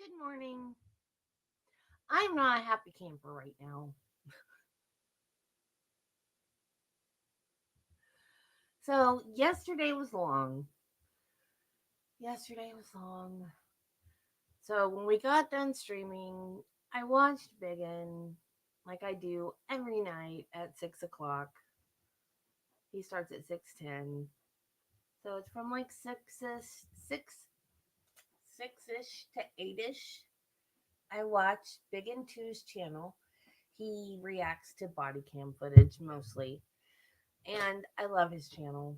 Good morning. I'm not a happy camper right now. So, yesterday was long. Yesterday was long. So, when we got done streaming, I watched Biggin like I do every night at 6 o'clock. He starts at 6:10. So, it's from like 6-ish to 8-ish. I watch Biggin 2's channel. He reacts to body cam footage mostly. And I love his channel.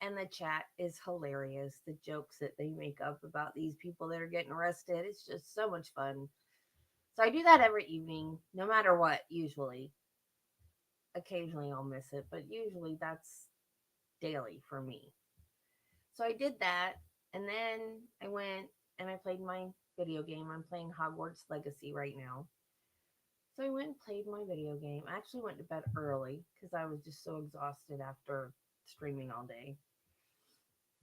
And the chat is hilarious. The jokes that they make up about these people that are getting arrested, it's just so much fun. So I do that every evening, no matter what, usually. Occasionally I'll miss it, but usually that's daily for me. So I did that, and then I went and I played my video game. I'm playing Hogwarts Legacy right now. So I went and played my video game. I actually went to bed early because I was just so exhausted after streaming all day.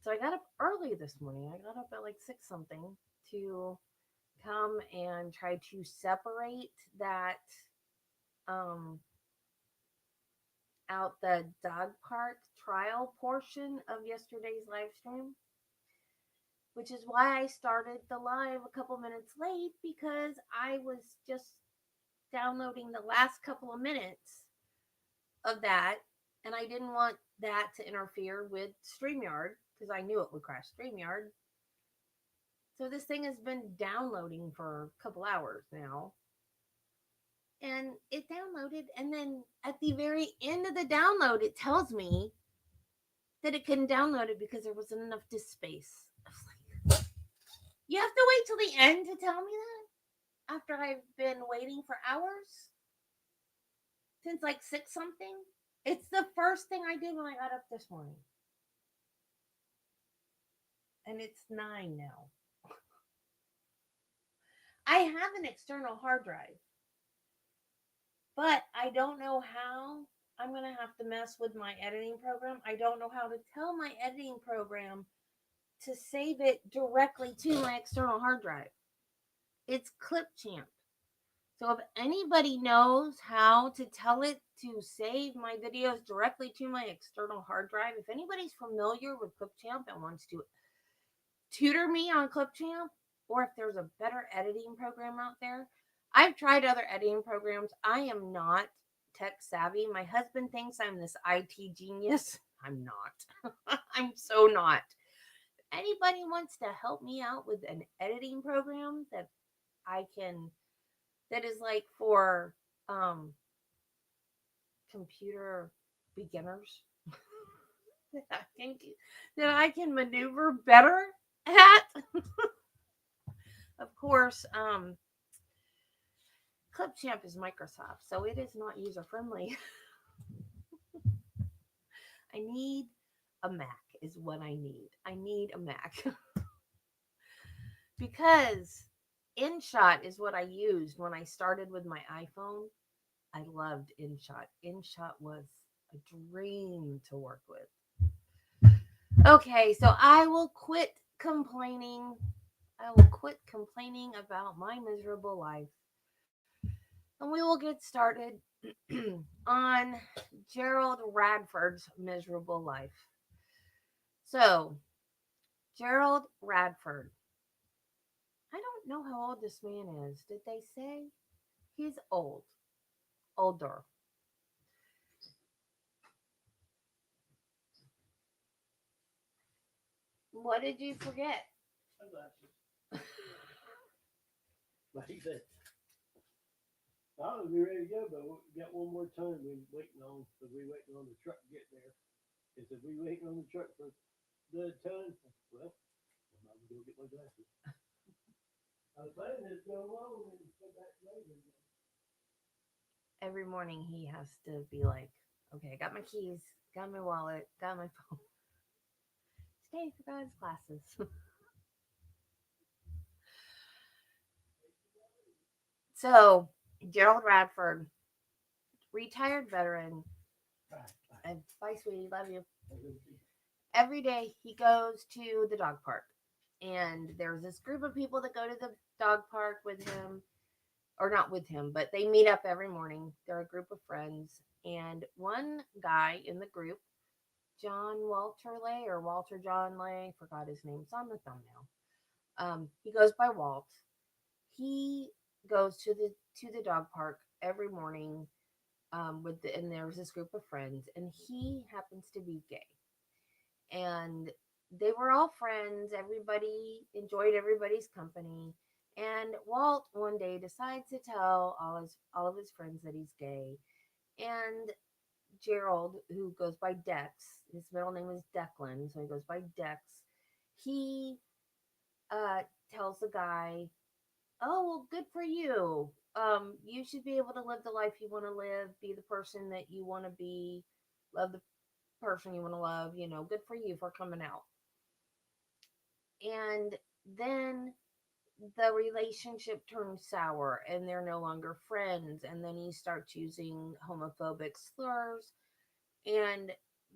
So I got up early this morning. I got up at like 6 something to come and try to separate that um out the dog park trial portion of yesterday's live stream, which is why I started the live a couple minutes late because I was just downloading the last couple of minutes of that, and I didn't want that to interfere with StreamYard because I knew it would crash StreamYard. So this thing has been downloading for a couple hours now. And it downloaded, and then at the very end of the download, it tells me that it couldn't download it because there wasn't enough disk space. I was like, you have to wait till the end to tell me that after I've been waiting for hours since like 6 something. It's the first thing I did when I got up this morning. And it's 9 now. I have an external hard drive, but I don't know how. I'm going to have to mess with my editing program. I don't know how to tell my editing program to save it directly to my external hard drive. It's Clipchamp. So if anybody knows how to tell it to save my videos directly to my external hard drive, if anybody's familiar with Clipchamp and wants to tutor me on Clipchamp, or if there's a better editing program out there, I've tried other editing programs. I am not tech savvy. My husband thinks I'm this IT genius. I'm not. I'm so not. If anybody wants to help me out with an editing program that I can, that is like for computer beginners, that I can maneuver better at. Of course, Clipchamp is Microsoft, so it is not user friendly. I need a Mac, is what I need. I need a Mac because InShot is what I used when I started with my iPhone. I loved InShot. InShot was a dream to work with. Okay, so I will quit complaining. I will quit complaining about my miserable life. And we will get started on Gerald Radford's miserable life. So, Gerald Radford. I don't know how old this man is. Did they say? He's old. Older. What did you forget? Like he said, I would be ready to go, but we got one more ton we waiting on, because we waiting on the truck to get there. He said, we waiting on the truck for the ton. Well, I'm about to go get my glasses. I was planning to go along and come back later. Every morning he has to be like, okay, I got my keys, got my wallet, got my phone. Today I forgot his glasses. So, Gerald Radford, retired veteran. And bye, sweetie, love you. Every day he goes to the dog park And there's this group of people that go to the dog park with him, or not with him, but they meet up every morning. They're a group of friends. And one guy in the group, John Walter Lay or Walter John Lay, forgot his name. It's on the thumbnail. He goes by Walt. He goes to the dog park every morning and there's this group of friends, and he happens to be gay. And they were all friends. Everybody enjoyed everybody's company. And Walt one day decides to tell all of his friends that he's gay. And Gerald, who goes by Dex, his middle name is Declan, so he goes by Dex. He uh, tells the guy, "Oh, well, good for you. You should be able to live the life you want to live, be the person that you want to be, love the person you want to love. Good for you for coming out." And then the relationship turns sour and they're no longer friends. And then he starts using homophobic slurs, and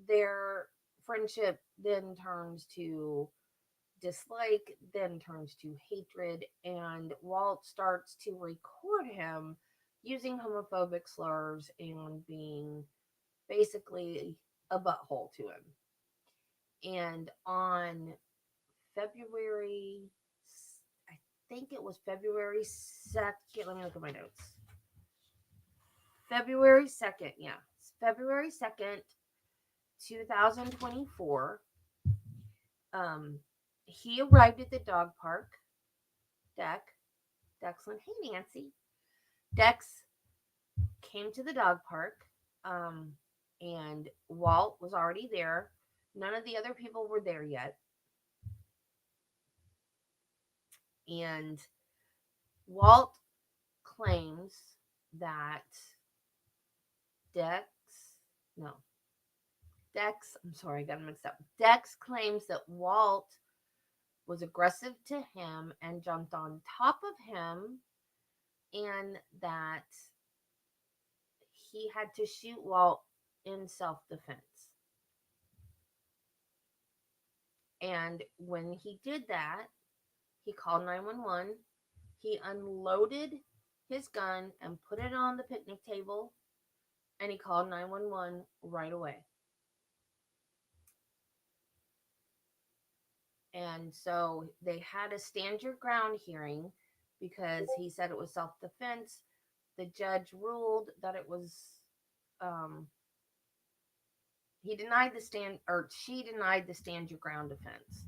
their friendship then turns to dislike, then turns to hatred. And Walt starts to record him using homophobic slurs and being basically a butthole to him. And on February, I think it was February 2nd. Let me look at my notes. February 2nd, yeah. February 2nd, 2024. Um, he arrived at the dog park. Declan, hey Nancy. Dex came to the dog park, um, and Walt was already there. None of the other people were there yet. And Walt claims that Dex, no, I'm sorry, I got him mixed up. Dex claims that Walt was aggressive to him and jumped on top of him, and that he had to shoot Walt in self defense. And when he did that, he called 911. He unloaded his gun and put it on the picnic table, and he called 911 right away. And so they had a stand your ground hearing because he said it was self defense. The judge ruled that it was, um, he denied the stand, or she denied the stand your ground defense.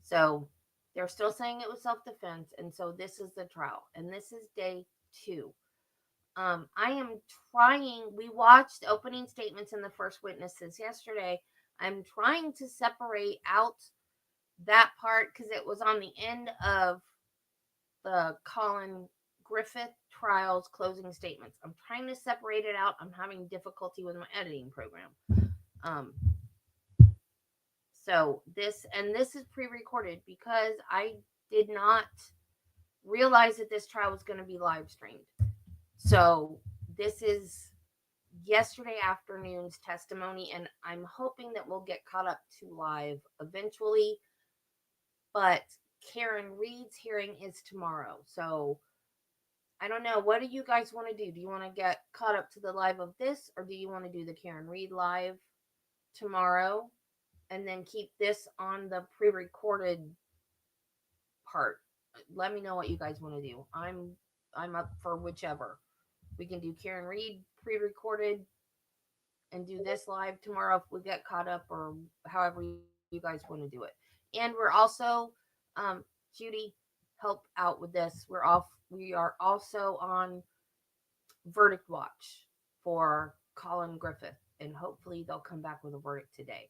So they're still saying it was self defense. And so this is the trial. And this is day 2. I am trying, we watched opening statements and the first witnesses yesterday. I'm trying to separate out that part because it was on the end of the Colin Griffith trial's closing statements. I'm trying to separate it out. I'm having difficulty with my editing program. Um, this is pre-recorded because I did not realize that this trial was going to be live streamed. So this is yesterday afternoon's testimony, and I'm hoping that we'll get caught up to live eventually. But Karen Reed's hearing is tomorrow. So I don't know. What do you guys want to do? Do you want to get caught up to the live of this, or do you want to do the Karen Reed live tomorrow and then keep this on the pre-recorded part? Let me know what you guys want to do. I'm up for whichever. We can do Karen Reed pre-recorded and do this live tomorrow if we get caught up, or however you guys want to do it. And we're also, Judy, help out with this. We are also on verdict watch for Colin Griffith, and hopefully they'll come back with a verdict today.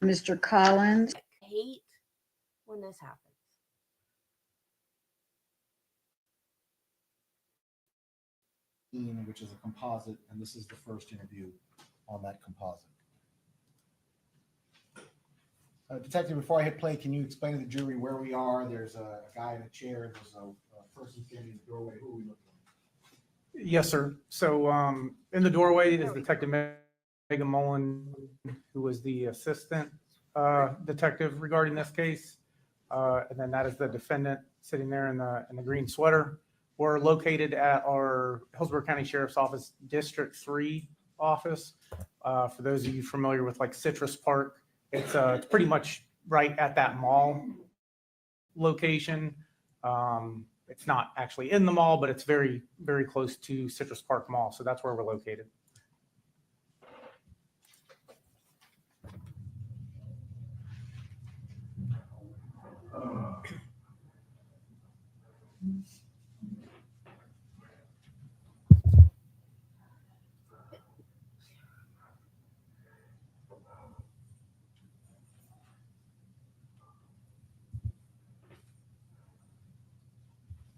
Mr. Collins. I hate when this happens. Which is a composite, and this is the first interview on that composite. Detective, before I hit play, can you explain to the jury where we are? There's a guy in a chair. There's a person standing in the doorway. Who are we looking at? Yes, sir. So in the doorway is Detective Megan Mullen, who was the assistant detective regarding this case. And then that is the defendant sitting there in the green sweater. We're located at our Hillsborough County Sheriff's Office District 3 office. For those of you familiar with like Citrus Park, it's pretty much right at that mall location. It's not actually in the mall, but it's very, very close to Citrus Park Mall. So that's where we're located.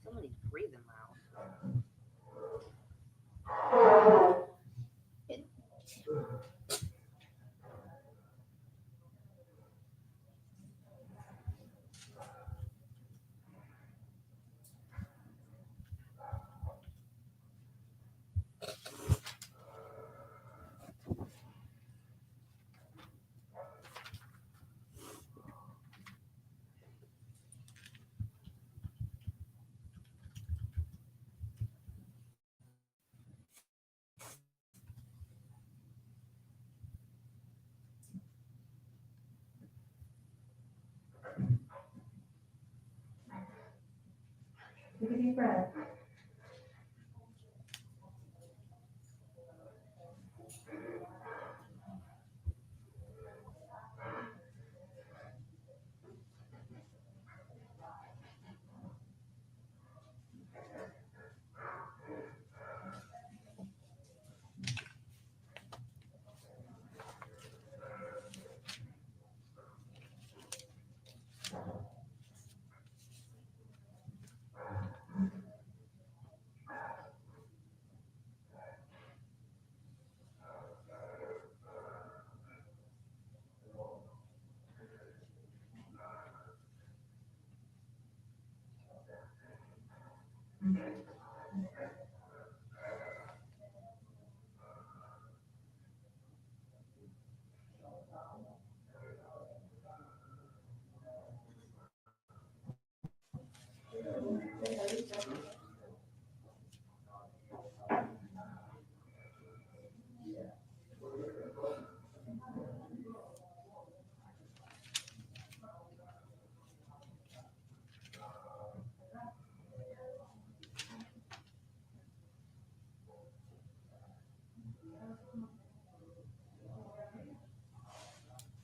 Somebody's breathing loud. Take a deep breath.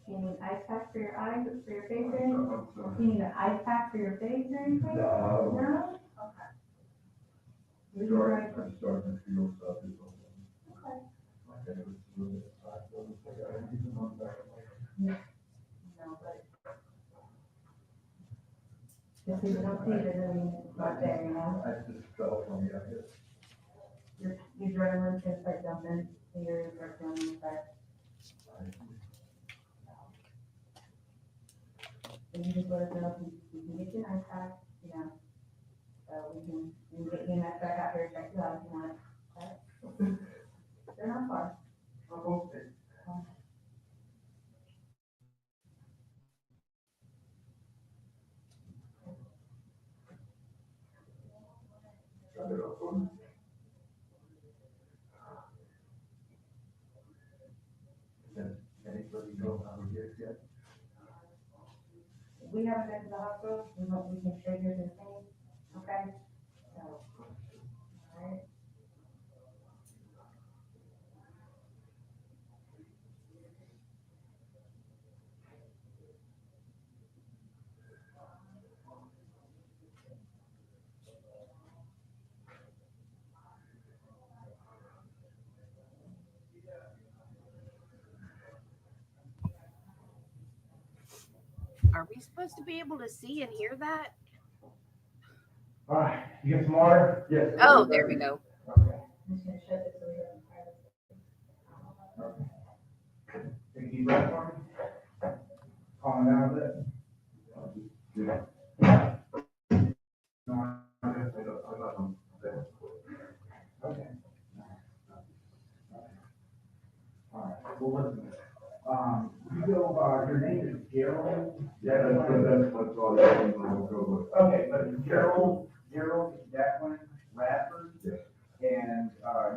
You need ice pack for your eyes, for your face or anything? You need an ice pack for your face or anything? No? Okay. I'm starting to feel stuff is Okay. okay. No, but just because you don't see it doesn't mean it's not there, you know? I just fell from you, I guess. Your adrenaline's gonna start jumping, so you're gonna start feeling that. So you just let us know if you can get your ice pack, you know? So we can get you an ice pack out here, check you out if you want. Okay? They're not far. Okay. Got it up on. Anybody know how to get yet? We haven't been to the hospital, we can show you the thing, okay? So, alright. Are we supposed to be able to see and hear that? All right, you get some water? Yes. Oh, there we go. Okay. I'm just gonna shut this so we don't privacy. Take a deep breath for me. Calm down a bit. Okay. All right, well, listen, you go, your name is Gerald? Yeah, that's all that I'm gonna go with. Okay, but it's Gerald Declan Radford? Yes. And,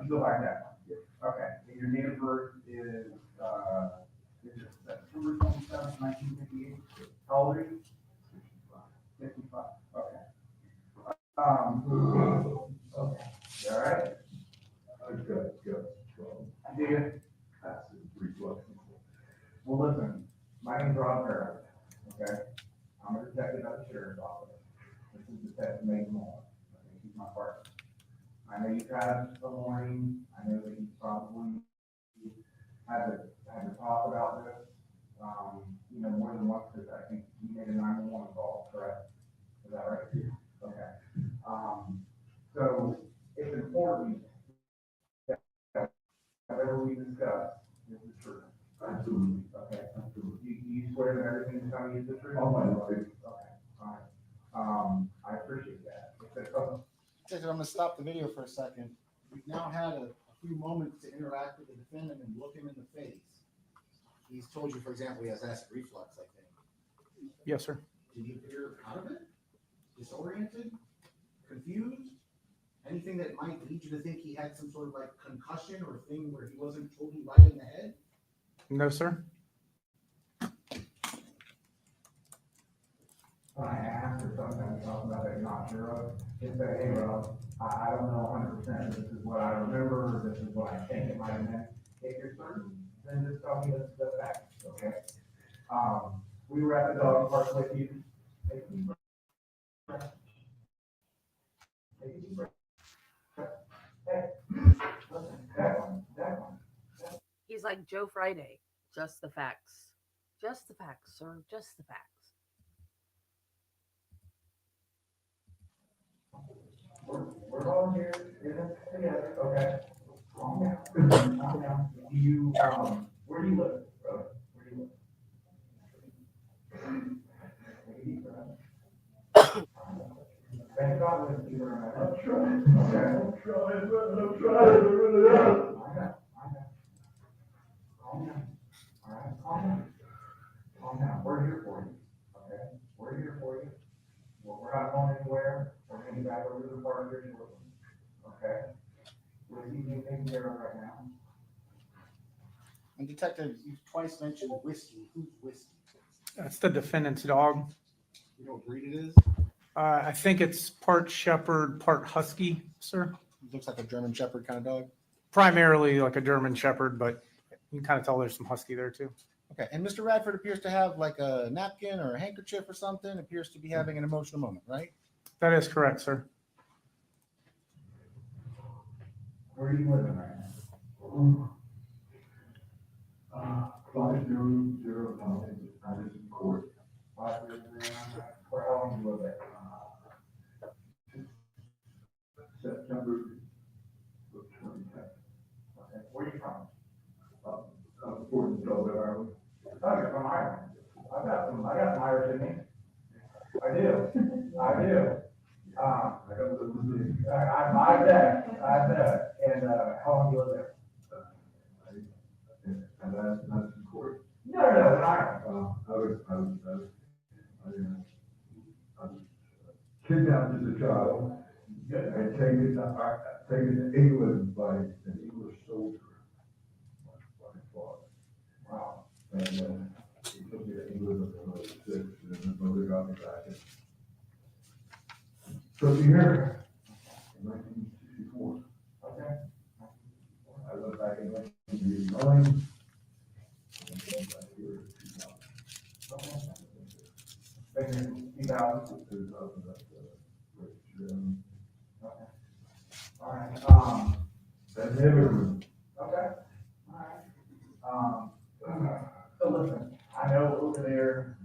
you go by Declan? Yes. Okay, and your date of birth is September 27th, 1958? How old are you? 55, okay. Okay, you all right? I've got, Do you? acid reflux. Well, listen, my name's Gerald, okay? I'm a detective at the sheriff's office. This is Detective Megan Moore. Okay, she's my partner. I know you've had a warning. I know that you probably had to talk about this, more than once, because I think you made a 911 call, correct? Is that right? Okay. So it's important that whatever we discuss is the truth. Absolutely. Okay. Do you swear that everything you're telling me is the truth? All my life. Okay, all right. I appreciate that. I'm gonna stop the video for a second. We've now had a few moments to interact with the defendant and look him in the face. He's told you, for example, he has acid reflux, I think. Yes, sir. Did he appear out of it? Disoriented? Confused? Anything that might lead you to think he had some sort of like concussion or thing where he wasn't totally right in the head? No, sir. When I asked or sometimes talking about that you're not sure of, just say, hey, Rob, I don't know 100%. This is what I remember. This is what I think it might have been. If you're certain, then just tell me the facts, okay? We were at the dog park with you. Take a deep breath. Take a deep breath. Hey, listen, that one. He's like Joe Friday. Just the facts. Just the facts, sir. Just the facts. We're all here in this together, okay? Calm down. Calm down. Do you, where do you live, brother? Where do you live? Take a deep breath. Thank God we're here. I'm trying. Okay. I'm trying. I know. Calm down. All right, calm down. Calm down. We're here for you, okay? We're here for you. We're not going anywhere. We're going to be back over to the park here shortly, okay? We're being taken care of right now. And Detective, you twice mentioned whiskey. Who's whiskey? That's the defendant's dog. You know what breed it is? I think it's part shepherd, part husky, sir. It looks like a German Shepherd kind of dog. Primarily like a German shepherd, but you can kind of tell there's some husky there too. Okay, and Mr. Radford appears to have like a napkin or a handkerchief or something, appears to be having an emotional moment, right? That is correct, sir. Where are you living right now? 500, Anderson Court. 500. For how long do you live there? September of 2010. Okay, where are you from? Born in Dublin, Ireland. Oh, you're from Ireland. I got some Irish in me. I do. I got the name. I bet. And, how long do you live there? And Anderson Court. No, in Ireland. I was kidnapped as a child Good. and taken to England by an English soldier. My father. Wow. And he took me to England when I was 6, and then my mother got me back and took me here in 1964. Okay. I went back in 1989. And then back here in 2000. Okay. Been here since 2000. 2000, that's, Okay. All right. that neighborhood. Okay. All right. So listen, I know over there,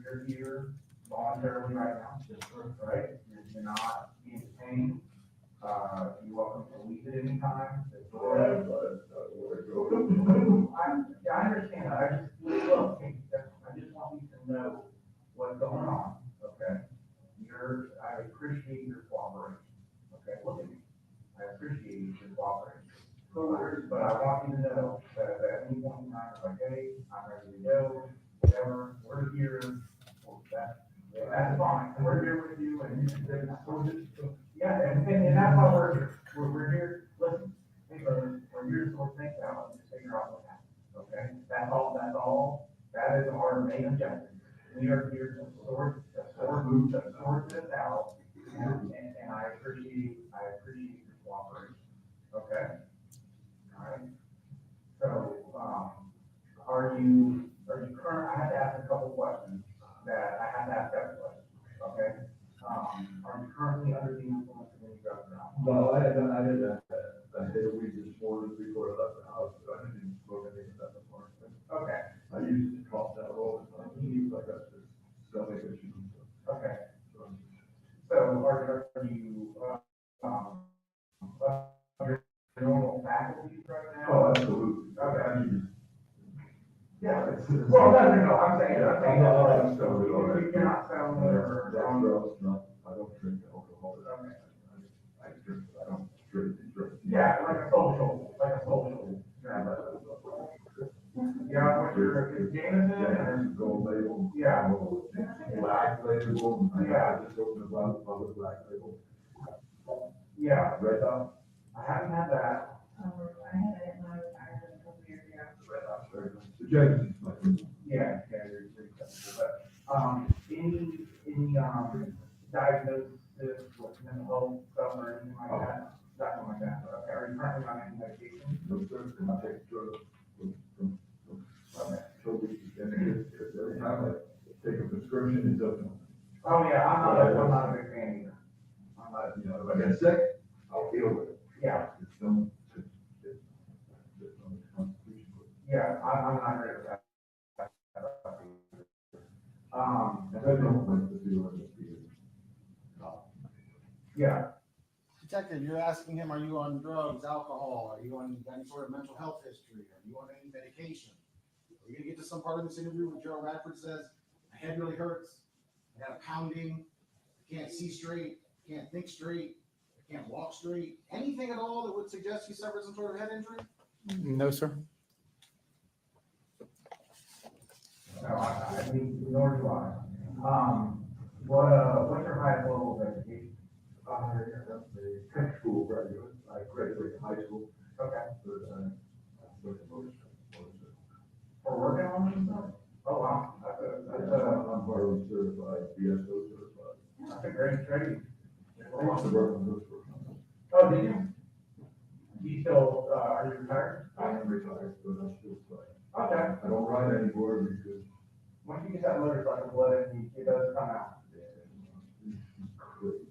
you're here voluntarily right now. Yes, sir. Right? You're not being detained. You're welcome to leave at any time. I understand that. I just, look, I just want you to know what's going on, okay? I appreciate your cooperation, okay? Look at me. I appreciate your cooperation. But I want you to know that if at any point in time, it's like, hey, I'm ready to go, whatever, we're here, that's fine. We're here with you and you can say, yeah, and that's why we're here. We're here, listen, hey, brother, we're here to sort things out and just figure out what happened, okay? That's all. That is our main objective. We are here to sort this out, and I appreciate your cooperation, okay? All right. So, are you current, I have to ask a couple questions that I have to ask every question, okay? Are you currently under the influence of any drugs or alcohol? No, I did a week before I left the house, but I didn't smoke anything at that point. Okay, I used to cough out all the time, like that's just stomach issues. okay. So, So are you, your normal faculties right now? oh, absolutely. Okay. Yeah, It's- well, no, I'm saying, I'm selling it already. you're not selling it or. I don't drink alcohol. Okay. I drink, I don't drink. Yeah, like a social. Yeah, what you're, Jameson or? Gold label. Yeah. Black label. Yeah. I just opened a bottle of black label. Yeah, Red Dot. I haven't had that. I had it when I was hired a couple years ago. Red Dot's very good. The James is like. Yeah, you're acceptable, but, any diagnosis with mental health stuff or anything like that? Nothing like that, okay, are you currently on any medication? No, sir, and I take drugs from, Toby, and every time I take a prescription, it doesn't. Oh, yeah, I'm not a big fan either. I'm not, You know, if I get sick, I'll deal with it. yeah, It's some, it's on the Constitution. yeah, I'm not ready for that. And I don't like to feel it. Yeah, Detective, you're asking him, are you on drugs, alcohol? Are you on any sort of mental health history? Are you on any medication? Are you gonna get to some part of this interview where Gerald Radford says, my head really hurts, I got a pounding, I can't see straight, can't think straight, I can't walk straight? Anything at all that would suggest you suffered some sort of head injury? No, sir. no, I mean, nor do I. What's your highest level of education? I'm a tech school graduate. I graduated high school, Okay, but I went to motorcycle. for working on this? Oh, wow, I'm Harley certified, BSO certified. that's a great trade. I used to work on those for. Oh, did you? Do you still, are you retired? I am retired, but I still play. Okay, I don't ride anymore because once you get that motorcycle blood in, it does come out. it's crazy.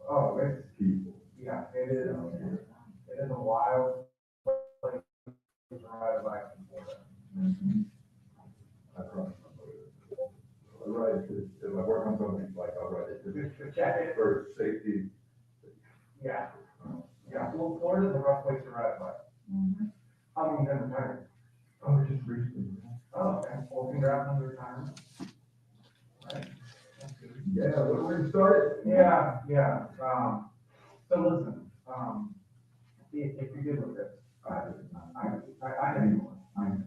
Oh, it's, People. yeah, it is a wild place to ride a bike. I promise I'm motivated. I ride it, if I work on something like I'll ride it Just to check it. for safety. Yeah, yeah, well, Florida's a rough place to ride a bike. Mm-hmm. How long you been retired? Oh, just recently. Oh, okay, well, congrats on your retirement. Right. That's good. Yeah, when we started. Yeah, so listen, if you're good with this, I know you are.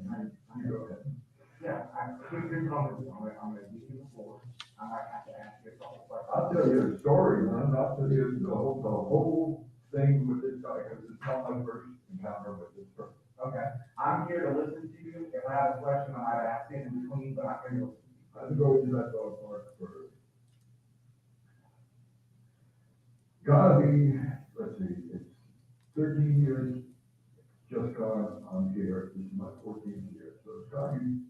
You go ahead. Yeah, you're comfortable, I'm gonna give you the floor, I might have to ask you a couple I'll questions. tell you a story, man. I'll tell you the whole thing with this guy, because it's not my first encounter with this person. Okay, I'm here to listen to you, if I have a question, I might ask it in between, but I'm here to listen to you. I have to go to that dog park for. Gotta be, let's see, it's 13 years just gone on here, this is my 14th year, so it's gotta be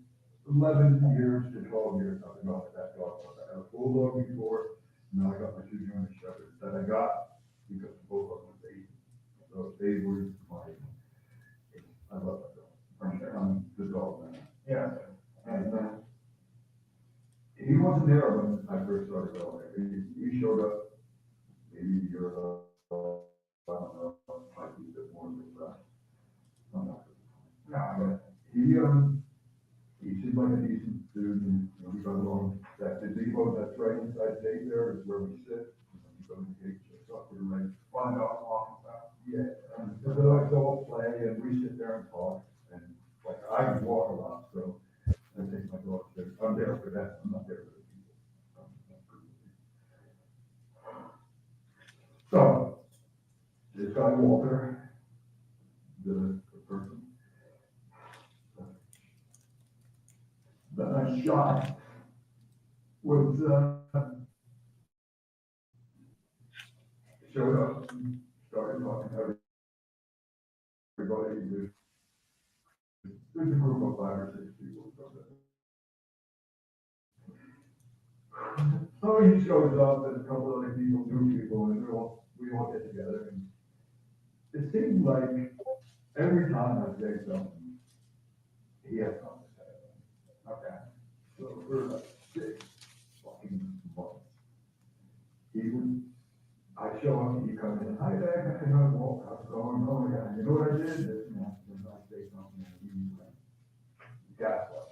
11 years to 12 years I've been at that dog park. I had a full dog before, now I got my 2 German shepherds that I got because both of them were babies. So they were my, I love that dog. I'm the dog man. Yeah, And he wasn't there when I first started going. He showed up maybe a year ago. I don't know, might be a bit more than that. I'm not sure. No, but he seemed like a decent dude, and, you know, we got along. That gazebo that's right inside the gate there is where we sit. You go to the gate, just up to the right. Fun dog walking stuff. Yeah, and the dogs all play, and we sit there and talk, and like, I walk a lot, so I take my dogs there. I'm there for that, I'm not there for the people. So, this guy Walter, the person that I shot was, showed up and started talking to everybody. There's a group of 5 or 6 people. So he shows up and a couple other people, new people, and we all get together. And it seems like every time I say something, he has something to say. Okay. So for like 6 fucking months, I show up and he comes in, hi there, how's it going? Oh my God, you know what I did? This, and that, and I say something, and he's like, gaslight.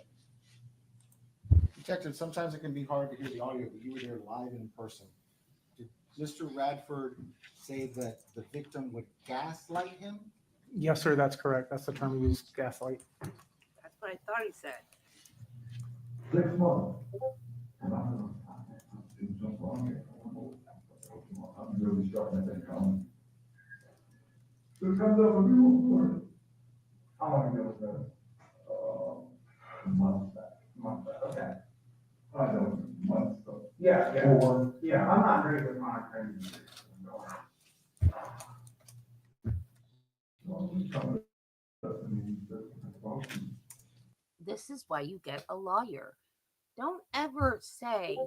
Detective, sometimes it can be hard to hear the audio, but you were there live in person. Did Mr. Radford say that the victim would gaslight him? Yes, sir, that's correct. That's the term used, gaslight. That's what I thought he said. 6 months. And I'm doing something wrong here. I'm really starting to think I'm. So it comes up a new how long ago was that? Months back, okay. I know, months, so. Yeah, yeah, Or, yeah, I'm not great with monitoring. well, we come up, I mean, well, This is why you get a lawyer. Don't ever say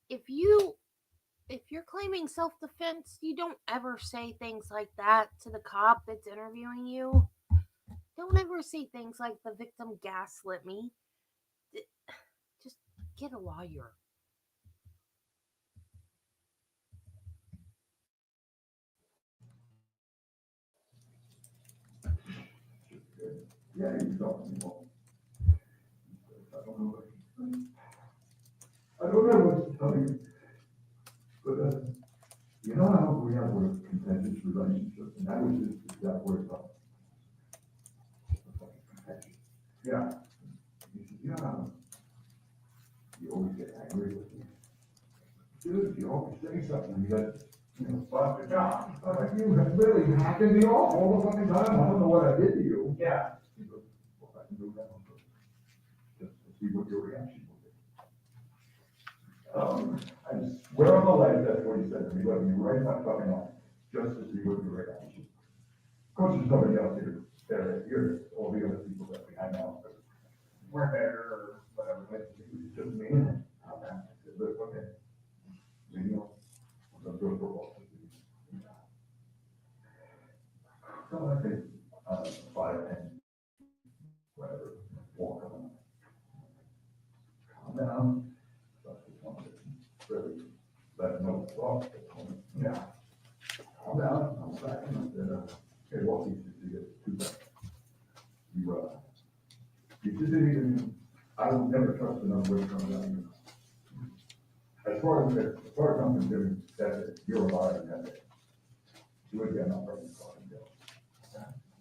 if you're claiming self-defense, you don't ever say things like that to the cop that's interviewing you. Don't ever say things like the victim gaslit me. Just get a lawyer. yeah, he's talking about. I don't know what to tell you, but, you know how we have a contentious relationship, and that was his exact word about. Yeah. He said, you know how you always get angry with me. Dude, you always say something, you got, you know, bust your job. I'm like, you have really hacking me off all the fucking time, I don't know what I did to you. Yeah. He goes, well, I can do that on purpose, just to see what your reaction will be. I swear on the life, that's what he said to me, let me right in my fucking eye, just to see what your reaction. Of course, there's nobody else here, here, all the other people that we hang out with. We're there or whatever. It was just me and him. I said, look, okay, maybe I'm gonna go for a walk. So I think, 5, 10, whatever, walk on. Calm down. So I just wanted to really let him know the thought. Yeah. Calm down, I'm back, and I said, okay, well, he should see it, 2 seconds. You just didn't even, I would never trust another way from that. As far as I'm concerned, that's it, you're a liar, and that's it. You would get enough from the fucking deal.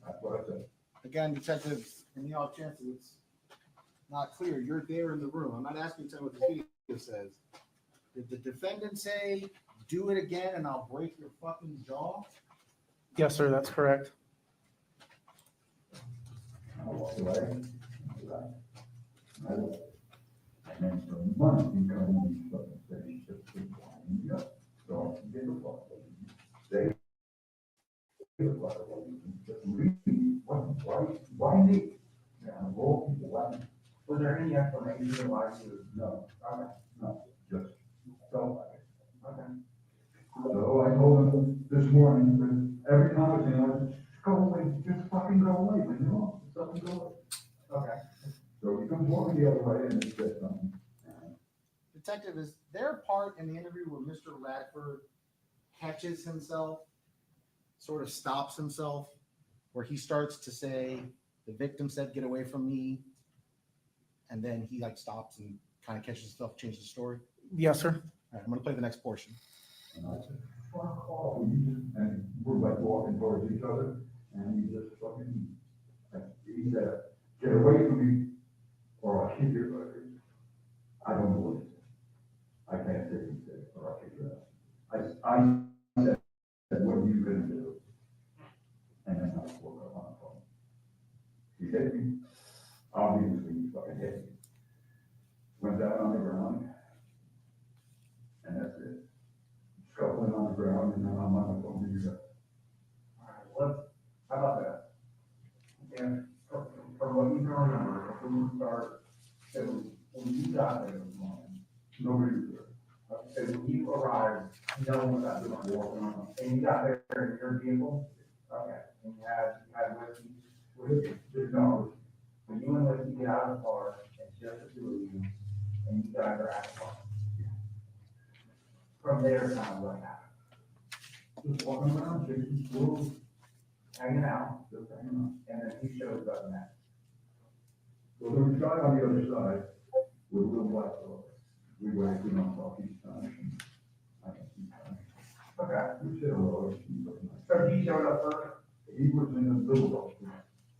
That's what I said. Again, Detective, in the off chance that it's not clear, you're there in the room. I'm not asking you to tell me what the video says. Did the defendant say, do it again and I'll break your fucking jaw? Yes, sir, that's correct. I walked away. I left. And then for months, he come in, he's fucking said, he's just winding me up. So I get the fuck, say, just read, why me? Yeah, all people, why? Was there any explanation why you? No, Okay. no, just felt like it. Okay. So I told him this morning, that every time I say, just go away, just fucking go away, leave me alone, just fucking go away. Okay. So he comes walking the other way and he said something. Detective, is there a part in the interview where Mr. Radford catches himself, sort of stops himself, where he starts to say, the victim said, get away from me, and then he like stops and kind of catches himself, changes the story? Yes, sir. All right, I'm gonna play the next portion. And I said, fuck off, and we're like walking towards each other, and he just fucking, he said, get away from me, or I'll kick your ass. I don't know what he said. I can't say what he said, or I'll kick your ass. I said, what are you gonna do? And then I woke up on the phone. He hit me, obviously, he fucking hit me. Went down on the ground, and that's it. Scuffling on the ground, and then I'm on the phone with you guys. All right, how about that? And from what you can remember, before you start, so when you got there this morning, Nobody was there. so when you arrived, no one was out there walking around, and you got there in your vehicle? Okay, and you had whiskey, no, so you and Whiskey get out of the car, it's just the two of you, and you guys are at the car. From there, kind of what happened? Just walking around, chasing squirrels, Hanging out, just hanging out. and then he shows up next. Well, there was a guy on the other side with a little black dog. We went, we don't talk each time. I can see time. Okay, We said hello, he's looking nice. so he showed up first? He was in the middle of it.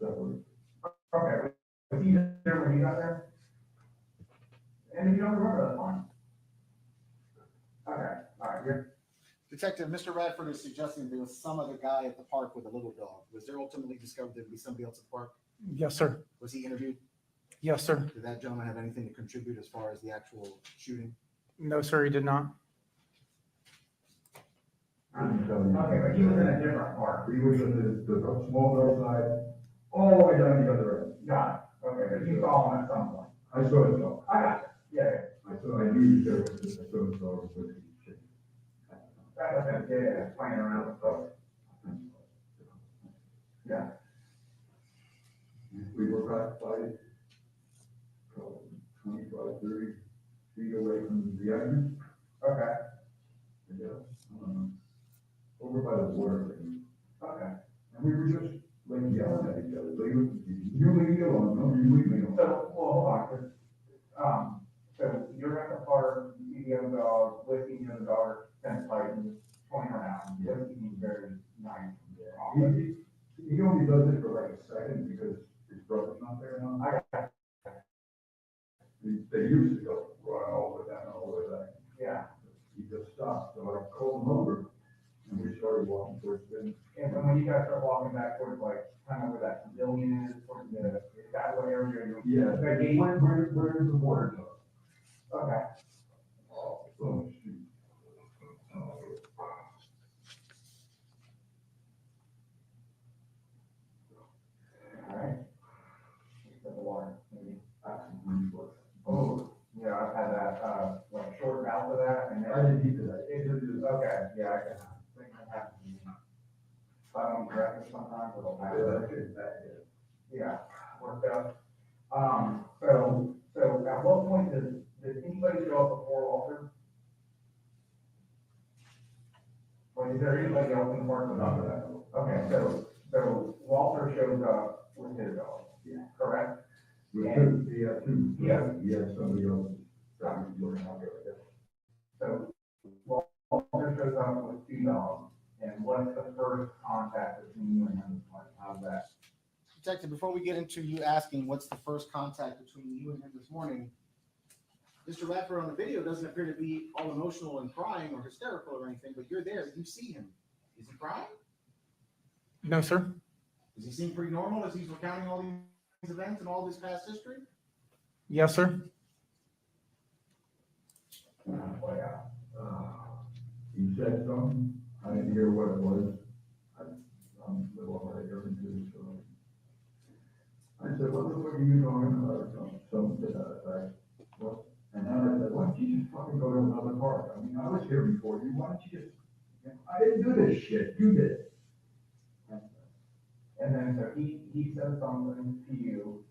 That was, Okay, was he there when you got there? And if you don't remember, that's fine. Okay, all right, you're, Detective, Mr. Radford is suggesting there was some other guy at the park with a little dog. Was there ultimately discovered there to be somebody else at the park? Yes, sir. Was he interviewed? Yes, sir. Did that gentleman have anything to contribute as far as the actual shooting? No, sir, he did not. couldn't tell you. okay, but he was in a different part. He was in the small north side, all the way down the other end. Got it, okay, but you saw him at some point. I saw his dog. I got you, yeah, I knew there was, I saw his dog with his chicken. yeah, playing around with stuff. Yeah, We were back by 25, 30 feet away from the entrance. okay, Over by the water thing. okay. And we were just like yelling at each other. Like, you leave me alone, no, you leave me alone. So, well, hold on, 'cause, so you're at the park, you see the other dog, Whiskey and the other dog are kind of fighting, toying around. Yeah. Whiskey being very nice. He only does it for like a second because his brother's not there now. I got, They used to go run all the way down, all the way back. yeah, He just stopped, so I called him over and we started walking towards him. and then when you guys start walking back towards like, kind of where that pavilion is, towards the, is that what area you're? Yeah, Okay, where's the water truck? okay, Oh, shoot. all right. Except the water, maybe. That's some reflex. Oh, yeah, I've had that, like short bout of that, and I then, didn't eat that. okay, yeah, I think that happens to me. If I don't correct it sometimes, it'll happen. Yeah, worked out. So at what point did anybody show up before Walter? Or is there anybody else in the park with Not us? that. Okay, so Walter shows up with his dog. Yeah. Correct? With two, he had two. Yeah. He had somebody else that was looking out there, I guess. So Walter shows up with two dogs, and what's the first contact between you and him? How's that? Detective, before we get into you asking what's the first contact between you and him this morning, Mr. Radford on the video doesn't appear to be all emotional and crying or hysterical or anything, but you're there, you see him. Is he crying? No, sir. Does he seem pretty normal as he's recounting all these events and all this past history? Yes, sir. Oh, yeah. He said something, I didn't hear what it was. I'm a little hard of hearing too, so. I said, what the fuck are you talking about? Something to that effect. Well, and then I said, why don't you just fucking go to another park? I mean, I was here before you, why don't you just, I didn't do this shit, you did it. And then so he says something to you,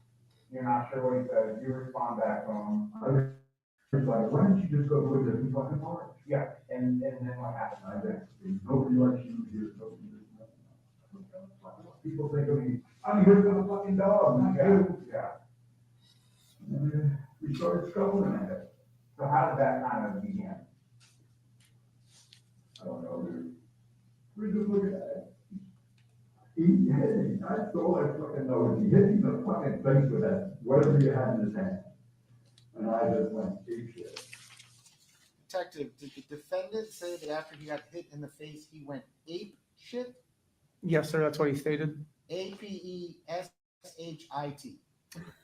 you're not sure what he says, you respond back to him. I like, why didn't you just go to a different fucking park? Yeah, and then what happened? I guess, nobody likes you here, nobody. People think of me, I'm here for the fucking dog, not you. Yeah. And then we started scuffling at it. So how did that kind of begin? I don't know, dude. We're just looking at it. He hit me, that's all I fucking know, is he hit me in the fucking face with that, whatever you had in his hand. And I just went, ape shit. Detective, did the defendant say that after he got hit in the face, he went ape shit? Yes, sir, that's what he stated. APESHIT.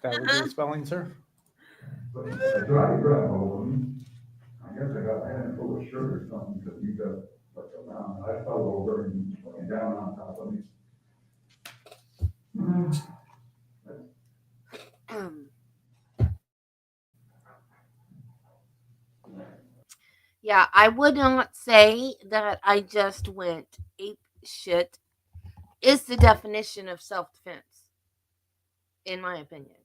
That would be the spelling, sir. So I tried to grab hold of him. I guess I got a handful of shirt or something, because he got like around, I fell over and he went down on top of me. Yeah, I would not say that I just went ape shit. Is the definition of self-defense, in my opinion.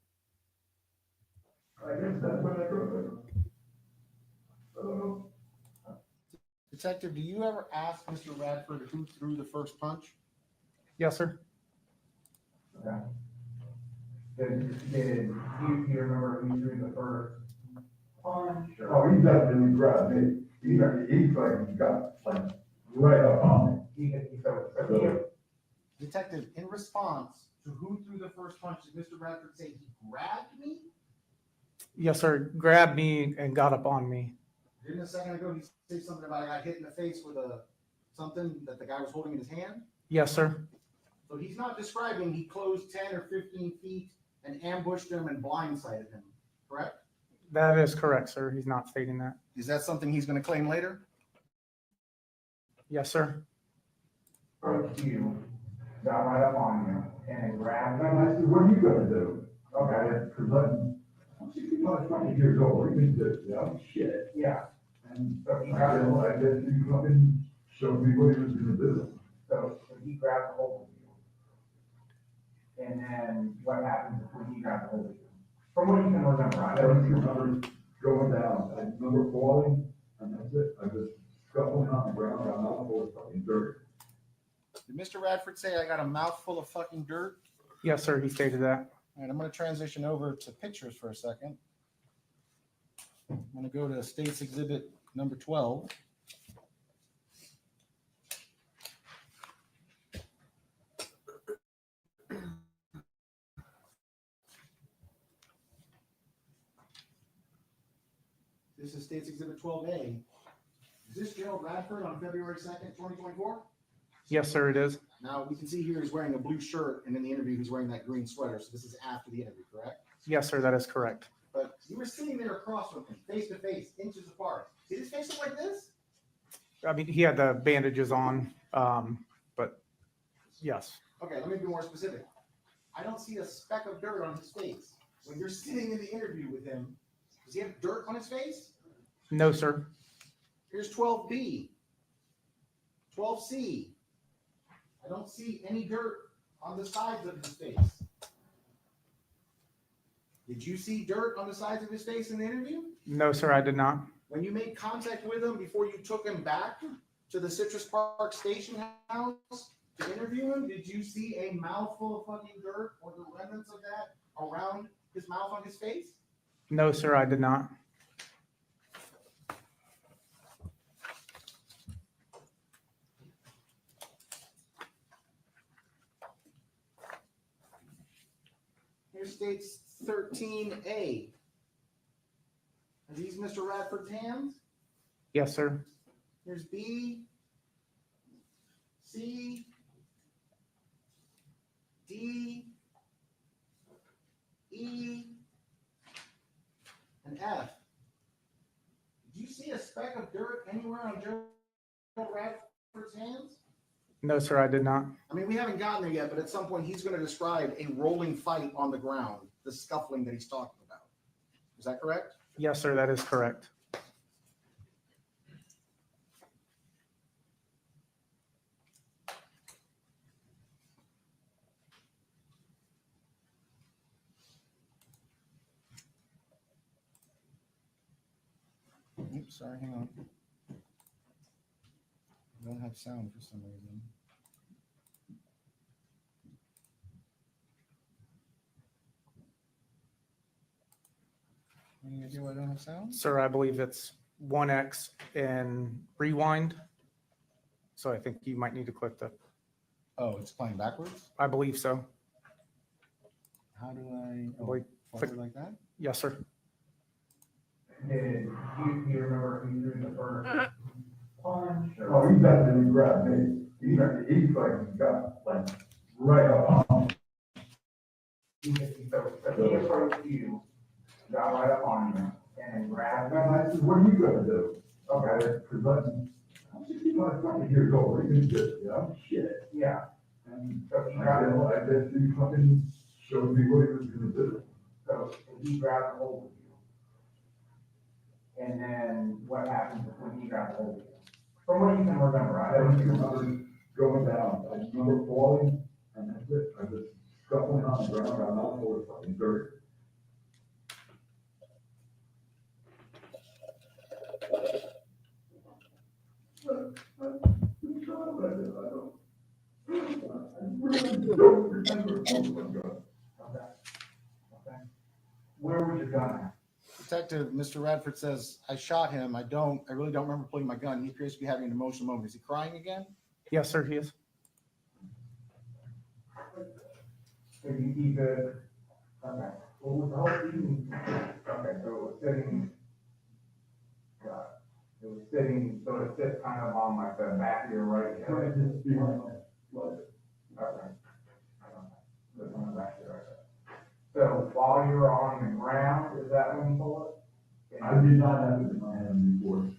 I guess that's what I wrote. I don't know. Detective, do you ever ask Mr. Radford who threw the first punch? Yes, sir. Okay. Did you remember who threw the first punch? Oh, he definitely grabbed me. He's like, he got like right up on me. So Detective, in response to who threw the first punch, did Mr. Radford say he grabbed me? Yes, sir. Grabbed me and got up on me. Didn't a second ago he say something about I got hit in the face with something that the guy was holding in his hand? Yes, sir. So he's not describing he closed 10 or 15 feet and ambushed him and blindsided him, correct? That is correct, sir. He's not stating that. Is that something he's going to claim later? Yes, sir. you got right up on you and grabbed And you. I said, what are you gonna do? Okay, because I'm 65 fucking years old, he can do, yeah, shit. Yeah. And So he I grabbed guess, I guess he fucking showed me what he was gonna do. So he grabbed hold of you. And then what happened when he grabbed hold of you? From what you can remember, I I don't don't remember going down, I remember falling, and that's it, I just scuffling on the ground, got out full of fucking dirt. Did Mr. Radford say I got a mouthful of fucking dirt? Yes, sir. He stated that. All right, I'm going to transition over to pictures for a second. I'm going to go to State's Exhibit number 12. This is State's Exhibit 12A. Is this Gerald Radford on February 2nd, 2024? Yes, sir, it is. Now, we can see here he's wearing a blue shirt, and in the interview, he's wearing that green sweater. So this is after the interview, correct? Yes, sir. That is correct. But you were sitting there across from him, face to face, inches apart. Did his face look like this? I mean, he had the bandages on, but yes. Okay, let me be more specific. I don't see a speck of dirt on his face. When you're sitting in the interview with him, does he have dirt on his face? No, sir. Here's 12B, 12C. I don't see any dirt on the sides of his face. Did you see dirt on the sides of his face in the interview? No, sir, I did not. When you made contact with him before you took him back to the Citrus Park Station House to interview him, did you see a mouthful of fucking dirt or the remnants of that around his mouth on his face? No, sir, I did not. Here states 13A. Are these Mr. Radford's hands? Yes, sir. Here's B, C, D, E, and F. Did you see a speck of dirt anywhere on Gerald Radford's hands? No, sir, I did not. I mean, we haven't gotten there yet, but at some point he's going to describe a rolling fight on the ground, the scuffling that he's talking about. Is that correct? Yes, sir, that is correct. Oops, sorry, hang on. I don't have sound for some reason. Any idea why I don't have sound? Sir, I believe it's 1X and rewind. So I think you might need to click the, Oh, it's playing backwards? I believe so. How do I, oh, Wait, forward like that? Yes, sir. Did you remember who threw the first punch? Oh, Or? he definitely grabbed me. He's like, got like right up on me. So he approached you, got right up on you, and then grabbed And you. I said, what are you gonna do? Okay. Because I'm 65 fucking years old, what are you gonna do? You know, shit. Yeah. And So he I grabbed hold guess he fucking showed me what he was gonna do. So he grabbed hold of you. And then what happened when he grabbed hold of you? From what you can remember, I I don't don't remember. remember going down, I remember falling, and that's it, I was scuffling on the ground, I'm not full of fucking dirt. I really don't remember, oh my God. Okay. Okay. Where was your gun at? Detective, Mr. Radford says, I shot him. I really don't remember pulling my gun. He appears to be having an emotional moment. Is he crying again? Yes, sir, he is. So you keep it, okay. What was the whole thing? Okay, so it was sitting, got it. It was sitting, so it sits kind of on like the back of your right hip. Right, just behind my leg. Okay. That's on the back of your right hip. So while you were on the ground, is that when you pulled it? I did not have it in my hand before.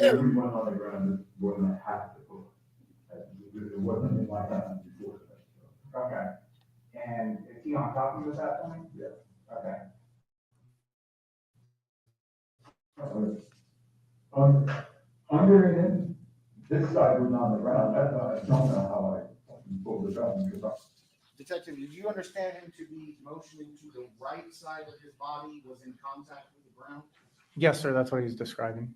Everyone on the ground is more than half the book. It wasn't in my hand before that. So. Okay. And is he on top of you at that point? Yeah. Okay. Under him, this side was on the ground, that's why I don't know how I fucking pulled it up, because Detective, did you understand him to be motioning to the right side of his body was in contact with the ground? Yes, sir, that's what he's describing.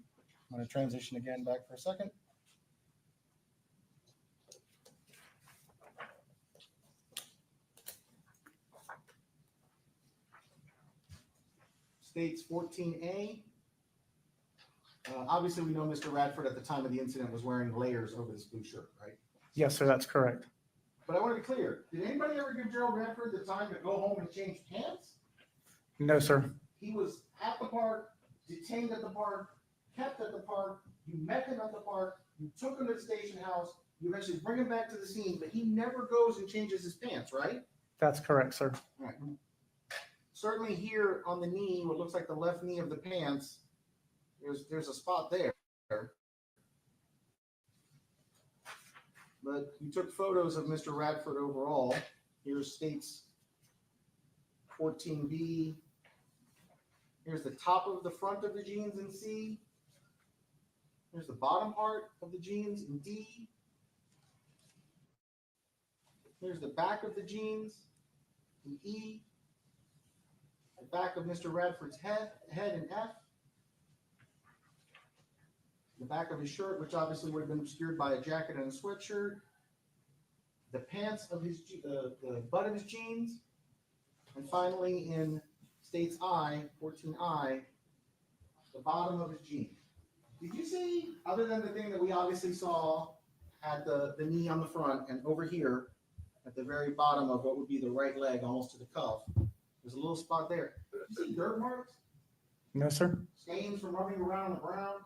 I'm going to transition again back for a second. States 14A. Obviously, we know Mr. Radford at the time of the incident was wearing layers over this blue shirt, right? Yes, sir, that's correct. But I want to be clear. Did anybody ever give Gerald Radford the time to go home and change pants? No, sir. He was at the park, detained at the park, kept at the park. You met him at the park. You took him to the station house. You eventually bring him back to the scene, but he never goes and changes his pants, right? That's correct, sir. Right. Certainly here on the knee, what looks like the left knee of the pants, there's a spot there. But you took photos of Mr. Radford overall. Here's states 14B. Here's the top of the front of the jeans in C. Here's the bottom part of the jeans in D. Here's the back of the jeans in E. The back of Mr. Radford's head in F. The back of his shirt, which obviously would have been obscured by a jacket and a sweatshirt. The pants of his, the butt of his jeans. And finally in states I, 14I, the bottom of his jeans. Did you see, other than the thing that we obviously saw at the knee on the front and over here at the very bottom of what would be the right leg almost to the cuff, there's a little spot there. You see dirt marks? No, sir. Stains from running around the ground?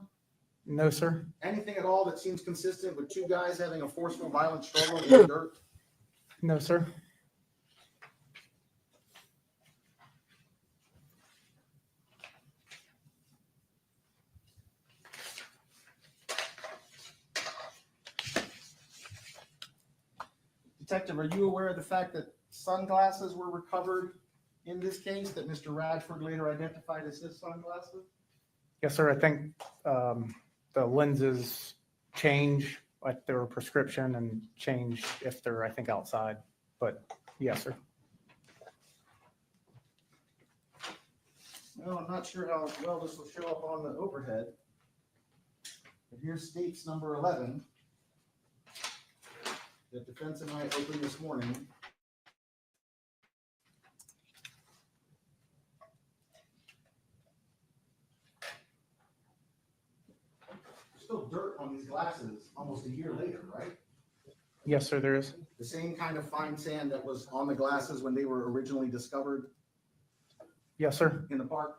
No, sir. Anything at all that seems consistent with two guys having a forceful, violent struggle in the dirt? No, sir. Detective, are you aware of the fact that sunglasses were recovered in this case that Mr. Radford later identified as his sunglasses? Yes, sir. I think the lenses change, like they're a prescription, and change if they're, I think, outside. But yes, sir. Well, I'm not sure how well this will show up on the overhead. But here's states number 11 that defense and I opened this morning. There's still dirt on these glasses almost a year later, right? Yes, sir, there is. The same kind of fine sand that was on the glasses when they were originally discovered Yes, sir. in the park.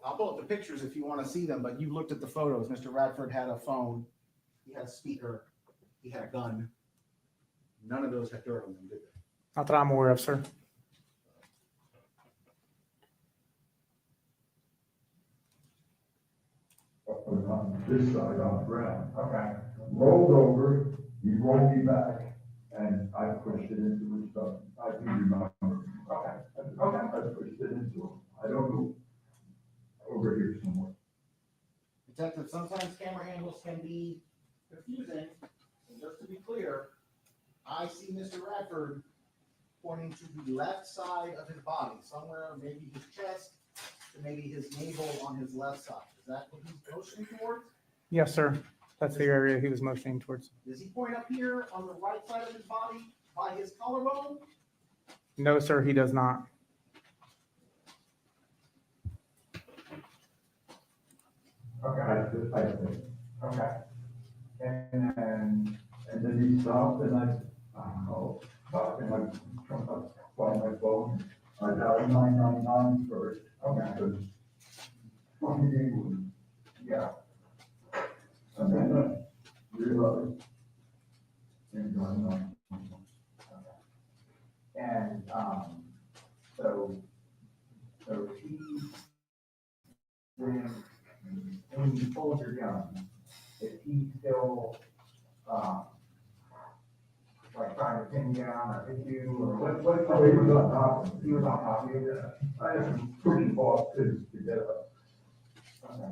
I'll pull up the pictures if you want to see them, but you looked at the photos. Mr. Radford had a phone, he had a speaker, he had a gun. None of those had dirt on them, did they? Not that I'm aware of, sir. On this side on the ground. Okay. Rolled over, he rolled me back, and I pushed it into his stomach. I do remember. Okay. I pushed it into him. I don't know. Over here somewhere. Detective, sometimes camera angles can be confusing. And just to be clear, I see Mr. Radford pointing to the left side of his body, somewhere maybe his chest, to maybe his navel on his left side. Is that what he's motioning towards? Yes, sir. That's the area he was motioning towards. Does he point up here on the right side of his body by his collarbone? No, sir, he does not. Okay, I think. Okay. And then he stopped and I don't know, stopped and I come up by my phone. I dialed 999 first. Okay. Because from England. Yeah. And then I realized. And And, so he, when you pulled your gun, is he still, like trying to pin you down or hit you, or what? he was on top of me. He was on top of you? I had to push him off to get up. Okay.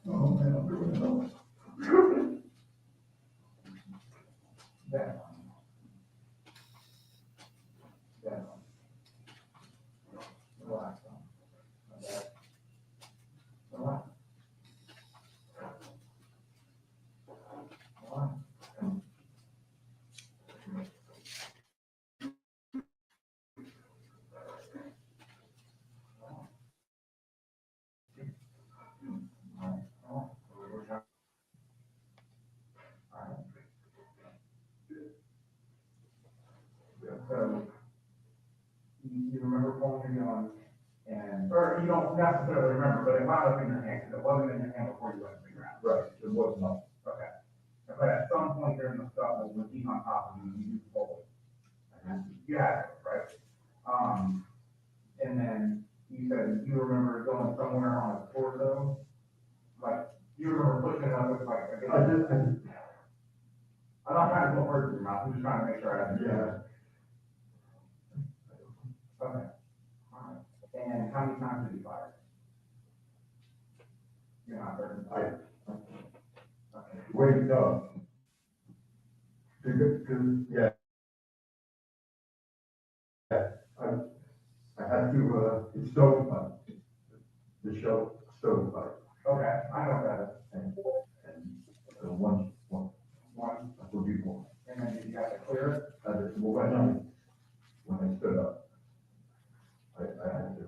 Oh, man, I'm doing it all. Yeah. Yeah. Relax. Okay. Relax. Relax. So, you remember pulling your gun, and, or you don't necessarily remember, but it wound up in your hand, 'cause it wasn't in your hand before you went to the ground. Right, it was not. Okay. But at some point during the scuffle, when he's on top of you, you pull it. You had it, right? And then you said you remember going somewhere on a torso, like, you remember pushing it up with like, I did, I'm not trying to put words in your mouth, I'm just trying to make sure I understand. yeah. Okay. Alright. And how many times did you fire? You're not certain? Okay. Wake up. Because, yeah. I had to, stove pipe. The show stove pipe. Okay, I know that. And one, that would be one. And then did you have to clear it? Well, when I stood up, I had to,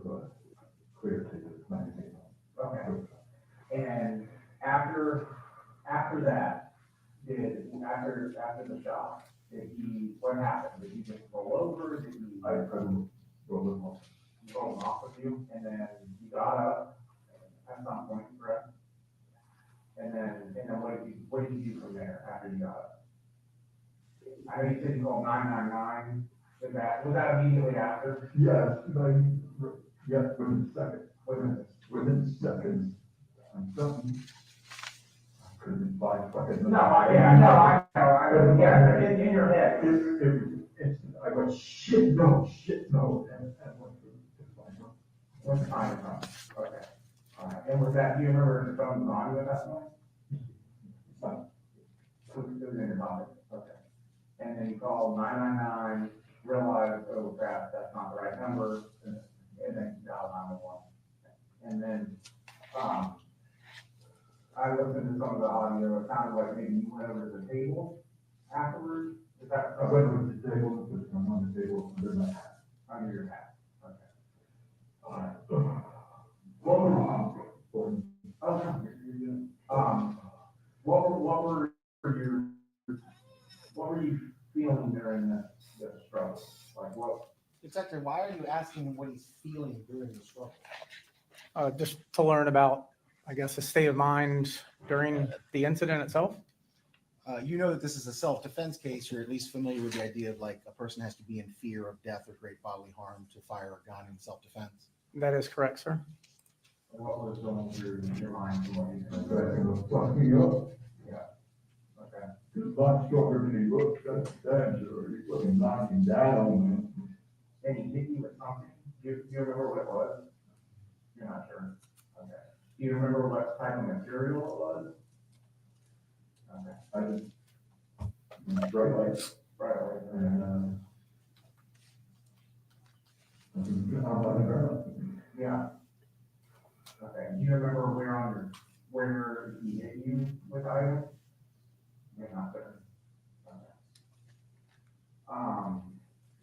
clear the magazine. Okay. And after that, after the shot, what happened? Did he just roll over? Did he I couldn't roll it off. roll off with you? And then you got up at some point, correct? And then what did you do from there after you got up? I know you said you called 999. Was that immediately after? Yes, within seconds. Within seconds. And something Cause it's like fucking. No, I know, yeah, in your head. It's, I went, shit, no, and went through, it's like, no. What's the time? Okay. All right, and with that, do you remember the phone on you at that point? It was in your pocket, okay. And then you called 999, realized, oh crap, that's not the right number, and then you dialed 911. And then, I listened to some of the audio, it sounded like maybe you went over to the table afterwards, is that? I went over to the table, and put some on the table, under my hat. Under your hat, okay. What What were you feeling during the struggle? Like what? Detective, why are you asking him what he's feeling during the struggle? Just to learn about, I guess, the state of mind during the incident itself. You know that this is a self-defense case. You're at least familiar with the idea of like a person has to be in fear of death or great bodily harm to fire a gun in self-defense. That is correct, sir. What was going through your mind for what you That's said? gonna fuck me up. Okay. Cause I'm stronger than he looks, that's sure, he's fucking knocking down. And he hit you with something? Do you remember what it was? You're not sure? Okay. Do you remember what type of material it was? Okay. I just, bright lights, Right. and, I'm on the ground. Yeah. Okay. Do you remember where he hit you with item? You're not there. Okay.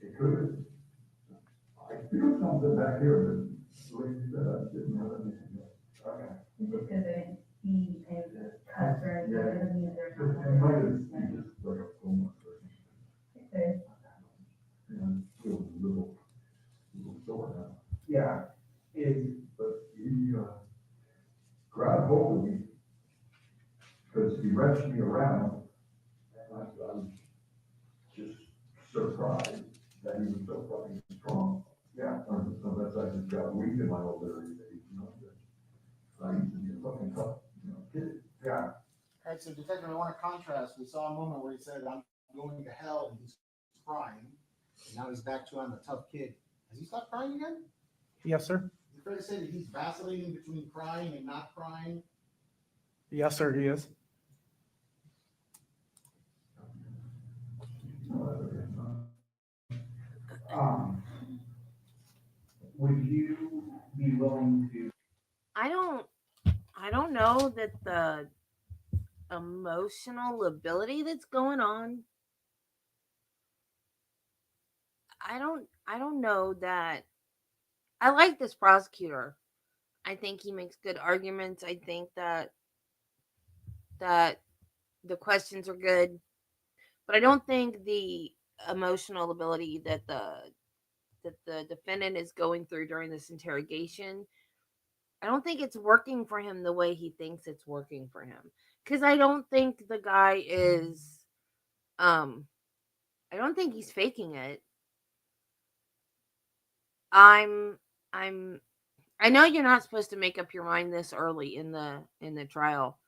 It could. I feel something back here, but like you said, I didn't have anything else. Okay. It's just because it, he is cuts or it doesn't mean that there's It not. might have been just like a full or There's and feel a little sore now. Yeah. But he, grabbed hold of me, because he wrenched me around, and I was just surprised that he was so fucking strong. Yeah. So that's, I just got weak in my old age, you know, that I used to be a fucking tough, kid. Yeah. All right, so Detective, I want to contrast. We saw a moment where he said, I'm going to hell, and he's crying. And now he's back to, I'm a tough kid. Has he stopped crying again? Yes, sir. Is it fair to say that he's vacillating between crying and not crying? Yes, sir, he is. Would you be willing to? I don't know that the emotional ability that's going on. I don't know that I like this prosecutor. I think he makes good arguments. I think that the questions are good. But I don't think the emotional ability that the defendant is going through during this interrogation, I don't think it's working for him the way he thinks it's working for him. Cuz I don't think the guy is I don't think he's faking it. I'm I know you're not supposed to make up your mind this early in the trial,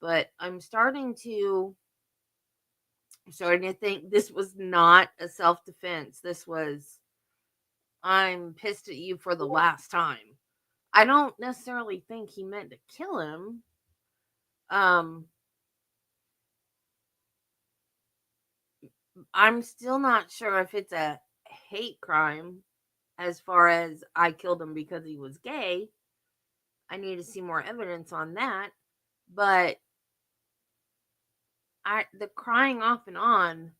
but I'm starting to think this was not a self-defense. This was, I'm pissed at you for the last time. I don't necessarily think he meant to kill him. I'm still not sure if it's a hate crime as far as I killed him because he was gay. I need to see more evidence on that. But the crying off and on,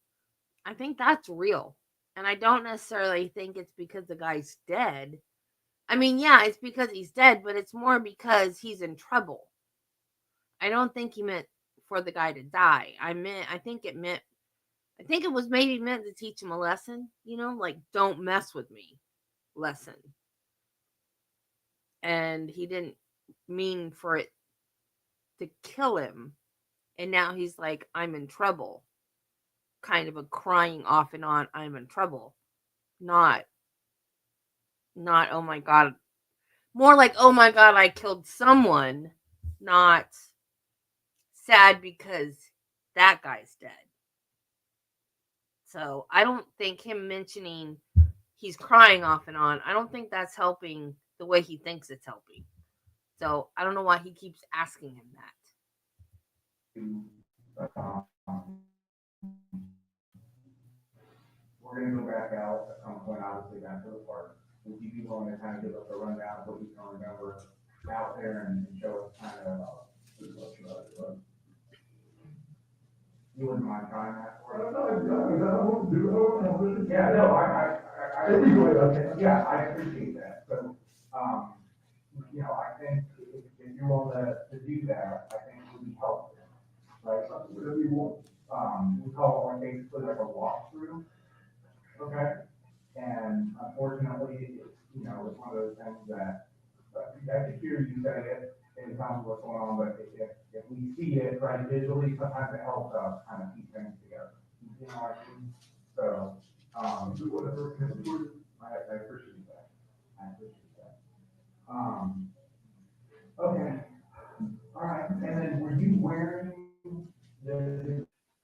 I think that's real. And I don't necessarily think it's because the guy's dead. I mean, yeah, it's because he's dead, but it's more because he's in trouble. I don't think he meant for the guy to die. I think it was maybe meant to teach him a lesson, like don't mess with me lesson. And he didn't mean for it to kill him. And now he's like, I'm in trouble. Kind of a crying off and on, I'm in trouble. Not, oh my God. More like, oh my God, I killed someone. Not sad because that guy's dead. So I don't think him mentioning he's crying off and on, I don't think that's helping the way he thinks it's helping. So I don't know why he keeps asking him that. We're gonna go back out at some point, obviously back to the park. Would you be willing to kind of give us a rundown of what you can remember out there and show us kind of, you wouldn't mind trying that for us? Yeah, no, Anyway, okay. yeah, I appreciate that. So, you know, I think if you're willing to do that, I think it would be helpful, right? Whatever you want. We call it basically like a walkthrough, okay? And unfortunately, you know, it's one of those things that, I can hear you say it, and tell me what's going on, but if we see it, right, visually, sometimes it helps us kind of keep things together. You know what I mean? So, Do whatever can do it. I appreciate that. I appreciate that. Okay. All right, and then were you wearing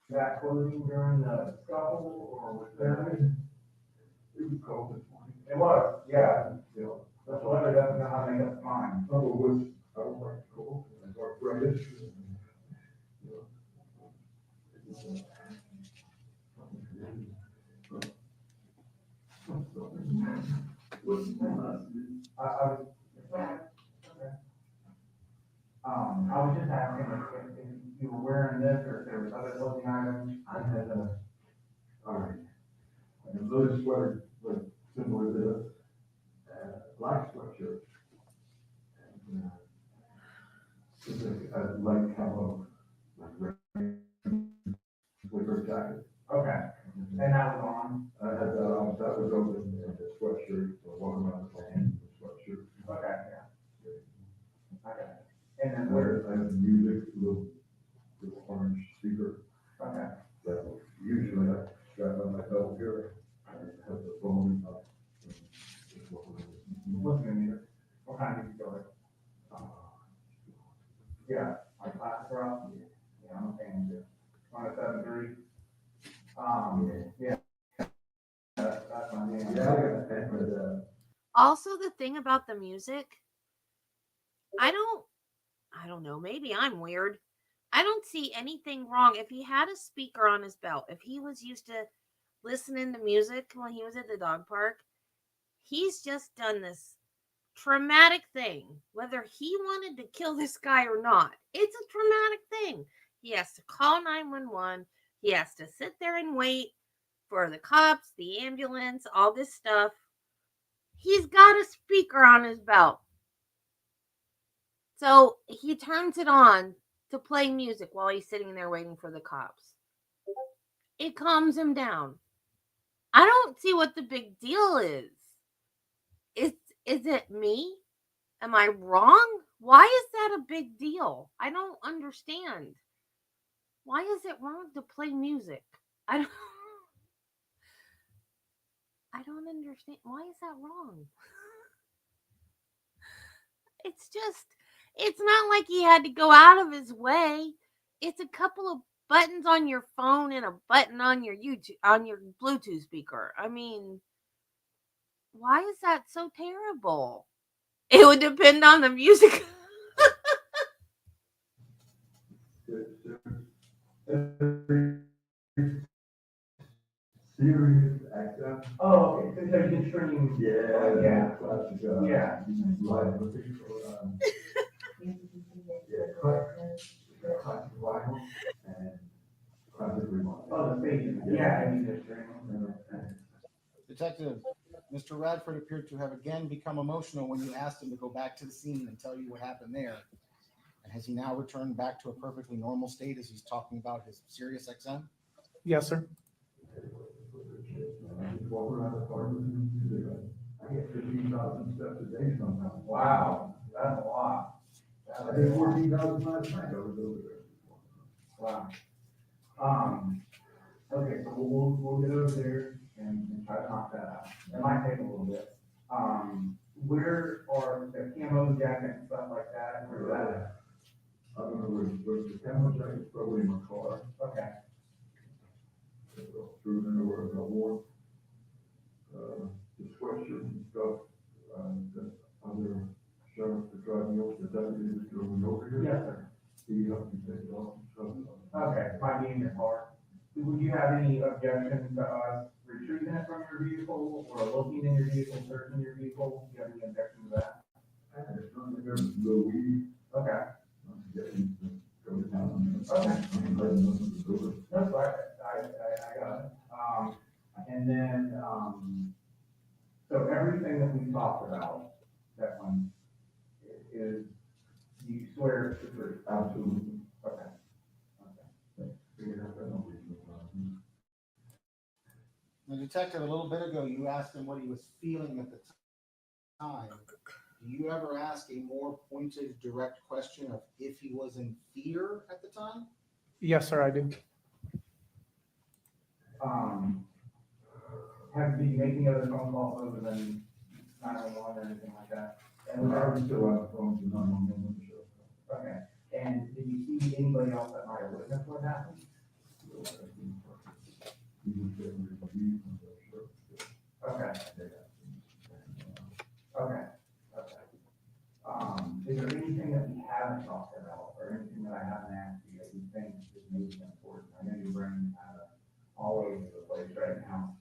that clothing during the scuffle, or was there? It was cold this morning. It was, yeah. Yeah. That's why I doesn't know how to make up mine. Some of it was, I don't like cold, and arthritis. I was, okay. I was just asking if you were wearing this or if there was other clothing items. I had all right, another sweater, like similar to this, black sweatshirt. And, it's a light camo, like sweater jacket. Okay, and that was on? I had that on, that was open, and the sweatshirt, so walking around the plane, the sweatshirt. Okay, yeah. Okay. And then And I have the music, little orange speaker. okay, that usually I strap on my belt here, I have the phone up. what's the music? What kind of music go with? Yeah, like classic rock? Yeah, I'm a fan too. 107.3. Yeah. That's my name. Yeah, Also, the thing about the music, I don't know, maybe I'm weird. I don't see anything wrong if he had a speaker on his belt. If he was used to listening to music when he was at the dog park, he's just done this traumatic thing. Whether he wanted to kill this guy or not, it's a traumatic thing. He has to call 911. He has to sit there and wait for the cops, the ambulance, all this stuff. He's got a speaker on his belt. So he turns it on to play music while he's sitting there waiting for the cops. It calms him down. I don't see what the big deal is. Is it me? Am I wrong? Why is that a big deal? I don't understand. Why is it wrong to play music? I don't understand. Why is that wrong? It's not like he had to go out of his way. It's a couple of buttons on your phone and a button on your Bluetooth speaker. I mean, why is that so terrible? It would depend on the music. Serious accent. Oh, okay, so you can stream. Yeah. Classic, Yeah. live looking for, classic vinyl and classic remote. Oh, the station, yeah, I need to stream. Detective, Mr. Radford appeared to have again become emotional when you asked him to go back to the scene and tell you what happened there. And has he now returned back to a perfectly normal state as he's talking about his Sirius XM? Yes, sir. Walk around the park listening to music. I get 15,000 steps a day sometimes. Wow, that's a lot. I did 14,000 last night, I was over there. Wow. Okay, so we'll get over there and try to knock that out. It might take a little bit. Where are the camo jacket and stuff like that? Where's that at? I don't know where the camera jack is probably in my car. Okay. Through the where I wore, the sweatshirt and stuff, that other sheriff, the driving over, the deputy was going over here. Yes, sir. He helped me take it off and stuff. Okay, might be in your car. Would you have any objection to us retrieving it from your vehicle or looking in your vehicle, searching your vehicle? Do you have any objection to that? It's not like there's no weed. Okay. I'm getting to go to town. Okay. I'm letting nothing to do it. That's right, I got it. And then, so everything that we talked about, that one, is, you swear it's the truth? Absolutely. Okay. Okay. Figured out that nobody's no problem. The detective, a little bit ago, you asked him what he was feeling at the time. Do you ever ask a more pointed, direct question of if he was in fear at the time? Yes, sir, I do. Have you made any other phone calls other than 911 or anything like that? And I was still on the phone to 911 show. Okay, and did you see anybody else that might have witnessed what happened? He was getting the weed from the show. Okay, okay, okay. Is there anything that we haven't talked about, or anything that I haven't asked you that you think is maybe important? I know you're bringing all over the place right now.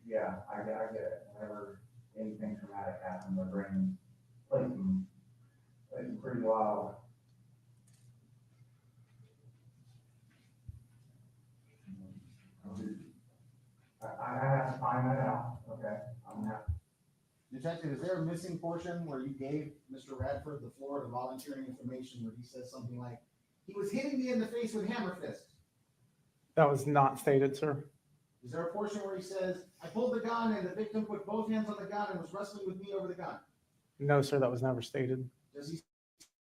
Yeah, I get it. Whenever anything traumatic happens, my brain plays some pretty wild. I have to find that out, okay? I'm gonna have Detective, is there a missing portion where you gave Mr. Radford the floor to volunteering information where he says something like, he was hitting me in the face with hammer fist? That was not stated, sir. Is there a portion where he says, I pulled the gun and the victim put both hands on the gun and was wrestling with me over the gun? No, sir, that was never stated. Does he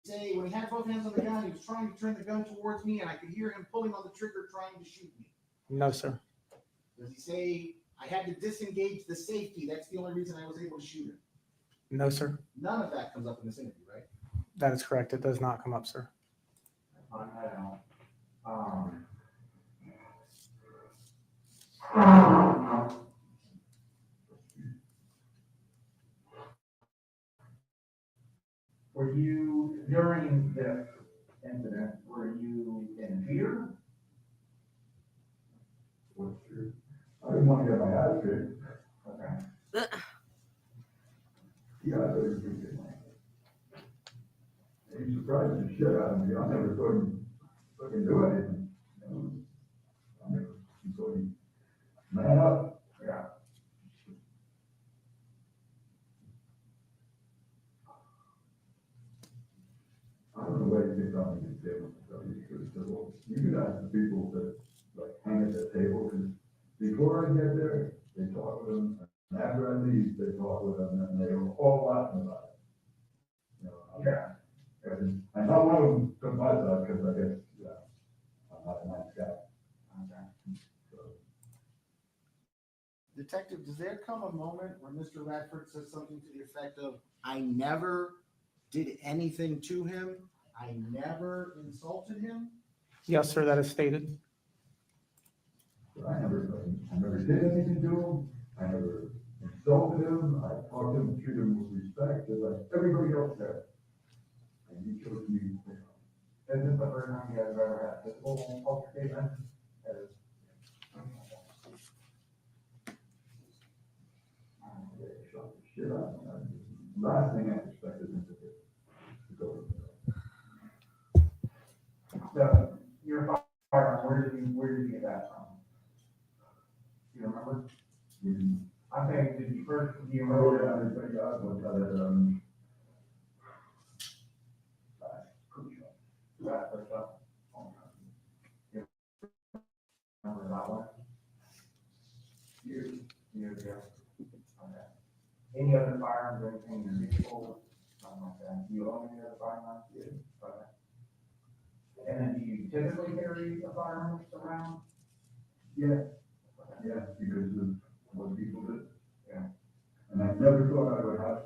say when he had both hands on the gun, he was trying to turn the gun towards me and I could hear him pulling on the trigger trying to shoot me? No, sir. Does he say, I had to disengage the safety, that's the only reason I was able to shoot him? No, sir. None of that comes up in this interview, right? That is correct. It does not come up, sir. to find that out. Were you, during this incident, were you in fear? What's true? I didn't want to get my ass kicked. Okay. Yeah, I thought he was gonna get my ass. He surprised the shit out of me. I never thought he'd fucking do anything. You know? I never thought he'd man up. Yeah. I don't know why you think I'm gonna get him. So you can ask the people that like hang at the table, because before I get there, they talk with them, and after I leave, they talk with them, and they're all laughing about it. You know, Yeah. and not one of them took my side, because I guess, yeah, I'm not a nice guy. Okay. So, Detective, does there come a moment where Mr. Radford says something to the effect of, I never did anything to him, I never insulted him? Yes, sir, that is stated. but I never did anything to him, I never insulted him, I talked to him, treated him with respect, just like everybody else there. And he chose me, you know. Is this the first time you guys have ever had physical altercation? Yeah, he shot the shit out of me. Last thing I expected him to do, to go. So, your firearm, where did you get that from? Do you remember? I'm saying, did you first, do you Oh, remember? yeah, I think I was at, cook shop. That first up? You remember that one? Years ago? Okay. Any other firearms or anything in your vehicle? Something like that? Do you own any other firearms? Yeah. Okay. And then do you typically carry a firearm around? Yeah, yeah, because of what people did. Yeah. And I never thought I would have,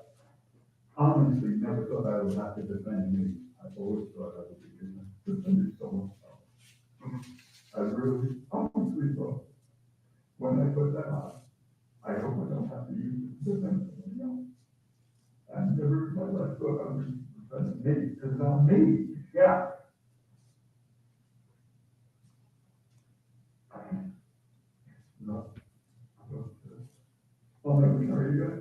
honestly, never thought I would have to defend me. I always thought I would be doing defending someone else. I really honestly thought, when I put that on, I hope I don't have to use it to defend somebody else. I never in my life thought I was defending me, because it's on me. Yeah. No. I'll never show you guys.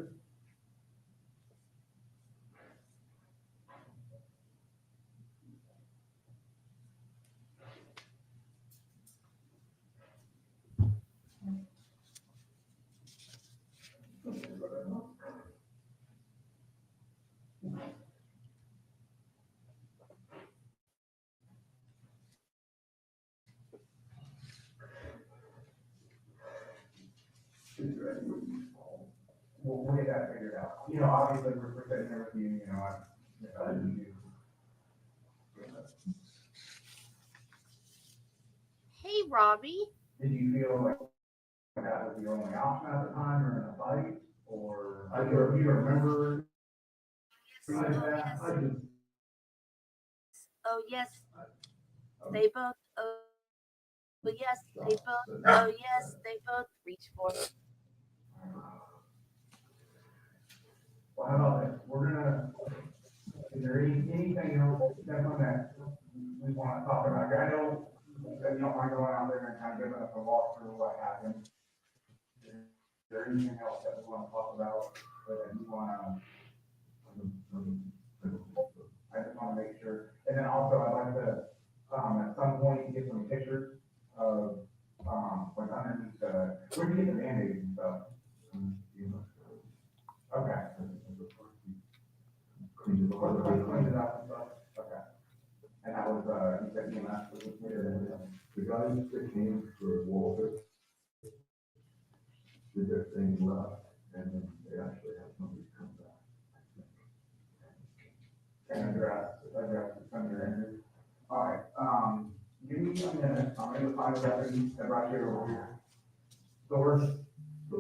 We'll get that figured out. You know, obviously, we're sitting here with you, you know, I didn't do. Hey, Robbie. Did you feel like that was your only option at the time, or in a fight, or I do you remember? Oh, like yes. that? I just, Oh, yes. um, They both. Oh, yes. They both. Oh, yes. They both reach for it. Well, how about this? We're gonna, is there anything else, Declan, that we wanna talk about here? I know that you don't mind going out there and kind of giving us a walkthrough of what happened. Is there anything else that we wanna talk about, or that you wanna, I just wanna make sure. And then also, I'd like to, at some point, get some pictures of, like underneath the, where do you get the Band-Aids and stuff? Okay. cleaned it all Clean up. it up and stuff, okay. And that was, you said EMS was here. The guys that came for Walter did their thing left, and then they actually had somebody come back. And address some of your injuries. All right, give me a minute, I'm gonna find a deputy that brought you over here. Source, So,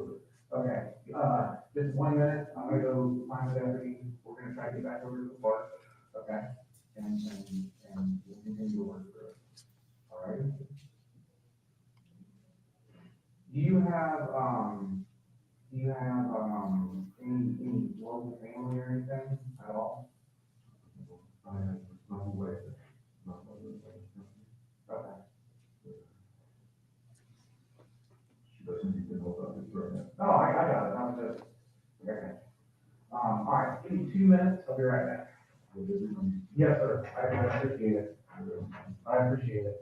okay, just 1 minute, I'm gonna go find the deputy, we're gonna try to get back over to the park, okay? And we'll continue to work through it, all right? Do you have any local family or anything at all? I have no way, not one of those things. Okay. She doesn't even know about this right now. No, I got it, I'm just, okay. All right, give me 2 minutes, I'll be right back. Yes, sir, I appreciate it. I appreciate it.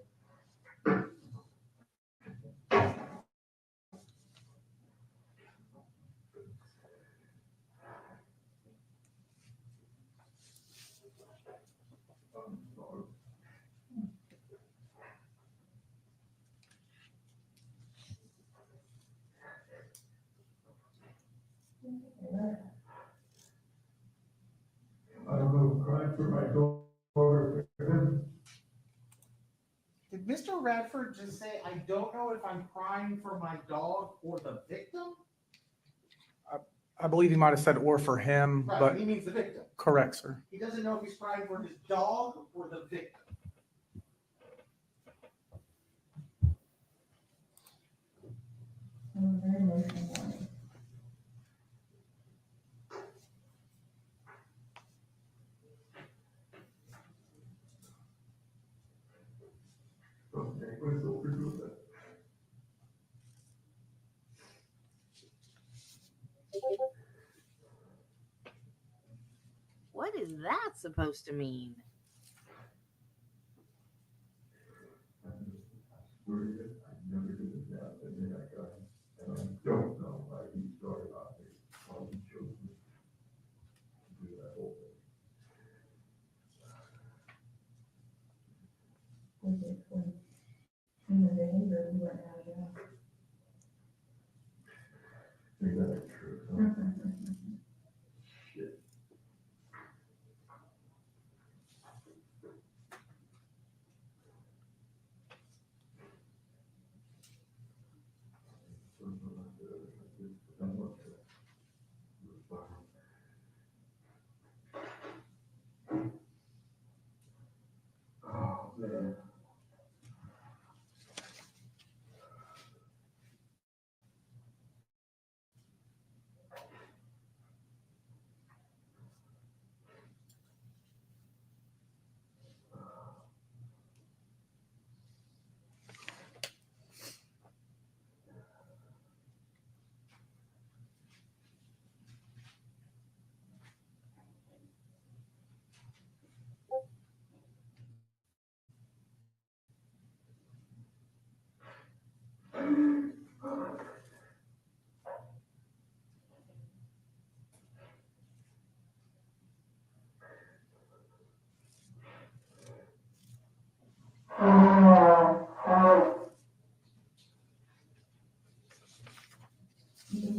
I don't know, crying for my daughter. Did Mr. Radford just say, I don't know if I'm crying for my dog or the victim? I believe he might have said or for him, Right, but he means the victim. correct, sir. He doesn't know if he's crying for his dog or the victim. Very emotional morning. Okay, we're so pretty with that. What is that supposed to mean? Where is it? I never did it down, and then I got him, and I don't know why he started on me, why he chose me to do that whole thing. Which is when human behavior, we weren't out of jail. Think that ain't true, huh? Shit.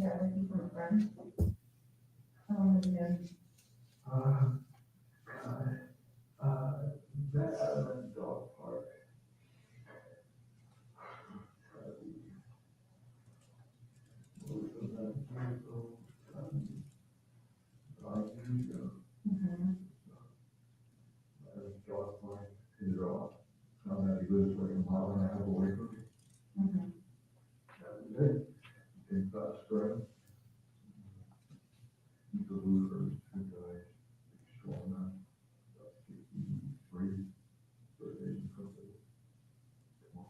Yeah, was he from a friend? How long have you known? That dog park. Mhm. Dog park in the rock. Now that he lives like a mile and a half away from me. Mhm. That was it. In that spring. He's a loser, two guys, strong man, about 63, 38, something. Come on.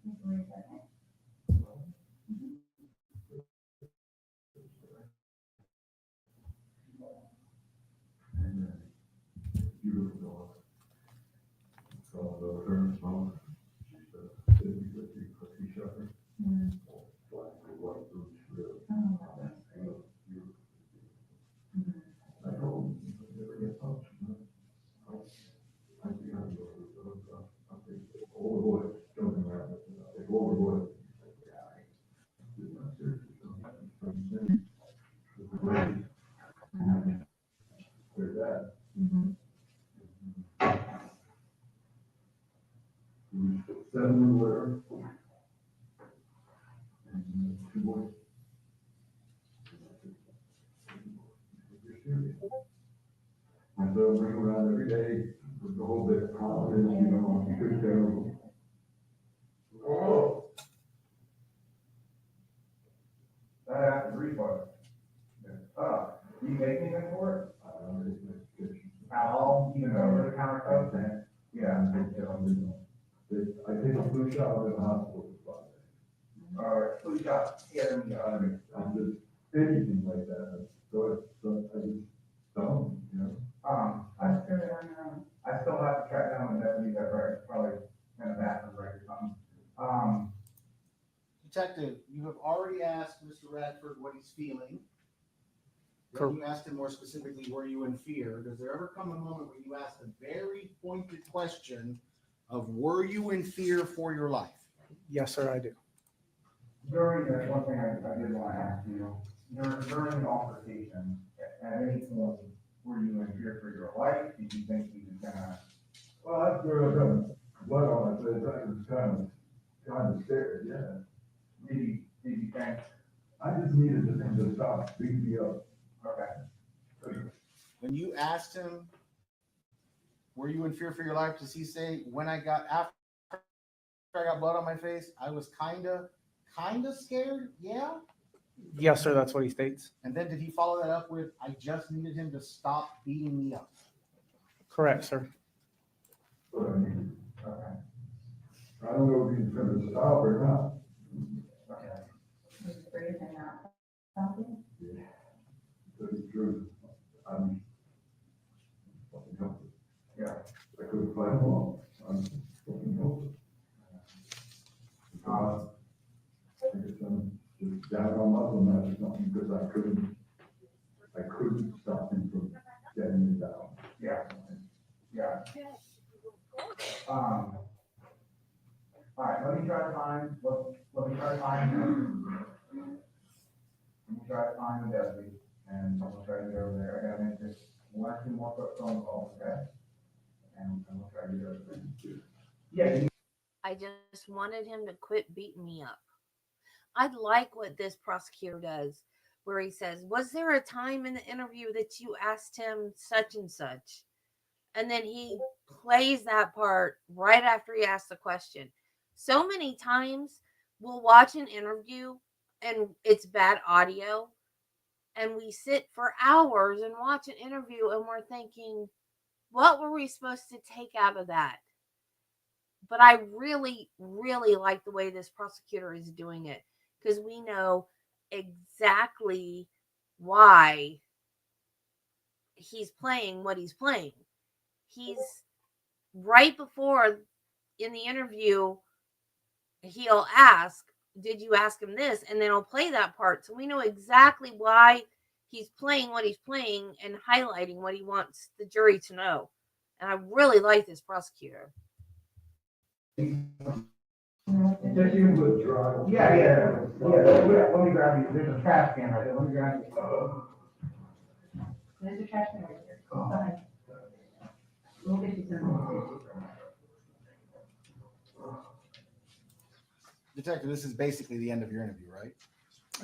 Just wait a second. And beautiful dog. Called her mom. She's a 50-50 cookie shepherd. Mhm. Black and white boots, really. Oh, that's great. Beautiful. Mhm. I told him, you never get punched, you know. I think I'll go with the I'll take all the boys, jumping around, I'll take all the boys. It's not serious, it's not. There's that. Mhm. He was 7 in litter. And 2 boys. You're serious. And so bring around every day with the whole bit of confidence, you know, you couldn't tell. Oh. That after refund. Do you make anything for it? At all, even over the counter stuff? Yeah. I take a flu shot in the hospital for 5 days. Or food shop, yeah, I'm just anything like that, so I just don't, you know. I was doing it on your own. I still have to track down the deputy that right, probably in a bathroom break or something. Detective, you have already asked Mr. Radford what he's feeling. Then you asked him more specifically, were you in fear? Does there ever come a moment where you ask a very pointed question of, were you in fear for your life? Yes, sir, I do. During that, one thing I did want to ask you, during the altercation, at any point, were you in fear for your life? Did you think he was gonna? Well, after I got blood on my face, I was kind of scared, yeah. Did you think, I just needed him to stop beating me up. okay, When you asked him, were you in fear for your life? Does he say, after I got blood on my face, I was kind of scared? Yeah. Yes, sir, that's what he states. And then did he follow that up with, I just needed him to stop beating me up? Correct, sir. But I mean, okay, I don't know if he's gonna stop or not. okay. Was it brave and not something? Yeah. To tell you the truth, I'm fucking helpless. Yeah. I couldn't fight him off. I'm fucking helpless. I guess I'm just down on muscle mass or something, because I couldn't stop him from getting me down. Yeah. Yeah. All right, let me try to find the deputy, and I'm gonna try to get over there. I gotta make this one or two more quick phone calls, okay? And I'm gonna try to get over there. Yeah. I just wanted him to quit beating me up. I like what this prosecutor does, where he says, was there a time in the interview that you asked him such and such? And then he plays that part right after he asks the question. So many times we'll watch an interview and it's bad audio, and we sit for hours and watch an interview and we're thinking, what were we supposed to take out of that? But I really, really like the way this prosecutor is doing it, because we know exactly why he's playing what he's playing. He's right before in the interview, he'll ask, did you ask him this? And then he'll play that part. So we know exactly why he's playing what he's playing and highlighting what he wants the jury to know. And I really like this prosecutor. Just you with dry. Yeah. Let me grab you, there's a trash can right there, let me grab you. There's a trash can right here. Go ahead. We'll get you some. Detective, this is basically the end of your interview, right?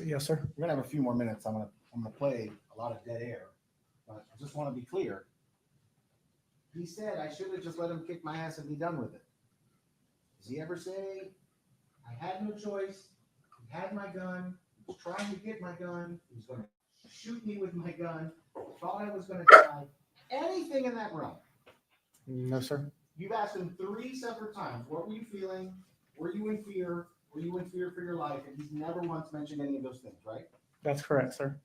Yes, sir. We're gonna have a few more minutes. I'm gonna play a lot of dead air, but I just want to be clear. He said I should have just let him kick my ass and be done with it. Does he ever say, I had no choice, he had my gun, he was trying to get my gun, he was gonna shoot me with my gun, thought I was gonna die, anything in that realm? No, sir. You've asked him 3 separate times, what were you feeling? Were you in fear? Were you in fear for your life? And he's never once mentioned any of those things, right? That's correct, sir.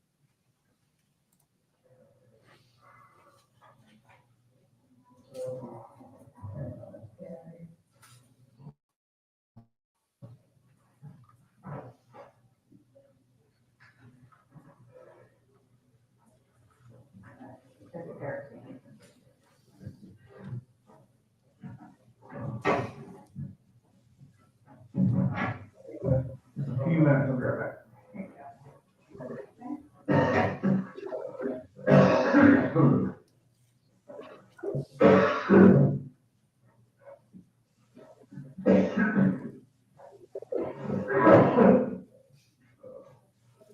That's embarrassing. A few minutes, I'll be right back.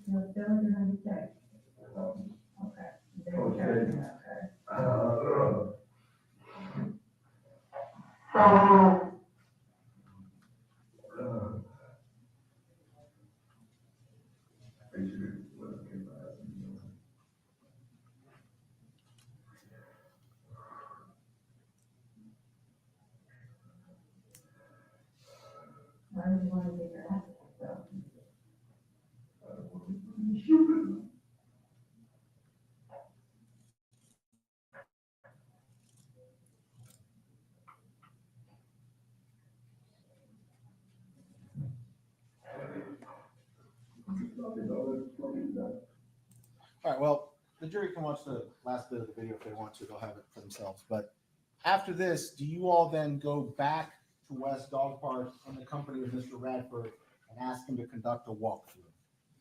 No, that was another check. Okay. There's a trash can, okay. Why do you want to get your ass so? All right, well, the jury can watch the last bit of the video if they want to. They'll have it for themselves. But after this, do you all then go back to West Dog Park in the company of Mr. Radford and ask him to conduct a walkthrough?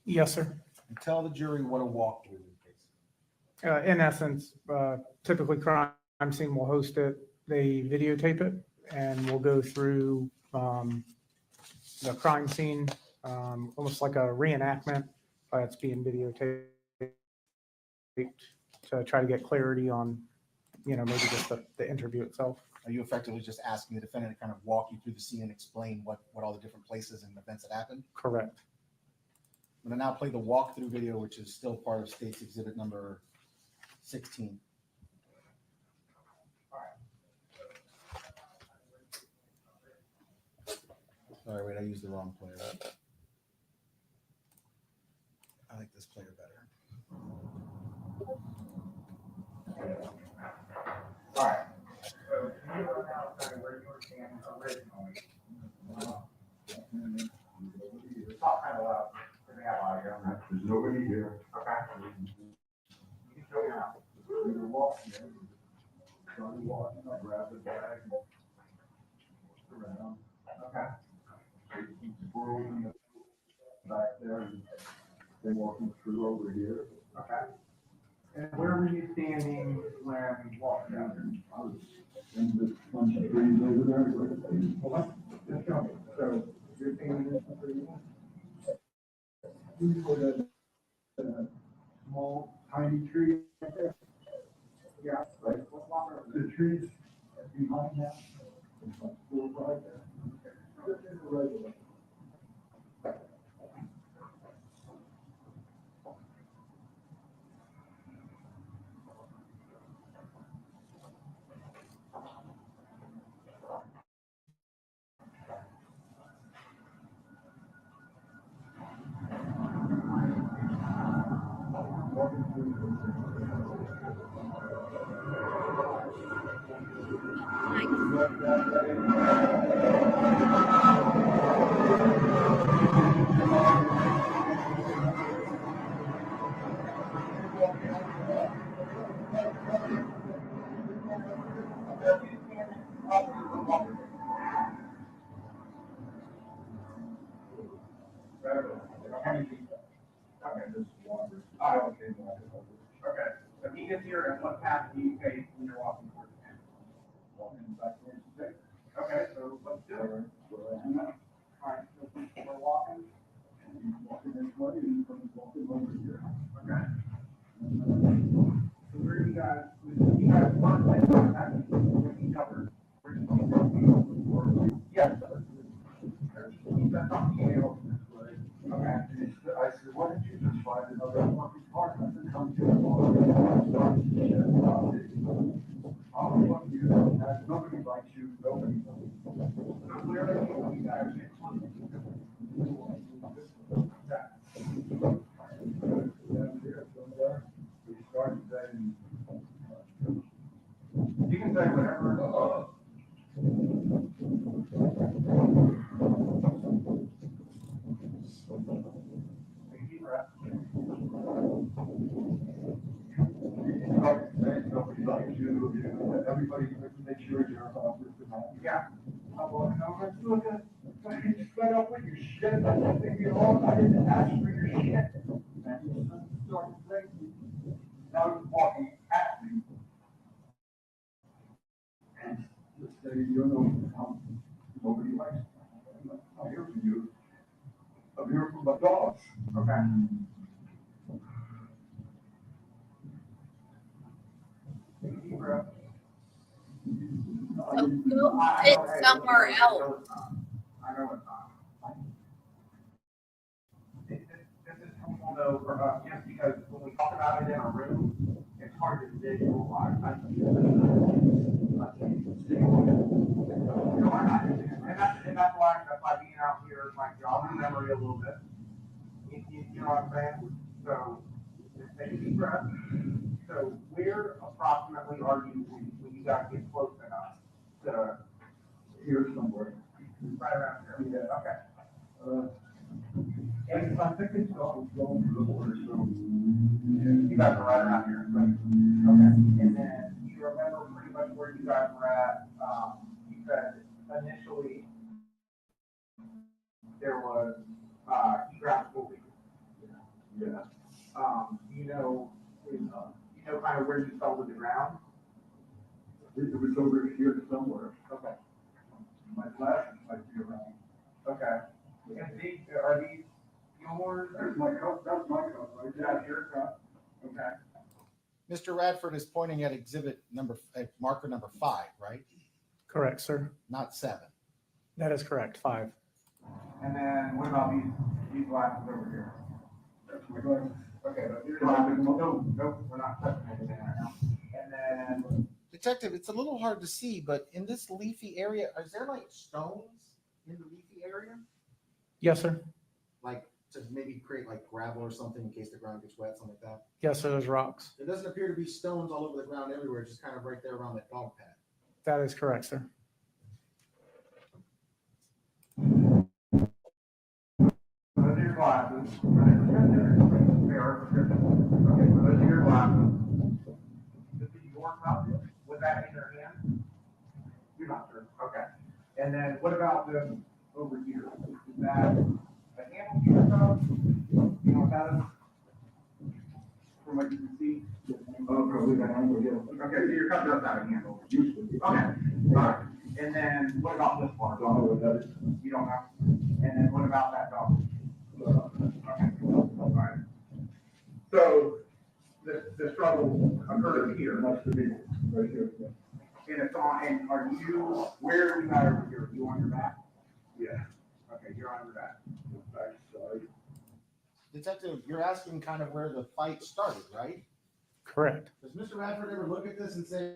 Yes, sir. And tell the jury what a walkthrough is, basically. In essence, typically crime scene will host it. They videotape it and we'll go through the crime scene, almost like a reenactment, but it's being videotaped to try to get clarity on, maybe just the interview itself. Are you effectively just asking the defendant to kind of walk you through the scene and explain what all the different places and events that happened? Correct. I'm going to now play the walkthrough video, which is still part of State's Exhibit number 16. Sorry, wait, I used the wrong player. I like this player better. All right. So you are now kind of where you were standing originally. Talk kind of loud. Get me out of here. There's nobody here. Okay. You can show me out. We were walking, started walking, I grabbed the bag, and walked around, Okay. some squirrels in the back there, and then walking through over here. Okay. And where were you standing when you walked down there? I was in this bunch of trees over there. Well, let's show me. So you're standing in the tree. We put a small, tiny tree right there. Yeah. Right. The trees behind that, it's like still right there. Just in the right of way. Walking through. anything. Okay, this water. Okay, so he gets here, and what path do you take when you're walking towards the camp? Walking back towards the table. Okay, so let's do it. Alright, so we're walking. He's walking this way, and he's walking over here. Okay. So where do you guys work with each other? Yes. That's not the deal. Okay. I said, why don't you just find another fucking partner to come to the bar? I'll fuck you, nobody likes you, nobody. Where are you guys? Down here, somewhere, we started saying, You can say whatever. Take a deep breath. nobody likes you, everybody, make sure you're off with the mouth. Yeah. I'm walking over, look at, I just fed up with your shit, I didn't think you all, I didn't ask for your shit. And he started saying, now he's walking at me. And just say, you know, how nobody likes me. I'm here for you. I'm here for my dogs. Okay. Take a deep breath. So go sit somewhere else. I know it's not. This is helpful though for us, just because when we talk about it in a room, it's hard to visualize. And that's why being out here is like jogging memory a little bit. You know what I'm saying? So just take a deep breath. So where approximately are you when you guys get close enough to Here somewhere. right around here? Yeah. Okay. And I think it's all going to the water, so. You guys are right around here, right? Okay. And then you remember pretty much where you guys were at. You said initially there was grass moving. Yeah. You know kind of where you fell to the ground? It was over here somewhere. Okay. My glasses might be around. Okay. And are these yours? That's my cup, that's my cup, right there. That's your cup? Okay. Mr. Radford is pointing at marker number 5, right? Correct, sir. Not 7. That is correct, 5. And then what about these glasses over here? That's my glasses. Okay, but your glasses, nope, we're not touching anything right now. And then, Detective, it's a little hard to see, but in this leafy area, is there like stones in the leafy area? Yes, sir. Like to maybe create like gravel or something in case the ground gets wet, something like that? Yes, sir, there's rocks. There doesn't appear to be stones all over the ground everywhere, just kind of right there around that dog pad. That is correct, sir. those are your glasses. Okay, so those are your glasses. This is your cup. Was that in your hand? You're not sure. Okay. And then what about this over here? Is that a handle to your cup? You know what that is? From what you can see? Oh, probably that angle, yeah. Okay, so your cup does have a handle. Used to. Okay. All right. And then what about this part? Don't know what that is. You don't know? And then what about that dog? Okay. All right. So the struggle occurred here. Must have been right here. Yeah. And it's on, and where are you at over here? You on your back? Yeah. Okay, you're on your back. Back side. Detective, you're asking kind of where the fight started, right? Correct. Does Mr. Radford ever look at this and say,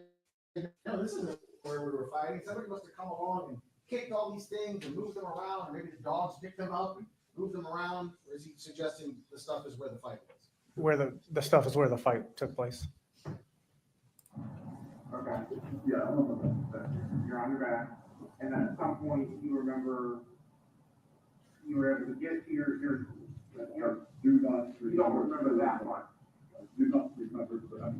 no, this isn't where we were fighting. Somebody must have come along and kicked all these things and moved them around, or maybe the dogs picked them up and moved them around? Or is he suggesting the stuff is where the fight was? Where the stuff is where the fight took place. Okay, Yeah, I don't know that. you're on your back. And then at some point, you remember you were able to get to your Do not. you don't remember that one. Do not remember that.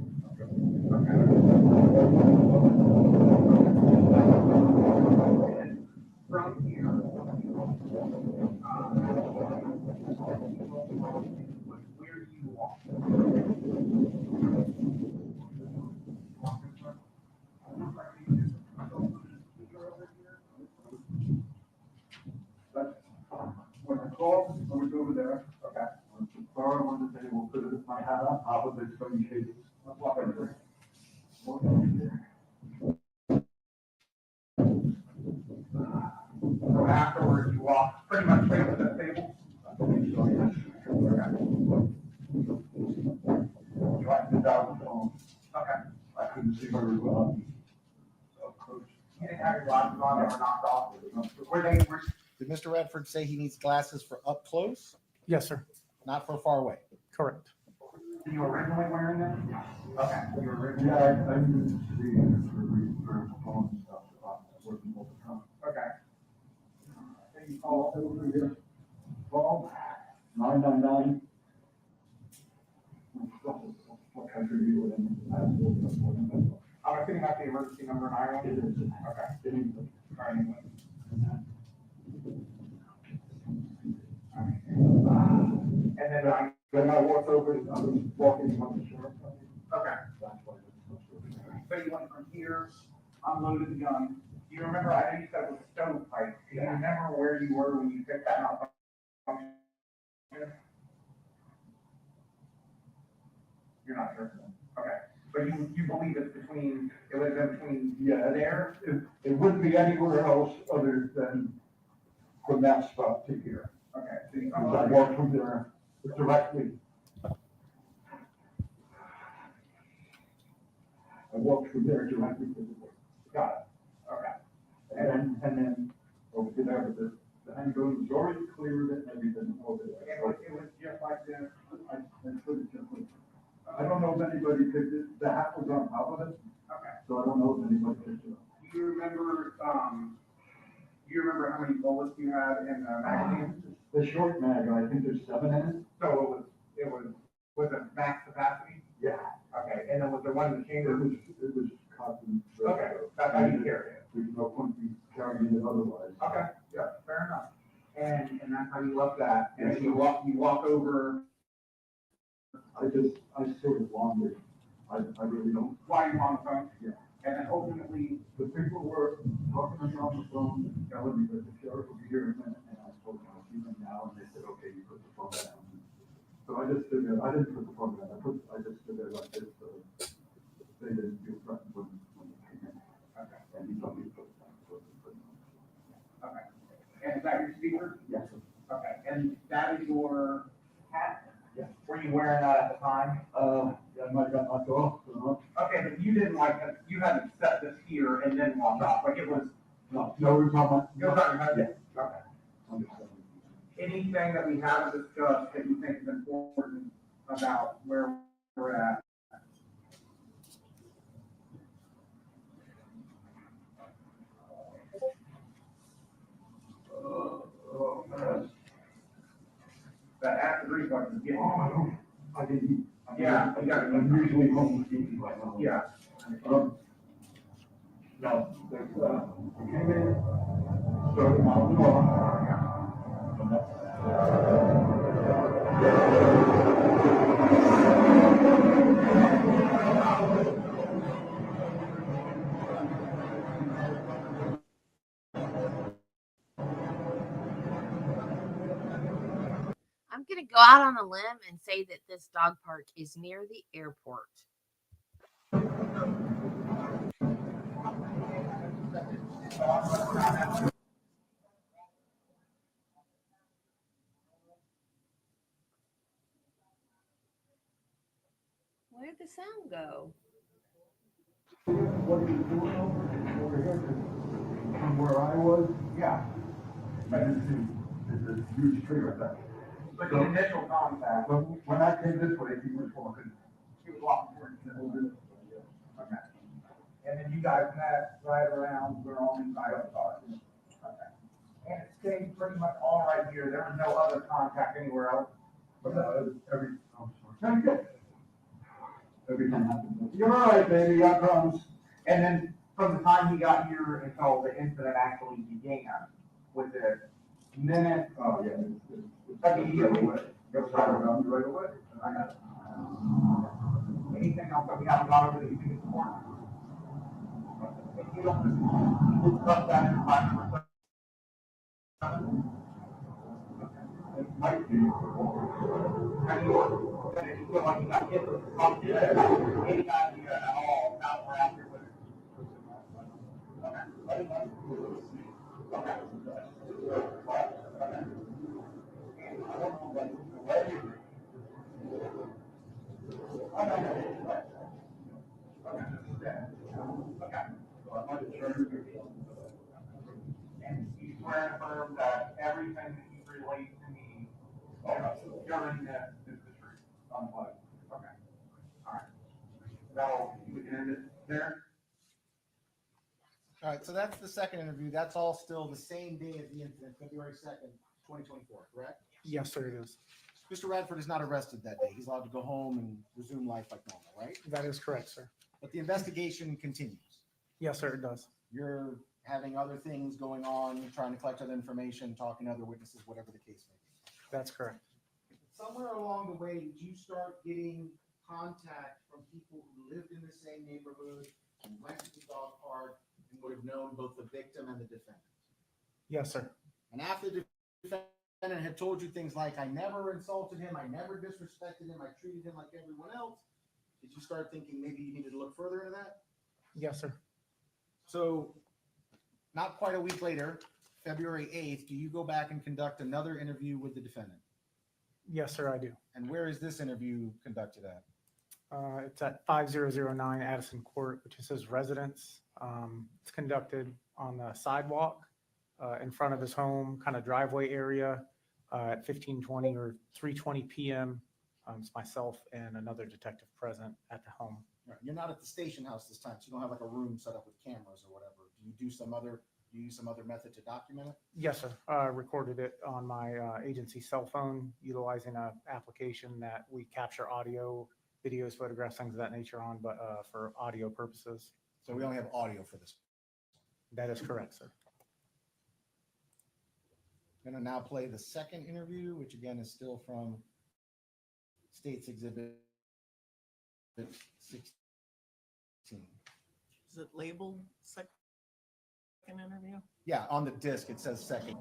And from here, Where do you walk? When I called, I was over there. Okay. I was borrowing one the table, put it, my hat on top of it, so in case. Let's walk over there. So afterwards, you walk pretty much straight to the table. You like to down the phone. Okay. I couldn't see very well. You didn't have your glasses on, they were knocked off. Were Did Mr. Radford say he needs glasses for up close, Yes, sir. not for far away? Correct. you originally wearing them? Okay. You were originally. Yeah, I didn't see it for phone and stuff. I wasn't all the time. Okay. Can you call over here? Call 999. What country you live in? I'm assuming that's the emergency number in Ireland? It is. Okay. It is. All right. And then I. Then I walked over, I was walking on the shore. Okay. That's why I was. So you went from here, unloaded the gun. Do you remember, I know you said it was a stovepipe. Do you remember where you were when you picked that up? You're not sure? Okay. But you believe it's between, it was in between Yeah, there? it wouldn't be anywhere else other than from that spot to here. Okay. So you Because I walked from there directly. I walked from there directly to the door. got it. Okay. And then over to there, but the handgun was already cleared and everything over there. It was just like this. I put it just like, I don't know if anybody picked it, the hat was on top of it, Okay. so I don't know if anybody picked it up. Do you remember how many bullets you had in the magazine? The short mag, I think there's 7 in it. So was it max capacity? Yeah. Okay, and then was there one in the chamber? It was cotton. Okay, that's how you carry it. There's no point in carrying it otherwise. Okay, yeah, fair enough. And that's how you left that, and then you walk over, I sort of wandered. I really don't. while you're on the phone? Yeah. And then ultimately, The people were talking to me on the phone, telling me that the sheriff will be here in a minute, and I told them I'll see them now, and they said, okay, you put the phone down. So I just stood there, I didn't put the phone down, I just stood there like this, so they didn't feel threatened when they came in. okay, And he told me to put it down, so I put it down. okay. And is that your speaker? Yes, sir. Okay, and that is your hat? Yeah. Were you wearing that at the time? I might have got knocked off, Okay, but you didn't you hadn't set this here and then walk off, like it was, no, it was on my. it was on your head? Yeah. Okay. Understand. Anything that we haven't discussed that you think is important about where we're at? Oh, man. That acid reflux is getting. Oh, I didn't eat. Yeah, you gotta eat. I'm usually home eating right now. Yeah. No, there's, I came in, started my own law. And that's- I'm going to go out on a limb and say that this dog park is near the airport. Where'd the sound go? What are you doing over here? From where I was, Yeah, I didn't see, there's a huge tree right there. but the initial contact, But when I came this way, he was walking. he was walking towards the. Okay. And then you guys met right around where all these items are. Okay. And it stayed pretty much all right here. There was no other contact anywhere else. But every, oh, sorry. Every time happens. You're all right, baby, I promise. And then from the time he got here until the incident actually began, was it minutes? Oh, yeah. Immediately. Yes, sir, I'll be right away. I got it. Anything else that we haven't gone over that you think is important? If you don't discuss that in 5%. It might be. And you feel like you got hit with the pump, any idea at all about where after with it? And you swear and affirm that everything that you relate to me during this is the truth. Okay. All right. So we can end it there. All right, so that's the second interview. That's all still the same day as the incident, February 2nd, 2024, correct? Yes, sir, it is. Mr. Radford is not arrested that day. He's allowed to go home and resume life like normal, right? That is correct, sir. But the investigation continues. Yes, sir, it does. You're having other things going on, trying to collect other information, talking to other witnesses, whatever the case may be. That's correct. Somewhere along the way, did you start getting contact from people who lived in the same neighborhood and went to the dog park and would have known both the victim and the defendant? Yes, sir. And after the defendant had told you things like, I never insulted him, I never disrespected him, I treated him like everyone else, did you start thinking maybe you needed to look further into that? Yes, sir. So not quite a week later, February 8th, do you go back and conduct another interview with the defendant? Yes, sir, I do. And where is this interview conducted at? It's at 5009 Addison Court, which is his residence. It's conducted on the sidewalk in front of his home, kind of driveway area at 15:20 or 3:20 p.m. It's myself and another detective present at the home. Right. You're not at the station house this time, so you don't have like a room set up with cameras or whatever. Do you use some other method to document it? Yes, sir. Recorded it on my agency cell phone, utilizing an application that we capture audio, videos, photographs, things of that nature on, but for audio purposes. So we only have audio for this. That is correct, sir. I'm gonna now play the second interview, which again is still from State's Exhibit 16. Is it labeled second interview? Yeah, on the disc, it says second.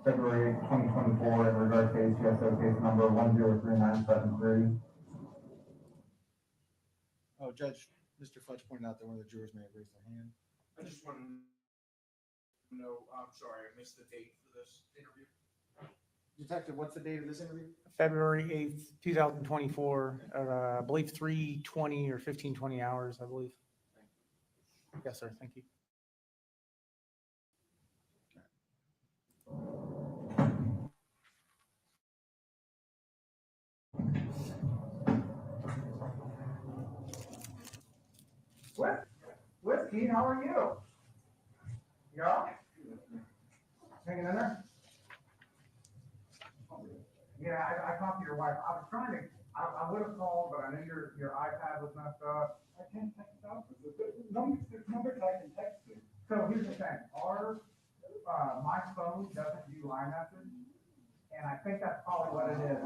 February 2024, in regard to ACSO case number 103973. Oh, Judge, Mr. Fletch pointed out that one of the jurors may have raised their hand. I just want to know, I'm sorry, I missed the date for this interview. Detective, what's the date of this interview? February 8th, 2024, I believe 3:20 or 15:20 hours, I believe. Yes, sir. Thank you. Whiskey, how are you? Yeah? Hanging in there? Yeah, I talked to your wife. I was trying to, I would have called, but I knew your iPad was messed up. I can't text out. Numbers I can text you. So here's the thing, my phone doesn't do iMessage, and I think that's probably what it is.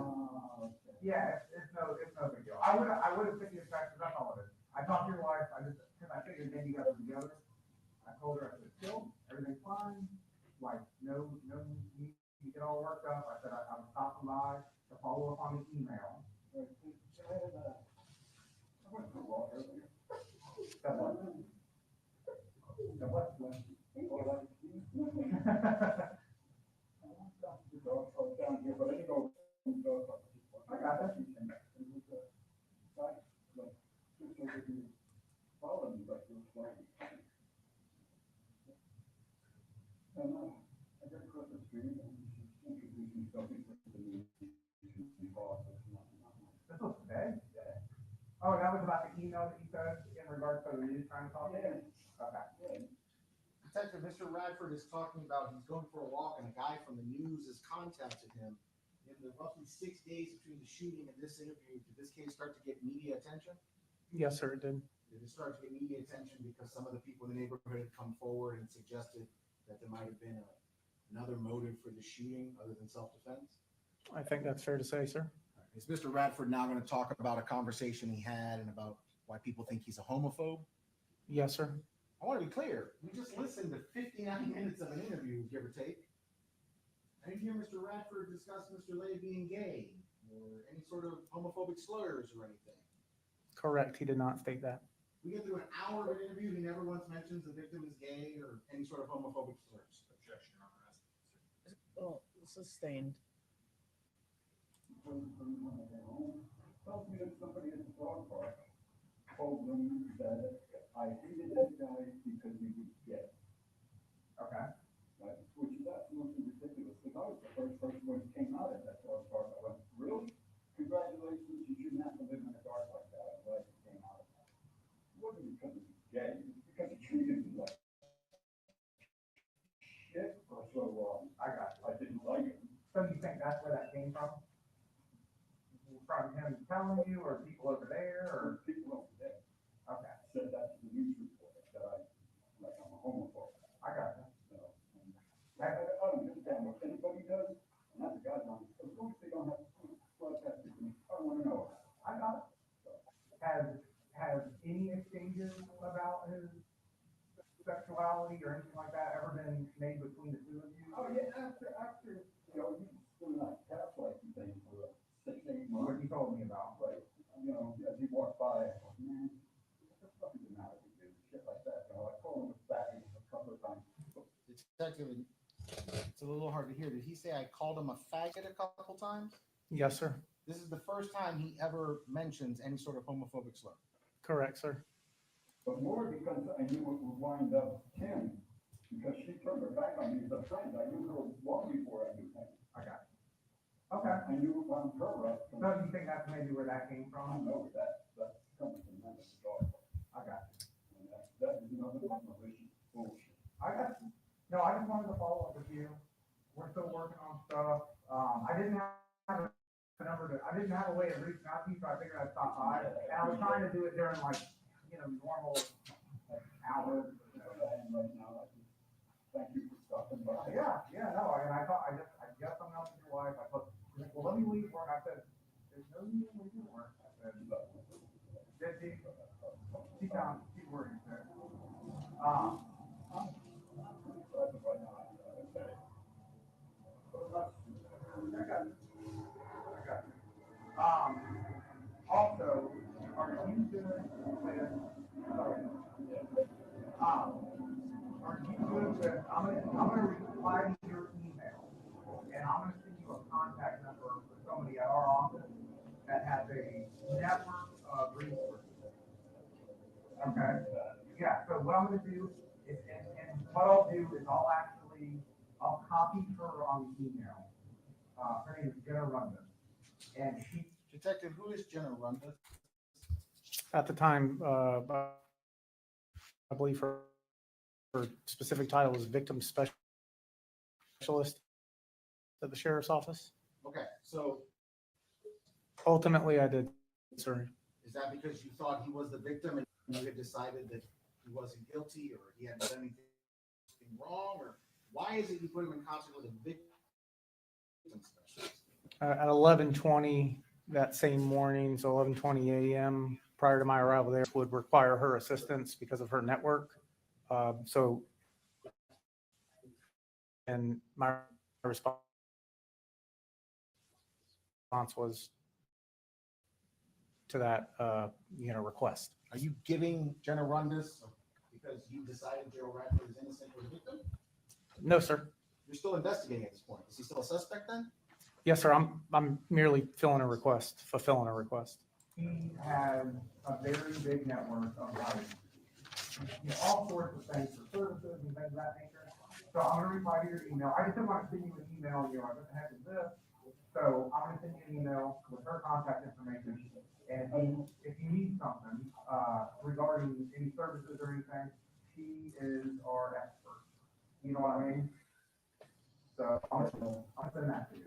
Yeah, it's no big deal. I would have sent you a text, that's all it is. I talked to your wife, because I figured maybe you guys were together. I told her, I said, still, everything's fine, like, no, you get all worked up. I said, I was stopping by to follow up on the email. I got that. This was today? Oh, that was about the email that you said in regards to the news trying to talk? Yeah. Okay. Detective, Mr. Radford is talking about he's going for a walk and a guy from the news has contacted him. In the roughly 6 days between the shooting and this interview, did this case start to get media attention? Yes, sir. It did. Did it start to get media attention because some of the people in the neighborhood had come forward and suggested that there might have been another motive for the shooting other than self-defense? I think that's fair to say, sir. Right. Is Mr. Radford now going to talk about a conversation he had and about why people think he's a homophobe? Yes, sir. I want to be clear. We just listened to 59 minutes of an interview, give or take. I didn't hear Mr. Radford discuss Mr. Lay being gay or any sort of homophobic slurs or anything. Correct. He did not state that. We get through an hour of an interview, he never once mentions the victim is gay or any sort of homophobic slurs. Objection, Your Honor. Oh, sustained. Tells me that somebody at the dog park told them that I hated this guy because he was gay. Okay. Right? Which is absolutely ridiculous, because I was the first person when it came out at that dog park. I went, really? Congratulations, you shouldn't have to live in a dog like that. I'm glad you came out of that. It wasn't because he was gay, it was because he treated me like shit for so long. I got you. I didn't like him. So you think that's where that came from? From him telling you, or people over there, or? People over there Okay, said that to the news reporter, that I'm a homophobe. I got you. So, I don't understand what anybody does, and that's a guideline. As long as they don't have broadcast it to me, I don't want to know. I got it. Has any exchanges about his sexuality or anything like that ever been made between the two of you? Oh, yeah, after, you know, he was doing that gaslighting thing for 6-8 What months. you told me about? Right, you know, as he walked by, I thought, man, what the fuck is the matter with you? Shit like that, you know, I called him a faggot a couple of times. Detective, it's a little hard to hear. Did he say I called him a faggot a couple times? Yes, sir. This is the first time he ever mentions any sort of homophobic slur. Correct, sir. But more because I knew it would wind up Kim, because she turned her back on me as a friend. I knew her long before I knew him. I got you. Okay. I knew it wound her up. So you think that's maybe where that came I from? know that's coming from that dog. I got you. And that is another one of those bullshit. I got you. No, I just wanted to follow up with you. We're still working on stuff. I didn't have a number I didn't have a way of reaching out to you, so I figured I'd stop by. And I was trying to do it during like, normal hours. Right now, I just thank you for stopping by. Yeah, no, and I thought, I got something else with your wife. I thought, well, let me leave work. I said, there's no need to leave work. I said, she's working there. Also, are you good with, I'm gonna reply to your email, and I'm gonna send you a contact number for somebody at our office that has a network of resources. Okay? Yeah, so what I'm gonna do is, and what I'll do is I'll copy her on the email. Her name is Jenna Rundon. And she, Detective, who is Jenna Rundon? At the time, I believe her specific title was victim specialist at the sheriff's office. Okay, so Ultimately, I did, sir. is that because you thought he was the victim and you had decided that he wasn't guilty or he hadn't done anything wrong? Or why is it you put him in contact with a victim specialist? At 11:20 that same morning, so 11:20 a.m. prior to my arrival there, would require her assistance because of her network. And my response was to that, request. Are you giving Jenna Rundon because you decided Gerald Radford is innocent or the victim? No, sir. You're still investigating at this point. Is he still a suspect then? Yes, sir. I'm merely fulfilling a request. he has a very big network of all sorts of things for services and things of that nature. So I'm gonna reply to your email. I just didn't want to send you an email, what the heck is this? So I'm gonna send you an email with her contact information. And if you need something, regarding any services or anything, she is our expert. You know what I mean? So I'll send that to you.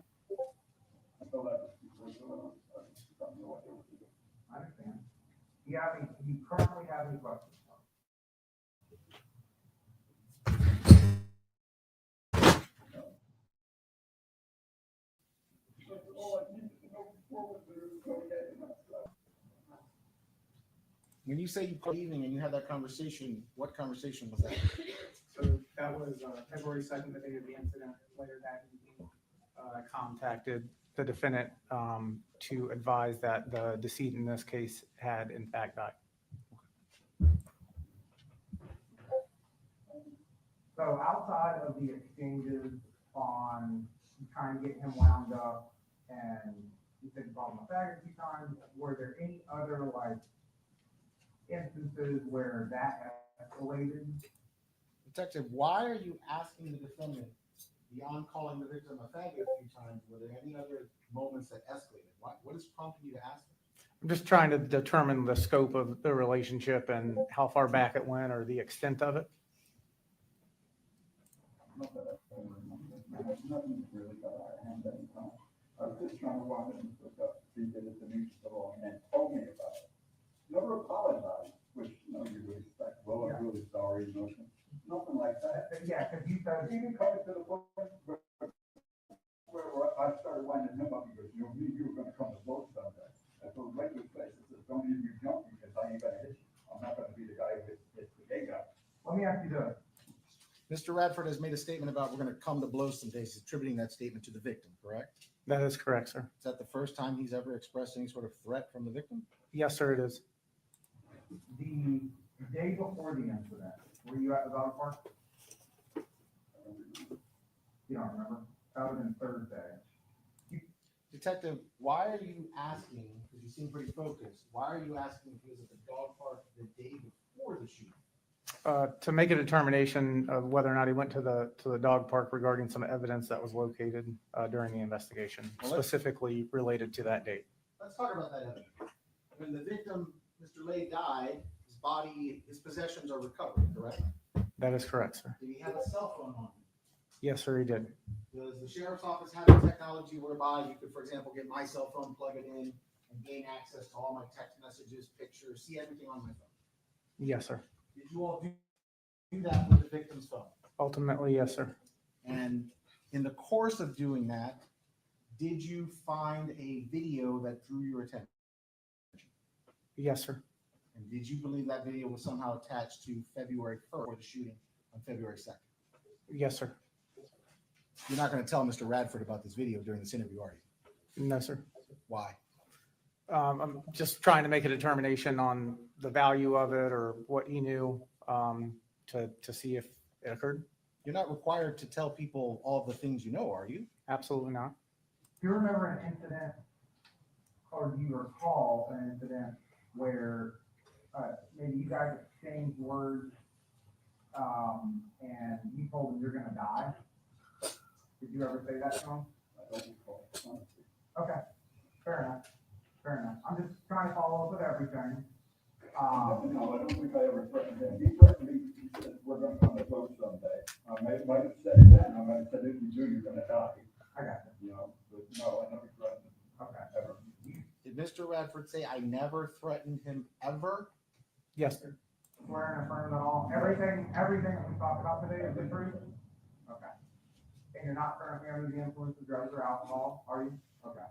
I understand. Do you currently have any questions? When you say you called evening and you had that conversation, what conversation was that? So that was February 2nd, the day of the incident. Later that evening, I contacted the defendant to advise that the decedent in this case had in fact died. So outside of the exchanges on trying to get him wound up, and you said you called him a faggot a few times, were there any other like instances where that escalated? Detective, why are you asking the defendant, beyond calling the victim a faggot a few times, were there any other moments that escalated? What is prompting you to ask him? I'm just trying to determine the scope of the relationship and how far back it went or the extent of it. Not that I can remember. Nothing really got out of hand any time. I was just trying to wind him up. He did it to me so and told me about it. Never apologized, which, you know, you would expect. Well, I'm really sorry, nothing like that. Yeah, because you said, He didn't come to the point where I started winding him up because, you know, me and you were gonna come to blows someday. I told him right to his face, I said, don't even jump because I ain't gonna hit you. I'm not gonna be the guy who hits the gay guy. let me ask you this. Mr. Radford has made a statement about we're going to come to blows some days, attributing that statement to the victim, correct? That is correct, sir. Is that the first time he's ever expressed any sort of threat from the victim? Yes, sir, it is. The day before the incident, were you at the dog park? You don't remember? That would have been Thursday. Detective, why are you asking, because you seem pretty focused, why are you asking if he was at the dog park the day before the shooting? To make a determination of whether or not he went to the dog park regarding some evidence that was located during the investigation, Well, let's- specifically related to that date. Let's talk about that evidence. When the victim, Mr. Lay, died, his body, his possessions are recovered, correct? That is correct, sir. Did he have a cell phone on him? Yes, sir, he did. Does the sheriff's office have the technology whereby you could, for example, get my cell phone, plug it in, and gain access to all my text messages, pictures, see everything on my phone? Yes, sir. Did you all do that with the victim's phone? Ultimately, yes, sir. And in the course of doing that, did you find a video that drew your attention? Yes, sir. And did you believe that video was somehow attached to February 1st or the shooting on February 2nd? Yes, sir. You're not going to tell Mr. Radford about this video during this interview, are you? No, sir. Why? I'm just trying to make a determination on the value of it or what he knew to see if it occurred. You're not required to tell people all the things you know, are you? Absolutely not. Do you remember an incident, or do you recall an incident where maybe you guys exchanged words and you told him you're gonna die? Did you ever say that to him? I don't recall, honestly. Okay, fair enough, fair enough. I'm just trying to follow up with everything. No, I don't think I ever threatened him. He threatened me, he said, we're gonna come to blows someday. I might have said it then, I might have said, if you do, you're gonna die. I got you. You know, but no, I never threatened him, Okay. ever. Did Mr. Radford say, I never threatened him ever? Yes, sir. Swear and affirm that all, everything that we talked about today is the truth? Okay. And you're not currently under the influence of drugs or alcohol, are you? Okay.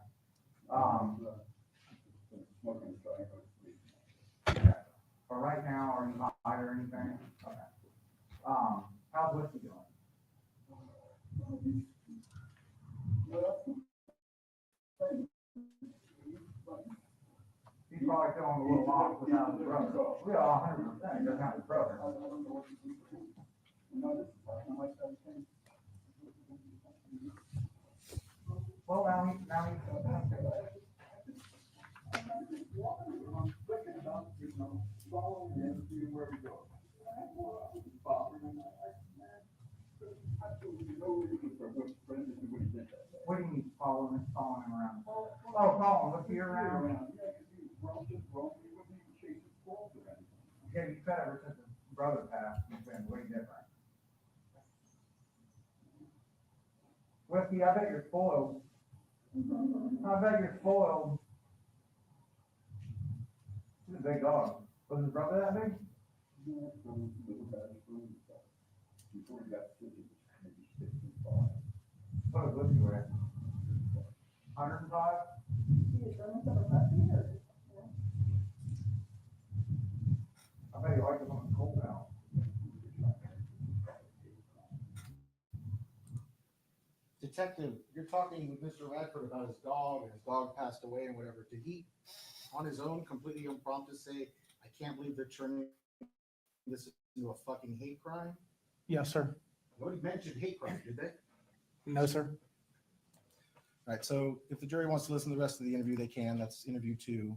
Smoking, so I go to sleep. Okay. But right now, are you high or anything? Okay. How's whiskey doing? He's probably feeling a little off without his brother. Yeah, 100%, he doesn't have his brother. Well, now he's. What do you mean following him around? Oh, Colin, was he around? Yeah, you said ever since his brother passed, he's been way different. Whiskey, I bet you're spoiled. I bet you're spoiled. He's a big dog. Was his brother that big? Before he got sick, he was maybe 65. What was whiskey weigh? 105? detective, you're talking with Mr. Radford about his dog, and his dog passed away and whatever. Did he, on his own, completely impromptu say, I can't believe they're turning this into a fucking hate crime? Yes, sir. Nobody mentioned hate crime, did they? No, sir. All right, so if the jury wants to listen to the rest of the interview, they can. That's interview 2.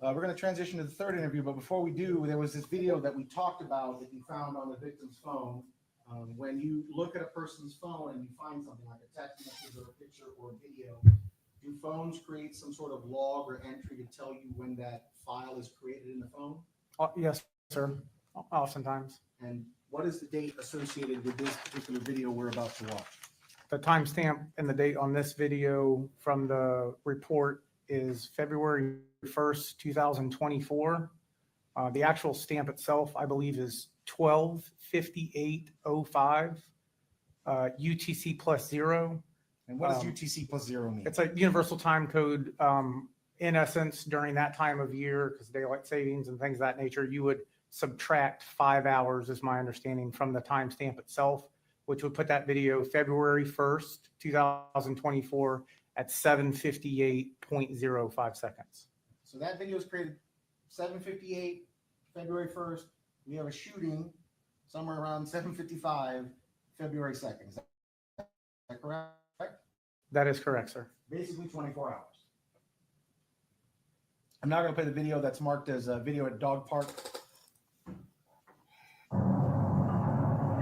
We're going to transition to the third interview, but before we do, there was this video that we talked about that you found on the victim's phone. When you look at a person's phone and you find something like a text message or a picture or a video, do phones create some sort of log or entry to tell you when that file is created in the phone? Yes, sir. Oftentimes. And what is the date associated with this particular video we're about to watch? The timestamp and the date on this video from the report is February 1st, 2024. The actual stamp itself, I believe, is 12/58/05, UTC +0. And what does UTC +0 mean? It's a universal time code. In essence, during that time of year, because daylight savings and things of that nature, you would subtract 5 hours, is my understanding, from the timestamp itself, which would put that video February 1st, 2024 at 7:58.05 seconds. So that video is created 7:58, February 1st. We have a shooting somewhere around 7:55, February 2nd. Is that correct? That is correct, sir. Basically 24 hours. I'm now going to play the video that's marked as a video at Dog Park.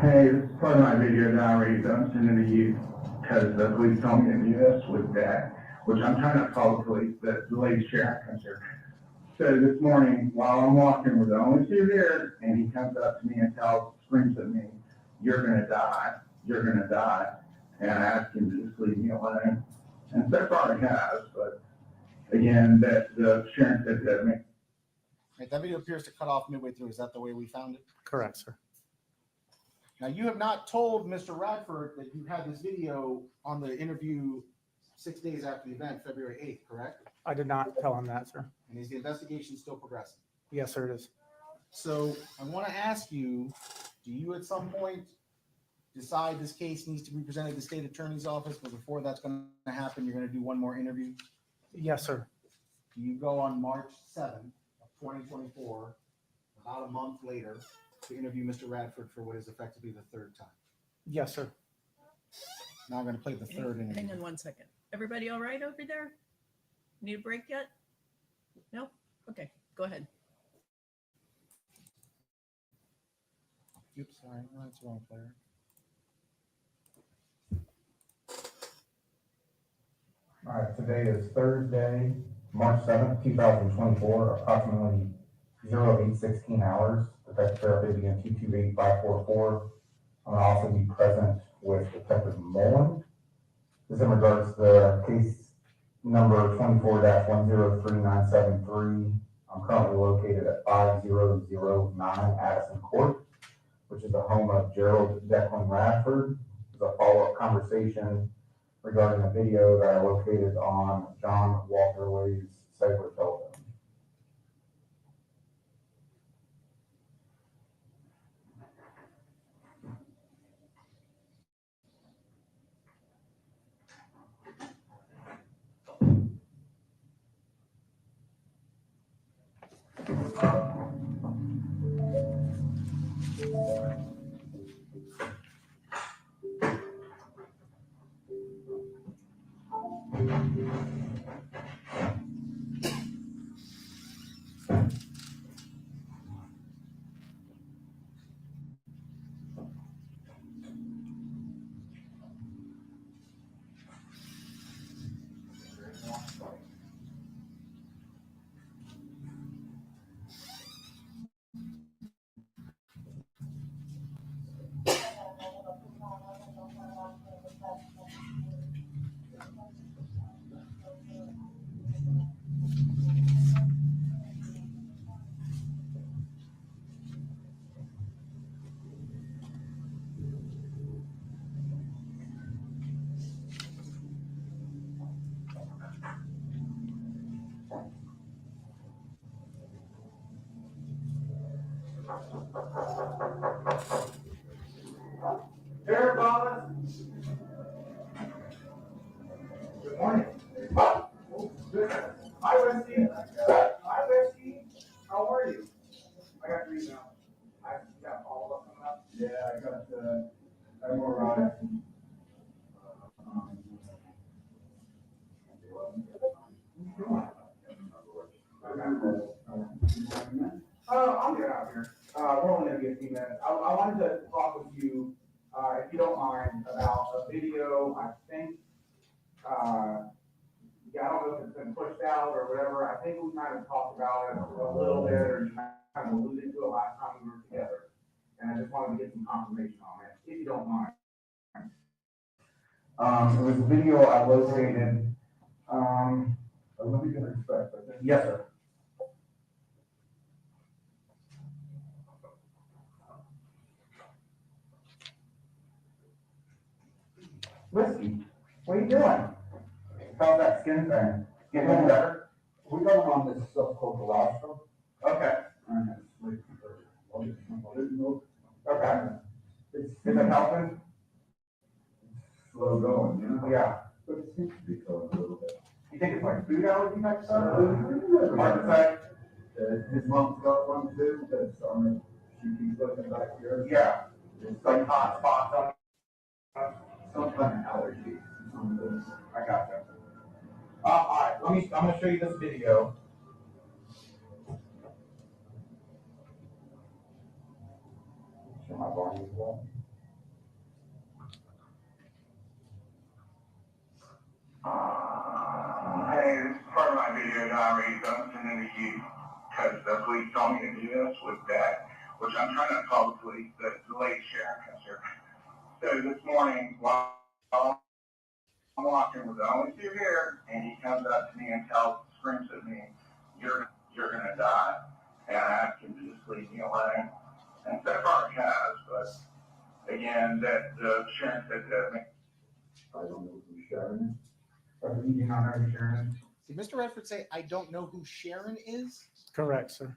Hey, this is part of my video diary that I'm sending to you because the police told me to do this with that, which I'm trying to call the police, but the lady sheriff comes here. So this morning, while I'm walking, we're the only 2 there, and he comes up to me and screams at me, "You're gonna die, you're gonna die." And I asked him to just leave me alone. And so far he has, but again, that the sheriff said that me. Right, that video appears to cut off midway through. Is that the way we found it? Correct, sir. Now, you have not told Mr. Radford that you had this video on the interview 6 days after the event, February 8th, correct? I did not tell him that, sir. And is the investigation still progressing? Yes, sir, it is. So I want to ask you, do you at some point decide this case needs to be presented to the state attorney's office, but before that's going to happen, you're going to do one more interview? Yes, sir. Do you go on March 7th of 2024, about a month later, to interview Mr. Radford for what is effectively the 3rd time? Yes, sir. Now I'm going to play the 3rd interview. Hang on 1 second. Everybody all right over there? Need a break yet? No? Okay, go ahead. Oops, sorry, no, that's the wrong player. All right, today is Thursday, March 7th, 2024, approximately 08:16 hours. Detective therapy begin 228544. I'm going to also be present with Detective Mullen. This is in regards to the case number 24-103973. I'm currently located at 5009 Addison Court, which is the home of Gerald Declan Radford. It's a follow-up conversation regarding a video that I located on John Walter Way's cellular telephone. Morning. Hi, Westy. Hi, Westy. How are you? I got your email. I got all of them up. Yeah, I got, MRI. I'll get out here. We're only gonna be a few minutes. I wanted to talk with you, if you don't mind, about a video, I think, yeah, I don't know if it's been pushed out or whatever. I think we kind of talked about it a little bit, or you kind of alluded to it last time we were together. And I just wanted to get some confirmation on it, if you don't mind. It was a video I located, What we can expect, I think. yes, sir. Whiskey, what are you doing? How's that skin thing? Getting any better? We're going on this stuff called colostrum. Okay, And it's like, okay. It's Is it helping? slow going, you know? Yeah. But it seems to be going a little bit. You think it's like food allergy type stuff? Hard Hard to say. His mom's got one too, that's on, she keeps looking back here. Yeah, It's like hot spots on. some kind of allergy. I got you. All right, I'm gonna show you this video. Show my volume as well. Hey, this is part of my video diary that I'm sending to you because the police told me to do this with that, which I'm trying to call the police, the late sheriff comes here. So this morning, while I'm walking with the only two here, and he comes up to me and screams at me, you're gonna die. And I asked him to just leave me alone. And so far he has, but again, that the sheriff said that I don't know who Sharon You do not know who Sharon is? Did Mr. Radford say, I don't know who Sharon is? Correct, sir.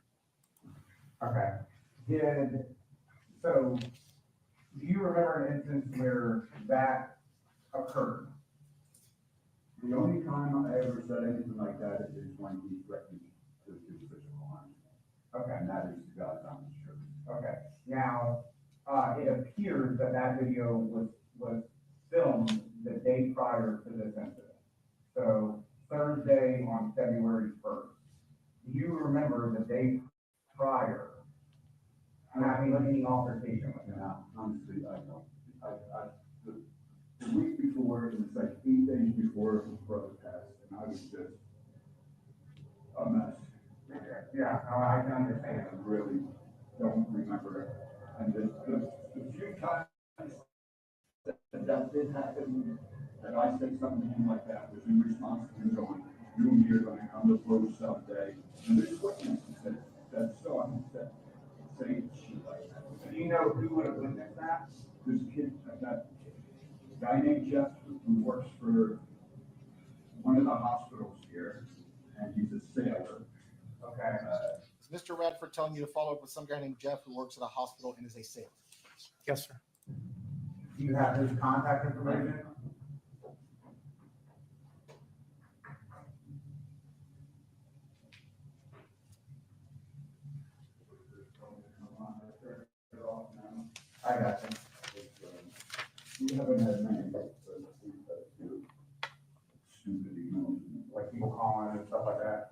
Okay. So, do you remember an instance where that occurred? is. The only time I ever said anything like that is when he threatened to do physical harm. Okay. And that is the God I'm sure. Okay. Now, it appears that that video was filmed the day prior to this incident. So Thursday on February 1st. Do you remember the day prior having any altercation with him? Now, honestly, I don't. The week before, it was like 8 days before his brother passed, and I was just a mess. Yeah, no, I can understand. I really don't remember it. And the few times that did happen, that I said something to him like that, was in response to him going, you and you're gonna come to vote someday. And there's witnesses that saw him saying shit like that. Do you know who would have witnessed that? This kid, that guy named Jeff, who works for one of the hospitals here, and he's a sailor. Okay. Is Mr. Radford telling you to follow up with some guy named Jeff who works at a hospital and is a sailor? Yes, sir. Do you have his contact information? I got you. We haven't had many, but we've had a few stupid emails. Like people calling and stuff like that.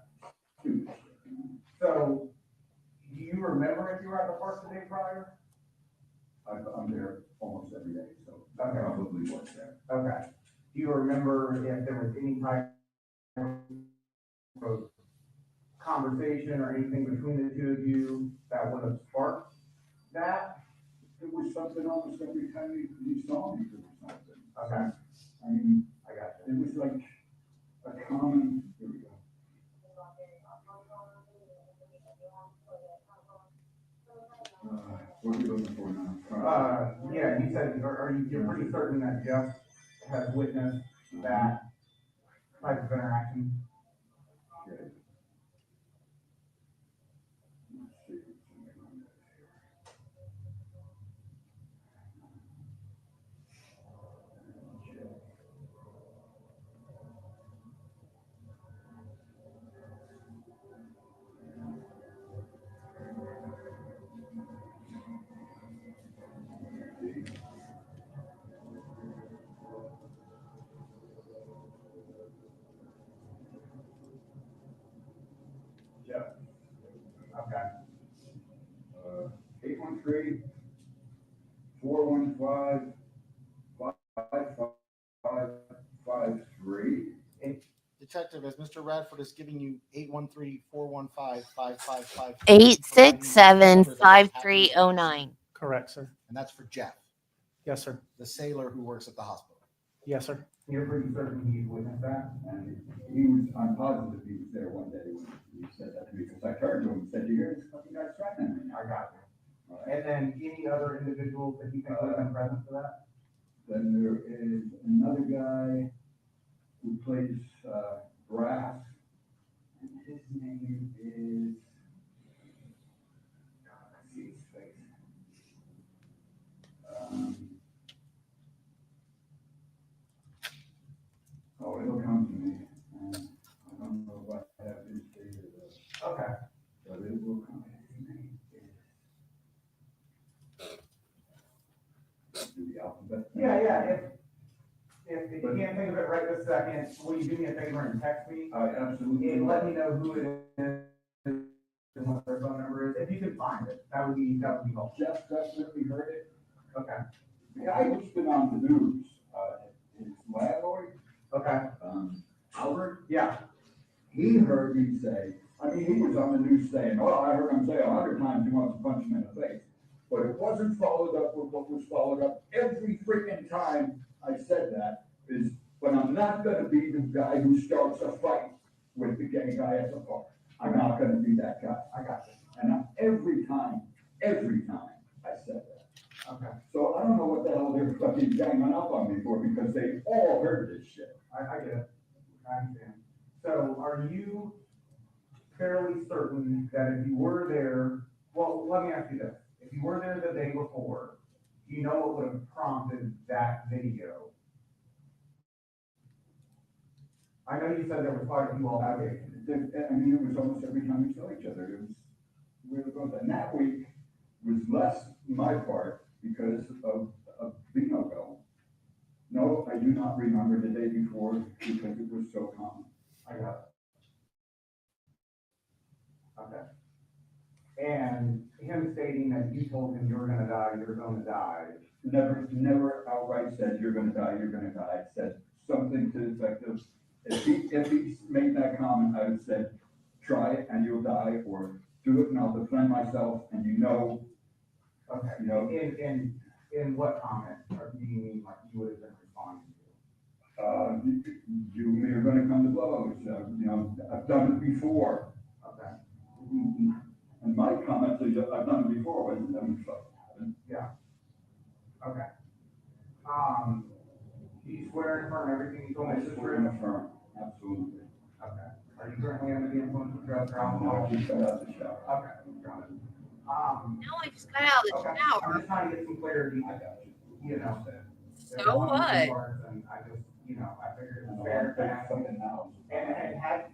Stupid shit, you know. So, do you remember if you were at the park the day prior? I'm there almost every day, so I Okay. probably was there. Okay. Do you remember if there was any type of conversation or anything between the two of you that would have sparked that? It was something almost every time you saw me do something. Okay, I mean, I got you. it was like a common, here we go. What are you looking for now? Yeah, you said, you're pretty certain that Jeff has witnessed that type of interaction? Okay. Let's see what's something on this here. 813-415-5553. Detective, as Mr. Radford is giving you 813-415-5553. 867-5309. Correct, sir. And that's for Jeff, Yes, sir. the sailor who works at the hospital. Yes, sir. You're pretty certain he witnessed that? And I'm positive he was there one day when he said that to me, because I turned to him and said, "You hear this fucking guy threatening me?" I got you. And then any other individuals that you think would have been present for that? Then there is another guy who plays brass, and his name is, God, I see his face. Oh, it'll come to me. I don't know if I have his date or the, Okay. but it will come. His name is. Do the alphabet. Yeah. If you can't think of it right this second, will you do me a favor and text me? I absolutely. And let me know who it is and what their phone number is. If you can find it, that would be helpful. Jeff definitely heard it. Okay. The guy who's been on the news, his landlord, Okay. Albert, Yeah. he heard me say, I mean, he was on the news saying, "Oh, I heard him say 100 times he wants to punch him in the face." But it wasn't followed up with what was followed up every freaking time I said that is, "But I'm not gonna be the guy who starts a fight with the gay guy at the park. I'm not gonna be that guy." I got you. And every time I said that. Okay. So I don't know what the hell they're fucking ganging up on me for, because they all heard this shit. I get it. I understand. So are you fairly certain that if you were there, well, let me ask you this. If you were there the day before, do you know what would have prompted that video? I know you said there was quite a few altercations. I mean, it was almost every time we saw each other. It was, we were going, and that week was less my part because of Vino Bell. No, I do not remember the day before because it was so common. I got it. Okay. And him stating that you told him you were gonna die, Never outright said, "You're gonna die, you're gonna die." It said something to the effect of, if he made that comment, I would say, "Try it and you'll die," or "Do it and I'll defend myself," and Okay. In what comment, or do you mean like you would have been responding to? You and me are gonna come to blows, I've done it before. Okay. And my comment is, I've done it before, wasn't it? Yeah. Okay. Do you swear and affirm everything you told me I is swear true? and affirm, absolutely. Okay. Are you currently under the influence of drugs or No, alcohol? I just got out the shower. Okay, got it. No, I just got out of the Okay, I'm shower. just trying to get some clarity, I got you. you know. So what? And I just, I figured it's fair to ask. Something now. And had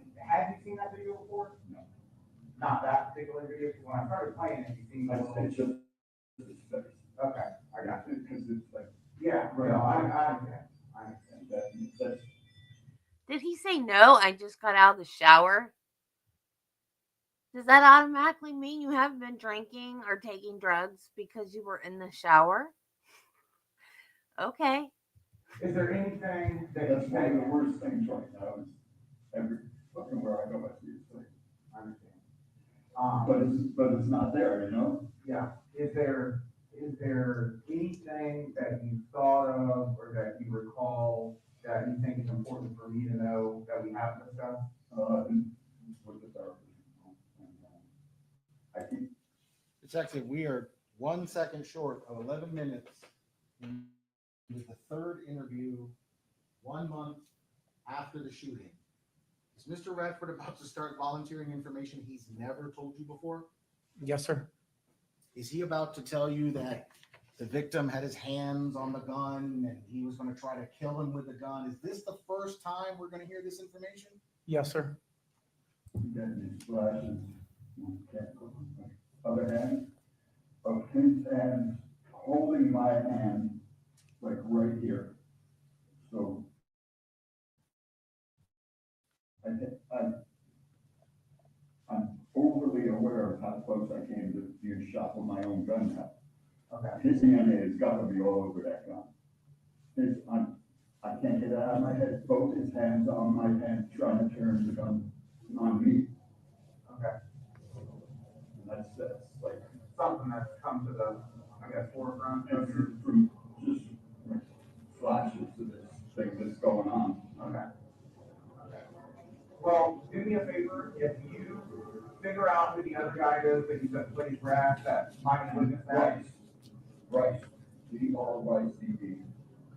you seen that video before? No. Not that particular video, because when I started playing it, you seemed a little. It's just, it's face. Okay, I got you. Because it's like, Yeah, Right. no, I understand. that's, Did he say no? I just got out of the shower. Does that automatically mean you haven't been drinking or taking drugs because you were in the shower? Okay. Is there anything that that's you one of the think? worst things right now is every, fucking where I go, I see his face. I understand. But it's not there, Yeah, is there anything that you thought of or that you recall that you think is important for me to know that we haven't discussed? With the therapist. I keep, Detective, we are 1 second short of 11 minutes. It was the third interview 1 month after the shooting. Is Mr. Radford about to start volunteering information he's never told you before? Yes, sir. Is he about to tell you that the victim had his hands on the gun and he was going to try to kill him with the gun? Is this the first time we're going to hear this information? Yes, sir. getting these flashes, other hand, of his hand holding my hand, like right here. So I'm overly aware of how close I came to being shot with my own gun now. Okay. His hand has got to be all over that gun. I can't get it out of my head, both his hands on my hand, trying to turn the gun on me. Okay. And that's like, Something that's come to the, I guess, forefront of your, from just flashes of this thing that's going on. okay. Okay. Well, do me a favor, if you figure out who the other guy is that you said plays grass that might witness that. Rice, Rice TV.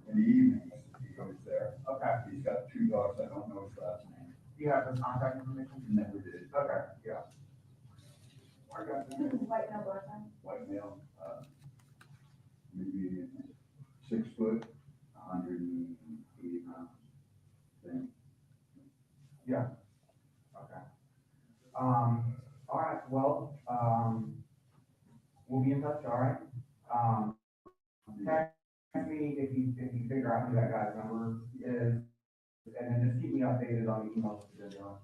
In the evenings, he goes there. Okay. He's got 2 dogs, I don't know his last name. Do you have his contact information? Never did. Okay, yeah. I got you. White no black sign. White male, maybe 6 foot, 180 pounds. Thing. Yeah. Okay. All right, well, we'll be in touch, all right? Text me if you figure out who that guy's number is, and then just keep me updated on the emails that you're doing.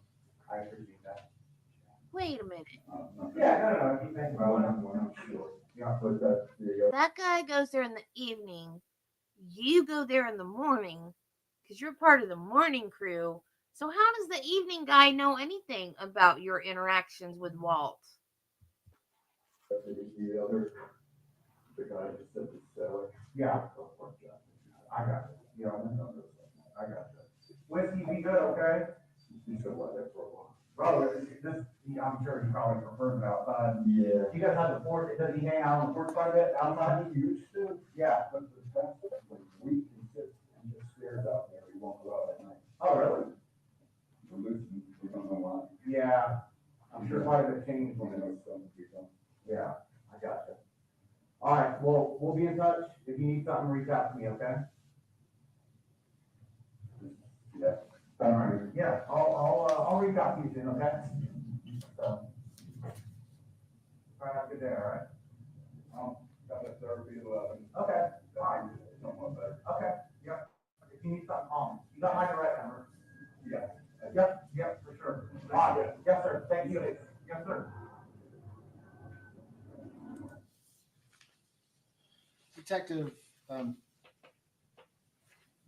I appreciate that. Wait a minute. Yeah, no, keep thinking about it. We're not sure. Yeah. But that's the, That guy goes there in the evening. You go there in the morning because you're part of the morning crew. So how does the evening guy know anything about your interactions with Walt? the guy that said the seller. Yeah. I got it. Yeah, I got it. Whiskey be good, okay? He's gonna let that for a while. Bro, I'm sure he probably prefers it outside. Yeah. You guys have the porch, does he hang out on the porch quite a bit outside? He used to, Yeah. but the past like week, he sits and just stares out there. He won't go out at night. Oh, really? We're losing, we don't know why. Yeah. I'm sure quite a bit changed We when know it was. something to be done. Yeah, I got you. All right, well, we'll be in touch. If you need something, reach out to me, okay? Yeah. All right. Yeah, I'll reach out to you soon, okay? So. All right, have a good day, all right? Got a therapy at 11. Okay, fine. Somewhat better. Okay, yep. If you need something, call me. You got my direct number? Yeah. Yep, for sure. All right, yes, sir. Thank you. Yes, sir. Detective,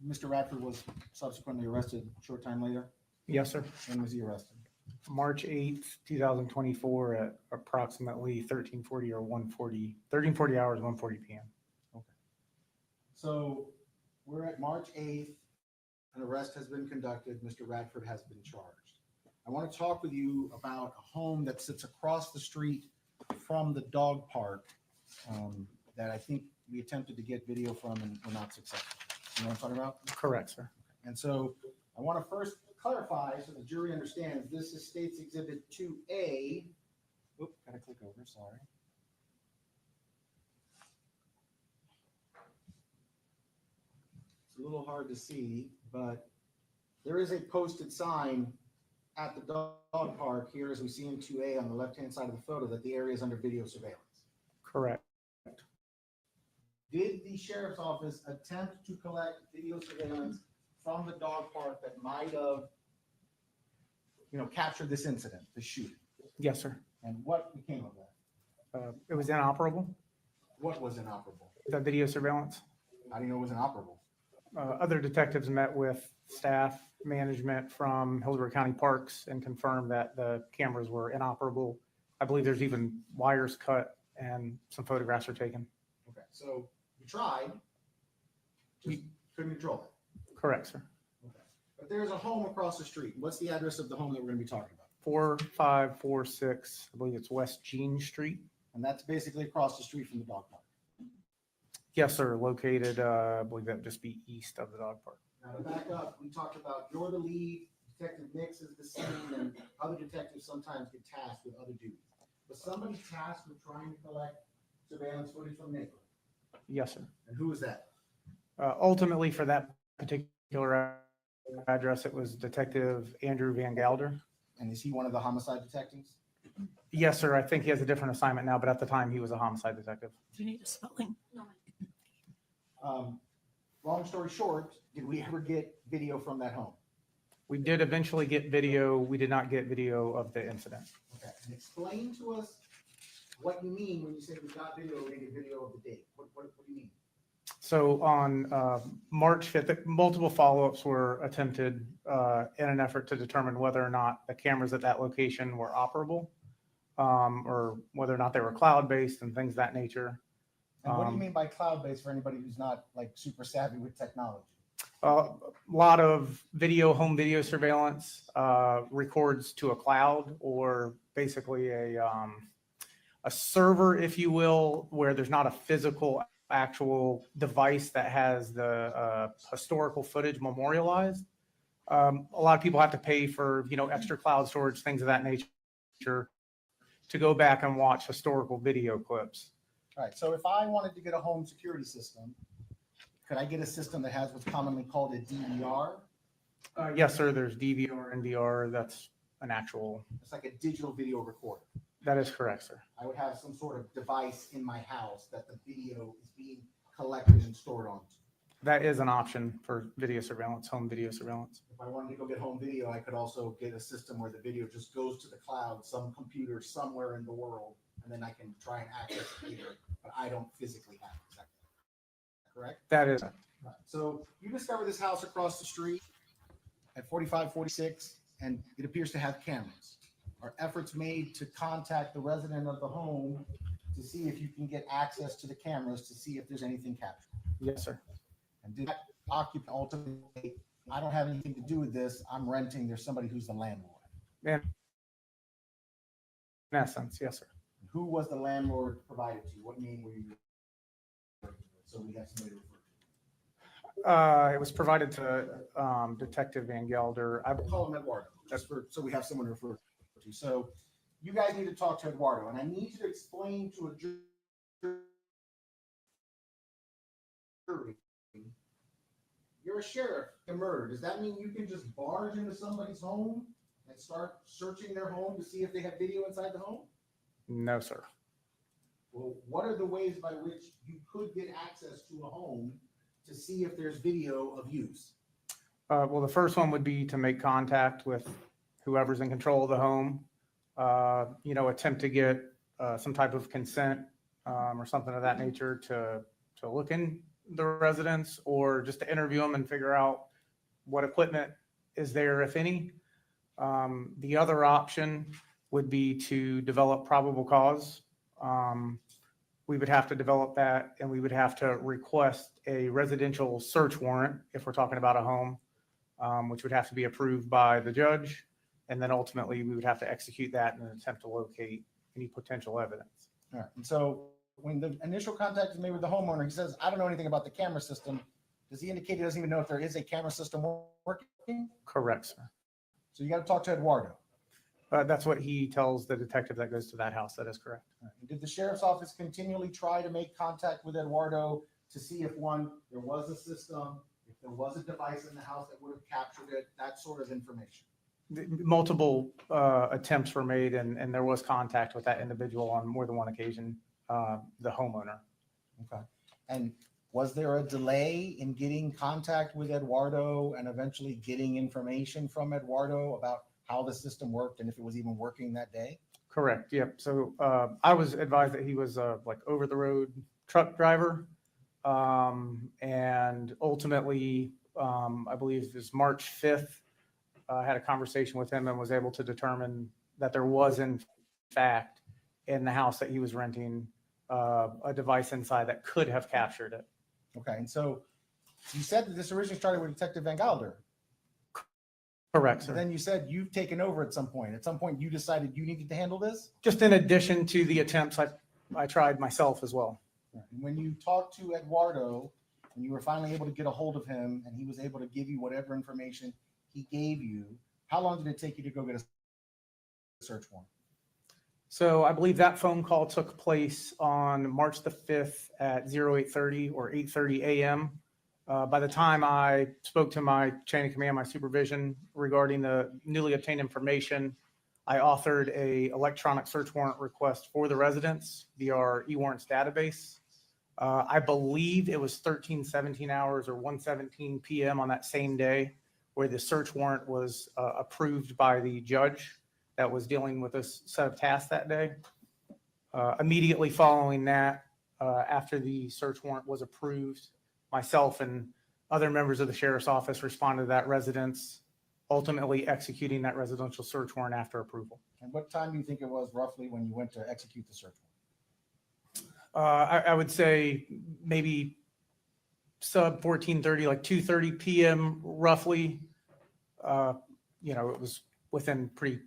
Mr. Radford was subsequently arrested a short time later. Yes, sir. When was he arrested? March 8th, 2024 at approximately 13:40 or 1:40, 13:40 hours, 1:40 p.m. So we're at March 8th. An arrest has been conducted. Mr. Radford has been charged. I want to talk with you about a home that sits across the street from the dog park that I think we attempted to get video from and were not successful. You know what I'm talking about? Correct, sir. And so I want to first clarify so the jury understands this is State's Exhibit 2A. Oop, gotta click over, sorry. It's a little hard to see, but there is a posted sign at the dog park here, as we see in 2A on the left-hand side of the photo, that the area is under video surveillance. Correct. Did the sheriff's office attempt to collect video surveillance from the dog park that might have, captured this incident, the shooting? Yes, sir. And what became of that? It was inoperable, What was inoperable? the video surveillance. How do you know it was inoperable? Other detectives met with staff management from Hillsborough County Parks and confirmed that the cameras were inoperable. I believe there's even wires cut and some photographs were taken. Okay, so you tried, just couldn't control it. Correct, sir. Okay. But there's a home across the street. What's the address of the home that we're gonna be talking about? 4546, I believe it's West Jean Street. And that's basically across the street from the dog park. Yes, sir. Located, I believe that would just be east of the dog park. Now, to back up, we talked about you're the lead, Detective Nix is the same, and other detectives sometimes get tasked with other duties. Was somebody tasked with trying to collect surveillance footage from neighbor? Yes, sir. And who was that? Ultimately, for that particular address, it was Detective Andrew Van Galder. And is he one of the homicide detectives? Yes, sir. I think he has a different assignment now, but at the time he was a homicide detective. Do you need a spelling? Long story short, did we ever get video from that home? We did eventually get video. We did not get video of the incident. Okay, and explain to us what you mean when you say we got video, we get video of the date. What do you mean? So on March 5th, multiple follow-ups were attempted in an effort to determine whether or not the cameras at that location were operable, or whether or not they were cloud-based and things of that nature. And what do you mean by cloud-based for anybody who's not like super savvy with technology? A lot of home video surveillance records to a cloud, or basically a server, if you will, where there's not a physical actual device that has the historical footage memorialized. A lot of people have to pay for, extra cloud storage, things of that nature, to go back and watch historical video clips. All right, so if I wanted to get a home security system, could I get a system that has what's commonly called a DVR? Yes, sir. There's DVR and VR. That's an actual. It's like a digital video recorder. That is correct, sir. I would have some sort of device in my house that the video is being collected and stored onto. That is an option for video surveillance, home video surveillance. If I wanted to go get home video, I could also get a system where the video just goes to the cloud, some computer somewhere in the world, and then I can try and access it later, but I don't physically have it. Is that correct? That is. Right. So you discover this house across the street at 4546, and it appears to have cameras. Are efforts made to contact the resident of the home to see if you can get access to the cameras to see if there's anything captured? Yes, sir. And did that occupant ultimately, I don't have anything to do with this, I'm renting, there's somebody who's the landlord? In essence, yes, sir. Who was the landlord provided to you? What name were you referring to? So we have somebody to refer to. It was provided to Detective Van Gelder. I We'll call him Eduardo, just so we have someone to refer to. So you guys need to talk to Eduardo, and I need you to explain to a jury, you're a sheriff, a murder. Does that mean you can just barge into somebody's home and start searching their home to see if they have video inside the home? No, sir. Well, what are the ways by which you could get access to a home to see if there's video of use? Well, the first one would be to make contact with whoever's in control of the home, attempt to get some type of consent or something of that nature to look in the residence, or just to interview them and figure out what equipment is there, if any. The other option would be to develop probable cause. We would have to develop that, and we would have to request a residential search warrant if we're talking about a home, which would have to be approved by the judge. And then ultimately we would have to execute that in an attempt to locate any potential evidence. All right. And so when the initial contact is made with the homeowner, he says, I don't know anything about the camera system. Does he indicate he doesn't even know if there is a camera system working? Correct, sir. So you got to talk to Eduardo. That's what he tells the detective that goes to that house. That is correct. All right. Did the sheriff's office continually try to make contact with Eduardo to see if there was a system, if there was a device in the house that would have captured it, that sort of information? Multiple attempts were made, and there was contact with that individual on more than one occasion, the homeowner. Okay. And was there a delay in getting contact with Eduardo and eventually getting information from Eduardo about how the system worked and if it was even working that day? Correct. Yep. So I was advised that he was like over the road truck driver. And ultimately, I believe it was March 5th, I had a conversation with him and was able to determine that there was, in fact, in the house that he was renting, a device inside that could have captured it. Okay. And so you said that this originally started with Detective Van Gelder. Correct, So sir. then you said you've taken over at some point. At some point, you decided you needed to handle this? Just in addition to the attempts I tried myself as well. And when you talked to Eduardo and you were finally able to get a hold of him and he was able to give you whatever information he gave you, how long did it take you to go get a search warrant? So I believe that phone call took place on March the 5th at 08:30 or 8:30 a.m. By the time I spoke to my chain of command, my supervision regarding the newly obtained information, I authored a electronic search warrant request for the residence via our eWarrants database. I believe it was 17 hours or 1:17 p.m. on that same day where the search warrant was approved by the judge that was dealing with this set of tasks that day. Immediately following that, after the search warrant was approved, myself and other members of the sheriff's office responded to that residence, ultimately executing that residential search warrant after approval. And what time do you think it was roughly when you went to execute the search I would say maybe sub 14:30, like 2:30 p.m. roughly. It was within pretty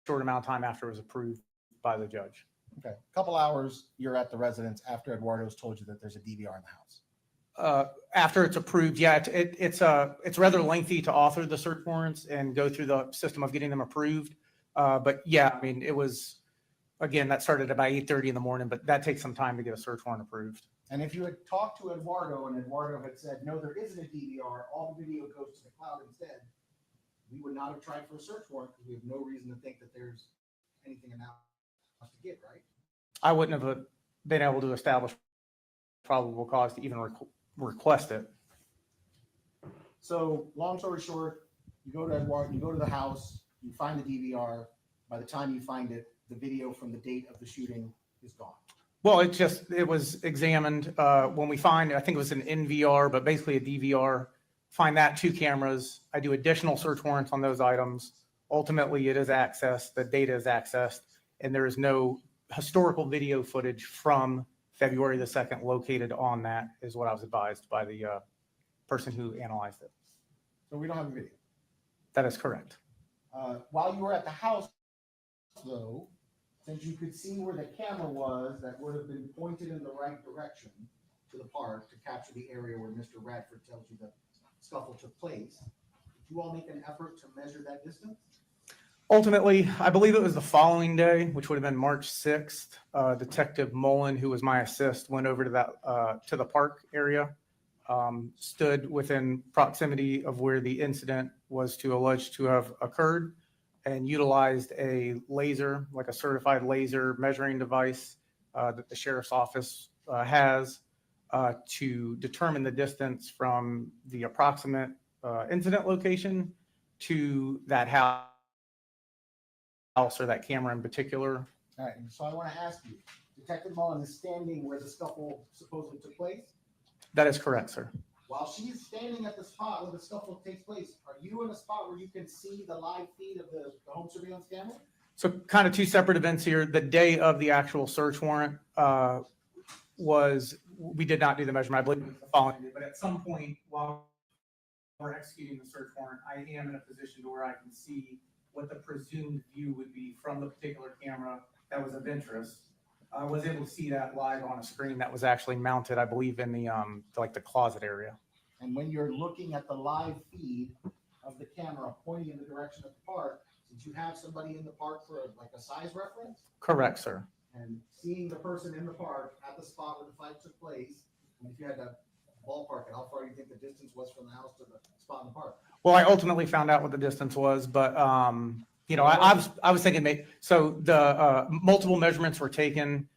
short amount of time after it was approved by the judge. Okay, a couple hours, you're at the residence after Eduardo's told you that there's a DVR in the house. After it's approved, yeah, it's rather lengthy to author the search warrants and go through the system of getting them approved. But yeah, I mean, it was, again, that started about 8:30 in the morning, but that takes some time to get a search warrant approved. And if you had talked to Eduardo and Eduardo had said, no, there isn't a DVR, all the video goes to the cloud instead, we would not have tried for a search warrant because we have no reason to think that there's anything in the house to get, right? I wouldn't have been able to establish probable cause to even request it. So long story short, you go to Eduardo, you go to the house, you find the DVR. By the time you find it, the video from the date of the shooting is gone. Well, it was examined when we find, I think it was an NVR, but basically a DVR, find that 2 cameras. I do additional search warrants on those items. Ultimately, it is accessed, the data is accessed, and there is no historical video footage from February the 2nd located on that, is what I was advised by the person who analyzed it. So we don't have a video. That is correct. While you were at the house, though, since you could see where the camera was, that would have been pointed in the right direction to the park to capture the area where Mr. Radford tells you the scuffle took place. Did you all make an effort to measure that distance? Ultimately, I believe it was the following day, which would have been March 6th. Detective Mullen, who was my assist, went over to to the park area, stood within proximity of where the incident was alleged to have occurred, and utilized a laser, like a certified laser measuring device that the sheriff's office has to determine the distance from the approximate incident location to that house or that camera in particular. All right, and so I want to ask you, Detective Mullen is standing where the scuffle supposedly took place. That is correct, sir. While she's standing at the spot where the scuffle takes place, are you in a spot where you can see the live feed of the home surveillance camera? So kind of 2 separate events here. The day of the actual search warrant we did not do the measurement. I believe it was the following day, but at some point while we're executing the search warrant, I am in a position to where I can see what the presumed view would be from the particular camera that was of interest. I was able to see that live on a screen that was actually mounted, I believe, in the the closet area. And when you're looking at the live feed of the camera pointing in the direction of the park, did you have somebody in the park for a size reference? Correct, sir. And seeing the person in the park at the spot where the fight took place, and if you had to ballpark it, how far do you think the distance was from the house to the spot in the park? Well, I ultimately found out what the distance was, but I was thinking maybe, so the multiple measurements were taken.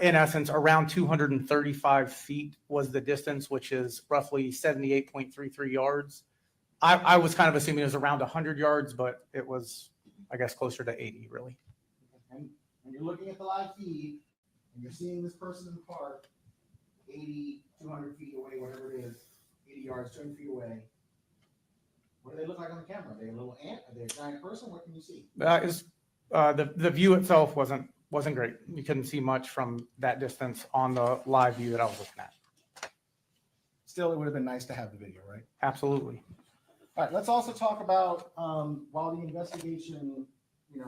In essence, around 235 feet was the distance, which is roughly 78.33 yards. I was kind of assuming it was around 100 yards, but it was, I guess, closer to 80, really. And when you're looking at the live feed and you're seeing this person in the park, 80, 200 feet away, whatever it is, 80 yards, 200 feet away, what do they look like on the camera? Are they a little ant? Are they a giant person? What can you see? The view itself wasn't great. You couldn't see much from that distance on the live view that I was looking at. Still, it would have been nice to have the video, right? Absolutely. All right, let's also talk about while the investigation,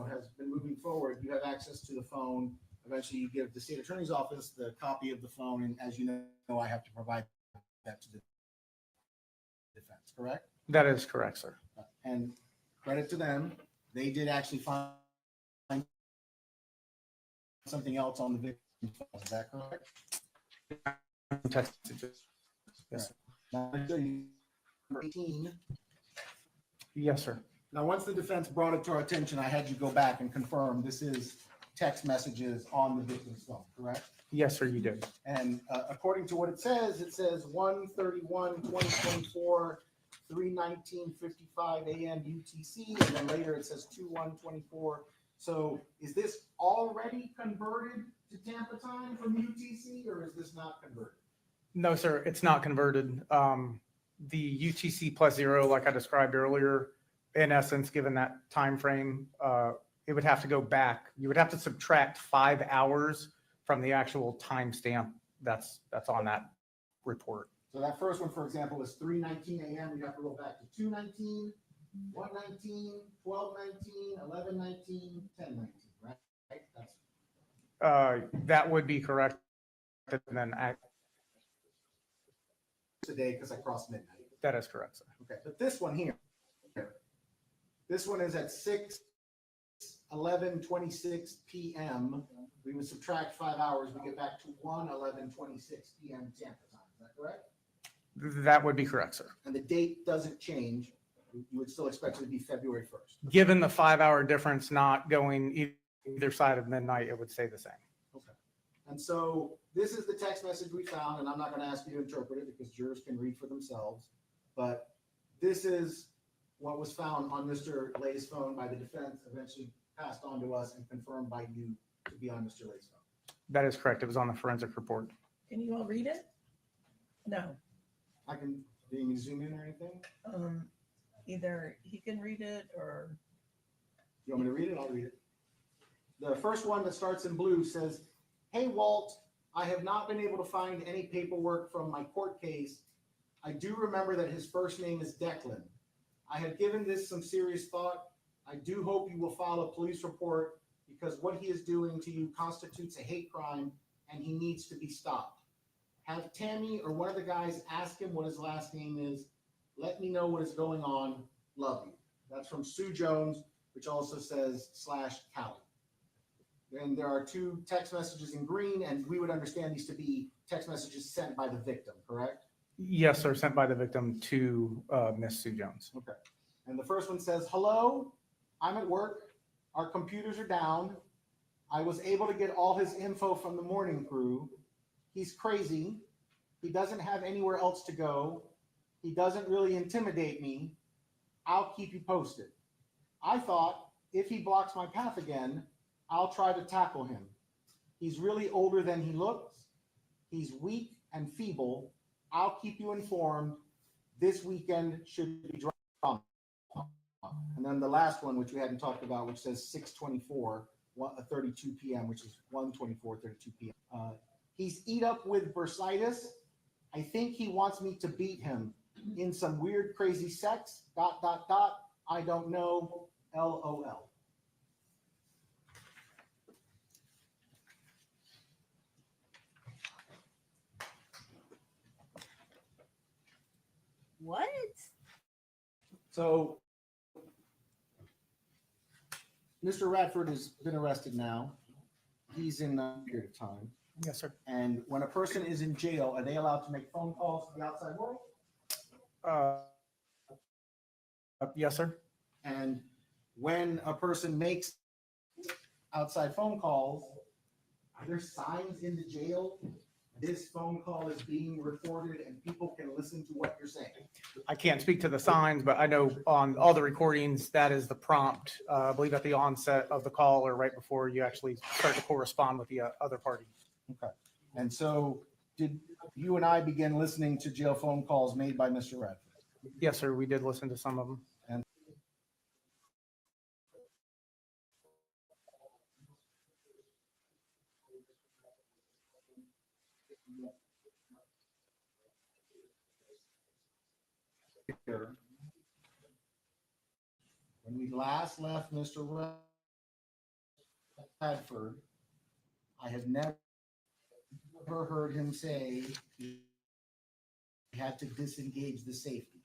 has been moving forward, you have access to the phone. Eventually, you give the state attorney's office the copy of the phone, and as you know, I have to provide that to the defense, correct? That is correct, sir. And credit to them, they did actually find something else on the victim's phone. Is that correct? Text messages. Yes, sir. Now, I'll show you number 18. Yes, sir. Now, once the defense brought it to our attention, I had you go back and confirm this is text messages on the victim's phone, correct? Yes, sir, you did. And according to what it says 1/31/2024, 3:19:55 a.m. UTC, and then later it says 2/1/24, So is this already converted to Tampa time from UTC, or is this not converted? No, sir, it's not converted. The UTC +0, like I described earlier, in essence, given that time frame, it would have to go back. You would have to subtract 5 hours from the actual timestamp that's on that report. So that first one, for example, is 3:19 a.m. You'd have to go back to 2:19, 1:19, 12:19, 11:19, 10:19, right? That's That would be correct. And then today because I crossed midnight. that is correct, sir. Okay, but this one here, this one is at 6:11:26 p.m. We would subtract 5 hours. We get back to 1:11:26 p.m. Tampa time. Is that correct? That would be correct, sir. And the date doesn't change. You would still expect it to be February 1st. Given the 5 hour difference not going either side of midnight, it would stay the same. Okay. And so this is the text message we found, and I'm not going to ask you to interpret it because jurors can read for themselves. But this is what was found on Mr. Lay's phone by the defense, eventually passed on to us and confirmed by you to be on Mr. Lay's phone. That is correct. It was on the forensic report. Can you all read it? No. I can, do you need me to zoom in or anything? Either he can read it or You want me to read it? I'll read it. The first one that starts in blue says, "Hey, Walt, I have not been able to find any paperwork from my court case. I do remember that his first name is Declan. I have given this some serious thought. I do hope you will file a police report because what he is doing to you constitutes a hate crime and he needs to be stopped. Have Tammy or one of the guys ask him what his last name is. Let me know what is going on. Love you." That's from Sue Jones, which also says /Callie. Then there are two text messages in green, and we would understand these to be text messages sent by the victim, correct? Yes, sir. Sent by the victim to Miss Sue Jones. Okay. And the first one says, "Hello, I'm at work. Our computers are down. I was able to get all his info from the morning crew. He's crazy. He doesn't have anywhere else to go. He doesn't really intimidate me. I'll keep you posted. I thought if he blocks my path again, I'll try to tackle him. He's really older than he looks. He's weak and feeble. I'll keep you informed. This weekend should be drama." And then the last one, which we hadn't talked about, which says 6:24:32 p.m., which is 1:24:32 p.m. He's eat up with bursitis. I think he wants me to beat him in some weird, crazy sex. ... I don't know. LOL. What? So Mr. Radford has been arrested now. He's in a period of time. Yes, sir. And when a person is in jail, are they allowed to make phone calls to the outside world? Yes, sir. And when a person makes outside phone calls, are there signs in the jail? This phone call is being recorded and people can listen to what you're saying. I can't speak to the signs, but I know on all the recordings, that is the prompt, I believe at the onset of the call or right before you actually start to correspond with the other party. Okay. And so did you and I begin listening to jail phone calls made by Mr. Radford? Yes, sir. We did listen to some of them. And when we last left Mr. Radford, I have never heard him say he had to disengage the safety.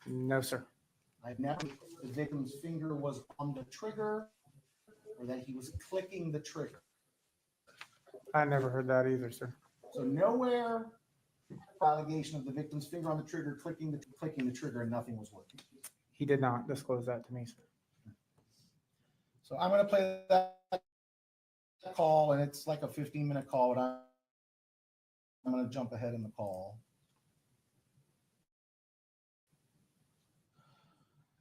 No, sir. I've never heard the victim's finger was on the trigger or that he was clicking the trigger. I never heard that either, sir. So nowhere allegation of the victim's finger on the trigger, clicking the trigger, and nothing was working. He did not disclose that to me, sir. So I'm going to play that call, and it's like a 15-minute call, but I'm going to jump ahead in the call.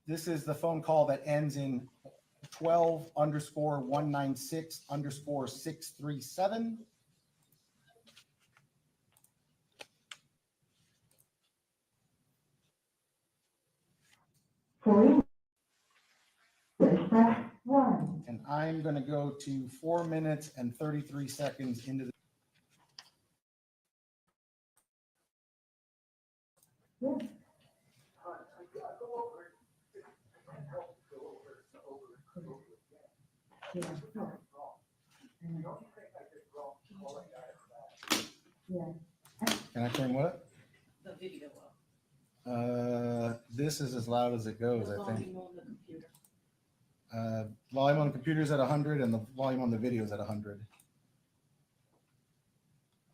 This is the phone call that ends in 12_196_637. For English, press 1. And I'm going to go to 4 minutes and 33 seconds into the. Yes. Yeah. Yeah. Can I turn what? The video up. This is as loud as it goes, The I think. volume on the computer. Volume on the computer is at 100 and the volume on the video is at 100.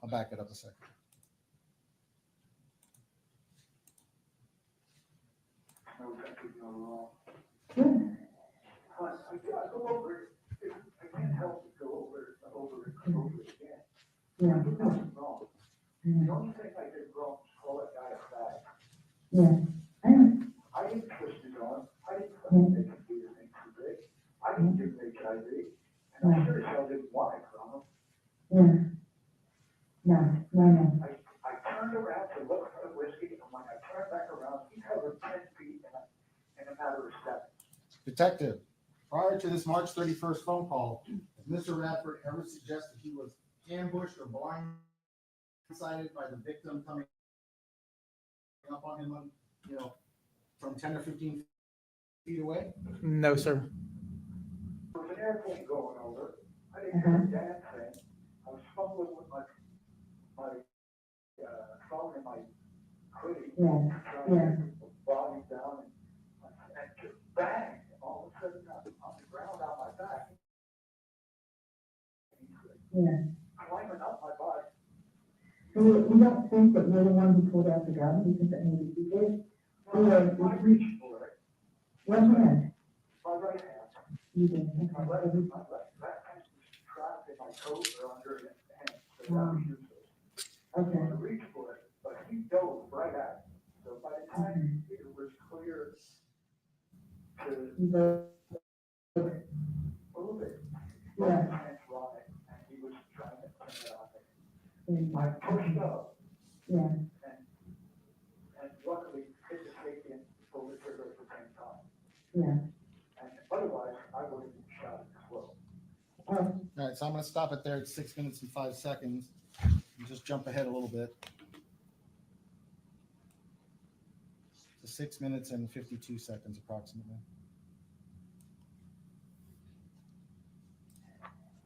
I'll back it up a second. Good. Yeah. The only thing I did wrong was call that guy a fag. Yeah. I didn't twist his arm. I didn't fucking make him do anything too big. I didn't give him HIV. And I sure as hell didn't want it from him. Yeah. No. I turned around to look for the whiskey, and when I turned back around, he covered 10 feet in a matter of seconds. Detective, prior to this March 31st phone call, has Mr. Radford ever suggested he was ambushed or blindsided by the victim coming up on him, from 10 or 15 feet away? No, sir. There was an airplane going over. I didn't hear a damn thing. I was fumbling with my phone in my hoodie, trying to get the volume down, and just bang! All of a sudden, on the ground on my back. Yeah. Climbing up my body. So we don't think that you're the one who pulled out the gun. We think that maybe you did. I reached for it. What hand? My right hand. You did. My left hand was trapped in my coat or under his hand. So that was useless. Okay. I reached for it, but he dove right at it. So by the time it was clear to a little bit, my hands were on it, and he was trying to turn it on me. I pushed up. Yeah. And luckily hit the safety and pulled the trigger at the same time. Yeah. And otherwise, I would have been shot as well. All right, so I'm going to stop it there at 6 minutes and 5 seconds. And just jump ahead a little bit to 6 minutes and 52 seconds approximately.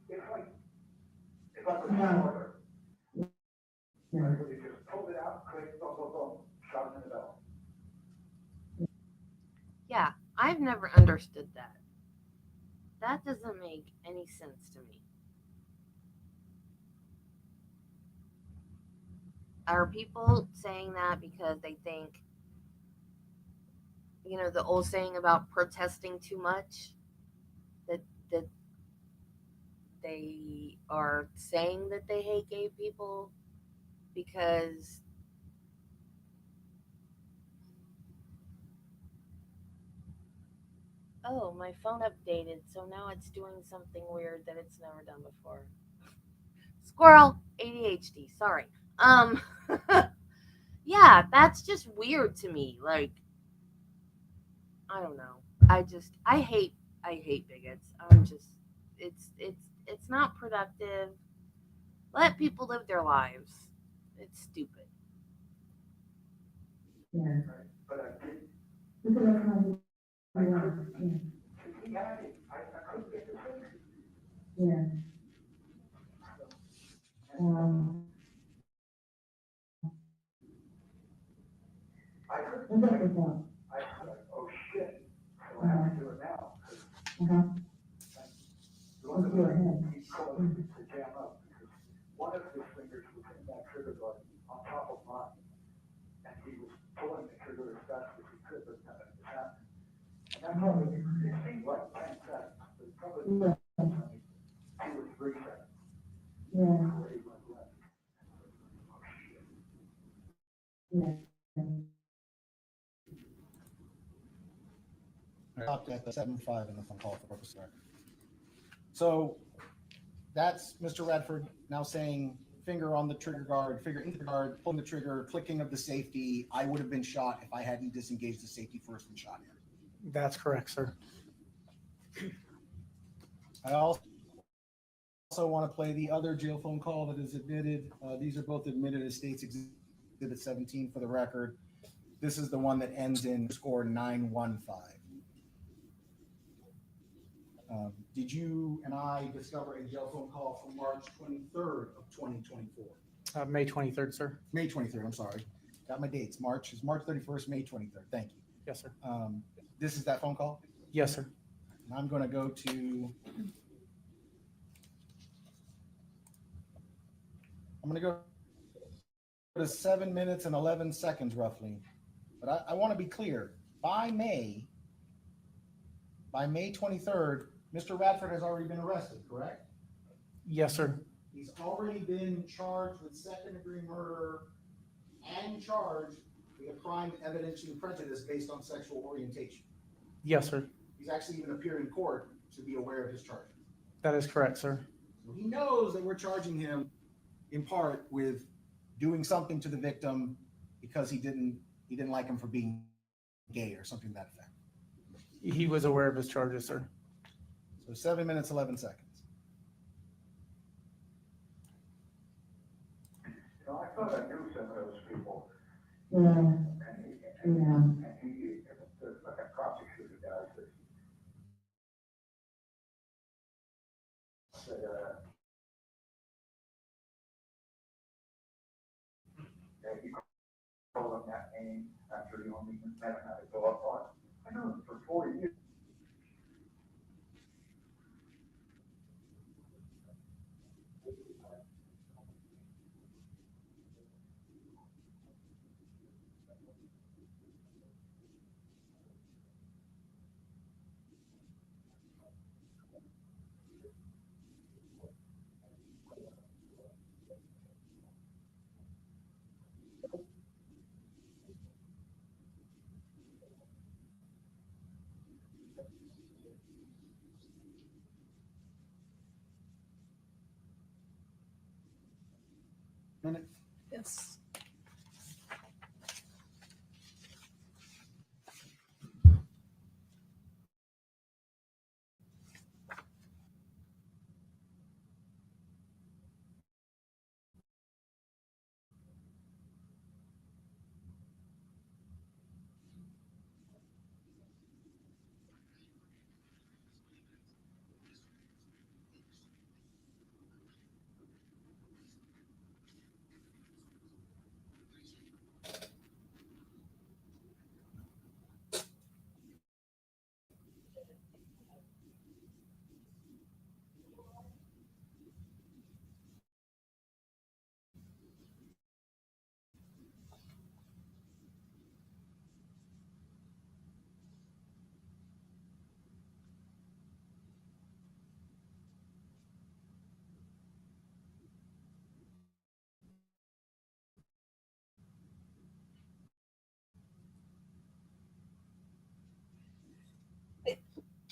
If I was smarter, I would have just pulled it out, clicked, boom, boom, boom, shot him in the belly. Yeah, I've never understood that. That doesn't make any sense to me. Are people saying that because they think, the old saying about protesting too much? That they are saying that they hate gay people because oh, my phone updated, so now it's doing something weird that it's never done before. Squirrel, ADHD, sorry. Yeah, that's just weird to me. Like, I don't know. I hate bigots. It's not productive. Let people live their lives. It's stupid. Yeah. But I did. He had it. I couldn't get the trigger. Yeah. I heard, What about the dog? I heard, oh shit, so I have to do it now. Let's go ahead. He caused it to jam up because one of his fingers was in that trigger button on top of mine. And he was pulling the trigger as fast as he could, but nothing was happening. And that probably, it seemed like 10 seconds, but probably 2 or 3 seconds. Yeah. Before he went left. Oh shit. Yeah. Stopped at the 7-5 in the phone call for purpose of record. So that's Mr. Radford now saying finger on the trigger guard, finger into the guard, pulling the trigger, clicking of the safety. I would have been shot if I hadn't disengaged the safety first and shot him. That's correct, sir. I also want to play the other jail phone call that is admitted. These are both admitted as State's Exhibit 17 for the record. This is the one that ends in score 915. Did you and I discover a jail phone call from March 23rd of 2024? May 23rd, sir. May 23rd, I'm sorry. Got my dates. March 31st, May 23rd. Thank you. Yes, sir. This is that phone call? Yes, sir. And I'm going to go to, to 7 minutes and 11 seconds roughly. But I want to be clear. By May 23rd, Mr. Radford has already been arrested, correct? Yes, sir. He's already been charged with second-degree murder and charged with a crime evidencing prejudice based on sexual orientation. Yes, sir. He's actually even appeared in court to be aware of his charges. That is correct, sir. So he knows that we're charging him in part with doing something to the victim because he didn't like him for being gay or something to that effect. He was aware of his charges, sir. So 7 minutes, 11 seconds. You know, I thought I knew some of those people. Yeah. And he, like a prosecutor does this. That, that he called him that name after he only met him at a go up on. I know him for 40 years. Minute. Yes.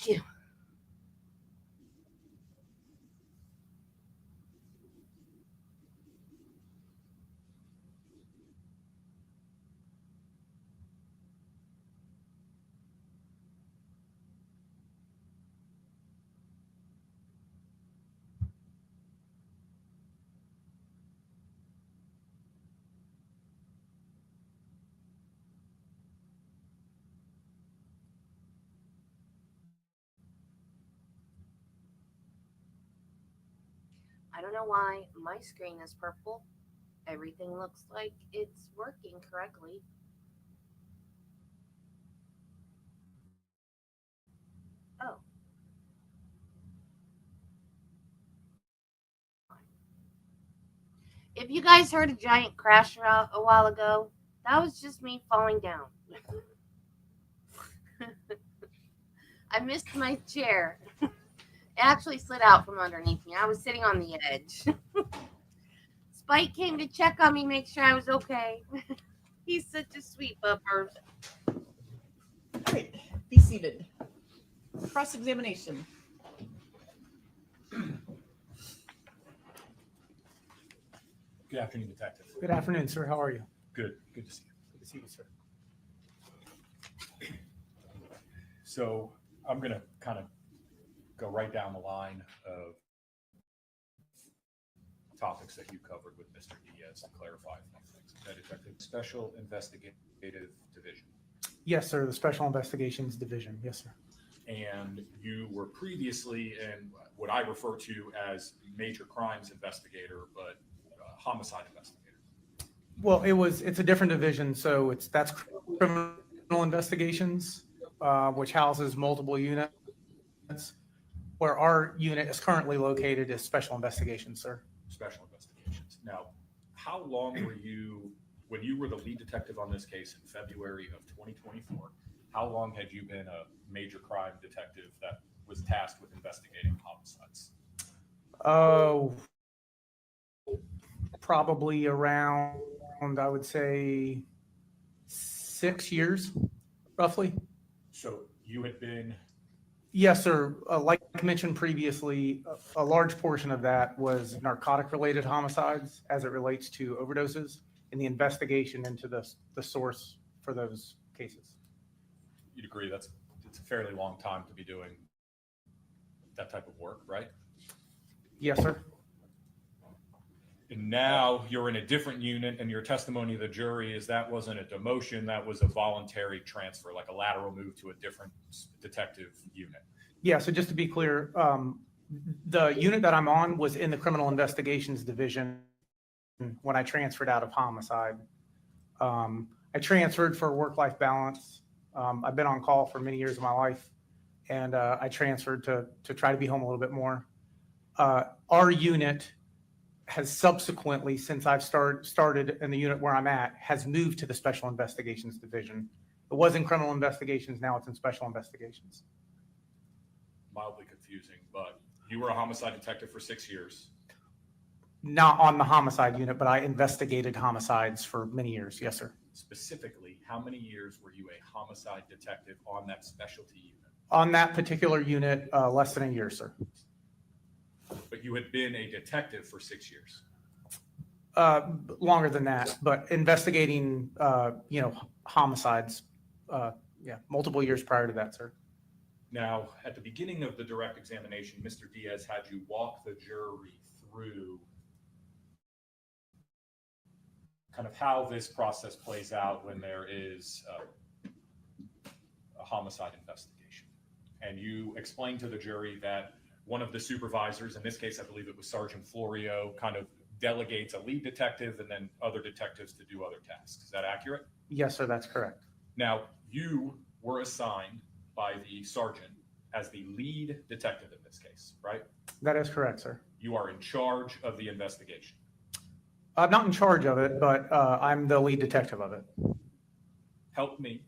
Yeah. I don't know why my screen is purple. Everything looks like it's working correctly. Oh. If you guys heard a giant crash a while ago, that was just me falling down. I missed my chair. It actually slid out from underneath me. I was sitting on the edge. Spike came to check on me, make sure I was okay. He's such a sweet buffer. All right. Be seated. Cross-examination. Good afternoon, Detective. Good afternoon, sir. How are you? Good to see you. Good to see you, sir. So I'm going to kind of go right down the line of topics that you covered with Mr. Diaz to clarify a few things. Okay, Detective, Special Investigative Division. Yes, sir. The Special Investigations Division. Yes, sir. And you were previously in what I refer to as major crimes investigator, but homicide investigator. Well, it's a different division. So that's criminal investigations, which houses multiple units. Where our unit is currently located is Special Investigations, sir. Special investigations. Now, how long were you, when you were the lead detective on this case in February of 2024, how long had you been a major crime detective that was tasked with investigating homicides? Oh, probably around, I would say, 6 years, roughly. So you had been, Yes, sir. Like mentioned previously, a large portion of that was narcotic-related homicides as it relates to overdoses and the investigation into the source for those cases. you'd agree it's a fairly long time to be doing that type of work, right? Yes, sir. And now you're in a different unit, and your testimony to the jury is that wasn't a demotion, that was a voluntary transfer, like a lateral move to a different detective unit. Yeah, so just to be clear, the unit that I'm on was in the Criminal Investigations Division when I transferred out of homicide. I transferred for work-life balance. I've been on call for many years of my life, and I transferred to try to be home a little bit more. Our unit has subsequently, since I've started in the unit where I'm at, has moved to the Special Investigations Division. It was in Criminal Investigations, now it's in Special Investigations. Mildly confusing, but you were a homicide detective for 6 years. Not on the homicide unit, but I investigated homicides for many years. Yes, sir. Specifically, how many years were you a homicide detective on that specialty unit? On that particular unit, less than a year, sir. But you had been a detective for 6 years. Longer than that, but investigating, homicides, multiple years prior to that, sir. Now, at the beginning of the direct examination, Mr. Diaz had you walk the jury through kind of how this process plays out when there is a homicide investigation. And you explained to the jury that one of the supervisors, in this case, I believe it was Sergeant Florio, kind of delegates a lead detective and then other detectives to do other tasks. Is that accurate? Yes, sir, that's correct. Now, you were assigned by the sergeant as the lead detective in this case, right? That is correct, sir. You are in charge of the investigation. I'm not in charge of it, but I'm the lead detective of it. Help me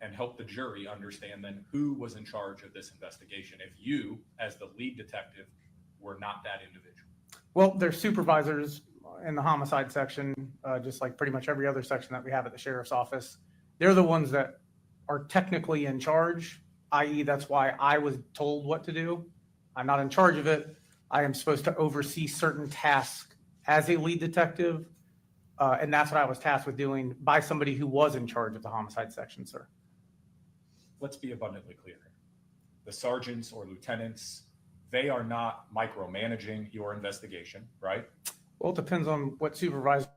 and help the jury understand then who was in charge of this investigation if you, as the lead detective, were not that individual. Well, there's supervisors in the homicide section, just like pretty much every other section that we have at the sheriff's office. They're the ones that are technically in charge, i.e. that's why I was told what to do. I'm not in charge of it. I am supposed to oversee certain tasks as a lead detective, and that's what I was tasked with doing by somebody who was in charge of the homicide section, sir. Let's be abundantly clear. The sergeants or lieutenants, they are not micromanaging your investigation, right? Well, it depends on what supervisor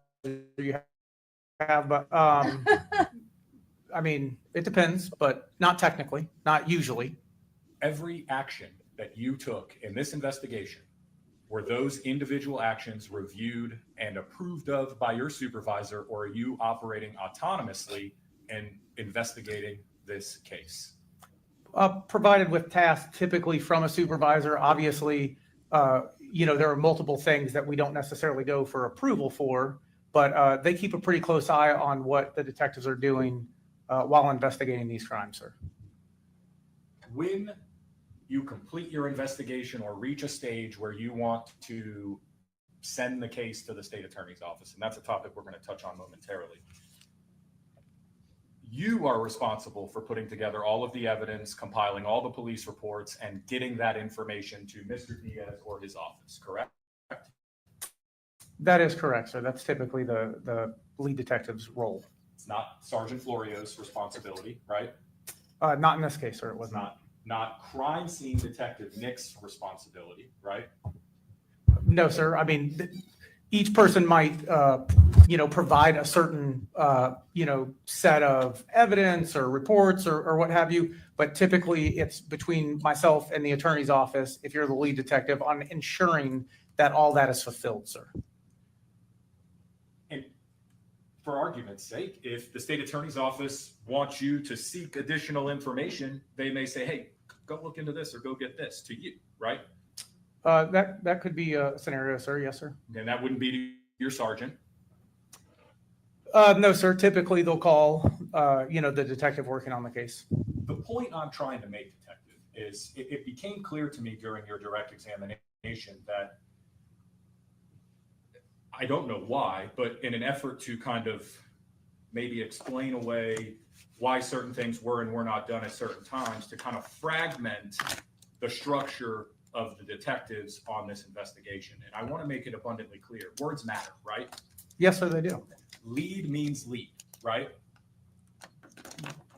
you have, but I mean, it depends, but not technically, not usually. Every action that you took in this investigation, were those individual actions reviewed and approved of by your supervisor, or are you operating autonomously and investigating this case? Provided with tasks typically from a supervisor, obviously, there are multiple things that we don't necessarily go for approval for, but they keep a pretty close eye on what the detectives are doing while investigating these crimes, sir. When you complete your investigation or reach a stage where you want to send the case to the state attorney's office, and that's a topic we're going to touch on momentarily, You are responsible for putting together all of the evidence, compiling all the police reports, and getting that information to Mr. Diaz or his office, correct? That is correct, sir. That's typically the lead detective's role. It's not Sergeant Florio's responsibility, right? Not in this case, sir. It was It's not. not crime scene detective Nick's responsibility, right? No, sir. I mean, each person might, provide a certain, set of evidence or reports or what have you. But typically it's between myself and the attorney's office, if you're the lead detective, on ensuring that all that is fulfilled, sir. And for argument's sake, if the state attorney's office wants you to seek additional information, they may say, hey, go look into this or go get this to you, right? That could be a scenario, sir. Yes, sir. And that wouldn't be to your sergeant. No, sir. Typically they'll call, the detective working on the case. The point I'm trying to make, detective, is it became clear to me during your direct examination that, I don't know why, but in an effort to kind of maybe explain away why certain things were and were not done at certain times, to kind of fragment the structure of the detectives on this investigation. And I want to make it abundantly clear. Words matter, right? Yes, sir, they do. Lead means lead, right?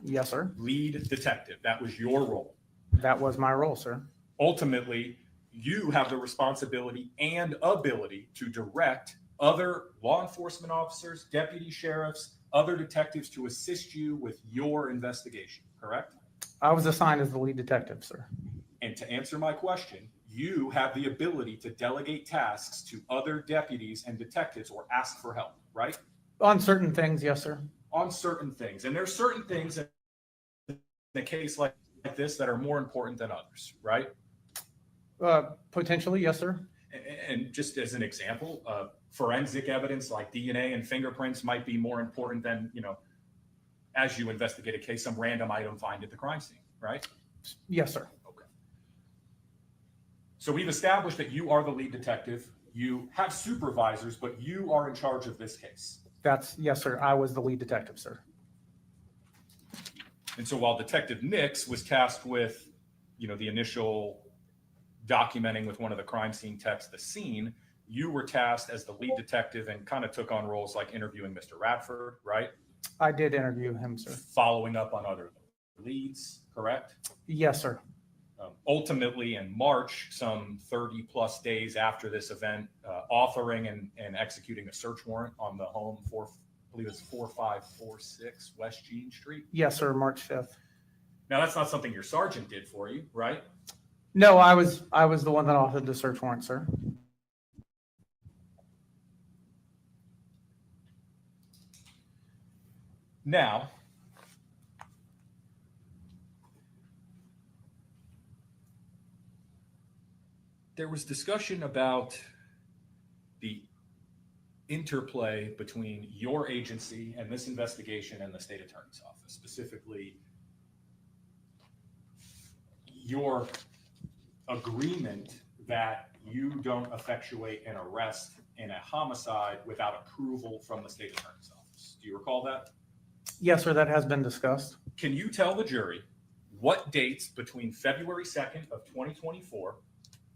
Yes, sir. Lead detective. That was your role. That was my role, sir. Ultimately, you have the responsibility and ability to direct other law enforcement officers, deputy sheriffs, other detectives to assist you with your investigation, correct? I was assigned as the lead detective, sir. And to answer my question, you have the ability to delegate tasks to other deputies and detectives or ask for help, right? On certain things, yes, sir. On certain things. And there's certain things in a case like this that are more important than others, right? Potentially, yes, sir. And just as an example, forensic evidence like DNA and fingerprints might be more important than, as you investigate a case, some random item found at the crime scene, right? Yes, sir. Okay. So we've established that you are the lead detective. You have supervisors, but you are in charge of this case. Yes, sir. I was the lead detective, sir. And so while Detective Nix was tasked with, the initial documenting with one of the crime scene techs the scene, you were tasked as the lead detective and kind of took on roles like interviewing Mr. Radford, right? I did interview him, sir. Following up on other leads, correct? Yes, sir. Ultimately, in March, some 30 plus days after this event, authoring and executing a search warrant on the home I believe it's 4546 West Jean Street. Yes, sir. March 5th. Now, that's not something your sergeant did for you, right? No, I was the one that authored the search warrant, sir. Now, there was discussion about the interplay between your agency and this investigation and the state attorney's office, specifically your agreement that you don't effectuate an arrest in a homicide without approval from the state attorney's office. Do you recall that? Yes, sir. That has been discussed. Can you tell the jury what dates between February 2nd of 2024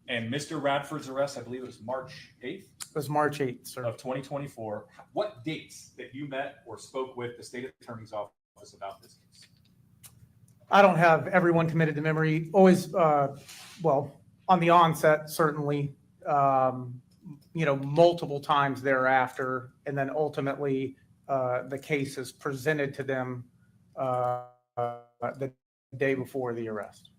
and Mr. Radford's arrest, I believe it was March 8th? It was March 8th, sir. Of 2024, what dates that you met or spoke with the state attorney's office about this case? I don't have everyone committed to memory. Always, on the onset, certainly, multiple times thereafter, and then ultimately the case is presented to them the day before the arrest.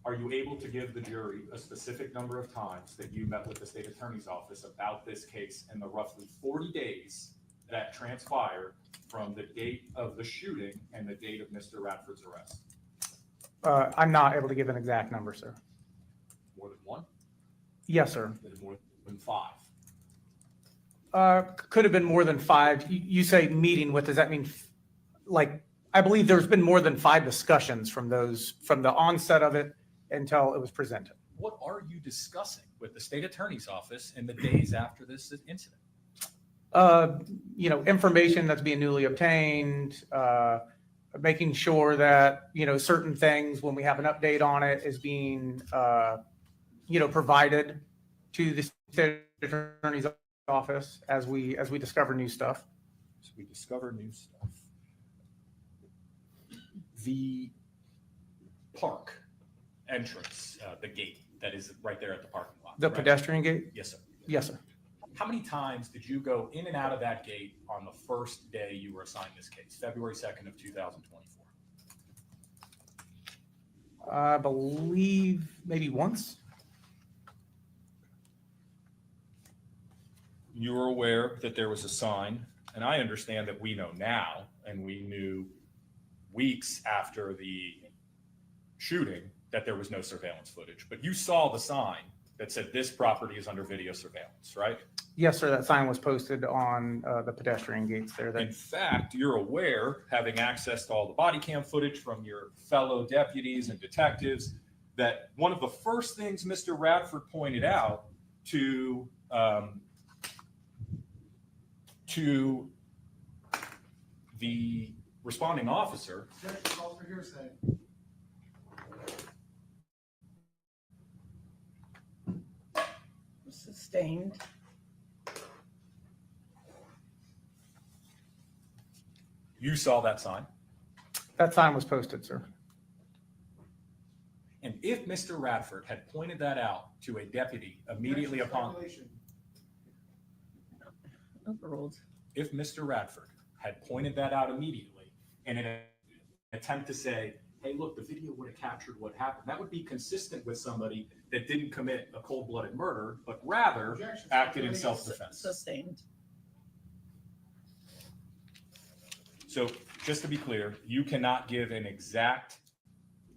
Are you able to give the jury a specific number of times that you met with the state attorney's office about this case in the roughly 40 days that transpired from the date of the shooting and the date of Mr. Radford's arrest? I'm not able to give an exact number, sir. More than one? Yes, sir. More than five? Could have been more than five. You say meeting with, does that mean I believe there's been more than 5 discussions from the onset of it until it was presented. What are you discussing with the state attorney's office in the days after this incident? Information that's being newly obtained, making sure that, certain things, when we have an update on it, is being, provided to the state attorney's office as we discover new stuff. So we discover new stuff. The park entrance, the gate that is right there at the parking lot. The correct? pedestrian gate? Yes, sir. Yes, sir. How many times did you go in and out of that gate on the first day you were assigned this case, February 2nd of 2024? I believe maybe once. You were aware that there was a sign, and I understand that we know now, and we knew weeks after the shooting that there was no surveillance footage, but you saw the sign that said this property is under video surveillance, right? Yes, sir. That sign was posted on the pedestrian gates there. In fact, you're aware, having access to all the body cam footage from your fellow deputies and detectives, that one of the first things Mr. Radford pointed out to the responding officer. Calls for hearsay. Sustained. You saw that sign. That sign was posted, sir. And if Mr. Radford had pointed that out to a deputy immediately upon, Overruled. if Mr. Radford had pointed that out immediately and in an attempt to say, hey, look, the video would have captured what happened, that would be consistent with somebody that didn't commit a cold-blooded murder, but rather acted in self-defense. Sustained. So just to be clear, you cannot give an exact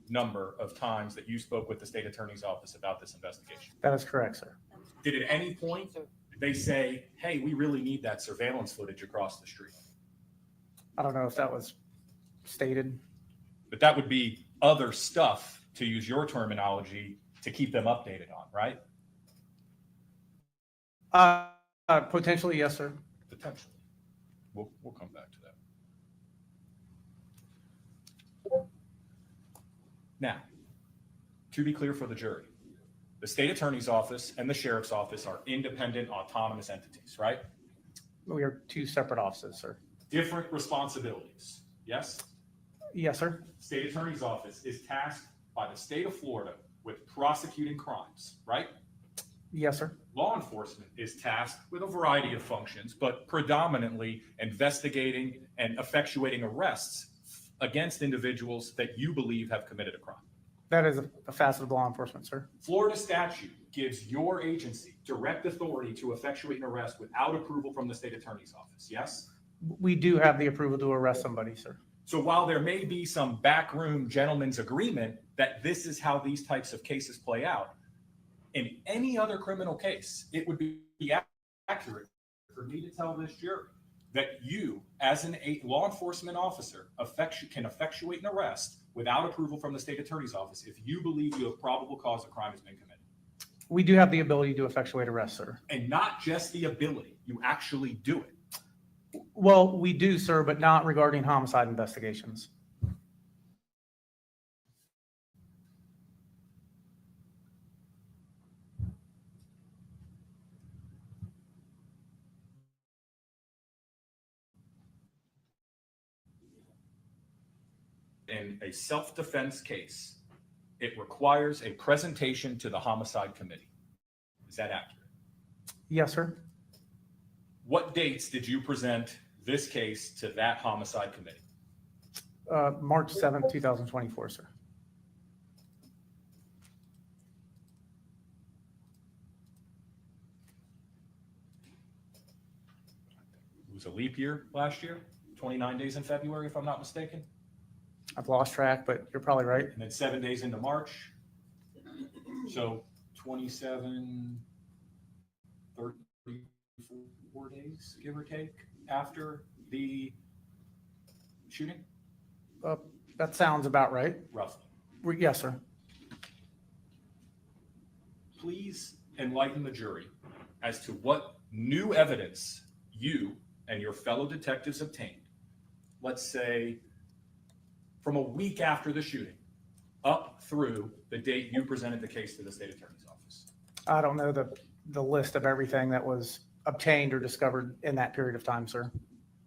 number of times that you spoke with the state attorney's office about this investigation. That is correct, sir. Did at any point they say, hey, we really need that surveillance footage across the street? I don't know if that was stated. But that would be other stuff, to use your terminology, to keep them updated on, right? Potentially, yes, sir. Potentially. We'll come back to that. Now, to be clear for the jury, the state attorney's office and the sheriff's office are independent, autonomous entities, right? We are two separate offices, sir. Different responsibilities, yes? Yes, sir. State attorney's office is tasked by the state of Florida with prosecuting crimes, right? Yes, sir. Law enforcement is tasked with a variety of functions, but predominantly investigating and effectuating arrests against individuals that you believe have committed a crime. That is a facet of law enforcement, sir. Florida statute gives your agency direct authority to effectuate an arrest without approval from the state attorney's office, yes? We do have the approval to arrest somebody, sir. So while there may be some backroom gentleman's agreement that this is how these types of cases play out, in any other criminal case, it would be accurate for me to tell this jury that you, as a law enforcement officer, can effectuate an arrest without approval from the state attorney's office if you believe you have probable cause a crime has been committed. We do have the ability to effectuate arrests, sir. And not just the ability, you actually do it. Well, we do, sir, but not regarding homicide investigations. In a self-defense case, it requires a presentation to the homicide committee. Is that accurate? Yes, sir. What dates did you present this case to that homicide committee? March 7th, 2024, sir. It was a leap year last year, 29 days in February, if I'm not mistaken. I've lost track, but you're probably right. And then 7 days into March. So 27, 34 days, give or take, after the shooting, That sounds about right. roughly. Yes, sir. Please enlighten the jury as to what new evidence you and your fellow detectives obtained, let's say from a week after the shooting up through the date you presented the case to the state attorney's office? I don't know the list of everything that was obtained or discovered in that period of time, sir.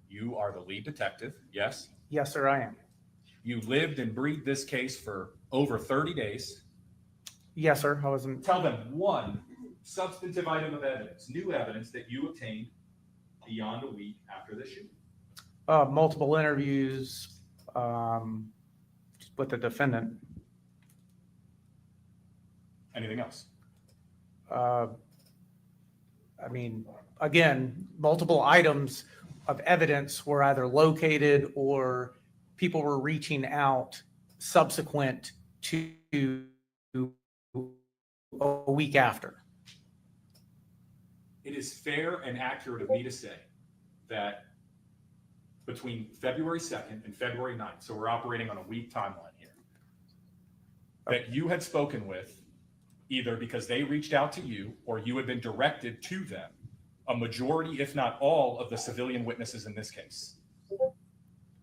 You are the lead detective, yes? Yes, sir, I am. You lived and breathed this case for over 30 days. Yes, sir, I was in. Tell them one substantive item of evidence, new evidence that you obtained beyond a week after the shooting. Multiple interviews with the defendant. Anything else? I mean, again, multiple items of evidence were either located or people were reaching out subsequent to a week after. It is fair and accurate of me to say that between February 2nd and February 9th, so we're operating on a week timeline here, that you had spoken with, either because they reached out to you or you had been directed to them, a majority, if not all, of the civilian witnesses in this case.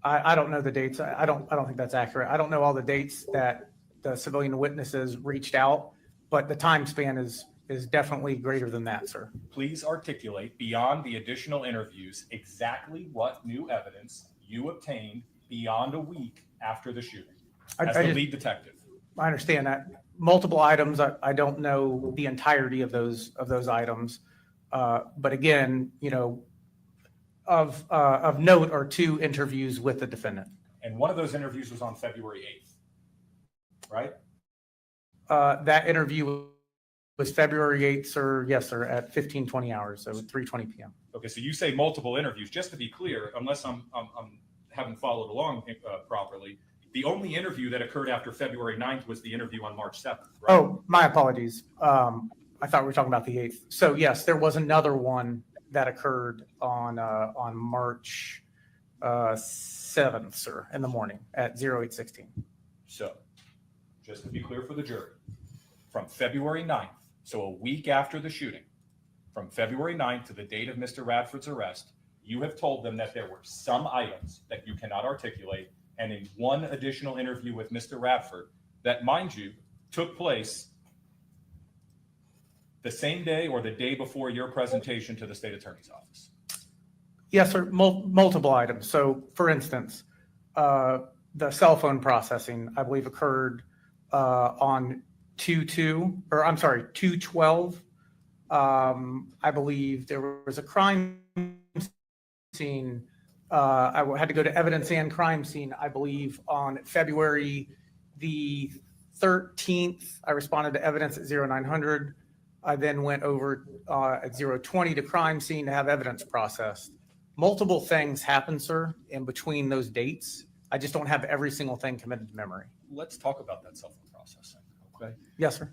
I don't know the dates. I don't think that's accurate. I don't know all the dates that the civilian witnesses reached out, but the time span is definitely greater than that, sir. Please articulate beyond the additional interviews exactly what new evidence you obtained beyond a week after the shooting as the lead detective. I understand that. Multiple items. I don't know the entirety of those items, but again, you know, of note are 2 interviews with the defendant. And one of those interviews was on February 8th, right? That interview was February 8th, sir. Yes, sir, at 15:20 hours, so 3:20 p.m. Okay, so you say multiple interviews. Just to be clear, unless I'm haven't followed along properly, the only interview that occurred after February 9th was the interview on March 7th, right? Oh, my apologies. I thought we were talking about the 8th. So yes, there was another one that occurred on March 7th, sir, in the morning at 08:16. So, just to be clear for the jury, from February 9th, so a week after the shooting, from February 9th to the date of Mr. Radford's arrest, you have told them that there were some items that you cannot articulate, and in one additional interview with Mr. Radford, that, mind you, took place the same day or the day before your presentation to the state attorney's office. Yes, sir, multiple items. So for instance, the cell phone processing, I believe, occurred on 2/12. I believe there was a crime scene. I had to go to evidence and crime scene, I believe, on February the 13th. I responded to evidence at 0900. I then went over at 020 to crime scene to have evidence processed. Multiple things happened, sir, in between those dates. I just don't have every single thing committed to memory. Let's talk about that cell phone processing, okay? Yes, sir.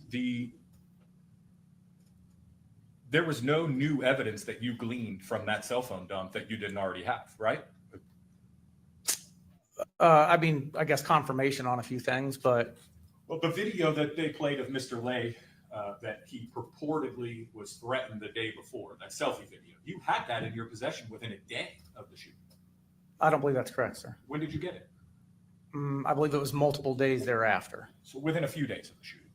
There was no new evidence that you gleaned from that cell phone dump that you didn't already have, right? I mean, I guess confirmation on a few things, but. Well, the video that they played of Mr. Lay, that he purportedly was threatened the day before, that selfie video, you had that in your possession within a day of the shooting. I don't believe that's correct, sir. When did you get it? I believe it was multiple days thereafter. So within a few days of the shooting.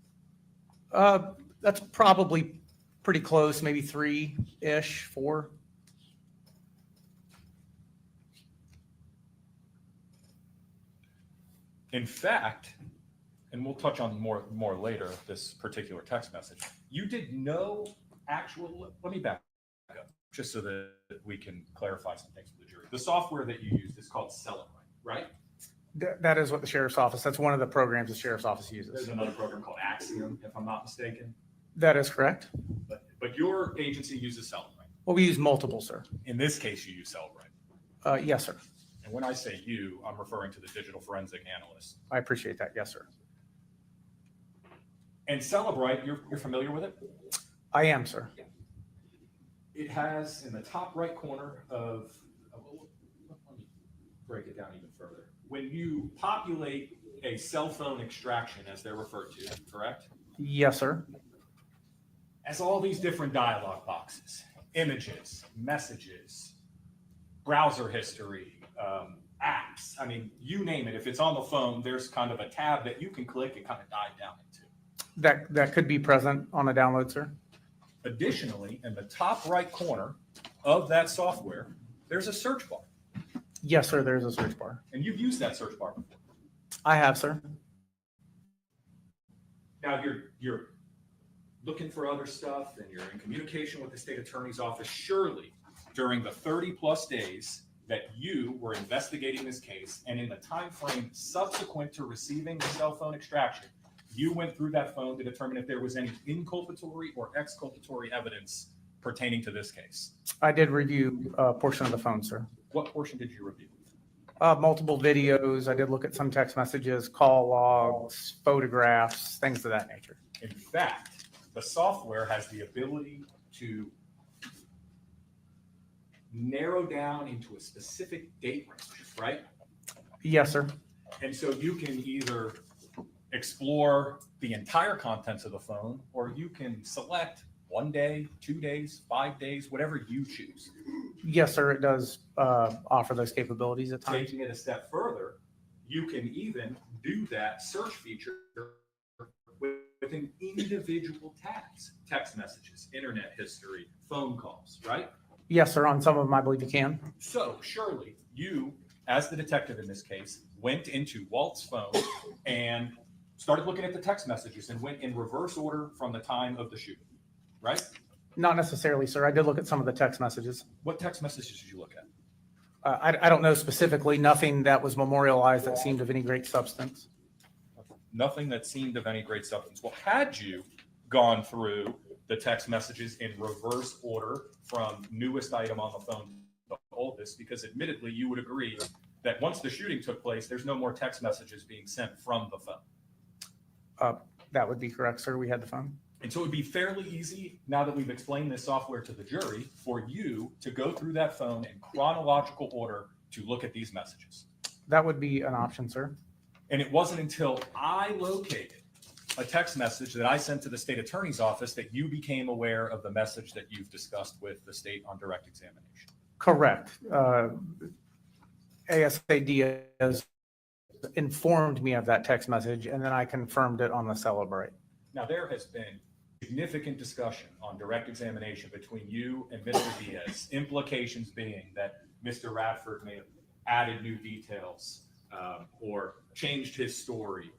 That's probably pretty close, maybe 3-ish, 4. In fact, and we'll touch on more later, this particular text message, you did no actual, let me back up, just so that we can clarify some things for the jury. The software that you used is called Celebrate, right? That is what the sheriff's office, that's one of the programs the sheriff's office uses. There's another program called Axiom, if I'm not mistaken. That is correct. But your agency uses Celebrate. Well, we use multiple, sir. In this case, you use Celebrate. Yes, sir. And when I say you, I'm referring to the digital forensic analyst. I appreciate that. Yes, sir. And Celebrate, you're familiar with it? I am, sir. It has in the top right corner of let me break it down even further. When you populate a cell phone extraction, as they're referred to, correct? Yes, sir. As all these different dialog boxes, images, messages, browser history, apps. I mean, you name it. If it's on the phone, there's kind of a tab that you can click and kind of dive down into. That could be present on a download, sir. Additionally, in the top right corner of that software, there's a search bar. Yes, sir, there's a search bar. And you've used that search bar before. I have, sir. Now you're looking for other stuff and you're in communication with the state attorney's office. Surely during the 30+ days that you were investigating this case and in the time frame subsequent to receiving the cell phone extraction, you went through that phone to determine if there was any inculpatory or exculpatory evidence pertaining to this case. I did review a portion of the phone, sir. What portion did you review? Multiple videos. I did look at some text messages, call logs, photographs, things of that nature. In fact, the software has the ability to narrow down into a specific date range, right? Yes, sir. And so you can either explore the entire contents of the phone, or you can select 1 day, 2 days, 5 days, whatever you choose. Yes, sir. It does offer those capabilities at times. Taking it a step further, you can even do that search feature within individual tabs, text messages, internet history, phone calls, right? Yes, sir. On some of them, I believe you can. So surely you, as the detective in this case, went into Walt's phone and started looking at the text messages and went in reverse order from the time of the shooting, right? Not necessarily, sir. I did look at some of the text messages. What text messages did you look at? I don't know specifically. Nothing that was memorialized that seemed of any great substance. Nothing that seemed of any great substance. Well, had you gone through the text messages in reverse order from newest item on the phone to oldest, because admittedly you would agree that once the shooting took place, there's no more text messages being sent from the phone. That would be correct, sir. We had the phone. And so it would be fairly easy, now that we've explained this software to the jury, for you to go through that phone in chronological order to look at these messages. That would be an option, sir. And it wasn't until I located a text message that I sent to the state attorney's office that you became aware of the message that you've discussed with the state on direct examination. Correct. ASA Diaz informed me of that text message, and then I confirmed it on the Celebrate. Now, there has been significant discussion on direct examination between you and Mr. Diaz, implications being that Mr. Radford may have added new details or changed his story.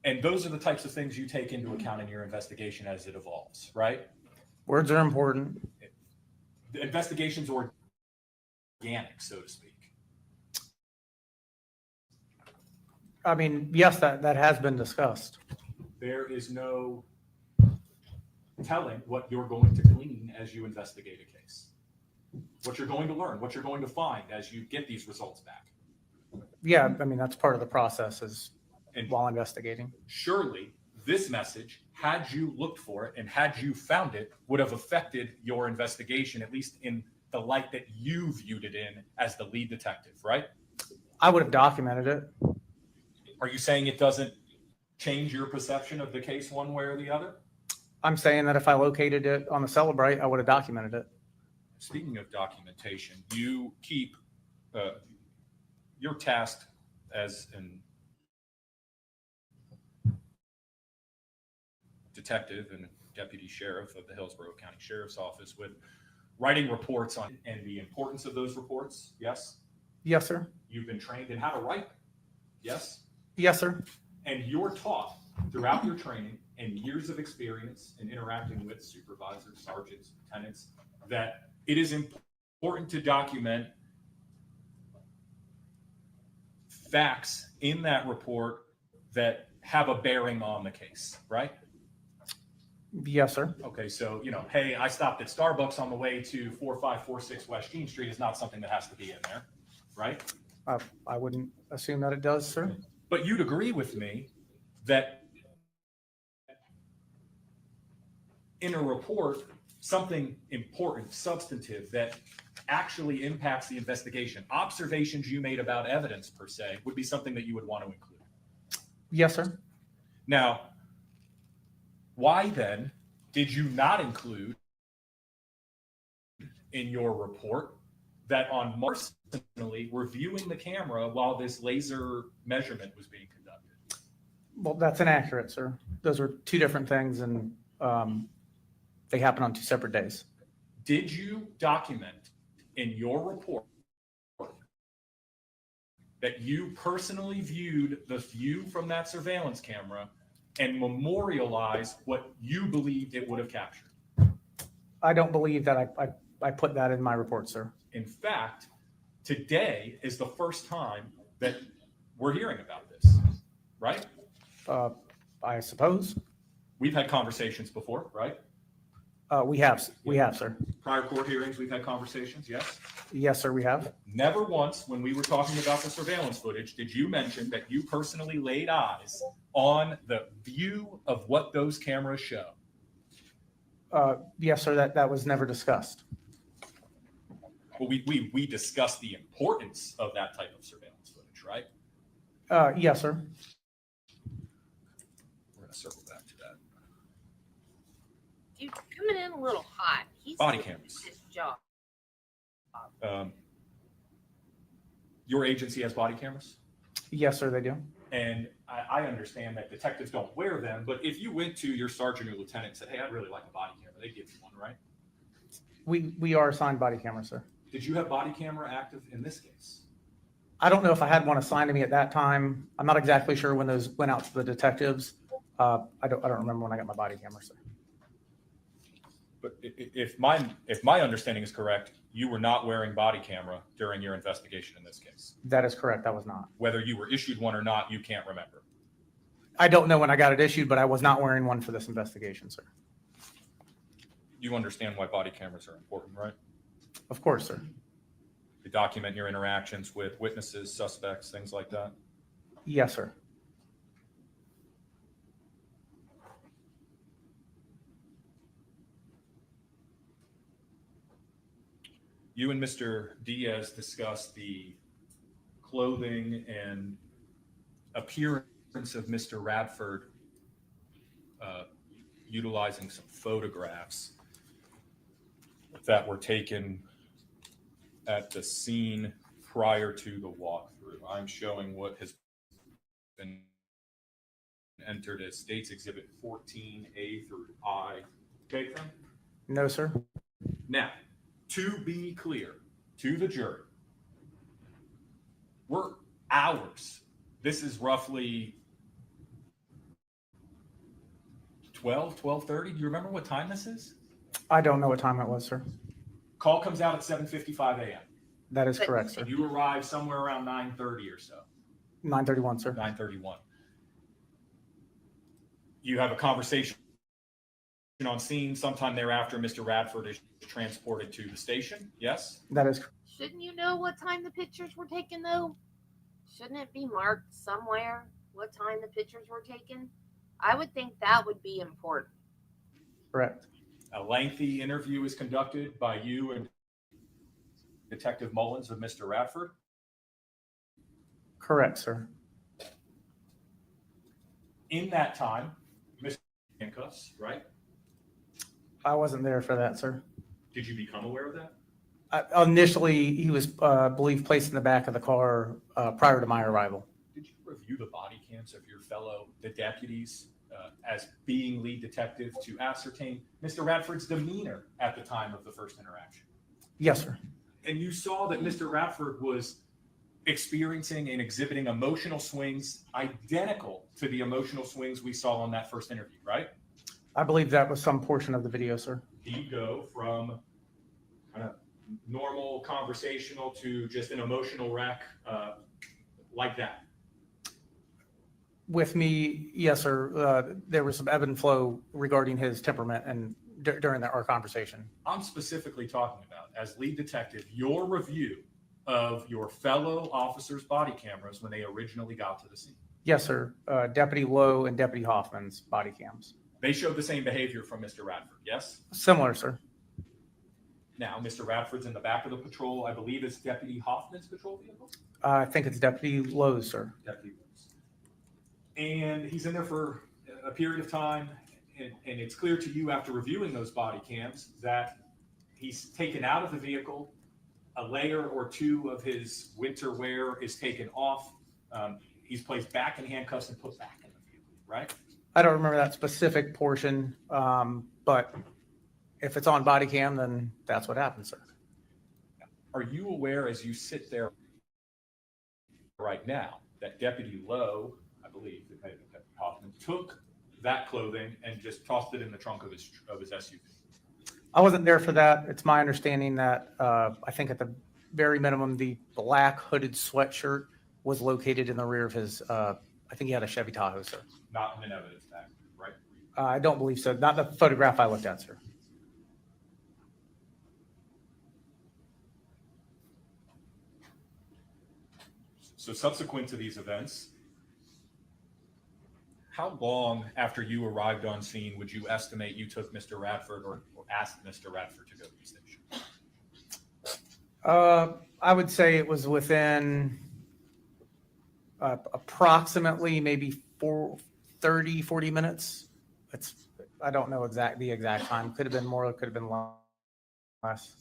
And those are the types of things you take into account in your investigation as it evolves, right? Words are important. The investigation's organic, so to speak. I mean, yes, that has been discussed. There is no telling what you're going to glean as you investigate a case, what you're going to learn, what you're going to find as you get these results back. Yeah, I mean, that's part of the process And while investigating. surely this message, had you looked for it and had you found it, would have affected your investigation, at least in the light that you viewed it in as the lead detective, right? I would have documented it. Are you saying it doesn't change your perception of the case one way or the other? I'm saying that if I located it on the Celebrate, I would have documented it. Speaking of documentation, you keep, you're tasked as an detective and deputy sheriff of the Hillsborough County Sheriff's Office with writing reports on and the importance of those reports. Yes. Yes, sir. You've been trained in how to write them. Yes. Yes, sir. And you're taught throughout your training and years of experience in interacting with supervisors, sergeants, lieutenants, that it is important to document facts in that report that have a bearing on the case, right? Yes, sir. Okay, so, hey, I stopped at Starbucks on the way to 4546 West Jean Street is not something that has to be in there, right? I wouldn't assume that it does, sir. But you'd agree with me that in a report, something important, substantive, that actually impacts the investigation, observations you made about evidence per se, would be something that you would want to include. Yes, sir. Now, why then did you not include in your report that on March personally were viewing the camera while this laser measurement was being conducted. Well, that's inaccurate, sir. Those are two different things, and they happen on two separate days. Did you document in your report that you personally viewed the view from that surveillance camera and memorialize what you believed it would have captured? I don't believe that I put that in my report, sir. In fact, today is the first time that we're hearing about this, right? I suppose. We've had conversations before, right? We have, sir. Prior court hearings, we've had conversations, yes? Yes, sir, we have. Never once, when we were talking about the surveillance footage, did you mention that you personally laid eyes on the view of what those cameras show? Yes, sir, that was never discussed. Well, we discussed the importance of that type of surveillance footage, right? Yes, sir. We're going to circle back to that. Dude, coming in a little hot. He's Body doing cameras. his job. Your agency has body cameras? Yes, sir, they do. And I understand that detectives don't wear them, but if you went to your sergeant or lieutenant and said, hey, I'd really like a body camera, they'd give you one, right? We are assigned body cameras, sir. Did you have body camera active in this case? I don't know if I had one assigned to me at that time. I'm not exactly sure when those went out to the detectives. I don't remember when I got my body camera, sir. But if my understanding is correct, you were not wearing body camera during your investigation in this case. That is correct. I was not. Whether you were issued one or not, you can't remember. I don't know when I got it issued, but I was not wearing one for this investigation, sir. You understand why body cameras are important, right? Of course, sir. To document your interactions with witnesses, suspects, things like that. Yes, sir. You and Mr. Diaz discussed the clothing and appearance of Mr. Radford, utilizing some photographs that were taken at the scene prior to the walkthrough. I'm showing what has been entered as States Exhibit 14A through I. Okay, Tim? No, sir. Now, to be clear to the jury, we're hours. This is roughly 12:30. Do you remember what time this is? I don't know what time it was, sir. Call comes out at 7:55 a.m. That is correct, sir. You arrive somewhere around 9:30 or so. 9:31, sir. 9:31. You have a conversation on scene. Sometime thereafter, Mr. Radford is transported to the station. Yes? That is Shouldn't you know what time the pictures were taken, though? Shouldn't it be marked somewhere what time the pictures were taken? I would think that would be important. correct. A lengthy interview is conducted by you and Detective Mullins of Mr. Radford. Correct, sir. In that time, Mr. handcuffs, right? I wasn't there for that, sir. Did you become aware of that? Initially, he was, believed, placed in the back of the car prior to my arrival. Did you review the body cams of your the deputies, as being lead detective to ascertain Mr. Radford's demeanor at the time of the first interaction? Yes, sir. And you saw that Mr. Radford was experiencing and exhibiting emotional swings identical to the emotional swings we saw on that first interview, right? I believe that was some portion of the video, sir. He'd go from kind of normal conversational to just an emotional wreck like that. With me, yes, sir. There was some ebb and flow regarding his temperament and during our conversation. I'm specifically talking about, as lead detective, your review of your fellow officers' body cameras when they originally got to the scene. Yes, sir. Deputy Lowe and Deputy Hoffman's body cams. They showed the same behavior from Mr. Radford, yes? Similar, sir. Now, Mr. Radford's in the back of the patrol. I believe it's Deputy Hoffman's patrol vehicle? I think it's Deputy Lowe's, sir. Deputy Lowe's. And he's in there for a period of time, and it's clear to you after reviewing those body cams that he's taken out of the vehicle. A layer or two of his winter wear is taken off. He's placed back in handcuffs and put back in the vehicle, right? I don't remember that specific portion, but if it's on body cam, then that's what happens, sir. Are you aware, as you sit there right now, that Deputy Lowe, I believe, it may have been Deputy Hoffman, took that clothing and just tossed it in the trunk of his SUV? I wasn't there for that. It's my understanding that I think at the very minimum, the black hooded sweatshirt was located in the rear of his, I think he had a Chevy Tahoe, sir. Not in an evidence bag, right? I don't believe so. Not the photograph I looked at, sir. So subsequent to these events, how long after you arrived on scene would you estimate you took Mr. Radford or asked Mr. Radford to go to the station? I would say it was within approximately maybe 40 minutes. I don't know the exact time. Could have been more, could have been less.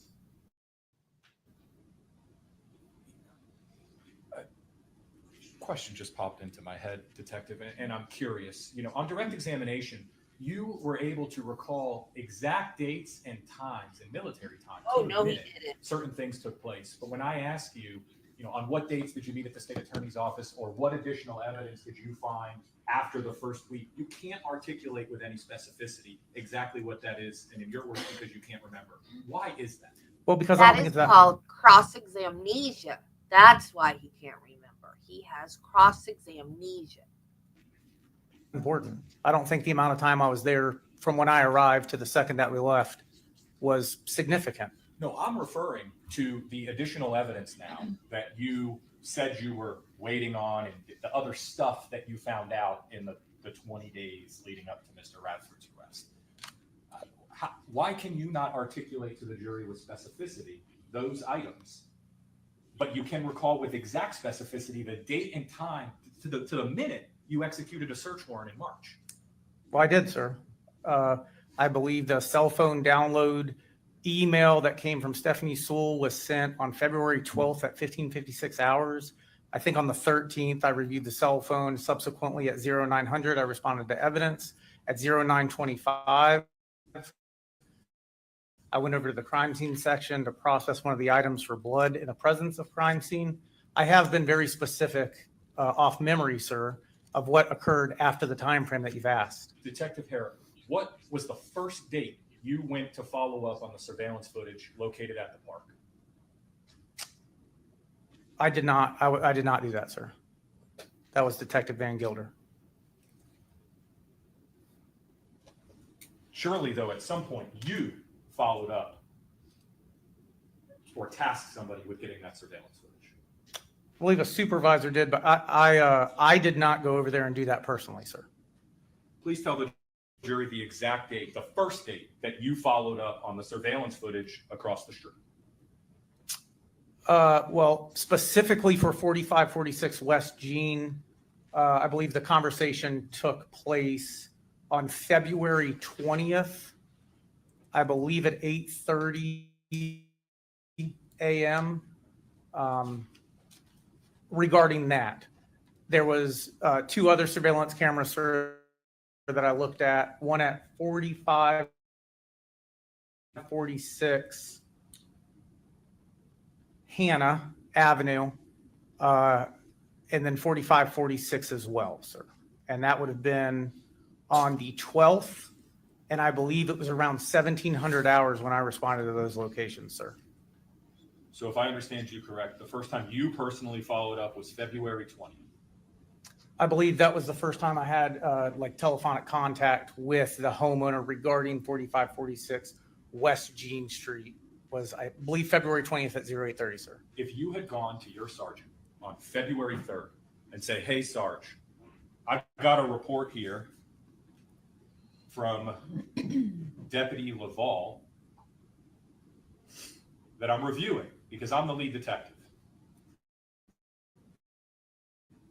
Question just popped into my head, Detective, and I'm curious. On direct examination, you were able to recall exact dates and times and military times. Oh, no, he didn't. Certain things took place. But when I ask you, on what dates did you meet at the state attorney's office, or what additional evidence did you find after the first week, you can't articulate with any specificity exactly what that is, and in your words, because you can't remember. Why is that? Well, because I don't That think is it's that called cross-examnesia. That's why he can't remember. He has cross-examnesia. important. I don't think the amount of time I was there from when I arrived to the second that we left was significant. No, I'm referring to the additional evidence now that you said you were waiting on, and the other stuff that you found out in the 20 days leading up to Mr. Radford's arrest. Why can you not articulate to the jury with specificity those items, but you can recall with exact specificity the date and time to the minute you executed a search warrant in March? Well, I did, sir. I believe the cell phone download email that came from Stephanie Sewell was sent on February 12th at 15:56 hours. I think on the 13th, I reviewed the cell phone. Subsequently at 0900, I responded to evidence. At 0925, I went over to the crime scene section to process one of the items for blood in the presence of crime scene. I have been very specific off memory, sir, of what occurred after the time frame that you've asked. Detective Herrick, what was the first date you went to follow up on the surveillance footage located at the park? I did not. I did not do that, sir. That was Detective Van Gilder. Surely, though, at some point you followed up or tasked somebody with getting that surveillance footage. I believe a supervisor did, but I did not go over there and do that personally, sir. Please tell the jury the exact date, the first date that you followed up on the surveillance footage across the street. Well, specifically for 4546 West Jean, I believe the conversation took place on February 20th, I believe at 8:30 a.m. Regarding that, there was two other surveillance cameras, sir, that I looked at, one at 4546 Hannah Avenue, and then 4546 as well, sir. And that would have been on the 12th, and I believe it was around 1700 hours when I responded to those locations, sir. So if I understand you correct, the first time you personally followed up was February 20th. I believe that was the first time I had telephonic contact with the homeowner regarding 4546 West Jean Street. Was, I believe, February 20th at 0830, sir. If you had gone to your sergeant on February 3rd and say, hey, Sarge, I've got a report here from Deputy Laval that I'm reviewing because I'm the lead detective.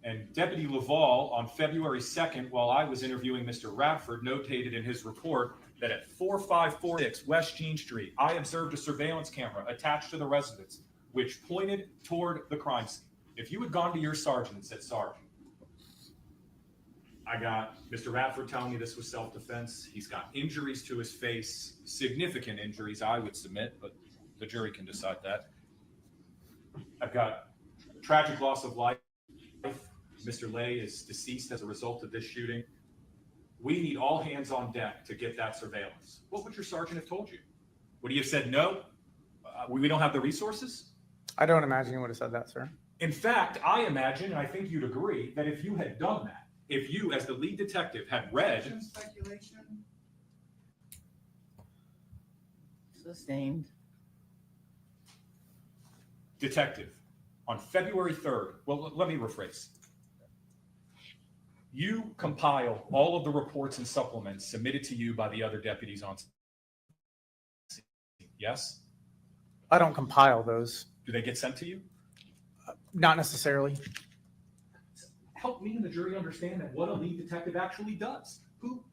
And Deputy Laval on February 2nd, while I was interviewing Mr. Radford, notated in his report that at 4546 West Jean Street, I observed a surveillance camera attached to the residence, which pointed toward the crime scene. If you had gone to your sergeant and said, Sergeant, I got Mr. Radford telling me this was self-defense. He's got injuries to his face, significant injuries, I would submit, but the jury can decide that. I've got tragic loss of life. Mr. Lay is deceased as a result of this shooting. We need all hands on deck to get that surveillance. What would your sergeant have told you? Would he have said no? We don't have the resources? I don't imagine you would have said that, sir. In fact, I imagine, and I think you'd agree, that if you had done that, if you, as the lead detective, had read Speculation. Sustained. detective on February 3rd, well, let me rephrase. You compile all of the reports and supplements submitted to you by the other deputies on scene. Yes? I don't compile those. Do they get sent to you? Not necessarily. Help me and the jury understand that what a lead detective actually does.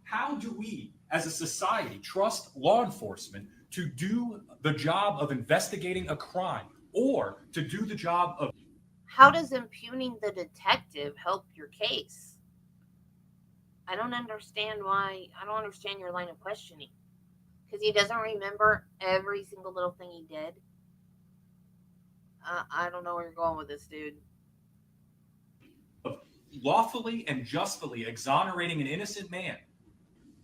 How do we, as a society, trust law enforcement to do the job of investigating a crime or to do the job of... How does impugning the detective help your case? I don't understand your line of questioning. Because he doesn't remember every single little thing he did. I don't know where you're going with this, dude. Of lawfully and justly exonerating an innocent man.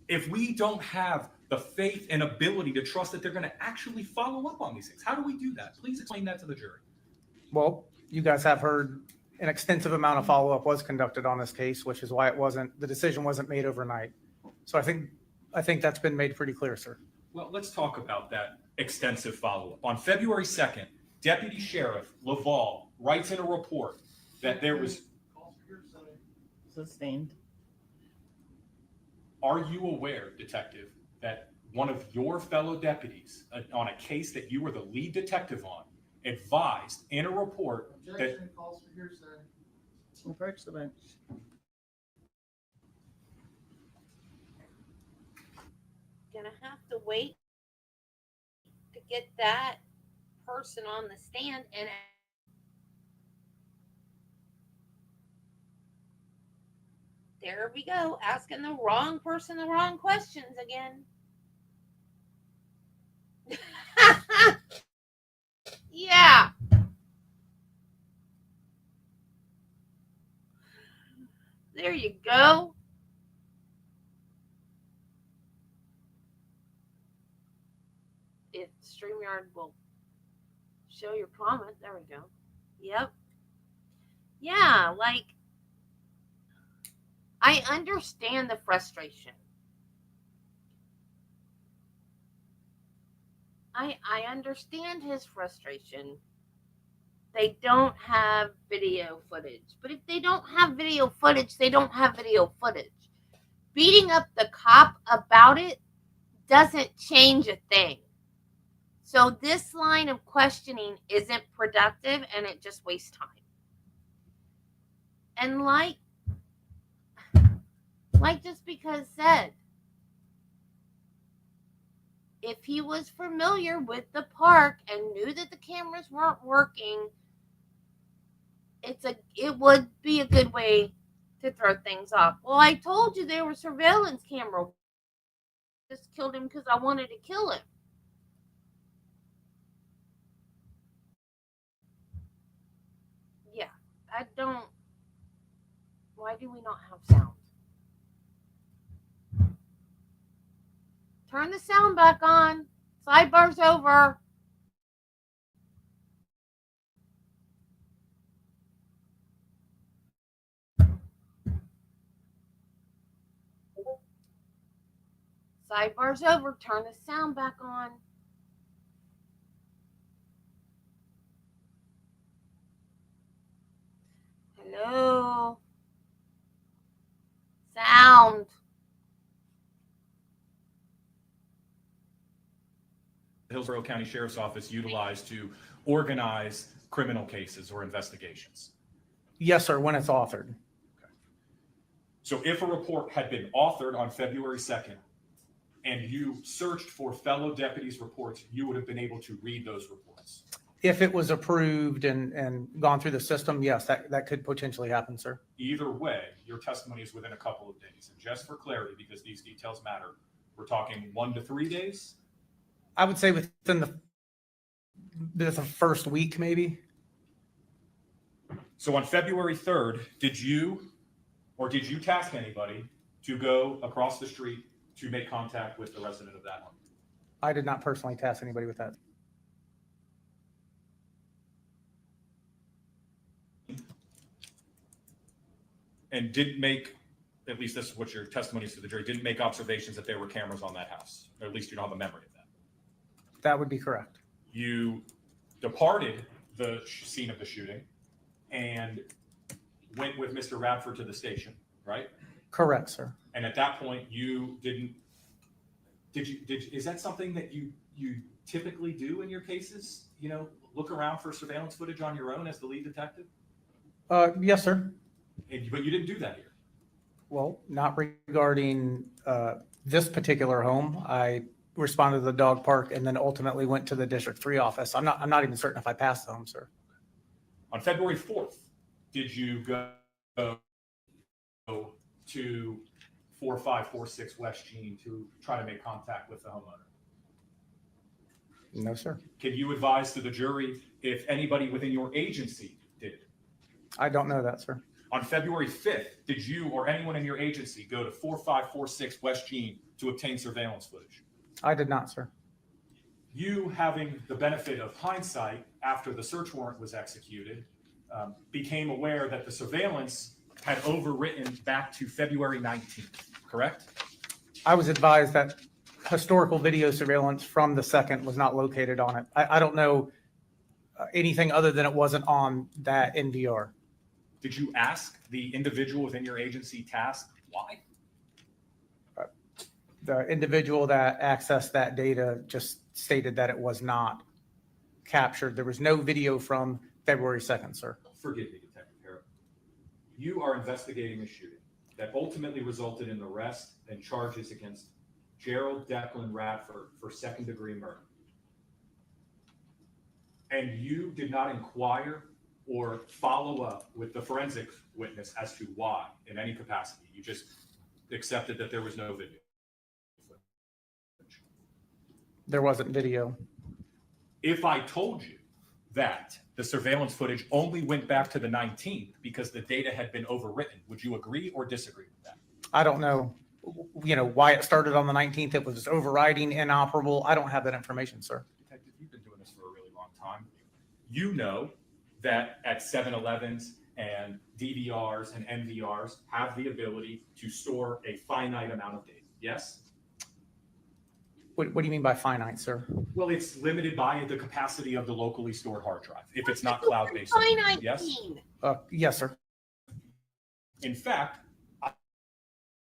If we don't have the faith and ability to trust that they're going to actually follow up on these things, how do we do that? Please explain that to the jury. Well, you guys have heard an extensive amount of follow-up was conducted on this case, which is why the decision wasn't made overnight. So I think that's been made pretty clear, sir. Well, let's talk about that extensive follow-up. On February 2nd, Deputy Sheriff Laval writes in a report that there was... Sustained. Are you aware, detective, that one of your fellow deputies on a case that you were the lead detective on advised in a report Objection, calls for hearsay. Approach the bench. Gonna have to wait to get that person on the stand and there we go, asking the wrong person the wrong questions again. Yeah. There you go. If StreamYard will show your comment, there we go. Yep. Yeah, like, I understand the frustration. I understand his frustration. They don't have video footage. But if they don't have video footage, they don't have video footage. Beating up the cop about it doesn't change a thing. So this line of questioning isn't productive and it just wastes time. And like just because said, if he was familiar with the park and knew that the cameras weren't working, it would be a good way to throw things off. Well, I told you there was surveillance camera. Just killed him because I wanted to kill him. Yeah, I don't. Why do we not have sound? Turn the sound back on. Sidebar's over. Sidebar's over. Turn the sound back on. Hello. Sound. Hillsborough County Sheriff's Office utilized to organize criminal cases or investigations? Yes, sir, when it's authored. So if a report had been authored on February 2nd, and you searched for fellow deputies' reports, you would have been able to read those reports. If it was approved and gone through the system, yes, that could potentially happen, sir. Either way, your testimony is within a couple of days. And just for clarity, because these details matter, we're talking 1 to 3 days? I would say within the first week, maybe. So on February 3rd, did you task anybody to go across the street to make contact with the resident of that home? I did not personally task anybody with that. And didn't make, at least this is what your testimony is to the jury, didn't make observations that there were cameras on that house, or at least you don't have a memory of that. That would be correct. You departed the scene of the shooting and went with Mr. Radford to the station, right? Correct, sir. And at that point, you didn't, is that something that you typically do in your cases? You know, look around for surveillance footage on your own as the lead detective? Yes, sir. But you didn't do that here. Well, not regarding this particular home. I responded to the dog park and then ultimately went to the District 3 office. I'm not even certain if I passed the home, sir. On February 4th, did you go to 4546 West Jean to try to make contact with the homeowner? No, sir. Can you advise to the jury if anybody within your agency did it? I don't know that, sir. On February 5th, did you or anyone in your agency go to 4546 West Jean to obtain surveillance footage? I did not, sir. You, having the benefit of hindsight after the search warrant was executed, became aware that the surveillance had overwritten back to February 19th, correct? I was advised that historical video surveillance from the 2nd was not located on it. I don't know anything other than it wasn't on that NVR. Did you ask the individual within your agency tasked why? The individual that accessed that data just stated that it was not captured. There was no video from February 2nd, sir. Forgive me, Detective Harrop. You are investigating a shooting that ultimately resulted in the arrest and charges against Gerald Declan Radford for second-degree murder. And you did not inquire or follow up with the forensic witness as to why in any capacity. You just accepted that there was no video. There wasn't video. If I told you that the surveillance footage only went back to the 19th because the data had been overwritten, would you agree or disagree with that? I don't know, why it started on the 19th. It was overriding, inoperable. I don't have that information, sir. Detective, you've been doing this for a really long time. You know that at 7-Elevens and DVRs and NVRs have the ability to store a finite amount of data, yes? What do you mean by finite, sir? Well, it's limited by the capacity of the locally stored hard drive, if it's not cloud-based. Finite Yes? mean? Yes, sir. In fact,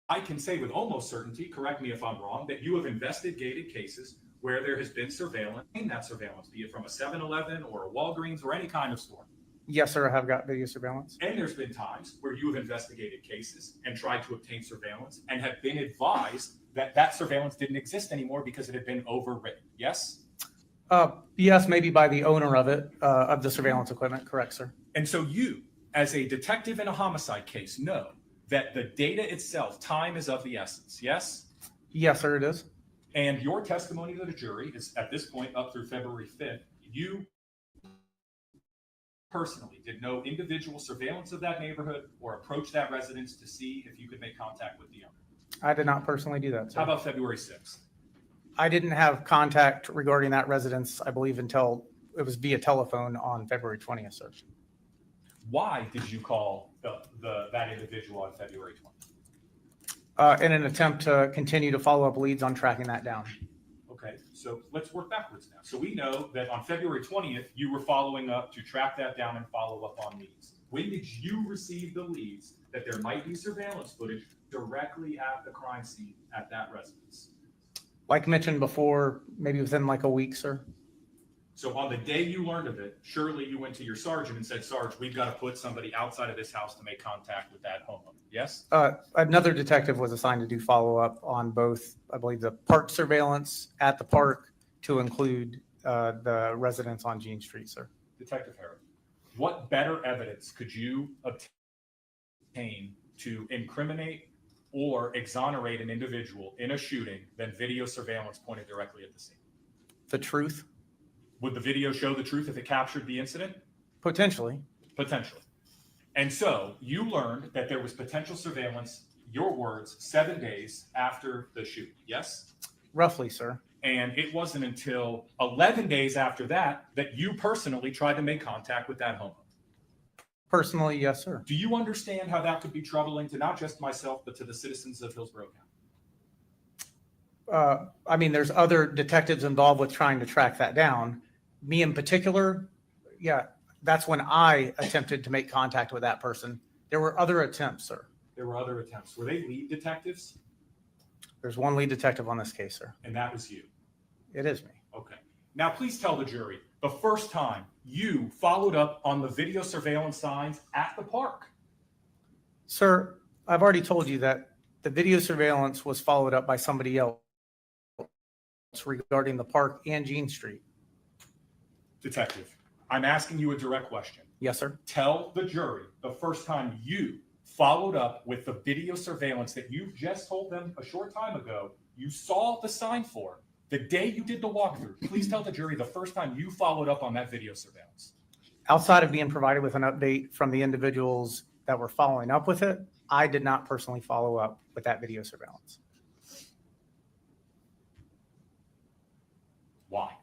I can say with almost certainty, correct me if I'm wrong, that you have investigated cases where there has been surveillance, and that surveillance, be it from a 7-Eleven or a Walgreens or any kind of store. Yes, sir, I have got video surveillance. And there's been times where you have investigated cases and tried to obtain surveillance and have been advised that that surveillance didn't exist anymore because it had been overwritten. Yes? Yes, maybe by the owner of it, of the surveillance equipment. Correct, sir. And so you, as a detective in a homicide case, know that the data itself, time is of the essence. Yes? Yes, sir, it is. And your testimony to the jury is at this point up through February 5th. You personally did no individual surveillance of that neighborhood or approach that residence to see if you could make contact with the owner. I did not personally do that, How sir. about February 6th? I didn't have contact regarding that residence, I believe, until it was via telephone on February 20th, sir. Why did you call that individual on February 20th? In an attempt to continue to follow up leads on tracking that down. Okay, so let's work backwards now. So we know that on February 20th, you were following up to track that down and follow up on leads. When did you receive the leads that there might be surveillance footage directly at the crime scene at that residence? Like mentioned before, maybe within like a week, sir. So on the day you learned of it, surely you went to your sergeant and said, Sarge, we've got to put somebody outside of this house to make contact with that homeowner. Yes? Another detective was assigned to do follow-up on both, I believe, the park surveillance at the park to include the residents on Jean Street, sir. Detective Harrod, what better evidence could you obtain to incriminate or exonerate an individual in a shooting than video surveillance pointed directly at the scene? The truth? Would the video show the truth if it captured the incident? Potentially. Potentially. And so you learned that there was potential surveillance, your words, 7 days after the shooting, yes? Roughly, sir. And it wasn't until 11 days after that that you personally tried to make contact with that homeowner. Personally, yes, sir. Do you understand how that could be troubling to not just myself, but to the citizens of Hillsborough County? I mean, there's other detectives involved with trying to track that down. Me in particular, yeah, that's when I attempted to make contact with that person. There were other attempts, sir. There were other attempts. Were they lead detectives? There's one lead detective on this case, sir. And that was you? It is me. Okay. Now, please tell the jury the first time you followed up on the video surveillance signs at the park. Sir, I've already told you that the video surveillance was followed up by somebody else regarding the park and Jean Street. Detective, I'm asking you a direct question. Yes, sir. Tell the jury the first time you followed up with the video surveillance that you just told them a short time ago you saw the sign for the day you did the walkthrough. Please tell the jury the first time you followed up on that video surveillance. Outside of being provided with an update from the individuals that were following up with it, I did not personally follow up with that video surveillance. Why?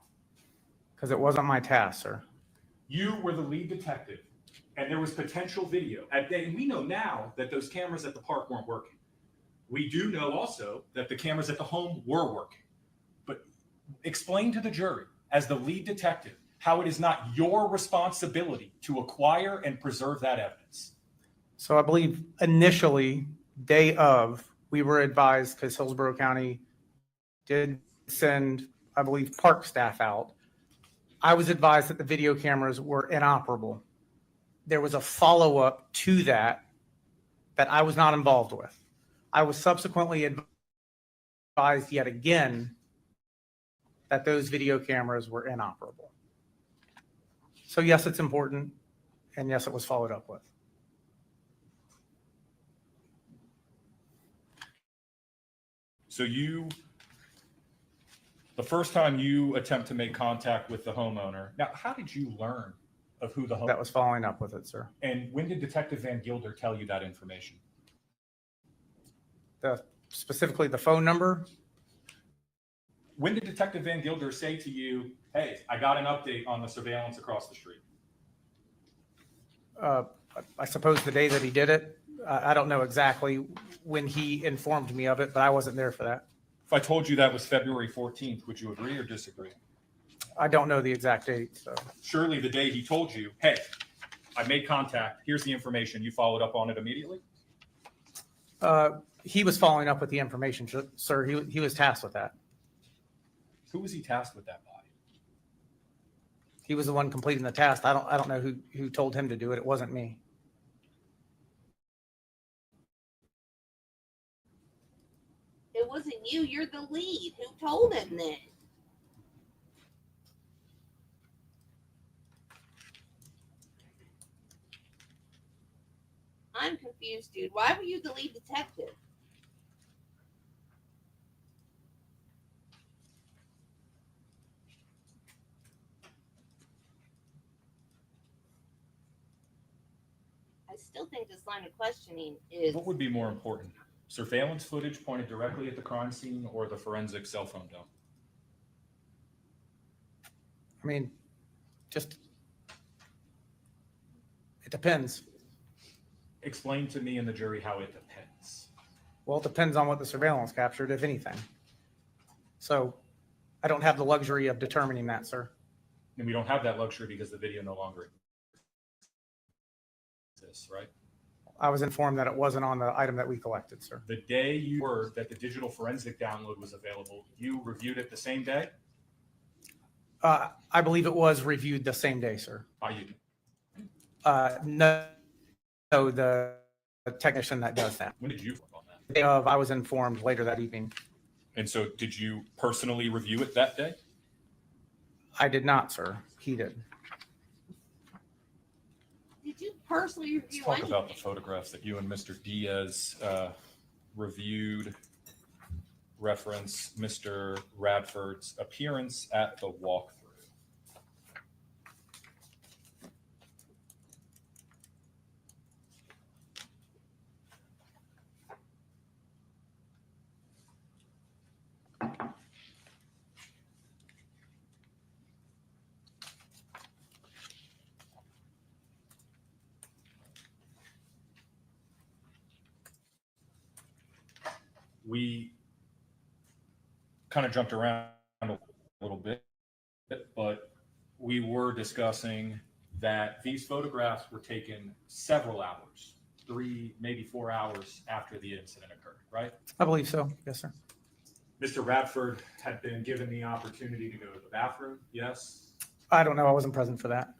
Because it wasn't my task, sir. You were the lead detective, and there was potential video. And we know now that those cameras at the park weren't working. We do know also that the cameras at the home were working. But explain to the jury, as the lead detective, how it is not your responsibility to acquire and preserve that evidence. So I believe initially, day of, we were advised, because Hillsborough County did send, I believe, park staff out. I was advised that the video cameras were inoperable. There was a follow-up to that I was not involved with. I was subsequently advised yet again that those video cameras were inoperable. So yes, it's important, and yes, it was followed up with. So the first time you attempt to make contact with the homeowner, now how did you learn of who the homeowner That was following up with it, sir. And when did Detective Van Gilder tell you that information? Specifically the phone number. When did Detective Van Gilder say to you, hey, I got an update on the surveillance across the street? I suppose the day that he did it. I don't know exactly when he informed me of it, but I wasn't there for that. If I told you that was February 14th, would you agree or disagree? I don't know the exact date, so. Surely the day he told you, hey, I made contact, here's the information, you followed up on it immediately? He was following up with the information, sir. He was tasked with that. Who was he tasked with that by? He was the one completing the task. I don't know who told him to do it. It wasn't me. It wasn't you. You're the lead. Who told him then? I'm confused, dude. Why were you the lead detective? I still think this line of questioning is... What would be more important? Surveillance footage pointed directly at the crime scene or the forensic cell phone dump? I mean, just, it depends. Explain to me and the jury how it depends. Well, it depends on what the surveillance captured, if anything. So I don't have the luxury of determining that, sir. And we don't have that luxury because the video no longer exists, right? I was informed that it wasn't on the item that we collected, sir. The day you heard that the digital forensic download was available, you reviewed it the same day? I believe it was reviewed the same day, sir. By you? No, the technician that does that. When did you work on that? The day of, I was informed later that evening. And so did you personally review it that day? I did not, sir. He did. Did you personally Let's review talk anything? about the photographs that you and Mr. Diaz reviewed. Reference Mr. Radford's appearance at the walkthrough. We kind of jumped around a little bit, but we were discussing that these photographs were taken several hours, 3, maybe 4 hours after the incident occurred, right? I believe so. Yes, sir. Mr. Radford had been given the opportunity to go to the bathroom, yes? I don't know. I wasn't present for that.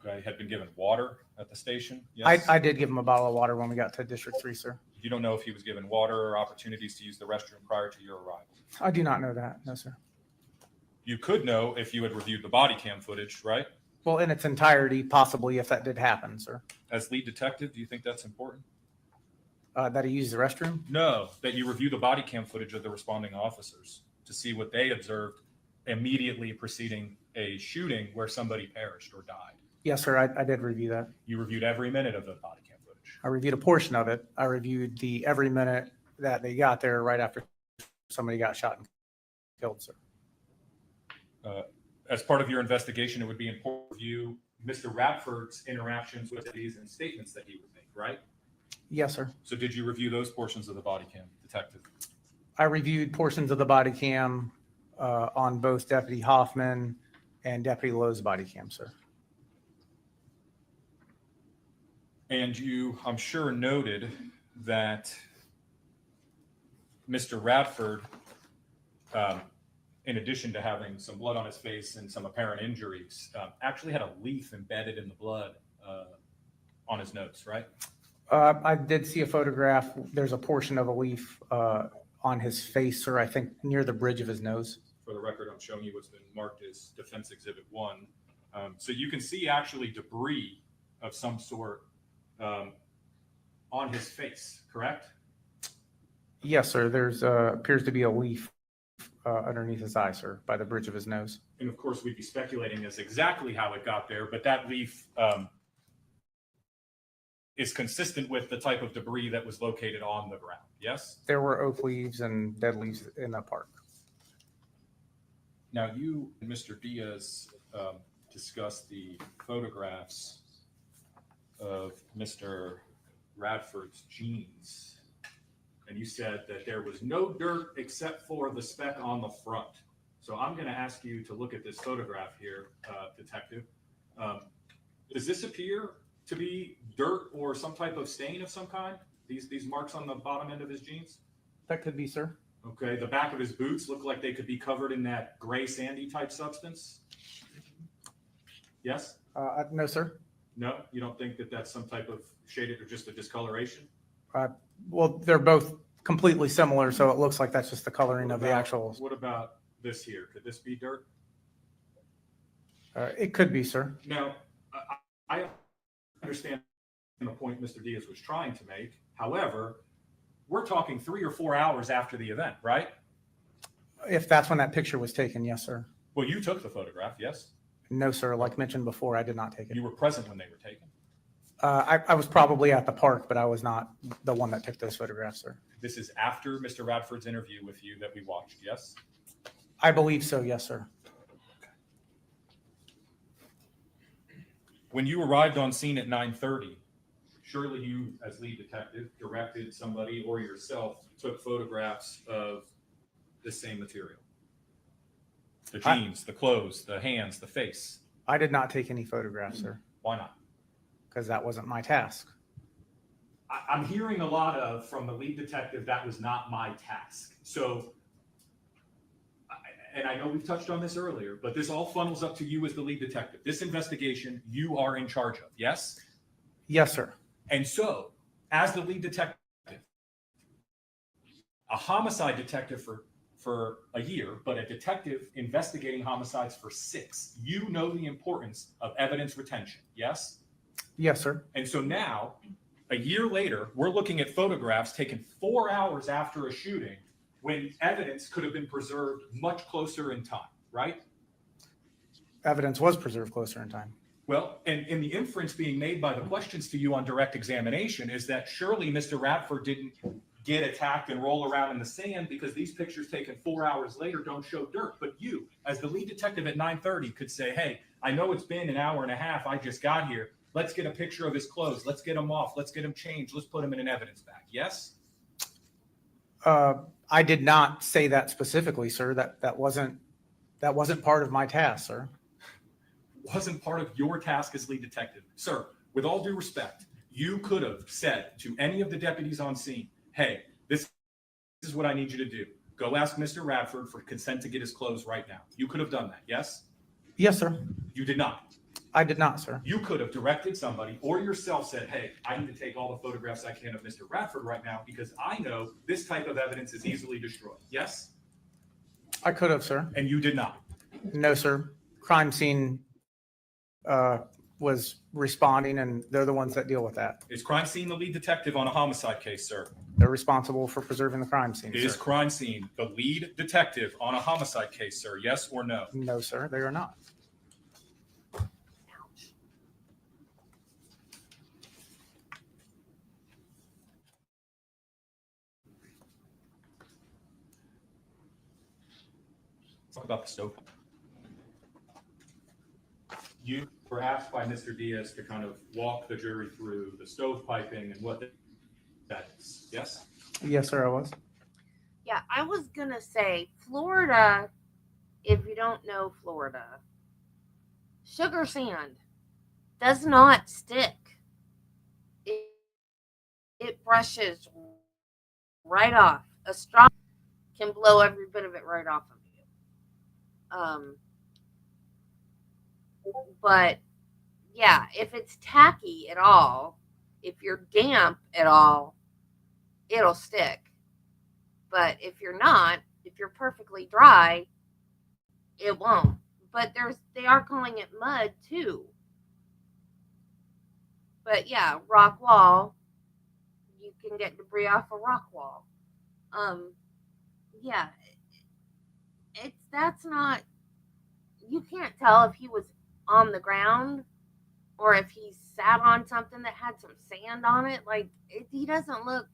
Okay, had been given water at the station, yes? I did give him a bottle of water when we got to District 3, sir. You don't know if he was given water or opportunities to use the restroom prior to your arrival? I do not know that. No, sir. You could know if you had reviewed the body cam footage, right? Well, in its entirety, possibly, if that did happen, sir. As lead detective, do you think that's important? That he used the restroom? No, that you review the body cam footage of the responding officers to see what they observed immediately preceding a shooting where somebody perished or died. Yes, sir. I did review that. You reviewed every minute of the body cam footage. I reviewed a portion of it. I reviewed the every minute that they got there right after somebody got shot and killed, sir. As part of your investigation, it would be important to review Mr. Radford's interactions with these and statements that he would make, right? Yes, sir. So did you review those portions of the body cam, detective? I reviewed portions of the body cam on both Deputy Hoffman and Deputy Lowe's body cam, sir. And you, I'm sure, noted that Mr. Radford, in addition to having some blood on his face and some apparent injuries, actually had a leaf embedded in the blood on his nose, right? I did see a photograph. There's a portion of a leaf on his face, sir, I think near the bridge of his nose. For the record, I'm showing you what's been marked as Defense Exhibit 1. So you can see actually debris of some sort on his face, correct? Yes, sir. There's appears to be a leaf underneath his eye, sir, by the bridge of his nose. And of course, we'd be speculating as exactly how it got there, but that leaf is consistent with the type of debris that was located on the ground, yes? There were oak leaves and dead leaves in the park. Now, you and Mr. Diaz discussed the photographs of Mr. Radford's jeans, and you said that there was no dirt except for the speck on the front. So I'm going to ask you to look at this photograph here, detective. Does this appear to be dirt or some type of stain of some kind? These marks on the bottom end of his jeans? That could be, sir. Okay, the back of his boots look like they could be covered in that gray sandy type substance? Yes? No, sir. No? You don't think that that's some type of shaded or just a discoloration? Well, they're both completely similar, so it looks like that's just the coloring of the actual. What about this here? Could this be dirt? It could be, sir. Now, I understand the point Mr. Diaz was trying to make. However, we're talking 3 or 4 hours after the event, right? If that's when that picture was taken, yes, sir. Well, you took the photograph, yes? No, sir. Like mentioned before, I did not take it. You were present when they were taken. I was probably at the park, but I was not the one that took those photographs, sir. This is after Mr. Radford's interview with you that we watched, yes? I believe so, yes, sir. When you arrived on scene at 9:30, surely you, as lead detective, directed somebody or yourself took photographs of the same material. The jeans, the clothes, the hands, the face. I did not take any photographs, sir, Why not? because that wasn't my task. I'm hearing a lot of from the lead detective, that was not my task. So and I know we've touched on this earlier, but this all funnels up to you as the lead detective. This investigation you are in charge of, yes? Yes, sir. And so, as the lead detective, a homicide detective for a year, but a detective investigating homicides for 6, you know the importance of evidence retention, yes? Yes, sir. And so now, a year later, we're looking at photographs taken 4 hours after a shooting when evidence could have been preserved much closer in time, right? Evidence was preserved closer in time. Well, and the inference being made by the questions to you on direct examination is that surely Mr. Radford didn't get attacked and roll around in the sand because these pictures taken 4 hours later don't show dirt. But you, as the lead detective at 9:30, could say, hey, I know it's been an hour and a half. I just got here. Let's get a picture of his clothes. Let's get him off. Let's get him changed. Let's put him in an evidence bag. Yes? I did not say that specifically, sir. That wasn't part of my task, sir. Wasn't part of your task as lead detective. Sir, with all due respect, you could have said to any of the deputies on scene, hey, this is what I need you to do. Go ask Mr. Radford for consent to get his clothes right now. You could have done that, yes? Yes, sir. You did not. I did not, sir. You could have directed somebody or yourself said, hey, I need to take all the photographs I can of Mr. Radford right now because I know this type of evidence is easily destroyed. Yes? I could have, sir. And you did not. No, sir. Crime scene was responding, and they're the ones that deal with that. Is crime scene the lead detective on a homicide case, sir? They're responsible for preserving the crime scene, Is sir. crime scene the lead detective on a homicide case, sir? Yes or no? No, sir, they are not. Talk about the stove. You were asked by Mr. Diaz to kind of walk the jury through the stovepiping and what that is. Yes? Yes, sir, I was. Yeah, I was gonna say Florida. If you don't know Florida, sugar sand does not stick. It brushes right off. A straw can blow every bit of it right off of you. But yeah, if it's tacky at all, if you're damp at all, it'll stick. But if you're not, if you're perfectly dry, it won't. But they are calling it mud too. But yeah, rock wall, you can get debris off a rock wall. Yeah, that's not, you can't tell if he was on the ground or if he sat on something that had some sand on it. Like, he doesn't look,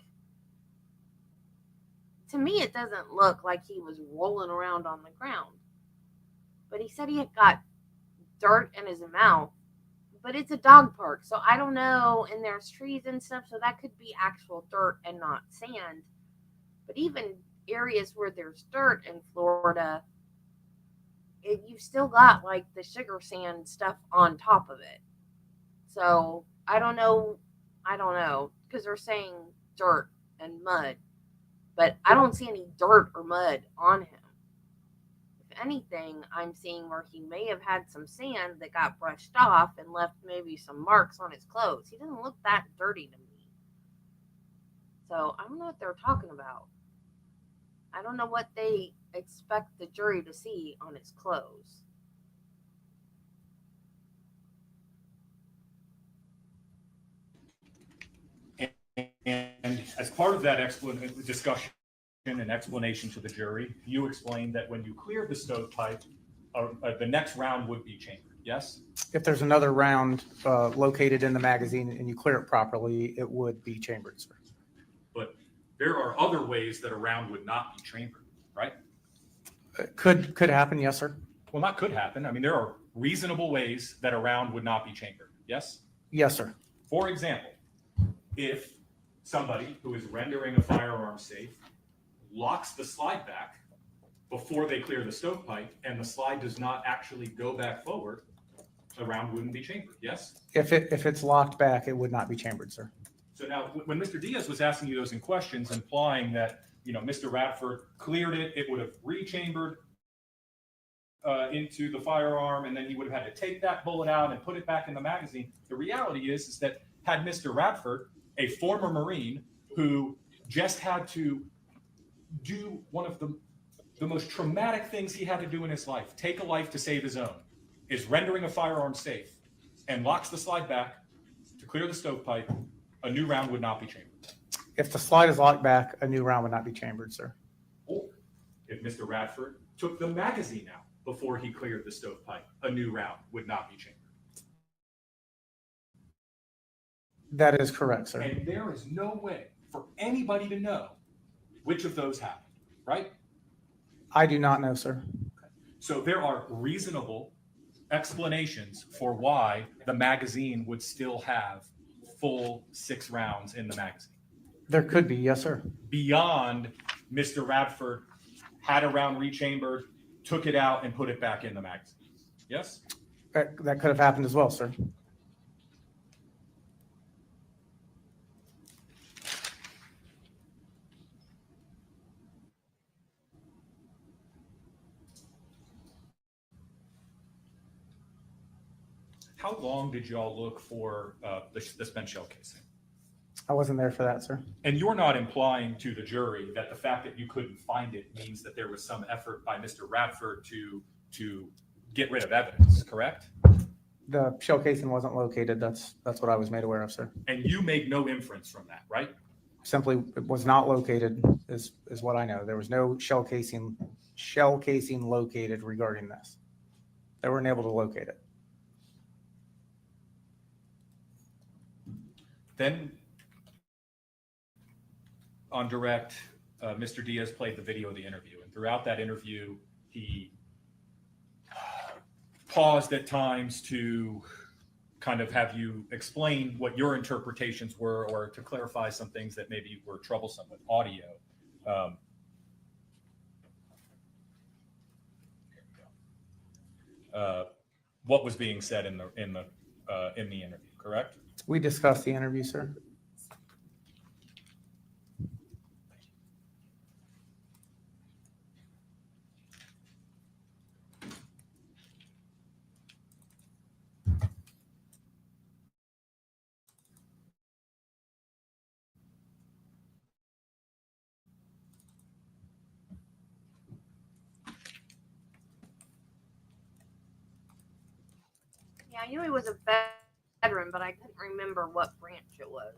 to me, it doesn't look like he was rolling around on the ground. But he said he had got dirt in his mouth. But it's a dog park, so I don't know. And there's trees and stuff, so that could be actual dirt and not sand. But even areas where there's dirt in Florida, you've still got like the sugar sand stuff on top of it. So I don't know, because they're saying dirt and mud, but I don't see any dirt or mud on him. If anything, I'm seeing where he may have had some sand that got brushed off and left maybe some marks on his clothes. He doesn't look that dirty to me. So I don't know what they're talking about. I don't know what they expect the jury to see on his clothes. And as part of that discussion and explanation to the jury, you explained that when you cleared the stovepipe, the next round would be chambered. Yes? If there's another round located in the magazine and you clear it properly, it would be chambered, sir. But there are other ways that a round would not be chambered, right? It could happen, yes, sir. Well, not could happen. I mean, there are reasonable ways that a round would not be chambered. Yes? Yes, sir. For example, if somebody who is rendering a firearm safe locks the slide back before they clear the stovepipe and the slide does not actually go back forward, a round wouldn't be chambered. Yes? If it's locked back, it would not be chambered, sir. So now, when Mr. Diaz was asking you those in questions, implying that Mr. Radford cleared it, it would have rechambered, into the firearm, and then he would have had to take that bullet out and put it back in the magazine. The reality is that had Mr. Radford, a former Marine who just had to do one of the most traumatic things he had to do in his life, take a life to save his own, is rendering a firearm safe, and locks the slide back to clear the stovepipe, a new round would not be chambered. If the slide is locked back, a new round would not be chambered, sir. Or if Mr. Radford took the magazine out before he cleared the stovepipe, a new round would not be chambered. That is correct, sir. And there is no way for anybody to know which of those happened, right? I do not know, sir. So there are reasonable explanations for why the magazine would still have full 6 rounds in the magazine. There could be, yes, sir. Beyond Mr. Radford had a round rechambered, took it out, and put it back in the magazine. Yes? That could have happened as well, sir. How long did y'all look for the spent shell casing? I wasn't there for that, sir. And you're not implying to the jury that the fact that you couldn't find it means that there was some effort by Mr. Radford to get rid of evidence, correct? The shell casing wasn't located. That's what I was made aware of, sir. And you make no inference from that, right? Simply, it was not located is what I know. There was no shell casing located regarding this. They weren't able to locate it. Then on direct, Mr. Diaz played the video of the interview. And throughout that interview, he paused at times to kind of have you explain what your interpretations were, or to clarify some things that maybe were troublesome with audio. Here we go. What was being said in the interview, correct? We discussed the interview, sir. Yeah, I knew he was a veteran, but I couldn't remember what branch it was.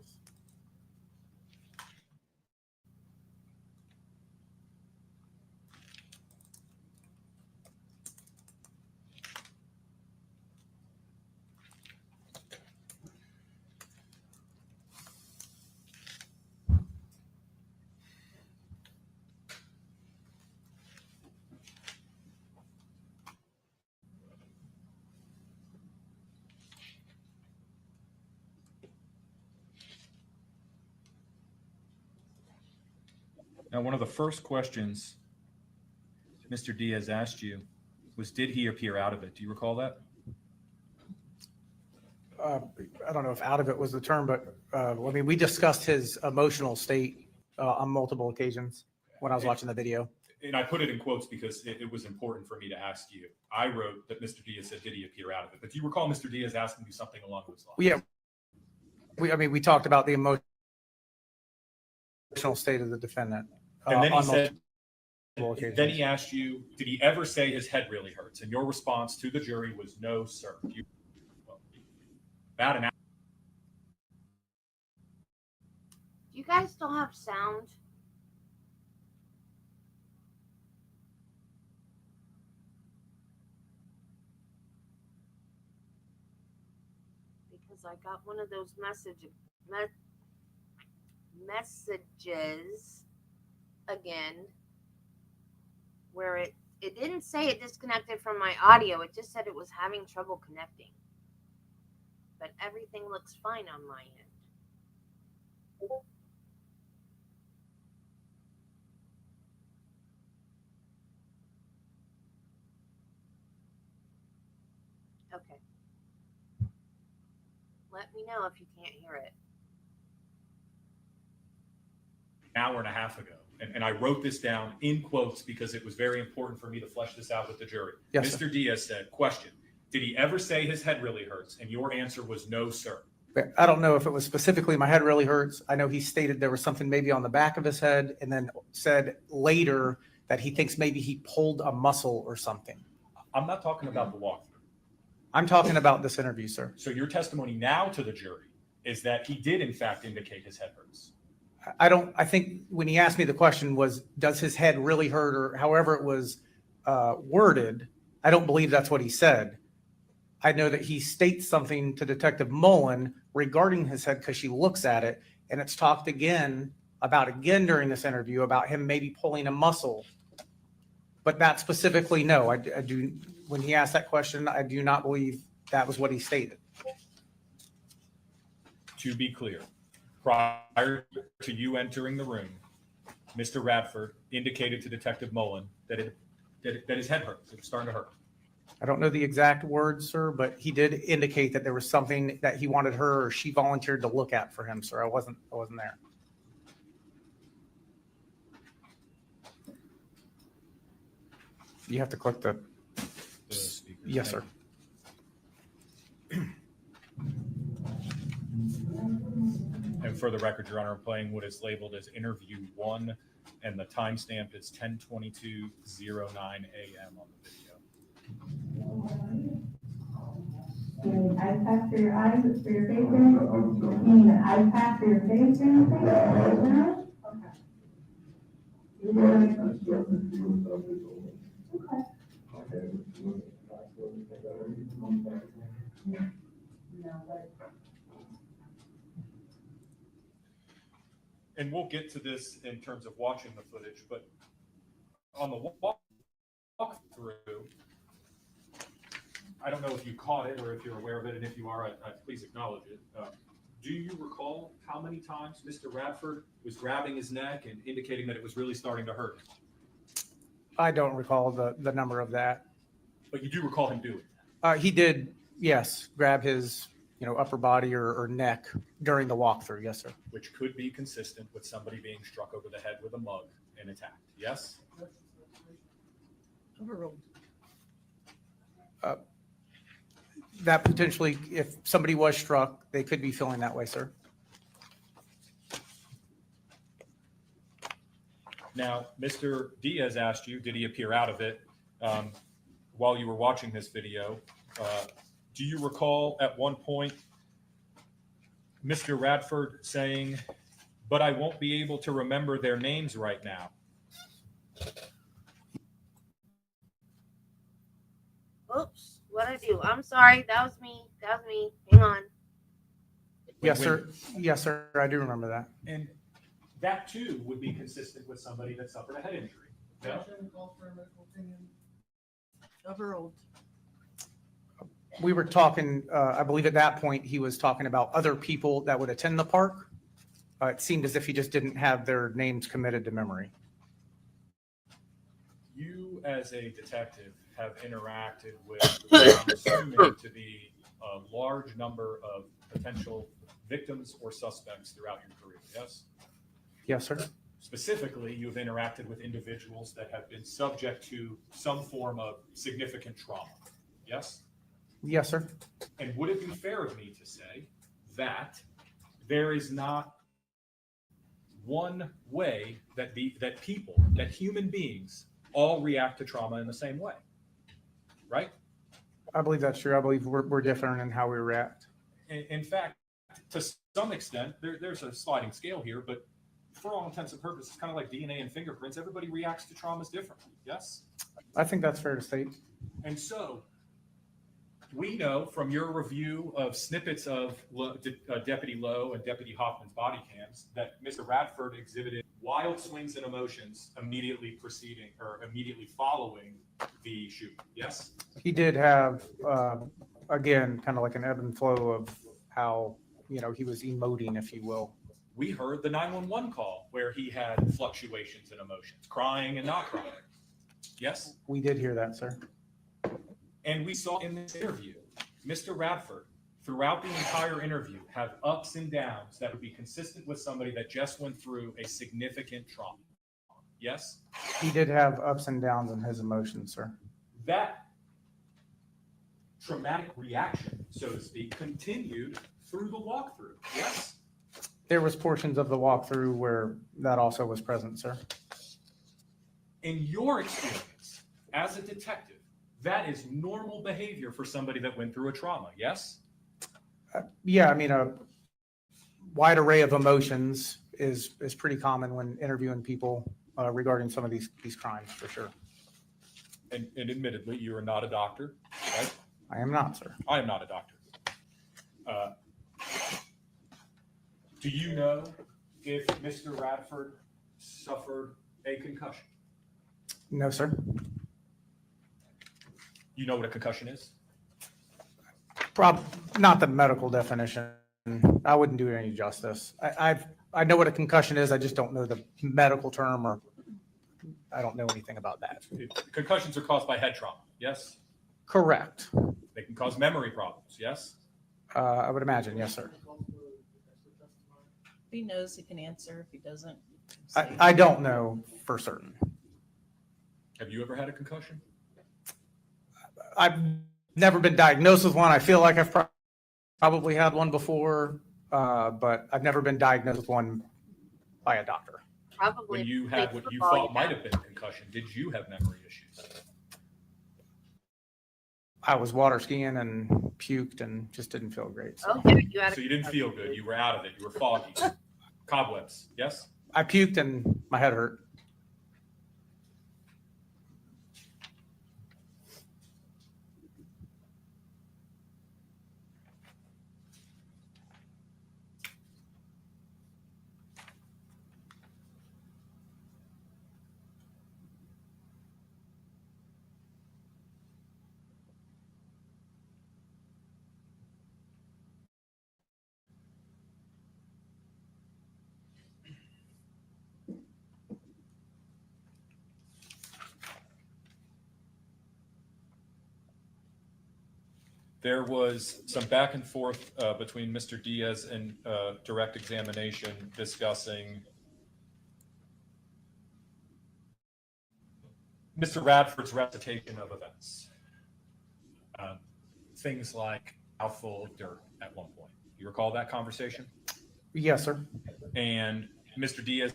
Now, one of the first questions Mr. Diaz asked you was, did he appear out of it? Do you recall that? I don't know if out of it was the term, but I mean, we discussed his emotional state on multiple occasions when I was watching the video. And I put it in quotes because it was important for me to ask you. I wrote that Mr. Diaz said, did he appear out of it? But do you recall Mr. Diaz asking you something along those lines? Yeah. We talked about the emotional state of the defendant. And then he said, multiple occasions. then he asked you, did he ever say his head really hurts? And your response to the jury was, no, sir. About an hour. Do you guys still have sound? Because I got one of those messages again where it didn't say it disconnected from my audio. It just said it was having trouble connecting. But everything looks fine on my end. Okay. Let me know if you can't hear it. hour and a half ago, and I wrote this down in quotes because it was very important for me to flesh this out with the jury. Yes, Mr. sir. Diaz said, question, did he ever say his head really hurts? And your answer was no, sir. I don't know if it was specifically my head really hurts. I know he stated there was something maybe on the back of his head, and then said later that he thinks maybe he pulled a muscle or something. I'm not talking about the walkthrough. I'm talking about this interview, sir. So your testimony now to the jury is that he did in fact indicate his head hurts. I think when he asked me the question was, does his head really hurt, or however it was worded, I don't believe that's what he said. I know that he states something to Detective Mullen regarding his head because she looks at it, and it's talked again during this interview about him maybe pulling a muscle. But that specifically, no, I do. When he asked that question, I do not believe that was what he stated. To be clear, prior to you entering the room, Mr. Radford indicated to Detective Mullen that his head hurts. It was starting to hurt. I don't know the exact words, sir, but he did indicate that there was something that he wanted her or she volunteered to look at for him, sir. I wasn't there. You have to click the speaker. yes, sir. And for the record, Your Honor, I'm playing what is labeled as interview 1, and the timestamp is 10:22:09 a.m. on the video. You need ice pack for your eyes, for your face, or anything? You need an ice pack for your face or anything? No? Okay. You want No, but. And we'll get to this in terms of watching the footage, but on the walkthrough, I don't know if you caught it or if you're aware of it, and if you are, please acknowledge it. Do you recall how many times Mr. Radford was grabbing his neck and indicating that it was really starting to hurt? I don't recall the number of that. But you do recall him doing He did, yes, grab his upper body or neck during the walkthrough. Yes, sir. which could be consistent with somebody being struck over the head with a mug and attacked. Yes? Overruled. That potentially, if somebody was struck, they could be feeling that way, sir. Now, Mr. Diaz asked you, did he appear out of it while you were watching this video? Do you recall at one point Mr. Radford saying, but I won't be able to remember their names right now? Oops, what'd I do? I'm sorry. That was me. Hang on. Yes, sir. Yes, sir. I do remember that. And that too would be consistent with somebody that suffered a head injury. No? Overruled. We were talking, I believe at that point, he was talking about other people that would attend the park. It seemed as if he just didn't have their names committed to memory. You, as a detective, have interacted with what I'm assuming to be a large number of potential victims or suspects throughout your career, yes? Yes, sir. Specifically, you've interacted with individuals that have been subject to some form of significant trauma, yes? Yes, sir. And would it be fair of me to say that there is not one way that that human beings all react to trauma in the same way, right? I believe that's true. I believe we're different in how we react. In fact, to some extent, there's a sliding scale here, but for all intents and purposes, kind of like DNA and fingerprints, everybody reacts to traumas differently, yes? I think that's fair to state. And so we know from your review of snippets of Deputy Lowe and Deputy Hoffman's body cams that Mr. Radford exhibited wild swings and emotions immediately preceding or immediately following the shooting, yes? He did have, again, kind of like an ebb and flow of how, he was emoting, if you will. We heard the 911 call where he had fluctuations in emotions, crying and not crying. Yes? We did hear that, sir. And we saw in this interview, Mr. Radford throughout the entire interview have ups and downs that would be consistent with somebody that just went through a significant trauma? Yes? He did have ups and downs in his emotions, sir. That traumatic reaction, so to speak, continued through the walkthrough. Yes? There was portions of the walkthrough where that also was present, sir. In your experience as a detective, that is normal behavior for somebody that went through a trauma. Yes? Yeah, I mean, a wide array of emotions is pretty common when interviewing people regarding some of these crimes, for sure. And admittedly, you are not a doctor, right? I am not, sir. I am not a doctor. Do you know if Mr. Radford suffered a concussion? No, sir. You know what a concussion is? Not the medical definition. I wouldn't do it any justice. I know what a concussion is. I just don't know the medical term, or I don't know anything about that. Concussions are caused by head trauma. Yes? Correct. They can cause memory problems. Yes? I would imagine, yes, sir. If he knows, he can answer. If he doesn't, I don't know for certain. Have you ever had a concussion? I've never been diagnosed with one. I feel like I've probably had one before, but I've never been diagnosed with one by a doctor. Probably. When you had what you football, thought might have been a concussion, did you have memory issues? I was water skiing and puked and just didn't feel great. So Okay, you had So you didn't feel good. You were out of it. You were foggy. Cobwebs. Yes? I puked and my head hurt. There was some back and forth between Mr. Diaz and direct examination discussing Mr. Radford's recitation of events. Things like mouthful of dirt at one point. You recall that conversation? Yes, sir. And Mr. Diaz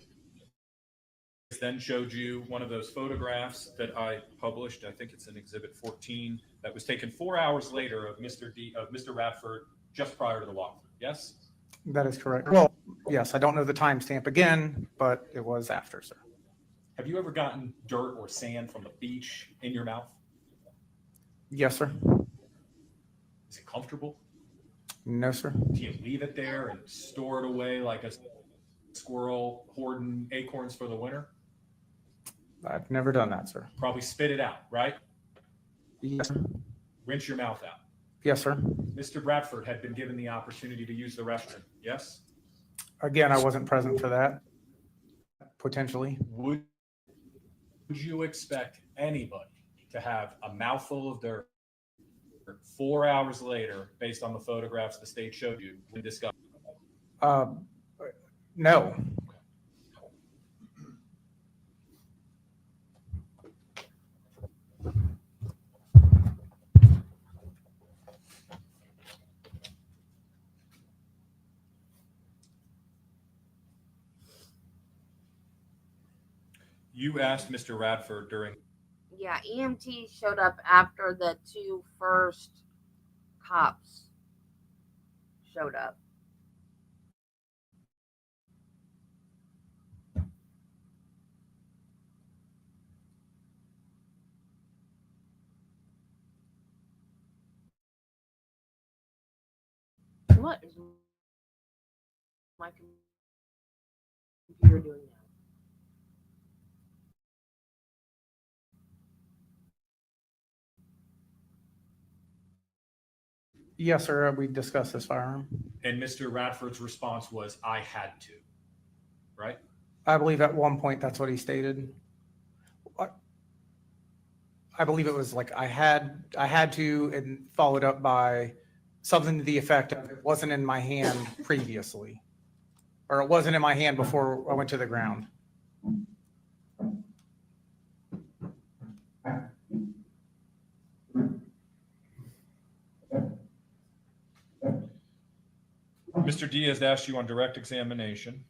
then showed you one of those photographs that I published. I think it's in Exhibit 14 that was taken 4 hours later of Mr. Radford just prior to the walkthrough. Yes? That is correct. Well, yes, I don't know the timestamp again, but it was after, sir. Have you ever gotten dirt or sand from the beach in your mouth? Yes, sir. Is it comfortable? No, sir. Do you leave it there and store it away like a squirrel hoarding acorns for the winter? I've never done that, sir. Probably spit it out, right? Yes, sir. Rinse your mouth out. Yes, sir. Mr. Bradford had been given the opportunity to use the restroom. Yes? Again, I wasn't present for that. Potentially. Would you expect anybody to have a mouthful of dirt 4 hours later, based on the photographs the state showed you when discussed? No. You asked Mr. Radford during. Yeah, EMT showed up after the two first cops showed up. What is my computer doing now? Yes, sir. We discussed this firearm. And Mr. Radford's response was, I had to, right? I believe at one point that's what he stated. I believe it was like I had to, and followed up by something to the effect of it wasn't in my hand previously, or it wasn't in my hand before I went to the ground. Mr. Diaz asked you on direct examination,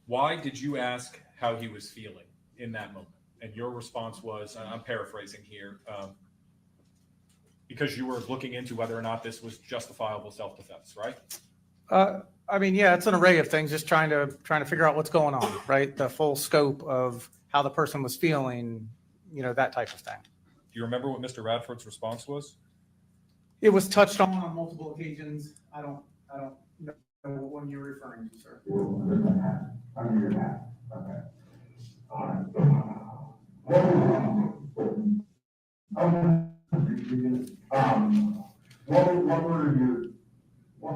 why did you ask how he was feeling in that moment? And your response was, and I'm paraphrasing here, because you were looking into whether or not this was justifiable self-defense, right? I mean, yeah, it's an array of things, just trying to figure out what's going on, right? The full scope of how the person was feeling, you know, that type of thing. Do you remember what Mr. Radford's response was? It was touched on multiple occasions. I don't know what one you're referring to, sir. Under your hat, okay. All right. What were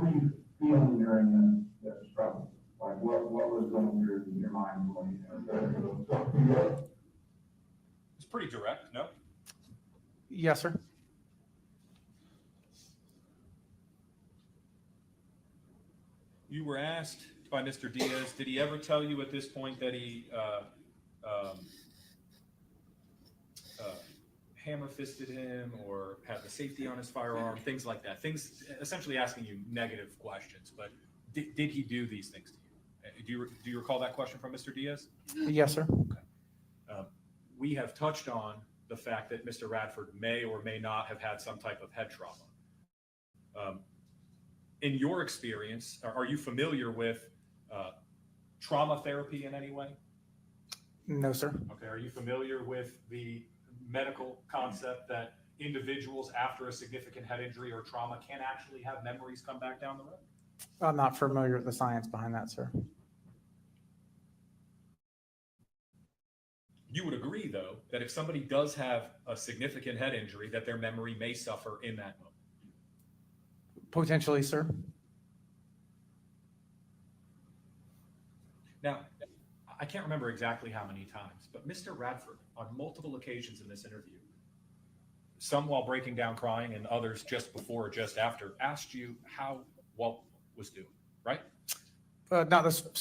you feeling during the struggle? Like, what was going through your mind when you It's pretty direct, no? Yes, sir. You were asked by Mr. Diaz, did he ever tell you at this point that he hammer-fisted him or had the safety on his firearm, things like that? Things, essentially asking you negative questions, but did he do these things to you? Do you recall that question from Mr. Diaz? Yes, sir. Okay. We have touched on the fact that Mr. Radford may or may not have had some type of head trauma. In your experience, are you familiar with trauma therapy in any way? No, sir. Okay. Are you familiar with the medical concept that individuals after a significant head injury or trauma can actually have memories come back down the road? I'm not familiar with the science behind that, sir. You would agree, though, that if somebody does have a significant head injury, that their memory may suffer in that moment. Potentially, sir. Now, I can't remember exactly how many times, but Mr. Radford, on multiple occasions in this interview, some while breaking down crying and others just before or just after, asked you how Walt was doing, right? Not the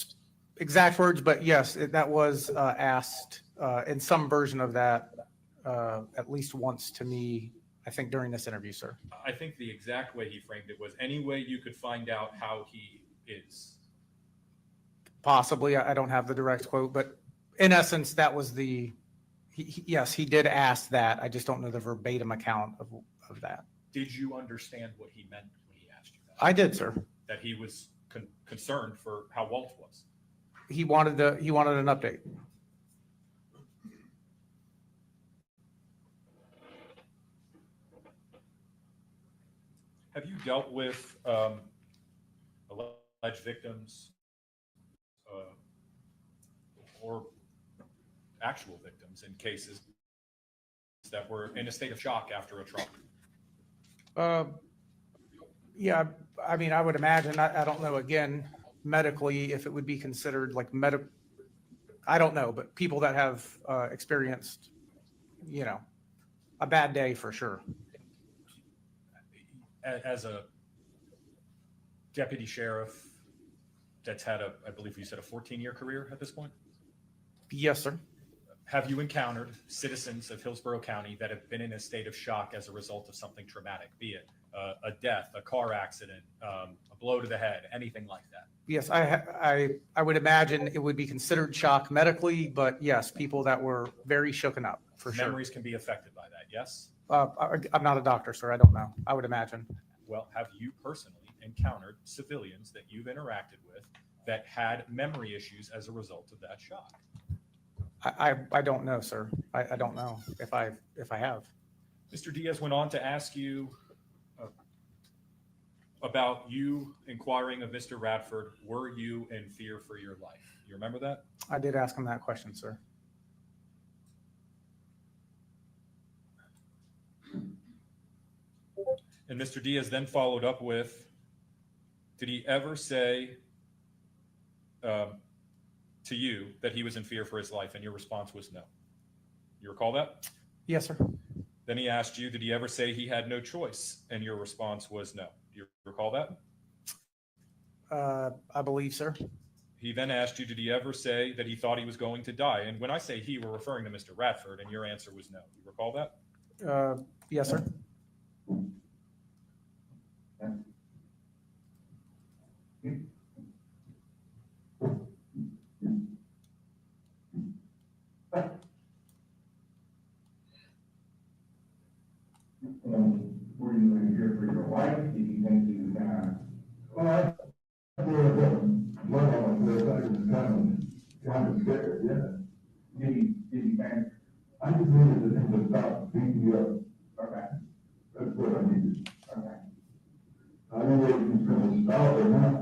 exact words, but yes, that was asked in some version of that at least once to me, I think, during this interview, sir. I think the exact way he framed it was any way you could find out how he is. Possibly, I don't have the direct quote, but in essence, that was yes, he did ask that. I just don't know the verbatim account of that. Did you understand what he meant when he asked you that? I did, sir. That he was concerned for how Walt was. He wanted an update. Have you dealt with alleged victims or actual victims in cases that were in a state of shock after a trauma? Yeah, I mean, I would imagine, I don't know, again, medically, if it would be considered like I don't know, but people that have experienced, you know, a bad day for sure. As a deputy sheriff that's had I believe you said a 14-year career at this point? Yes, sir. Have you encountered citizens of Hillsborough County that have been in a state of shock as a result of something traumatic, be it a death, a car accident, a blow to the head, anything like that? Yes, I would imagine it would be considered shock medically, but yes, people that were very shooken up, for sure. Memories can be affected by that, yes? I'm not a doctor, sir. I don't know. I would imagine. Well, have you personally encountered civilians that you've interacted with that had memory issues as a result of that shock? I don't know, sir. I don't know if I have. Mr. Diaz went on to ask you about you inquiring of Mr. Radford, were you in fear for your life? You remember that? I did ask him that question, sir. And Mr. Diaz then followed up with, did he ever say to you that he was in fear for his life? And your response was no. You recall that? Yes, sir. Then he asked you, did he ever say he had no choice? And your response was no. Do you recall that? I believe, sir. He then asked you, did he ever say that he thought he was going to die? And when I say he, we're referring to Mr. Radford, and your answer was no. You recall that? Yes, sir. Were you in here for your wife? Did you think you were gonna? Well, I kind of scared, yeah. Did he think? I just needed him to stop beating you up. Okay. That's what I needed. Okay. I don't know if he's gonna stop or not.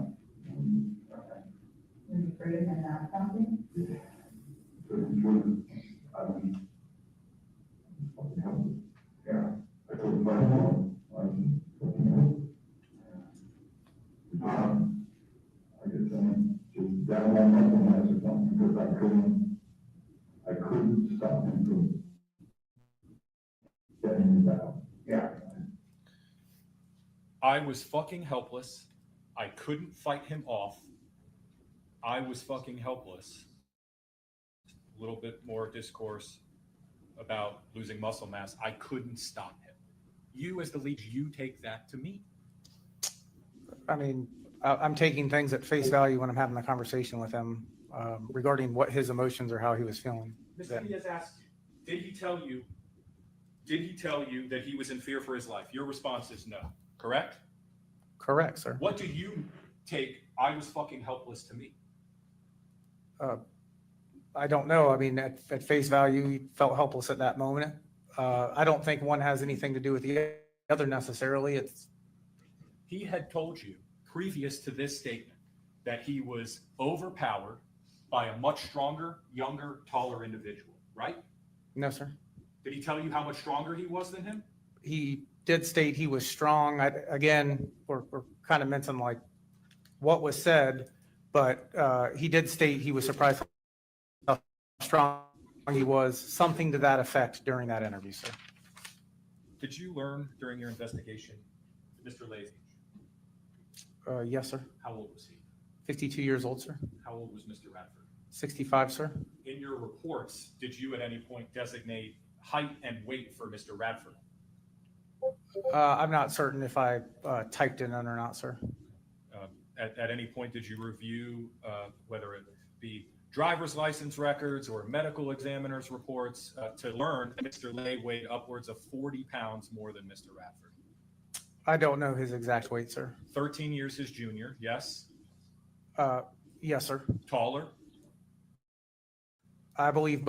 Okay. Were you afraid of him not stopping? So he was, I mean, yeah, I couldn't find him. I guess I'm just down on my own as a one because I couldn't stop him from getting me down. Yeah. I was fucking helpless. I couldn't fight him off. I was fucking helpless. A little bit more discourse about losing muscle mass. I couldn't stop him. You, as the lead, you take that to me. I mean, I'm taking things at face value when I'm having the conversation with him regarding what his emotions or how he was feeling. Mr. Diaz asked you, did he tell you that he was in fear for his life? Your response is no, correct? Correct, sir. What do you take, I was fucking helpless to me? I don't know. I mean, at face value, he felt helpless at that moment. I don't think one has anything to do with the other necessarily. He had told you previous to this statement that he was overpowered by a much stronger, younger, taller individual, right? No, sir. Did he tell you how much stronger he was than him? He did state he was strong. Again, we're kind of mentioning like what was said, but he did state he was surprised how strong he was, something to that effect during that interview, sir. Did you learn during your investigation Mr. Lay's age? Yes, sir. How old was he? 52 years old, sir. How old was Mr. Radford? 65, sir. In your reports, did you at any point designate height and weight for Mr. Radford? I'm not certain if I typed it in or not, sir. At any point, did you review whether it be driver's license records or medical examiner's reports to learn that Mr. Lay weighed upwards of 40 pounds more than Mr. Radford? I don't know his exact weight, sir. 13 years his junior, yes? Yes, sir. Taller? I believe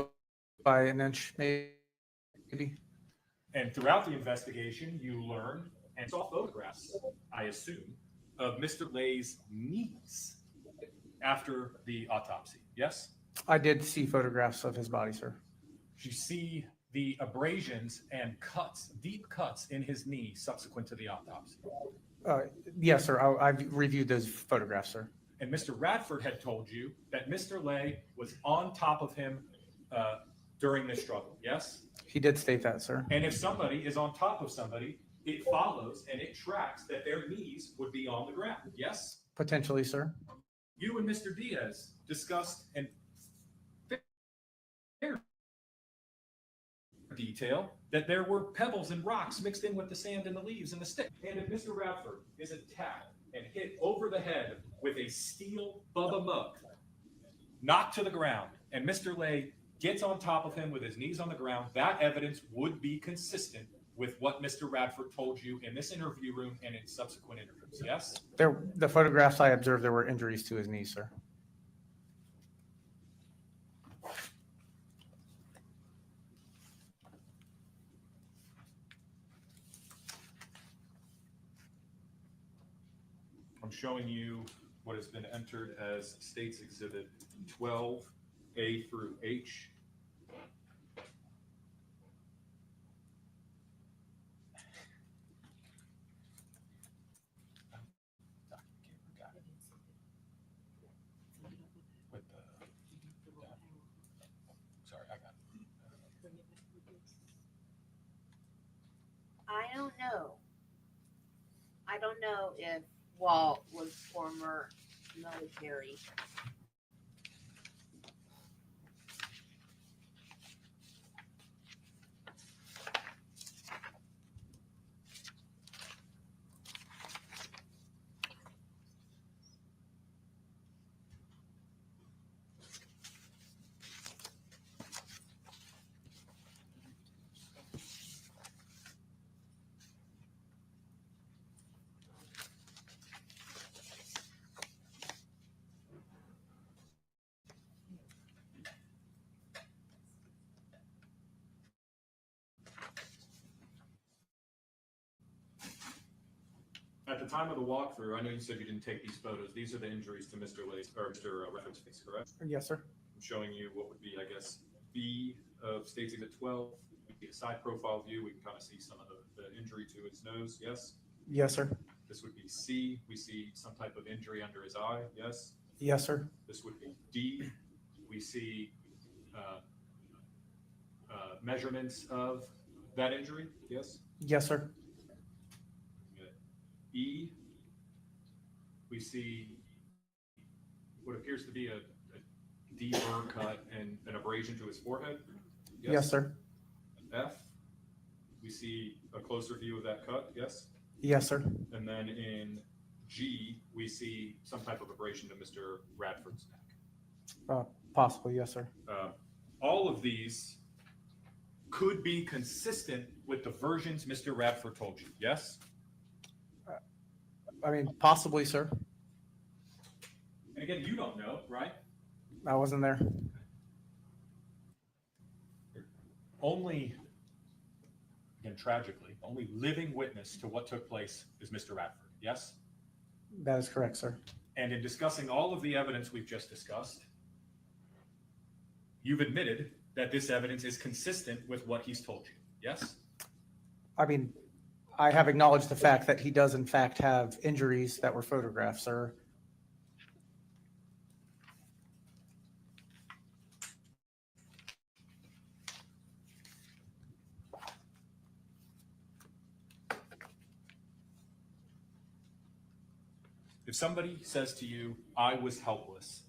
by an inch, maybe. And throughout the investigation, you learned and saw photographs, I assume, of Mr. Lay's knees after the autopsy, yes? I did see photographs of his body, sir. You see the abrasions and cuts, deep cuts in his knee subsequent to the autopsy. Yes, sir. I've reviewed those photographs, sir. And Mr. Radford had told you that Mr. Lay was on top of him during this struggle, yes? He did state that, sir. And if somebody is on top of somebody, it follows and it tracks that their knees would be on the ground, yes? Potentially, sir. You and Mr. Diaz discussed in fair detail that there were pebbles and rocks mixed in with the sand and the leaves and the stick. And if Mr. Radford is attacked and hit over the head with a steel Bubba mug, knocked to the ground, and Mr. Lay gets on top of him with his knees on the ground, that evidence would be consistent with what Mr. Radford told you in this interview room and in subsequent interviews, yes? The photographs I observed, there were injuries to his knees, sir. I'm showing you what has been entered as States Exhibit 12A through H. Sorry, I got it. I don't know. I don't know if Walt was former military. At the time of the walkthrough, I know you said you didn't take these photos. These are the injuries to Mr. Lace or Mr. Radford's face, correct? Yes, sir. I'm showing you what would be, I guess, B of States Exhibit 12. Would be a side profile view. We can kind of see some of the injury to his nose. Yes. Yes, sir. This would be C. We see some type of injury under his eye. Yes. Yes, sir. This would be D. We see measurements of that injury. Yes. Yes, sir. E. We see what appears to be a deep burn cut and an abrasion to his forehead. Yes, sir. F. We see a closer view of that cut. Yes. Yes, sir. And then in G, we see some type of abrasion to Mr. Radford's neck. Possibly, yes, sir. All of these could be consistent with the versions Mr. Radford told you. Yes. I mean, possibly, sir. And again, you don't know, right? I wasn't there. Only, again, tragically, only living witness to what took place is Mr. Radford. Yes. That is correct, sir. And in discussing all of the evidence we've just discussed, you've admitted that this evidence is consistent with what he's told you. Yes. I mean, I have acknowledged the fact that he does in fact have injuries that were photographed, sir. If somebody says to you, I was helpless,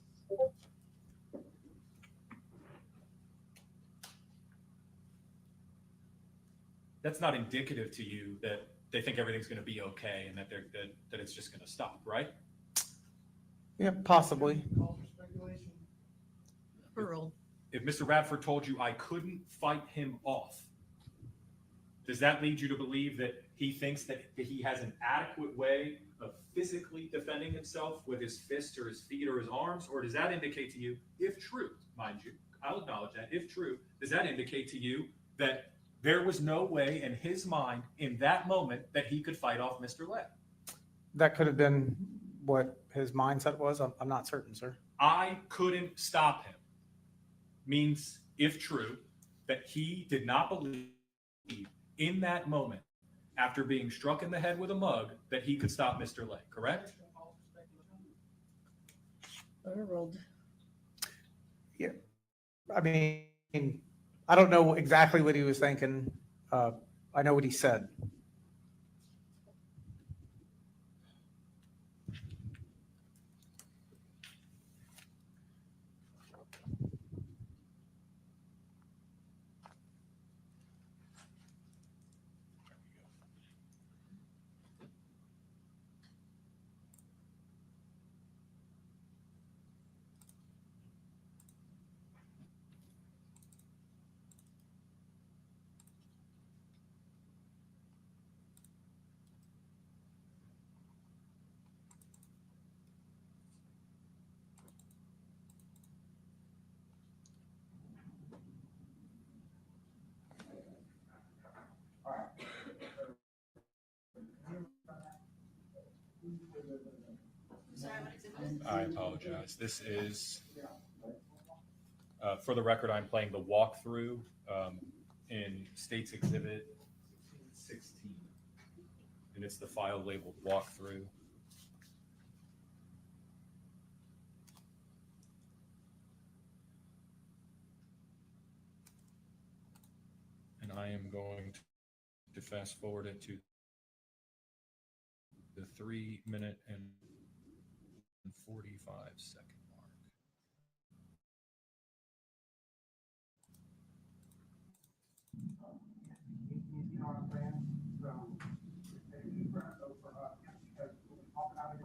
that's not indicative to you that they think everything's going to be okay and that that it's just going to stop, right? Yeah, possibly. Earl, If Mr. Radford told you I couldn't fight him off, does that lead you to believe that he thinks that he has an adequate way of physically defending himself with his fists or his feet or his arms? Or does that indicate to you, if true, mind you, I'll acknowledge that, if true, does that indicate to you that there was no way in his mind in that moment that he could fight off Mr. Lay? That could have been what his mindset was. I'm not certain, sir. I couldn't stop him means, if true, that he did not believe in that moment, after being struck in the head with a mug, that he could stop Mr. Lay, correct? Earl. Yeah. I mean, I don't know exactly what he was thinking. I know what he said. I apologize. This is, for the record, I'm playing the walkthrough in States Exhibit 16. And it's the file labeled walkthrough. And I am going to fast forward it to the 3 minute and 45-second mark. You know what I'm saying? So, if you bring it over us, because when we talk about it,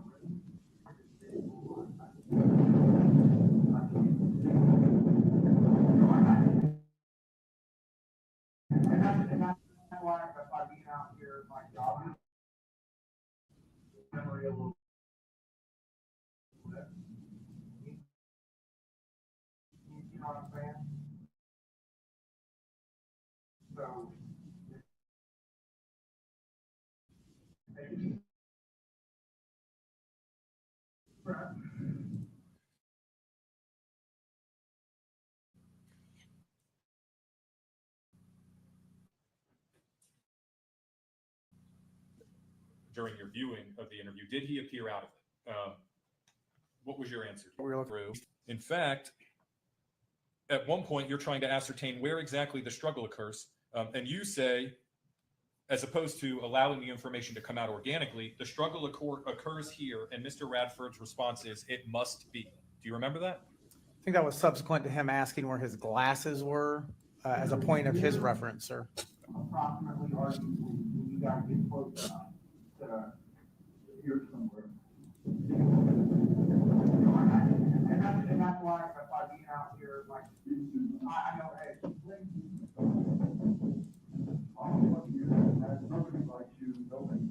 and that's why if I being out here, my job memory a little bit. You know what I'm saying? So, During your viewing of the interview, did he appear out of it? What was your answer? We were looking through. In fact, at one point, you're trying to ascertain where exactly the struggle occurs. And you say, as opposed to allowing the information to come out organically, the struggle occurs here. And Mr. Radford's response is, it must be. Do you remember that? I think that was subsequent to him asking where his glasses were as a point of his reference, sir. approximately are you guys get close enough to here somewhere? And that's why if I being out here, like, I know, hey, nobody likes you, nobody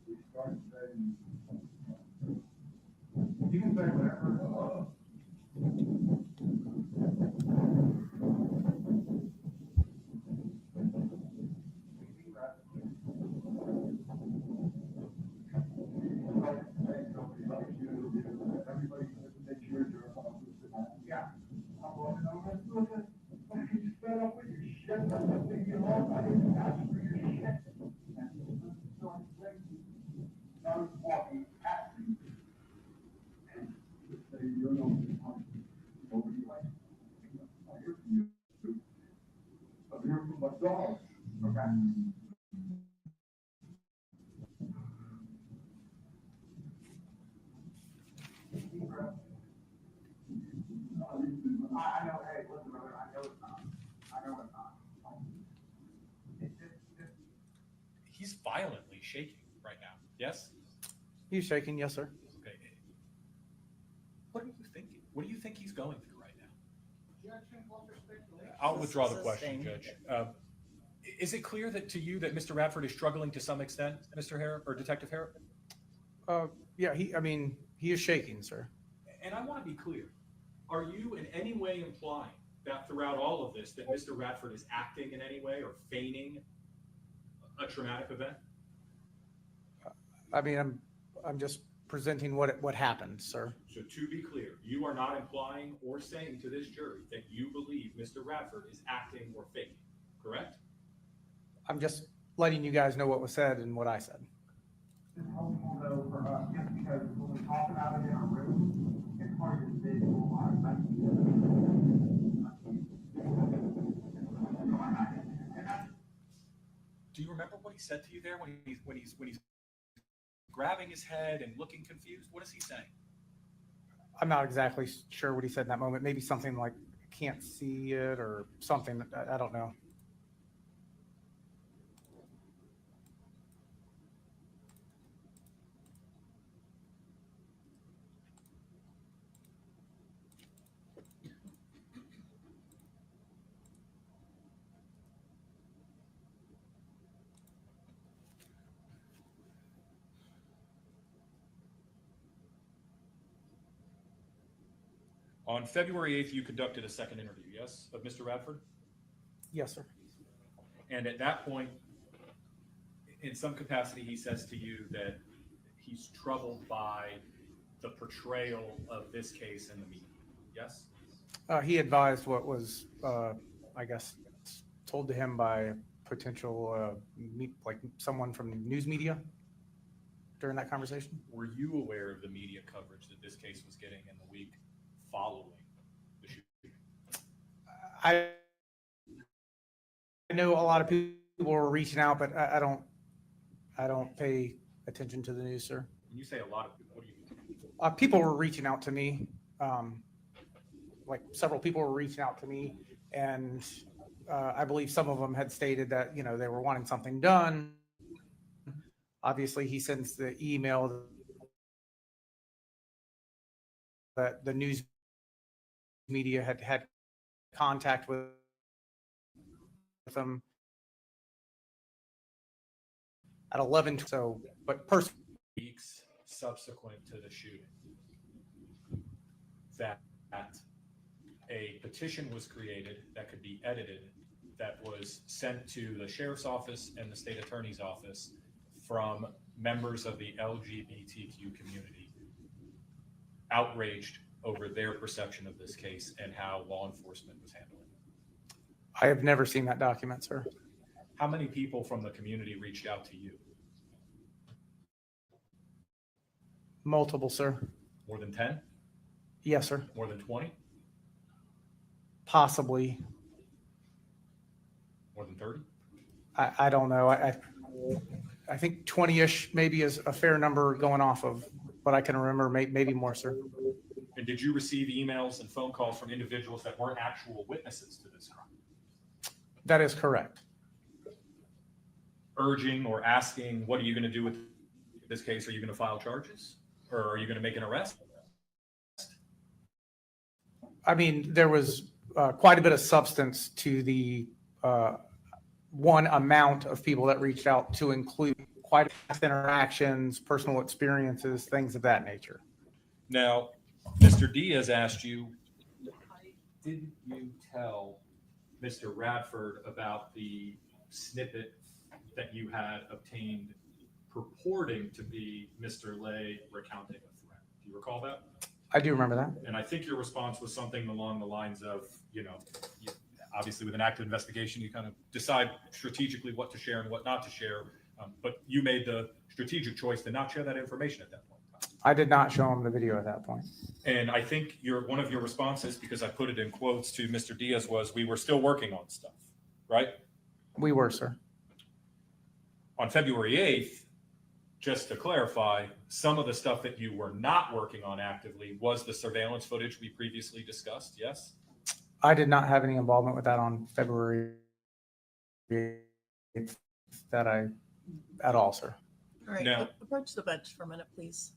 we start saying, you can say whatever. everybody makes your job. Yeah. I'm going over this, listen, you fed up with your shit, I'm gonna take you home, I didn't ask for your shit. So I'm saying, no walking at me. And say, you're no, nobody likes you. I hear from you. I hear from my dog. Okay. I know, hey, listen, brother, I know it's not. I know it's not. He's violently shaking right now. Yes? He's shaking, yes, sir. Okay. What are you thinking? What do you think he's going through right now? I'll withdraw the question, Judge. Is it clear that to you that Mr. Radford is struggling to some extent, Mr. Harrop or Detective Harrop? Yeah, he is shaking, sir. And I want to be clear. Are you in any way implying that throughout all of this, that Mr. Radford is acting in any way or feigning a traumatic event? I'm just presenting what happened, sir. So to be clear, you are not implying or saying to this jury that you believe Mr. Radford is acting or faking, correct? I'm just letting you guys know what was said and what I said. It's helpful though for us, just because when we talk about it in a room, it's hard to visualize. Do you remember what he said to you there when he's grabbing his head and looking confused? What is he saying? I'm not exactly sure what he said in that moment. Maybe something like, I can't see it or something. I don't know. On February 8th, you conducted a second interview, yes, of Mr. Radford? Yes, sir. And at that point, in some capacity, he says to you that he's troubled by the portrayal of this case in the media, yes? He advised what was, I guess, told to him by potential, like someone from news media. during that conversation. Were you aware of the media coverage that this case was getting in the week following the shooting? I know a lot of people were reaching out, but I don't pay attention to the news, sir. When you say a lot of people, what do you mean? People were reaching out to me. Like several people were reaching out to me, and I believe some of them had stated that, they were wanting something done. Obviously, he sends the email that the news media had contact with them at 11. So, but personally, Weeks subsequent to the shooting, that a petition was created that could be edited, that was sent to the sheriff's office and the state attorney's office from members of the LGBTQ community, outraged over their perception of this case and how law enforcement was handling it. I have never seen that document, sir. How many people from the community reached out to you? Multiple, sir. More than 10? Yes, sir. More than 20? Possibly. More than 30? I don't know. I think 20-ish maybe is a fair number going off of what I can remember, maybe more, sir. And did you receive emails and phone calls from individuals that weren't actual witnesses to this crime? That is correct. Urging or asking, what are you going to do with this case? Are you going to file charges? Or are you going to make an arrest? I mean, there was quite a bit of substance to the one amount of people that reached out, to include quite a few interactions, personal experiences, things of that nature. Now, Mr. Diaz asked you, why didn't you tell Mr. Radford about the snippet that you had obtained purporting to be Mr. Lay recounting a threat? Do you recall that? I do remember that. And I think your response was something along the lines of, obviously with an active investigation, you kind of decide strategically what to share and what not to share. But you made the strategic choice to not share that information at that point in time. I did not show him the video at that point. And I think one of your responses, because I put it in quotes to Mr. Diaz, was, we were still working on stuff, right? We were, sir. On February 8th, just to clarify, some of the stuff that you were not working on actively was the surveillance footage we previously discussed, yes? I did not have any involvement with that on February 8th at all, sir. All right, Now- approach the bench for a minute, please.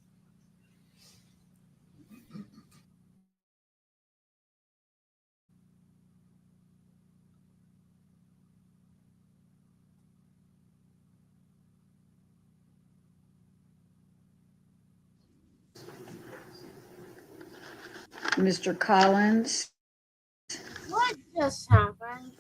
Mr. Collins, What just happened?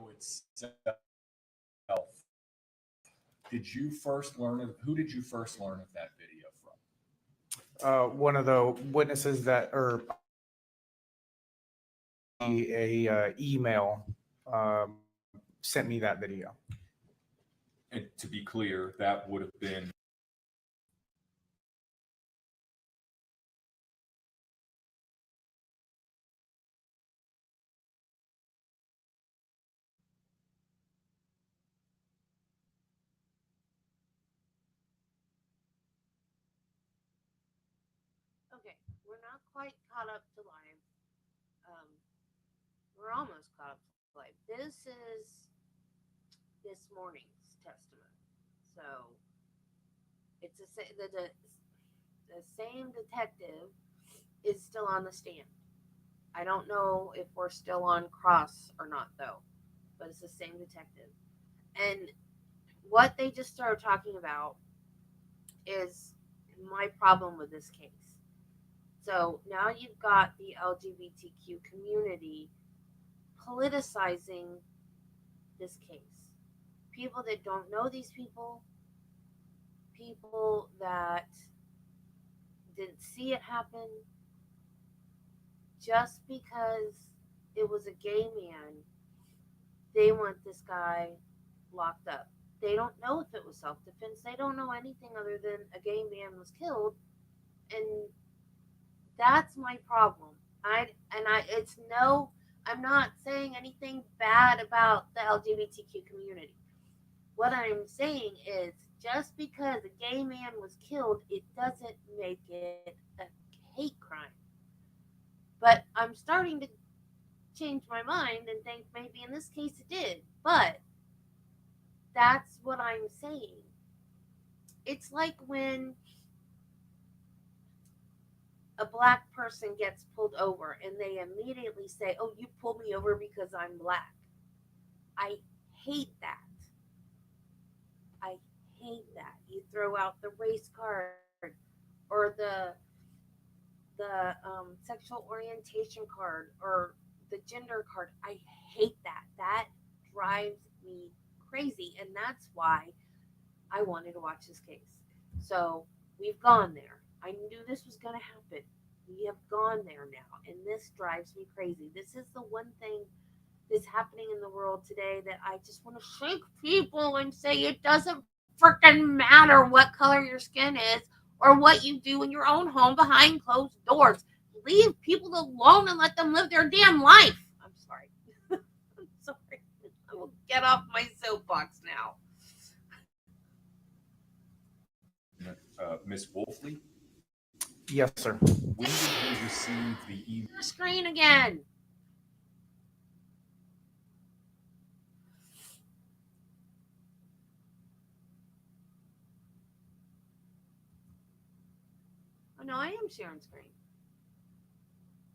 video itself, did you first learn of, who did you first learn of that video from? One of the witnesses that, or a email sent me that video. And to be clear, that would have been Okay, we're not quite caught up to live. We're almost caught up to live. This is this morning's testament. So it's the same detective is still on the stand. I don't know if we're still on cross or not, though, but it's the same detective. And what they just started talking about is my problem with this case. So now you've got the LGBTQ community politicizing this case. People that don't know these people, people that didn't see it happen, just because it was a gay man, they want this guy locked up. They don't know if it was self-defense. They don't know anything other than a gay man was killed, and that's my problem. I'm not saying anything bad about the LGBTQ community. What I'm saying is, just because a gay man was killed, it doesn't make it a hate crime. But I'm starting to change my mind and think maybe in this case it did. But that's what I'm saying. It's like when a black person gets pulled over and they immediately say, "Oh, you pulled me over because I'm black." I hate that. I hate that. You throw out the race card or the sexual orientation card or the gender card. I hate that. That drives me crazy, and that's why I wanted to watch this case. So we've gone there. I knew this was going to happen. We have gone there now, and this drives me crazy. This is the one thing that's happening in the world today that I just want to shake people and say it doesn't freaking matter what color your skin is or what you do in your own home behind closed doors. Leave people alone and let them live their damn life. I'm sorry. I'm sorry. I will get off my soapbox now. Miss Wolfley. Yes, sir. When did you receive the email? Screen again. Oh no, I am sharing screen.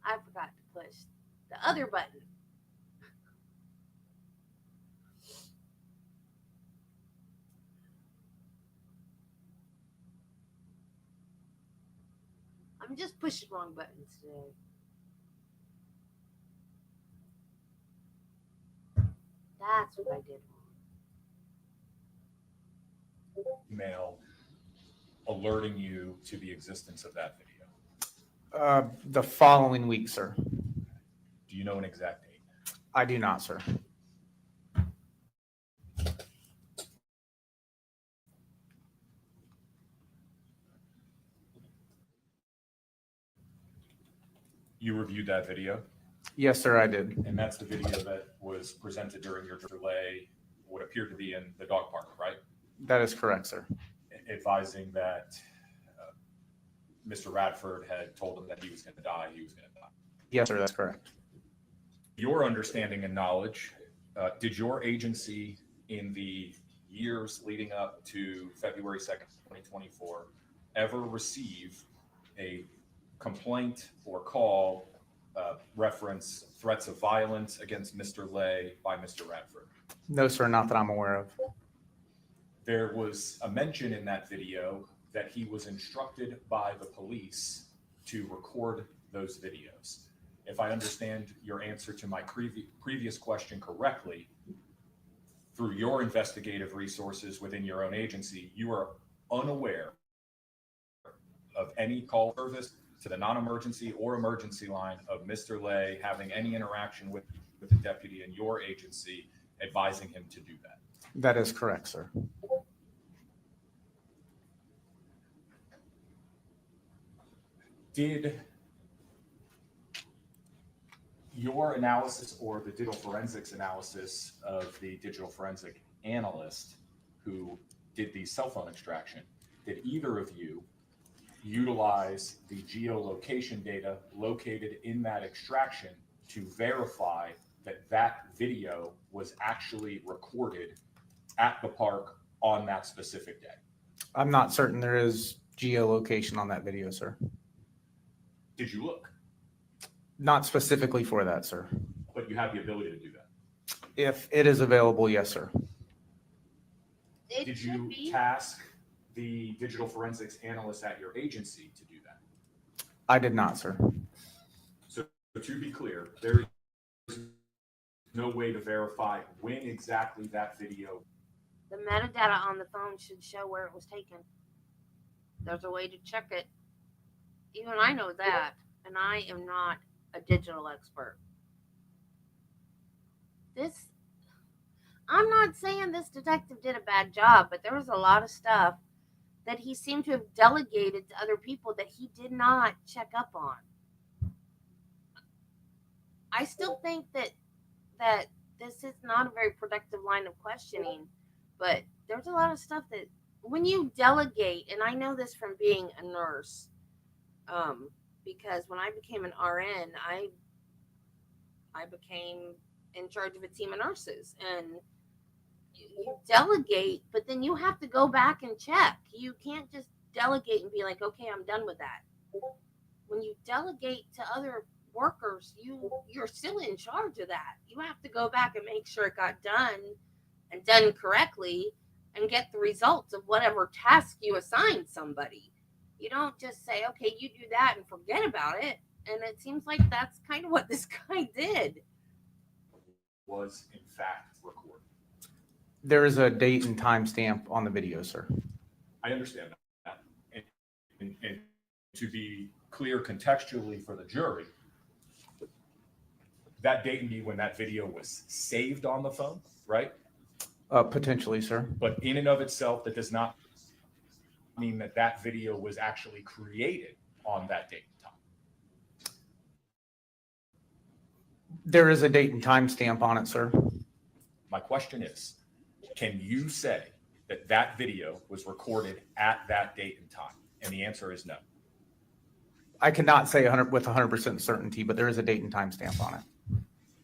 I forgot to push the other button. I'm just pushing wrong buttons today. That's what I did wrong. Email alerting you to the existence of that video? The following week, sir. Do you know an exact date? I do not, sir. You reviewed that video? Yes, sir, I did. And that's the video that was presented during your delay, what appeared to be in the dog park, right? That is correct, sir. Advising that Mr. Radford had told him that he was going to die, he was going to die. Yes, sir, that's correct. Your understanding and knowledge, did your agency in the years leading up to February 2nd, 2024, ever receive a complaint or call reference threats of violence against Mr. Lay by Mr. Radford? No, sir, not that I'm aware of. There was a mention in that video that he was instructed by the police to record those videos. If I understand your answer to my previous question correctly, through your investigative resources within your own agency, you are unaware of any call service to the non-emergency or emergency line of Mr. Lay having any interaction with the deputy in your agency advising him to do that. That is correct, sir. Did your analysis or the digital forensics analysis of the digital forensic analyst who did the cell phone extraction, did either of you utilize the geolocation data located in that extraction to verify that that video was actually recorded at the park on that specific day? I'm not certain there is geolocation on that video, sir. Did you look? Not specifically for that, sir. But you have the ability to do that. If it is available, yes, sir. It Did should you be. task the digital forensics analyst at your agency to do that? I did not, sir. So to be clear, there is no way to verify when exactly that video. The metadata on the phone should show where it was taken. There's a way to check it. Even I know that, and I am not a digital expert. I'm not saying this detective did a bad job, but there was a lot of stuff that he seemed to have delegated to other people that he did not check up on. I still think that this is not a very productive line of questioning, but there's a lot of stuff that when you delegate, and I know this from being a nurse, because when I became an RN, I became in charge of a team of nurses, and you delegate, but then you have to go back and check. You can't just delegate and be like, okay, I'm done with that. When you delegate to other workers, you're still in charge of that. You have to go back and make sure it got done and done correctly and get the results of whatever task you assigned somebody. You don't just say, okay, you do that and forget about it. And it seems like that's kind of what this guy did. Was in fact recorded. There is a date and time stamp on the video, sir. I understand that. And to be clear contextually for the jury, that date and be when that video was saved on the phone, right? Potentially, sir. But in and of itself, that does not mean that that video was actually created on that date and time. There is a date and time stamp on it, sir. My question is, can you say that that video was recorded at that date and time? And the answer is no. I cannot say 100% certainty, but there is a date and time stamp on it.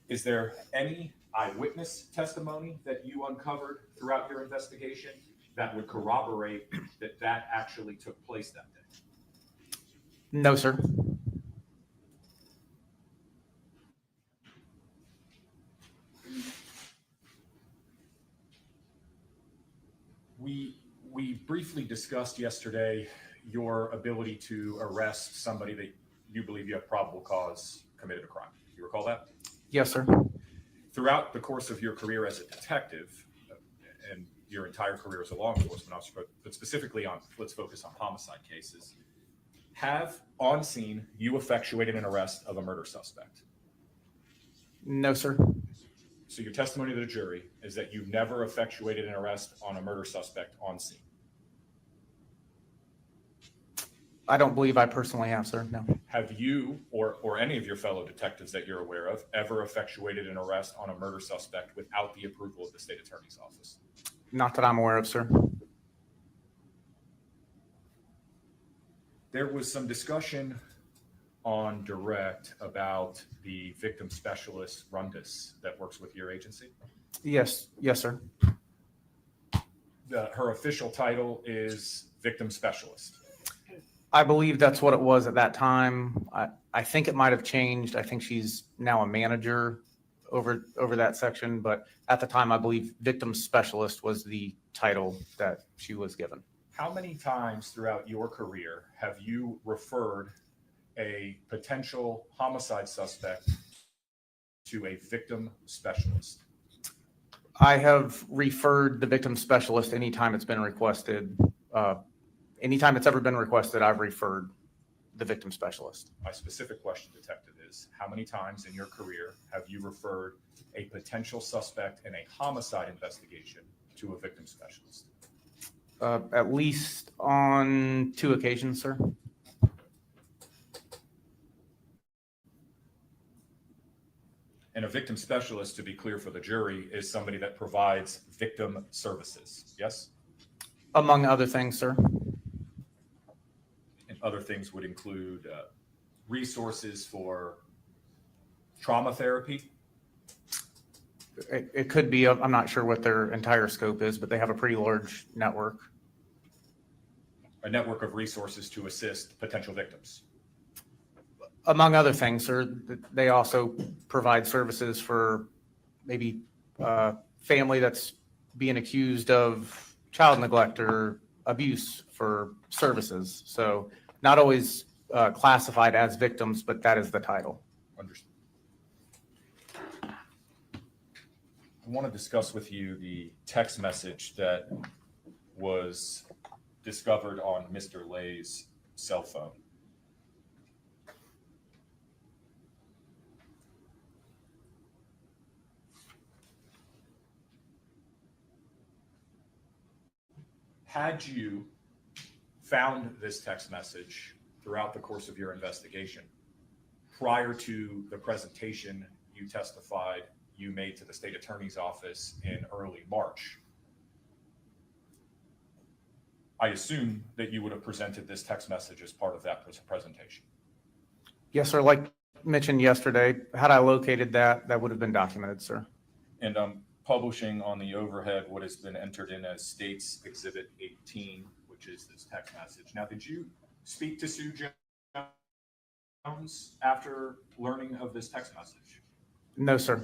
Is there any eyewitness testimony that you uncovered throughout your investigation that would corroborate that that actually took place that day? No, sir. We briefly discussed yesterday your ability to arrest somebody that you believe you have probable cause committed a crime. You recall that? Yes, sir. Throughout the course of your career as a detective and your entire career as a law enforcement officer, but specifically on, let's focus on homicide cases, have on scene you effectuated an arrest of a murder suspect? No, sir. So your testimony to the jury is that you never effectuated an arrest on a murder suspect on scene? I don't believe I personally have, sir. No. Have you or any of your fellow detectives that you're aware of ever effectuated an arrest on a murder suspect without the approval of the state attorney's office? Not that I'm aware of, sir. There was some discussion on direct about the victim specialist Rundis that works with your agency. Yes, sir. Her official title is victim specialist. I believe that's what it was at that time. I think it might have changed. I think she's now a manager over that section, but at the time, I believe victim specialist was the title that she was given. How many times throughout your career have you referred a potential homicide suspect to a victim specialist? I have referred the victim specialist anytime it's been requested. Anytime it's ever been requested, I've referred the victim specialist. My specific question, Detective, is how many times in your career have you referred a potential suspect in a homicide investigation to a victim specialist? At least on 2 occasions, sir. And a victim specialist, to be clear for the jury, is somebody that provides victim services, yes? Among other things, sir. And other things would include resources for trauma therapy. It could be, I'm not sure what their entire scope is, but they have a pretty large network. A network of resources to assist potential victims. Among other things, sir, they also provide services for maybe family that's being accused of child neglect or abuse for services. So not always classified as victims, but that is the title. Understood. I want to discuss with you the text message that was discovered on Mr. Lay's cell phone. Had you found this text message throughout the course of your investigation, prior to the presentation you testified you made to the state attorney's office in early March, I assume that you would have presented this text message as part of that presentation. Yes, sir. Like mentioned yesterday, had I located that, that would have been documented, sir. And I'm publishing on the overhead what has been entered in as State's Exhibit 18, which is this text message. Now, did you speak to Sue Jones after learning of this text message? No, sir.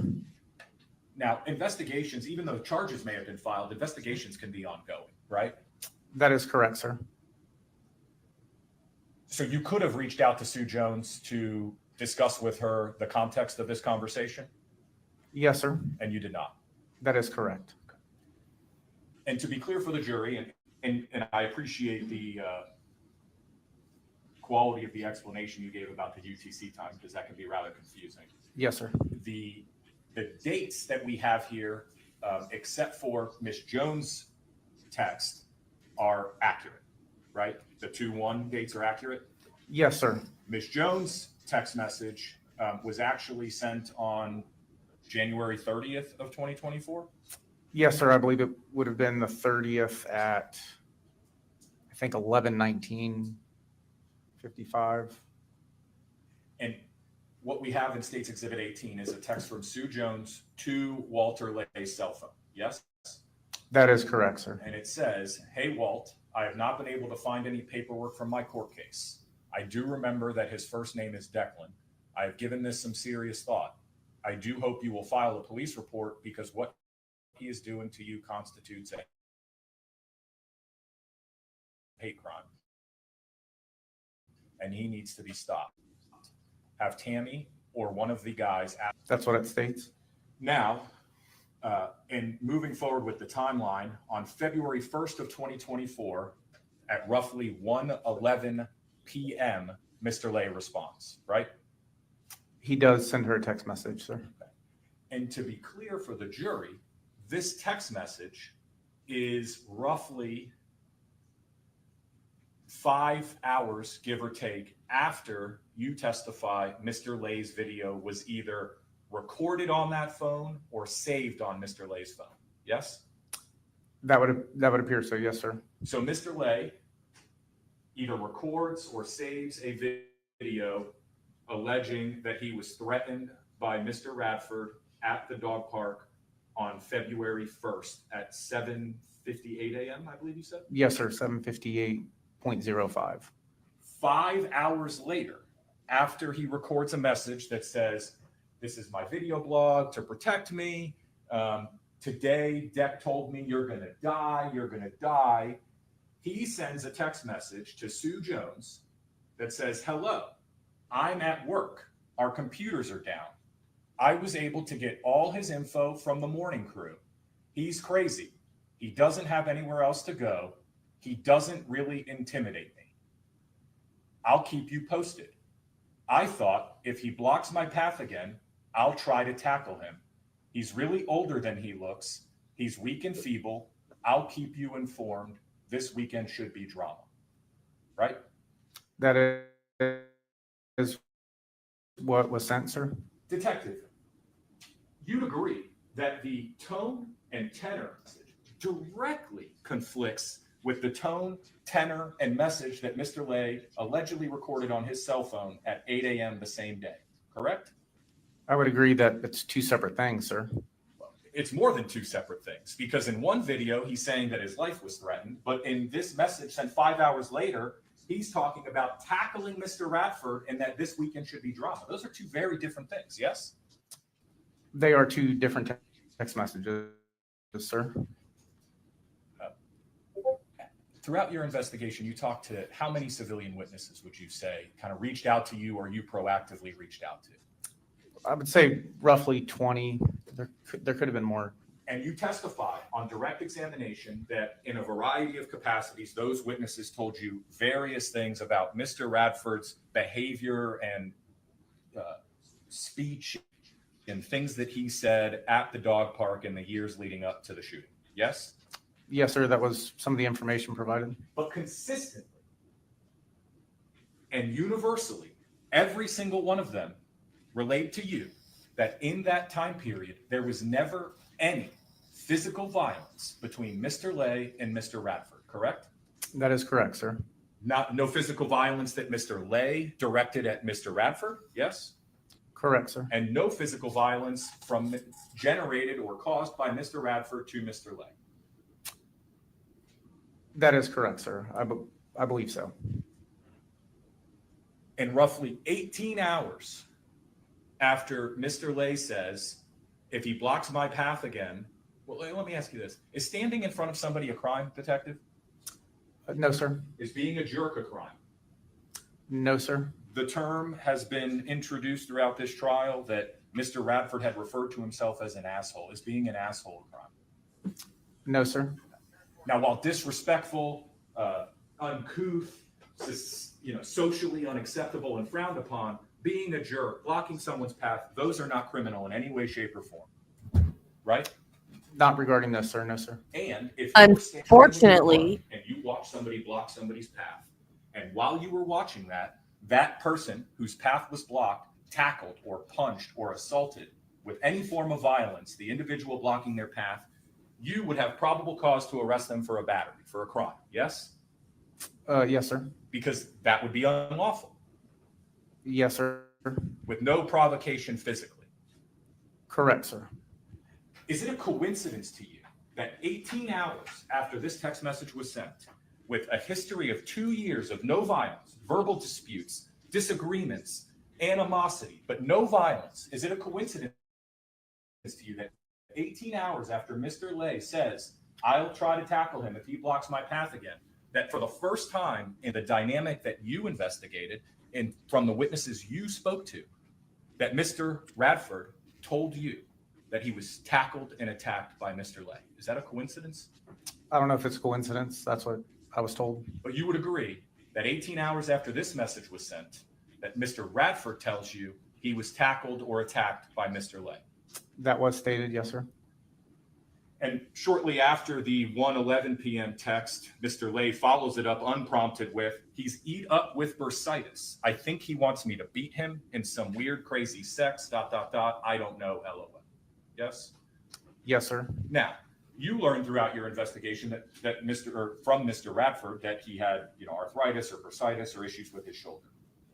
Now, investigations, even though charges may have been filed, investigations can be ongoing, right? That is correct, sir. So you could have reached out to Sue Jones to discuss with her the context of this conversation? Yes, sir. And you did not? That is correct. And to be clear for the jury, and I appreciate the quality of the explanation you gave about the UTC time, because that can be rather confusing. Yes, sir. The dates that we have here, except for Ms. Jones' text, are accurate, right? The 2-1 dates are accurate? Yes, sir. Ms. Jones' text message was actually sent on January 30th of 2024? Yes, sir. I believe it would have been the 30th at, I think, 11/19/55. And what we have in State's Exhibit 18 is a text from Sue Jones to Walter Lay's cell phone, yes? That is correct, sir. And it says, "Hey, Walt, I have not been able to find any paperwork from my court case. I do remember that his first name is Declan. I have given this some serious thought. I do hope you will file a police report because what he is doing to you constitutes a hate crime. And he needs to be stopped. Have Tammy or one of the guys." That's what it states. Now, and moving forward with the timeline, on February 1st of 2024, at roughly 1:11 p.m., Mr. Lay responds, right? He does send her a text message, sir. And to be clear for the jury, this text message is roughly 5 hours, give or take, after you testify Mr. Lay's video was either recorded on that phone or saved on Mr. Lay's phone. Yes? That would appear so, yes, sir. So Mr. Lay either records or saves a video alleging that he was threatened by Mr. Radford at the dog park on February 1st at 7:58 a.m., I believe you said? Yes, sir. 7:58.05. 5 hours later, after he records a message that says, "This is my video blog to protect me. Today, Deck told me you're going to die. You're going to die." He sends a text message to Sue Jones that says, "Hello, I'm at work. Our computers are down." I was able to get all his info from the morning crew. He's crazy. He doesn't have anywhere else to go. He doesn't really intimidate me. I'll keep you posted. I thought if he blocks my path again, I'll try to tackle him. He's really older than he looks. He's weak and feeble. I'll keep you informed. This weekend should be drama. Right? That is what was sent, sir? Detective, you'd agree that the tone and tenor directly conflicts with the tone, tenor, and message that Mr. Lay allegedly recorded on his cell phone at 8 a.m. the same day, correct? I would agree that it's two separate things, sir. It's more than two separate things, because in one video, he's saying that his life was threatened, but in this message sent 5 hours later, he's talking about tackling Mr. Radford and that this weekend should be drama. Those are two very different things, yes? They are two different text messages, sir. Throughout your investigation, you talked to how many civilian witnesses would you say kind of reached out to you or you proactively reached out to? I would say roughly 20. There could have been more. And you testify on direct examination that in a variety of capacities, those witnesses told you various things about Mr. Radford's behavior and speech and things that he said at the dog park in the years leading up to the shooting. Yes? Yes, sir. That was some of the information provided. But consistently and universally, every single one of them relayed to you that in that time period, there was never any physical violence between Mr. Lay and Mr. Radford, correct? That is correct, sir. No physical violence that Mr. Lay directed at Mr. Radford, yes? Correct, sir. And no physical violence generated or caused by Mr. Radford to Mr. Lay. That is correct, sir. I believe so. In roughly 18 hours after Mr. Lay says, if he blocks my path again, well, let me ask you this. Is standing in front of somebody a crime, detective? No, sir. Is being a jerk a crime? No, sir. The term has been introduced throughout this trial that Mr. Radford had referred to himself as an asshole. Is being an asshole a crime? No, sir. Now, while disrespectful, uncouth, socially unacceptable and frowned upon, being a jerk, blocking someone's path, those are not criminal in any way, shape, or form, right? Not regarding this, sir. No, sir. And if Unfortunately, and you watch somebody block somebody's path, and while you were watching that, that person whose path was blocked tackled or punched or assaulted with any form of violence the individual blocking their path, you would have probable cause to arrest them for a battery, for a crime, yes? Yes, sir. Because that would be unlawful. Yes, sir. With no provocation physically. Correct, sir. Is it a coincidence to you that 18 hours after this text message was sent, with a history of 2 years of no violence, verbal disputes, disagreements, animosity, but no violence, is it a coincidence to you that 18 hours after Mr. Lay says, I'll try to tackle him if he blocks my path again, that for the first time in the dynamic that you investigated and from the witnesses you spoke to, that Mr. Radford told you that he was tackled and attacked by Mr. Lay? Is that a coincidence? I don't know if it's a coincidence. That's what I was told. But you would agree that 18 hours after this message was sent, that Mr. Radford tells you he was tackled or attacked by Mr. Lay. That was stated, yes, sir. And shortly after the 1:11 p.m. text, Mr. Lay follows it up unprompted with, he's eat up with bursitis. I think he wants me to beat him in some weird, crazy sex, ... I don't know, LOL. Yes? Yes, sir. Now, you learned throughout your investigation that from Mr. Radford that he had, arthritis or bursitis or issues with his shoulder,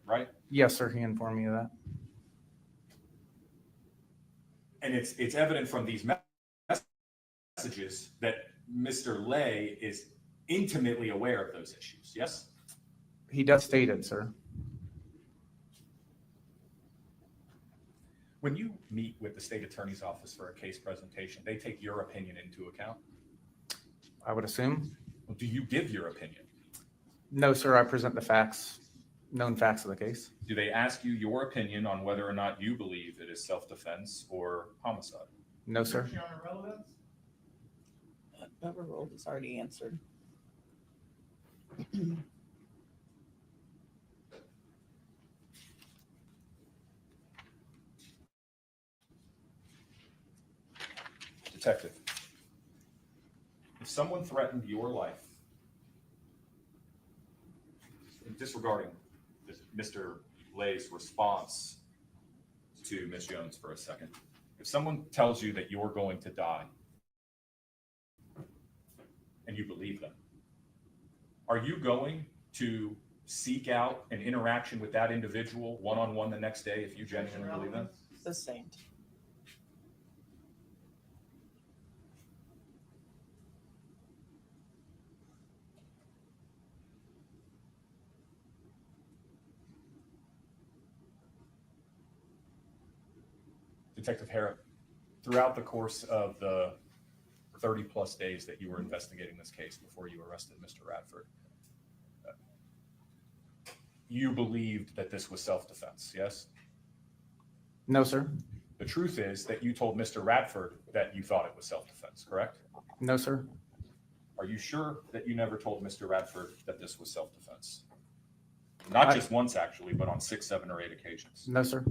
right? Yes, sir. He informed me of that. And it's evident from these messages that Mr. Lay is intimately aware of those issues, yes? He does state it, sir. When you meet with the state attorney's office for a case presentation, they take your opinion into account? I would assume. Well, do you give your opinion? No, sir. I present the facts, known facts of the case. Do they ask you your opinion on whether or not you believe it is self-defense or homicide? No, sir. Overruled is already answered. Detective, if someone threatened your life, disregarding Mr. Lay's response to Ms. Jones for a second, if someone tells you that you're going to die and you believe them, are you going to seek out an interaction with that individual one-on-one the next day if you genuinely believe them? Sustained. Detective Harrop, throughout the course of the 30 plus days that you were investigating this case before you arrested Mr. Radford, you believed that this was self-defense, yes? No, sir. The truth is that you told Mr. Radford that you thought it was self-defense, correct? No, sir. Are you sure that you never told Mr. Radford that this was self-defense? Not just once, actually, but on 6, 7, or 8 occasions. No, sir.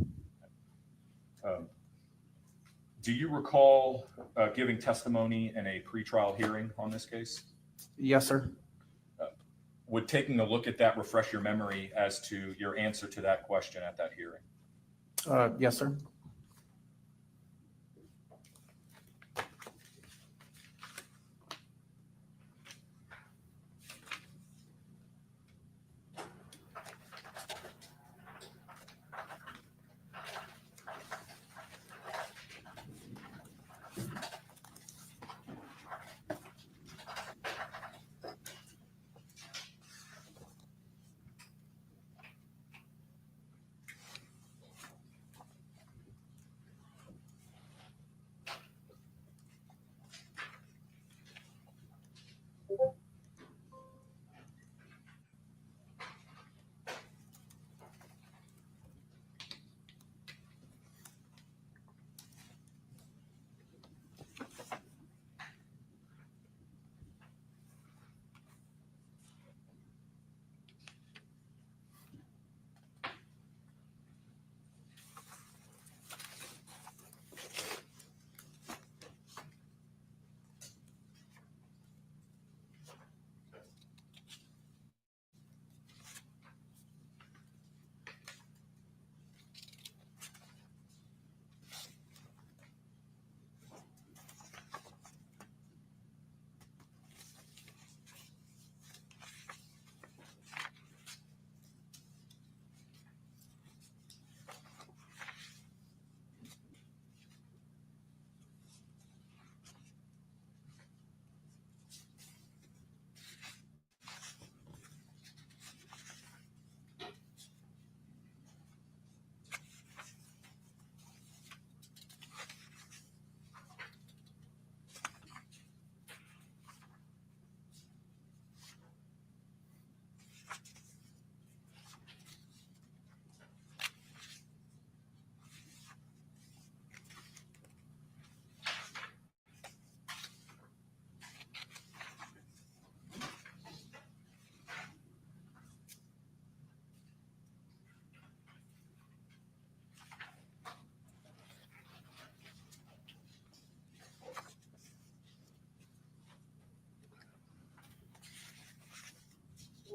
Do you recall giving testimony in a pretrial hearing on this case? Yes, sir. Would taking a look at that refresh your memory as to your answer to that question at that hearing? Yes, sir.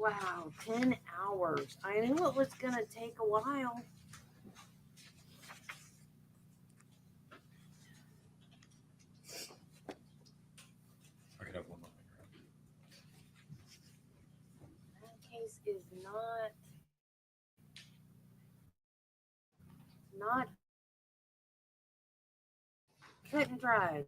Wow, 10 hours. I knew it was going to take a while. I could have one more. That case is not cut and dried.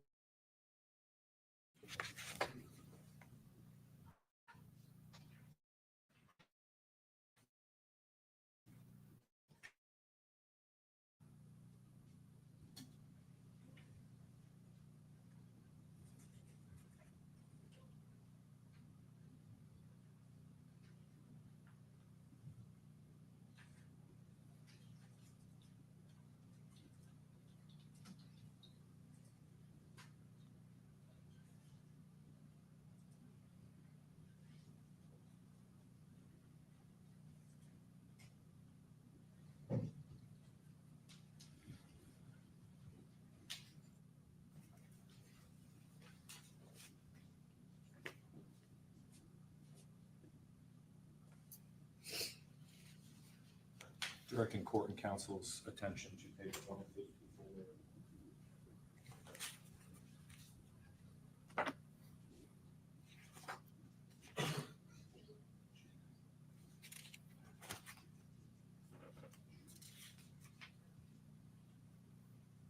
Directing court and counsel's attention to page 154.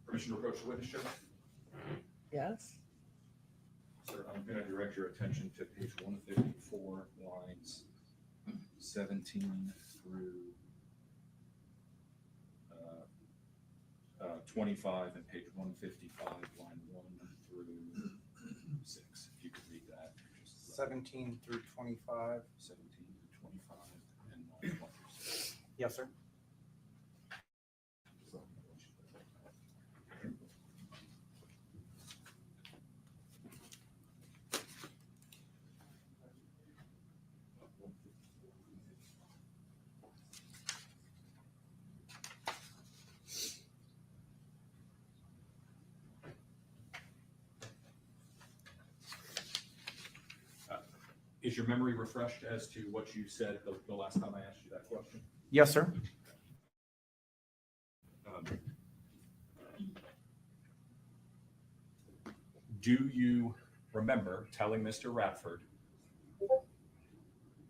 Permission to approach the witness chair? Yes. Sir, I'm going to direct your attention to page 154, lines 17 through 25, and page 155, line 1 through 6. If you could read that. Just 17 through 25. 17 through 25, and line 1 through 6. Yes, sir. Is your memory refreshed as to what you said the last time I asked you that question? Yes, sir. Do you remember telling Mr. Radford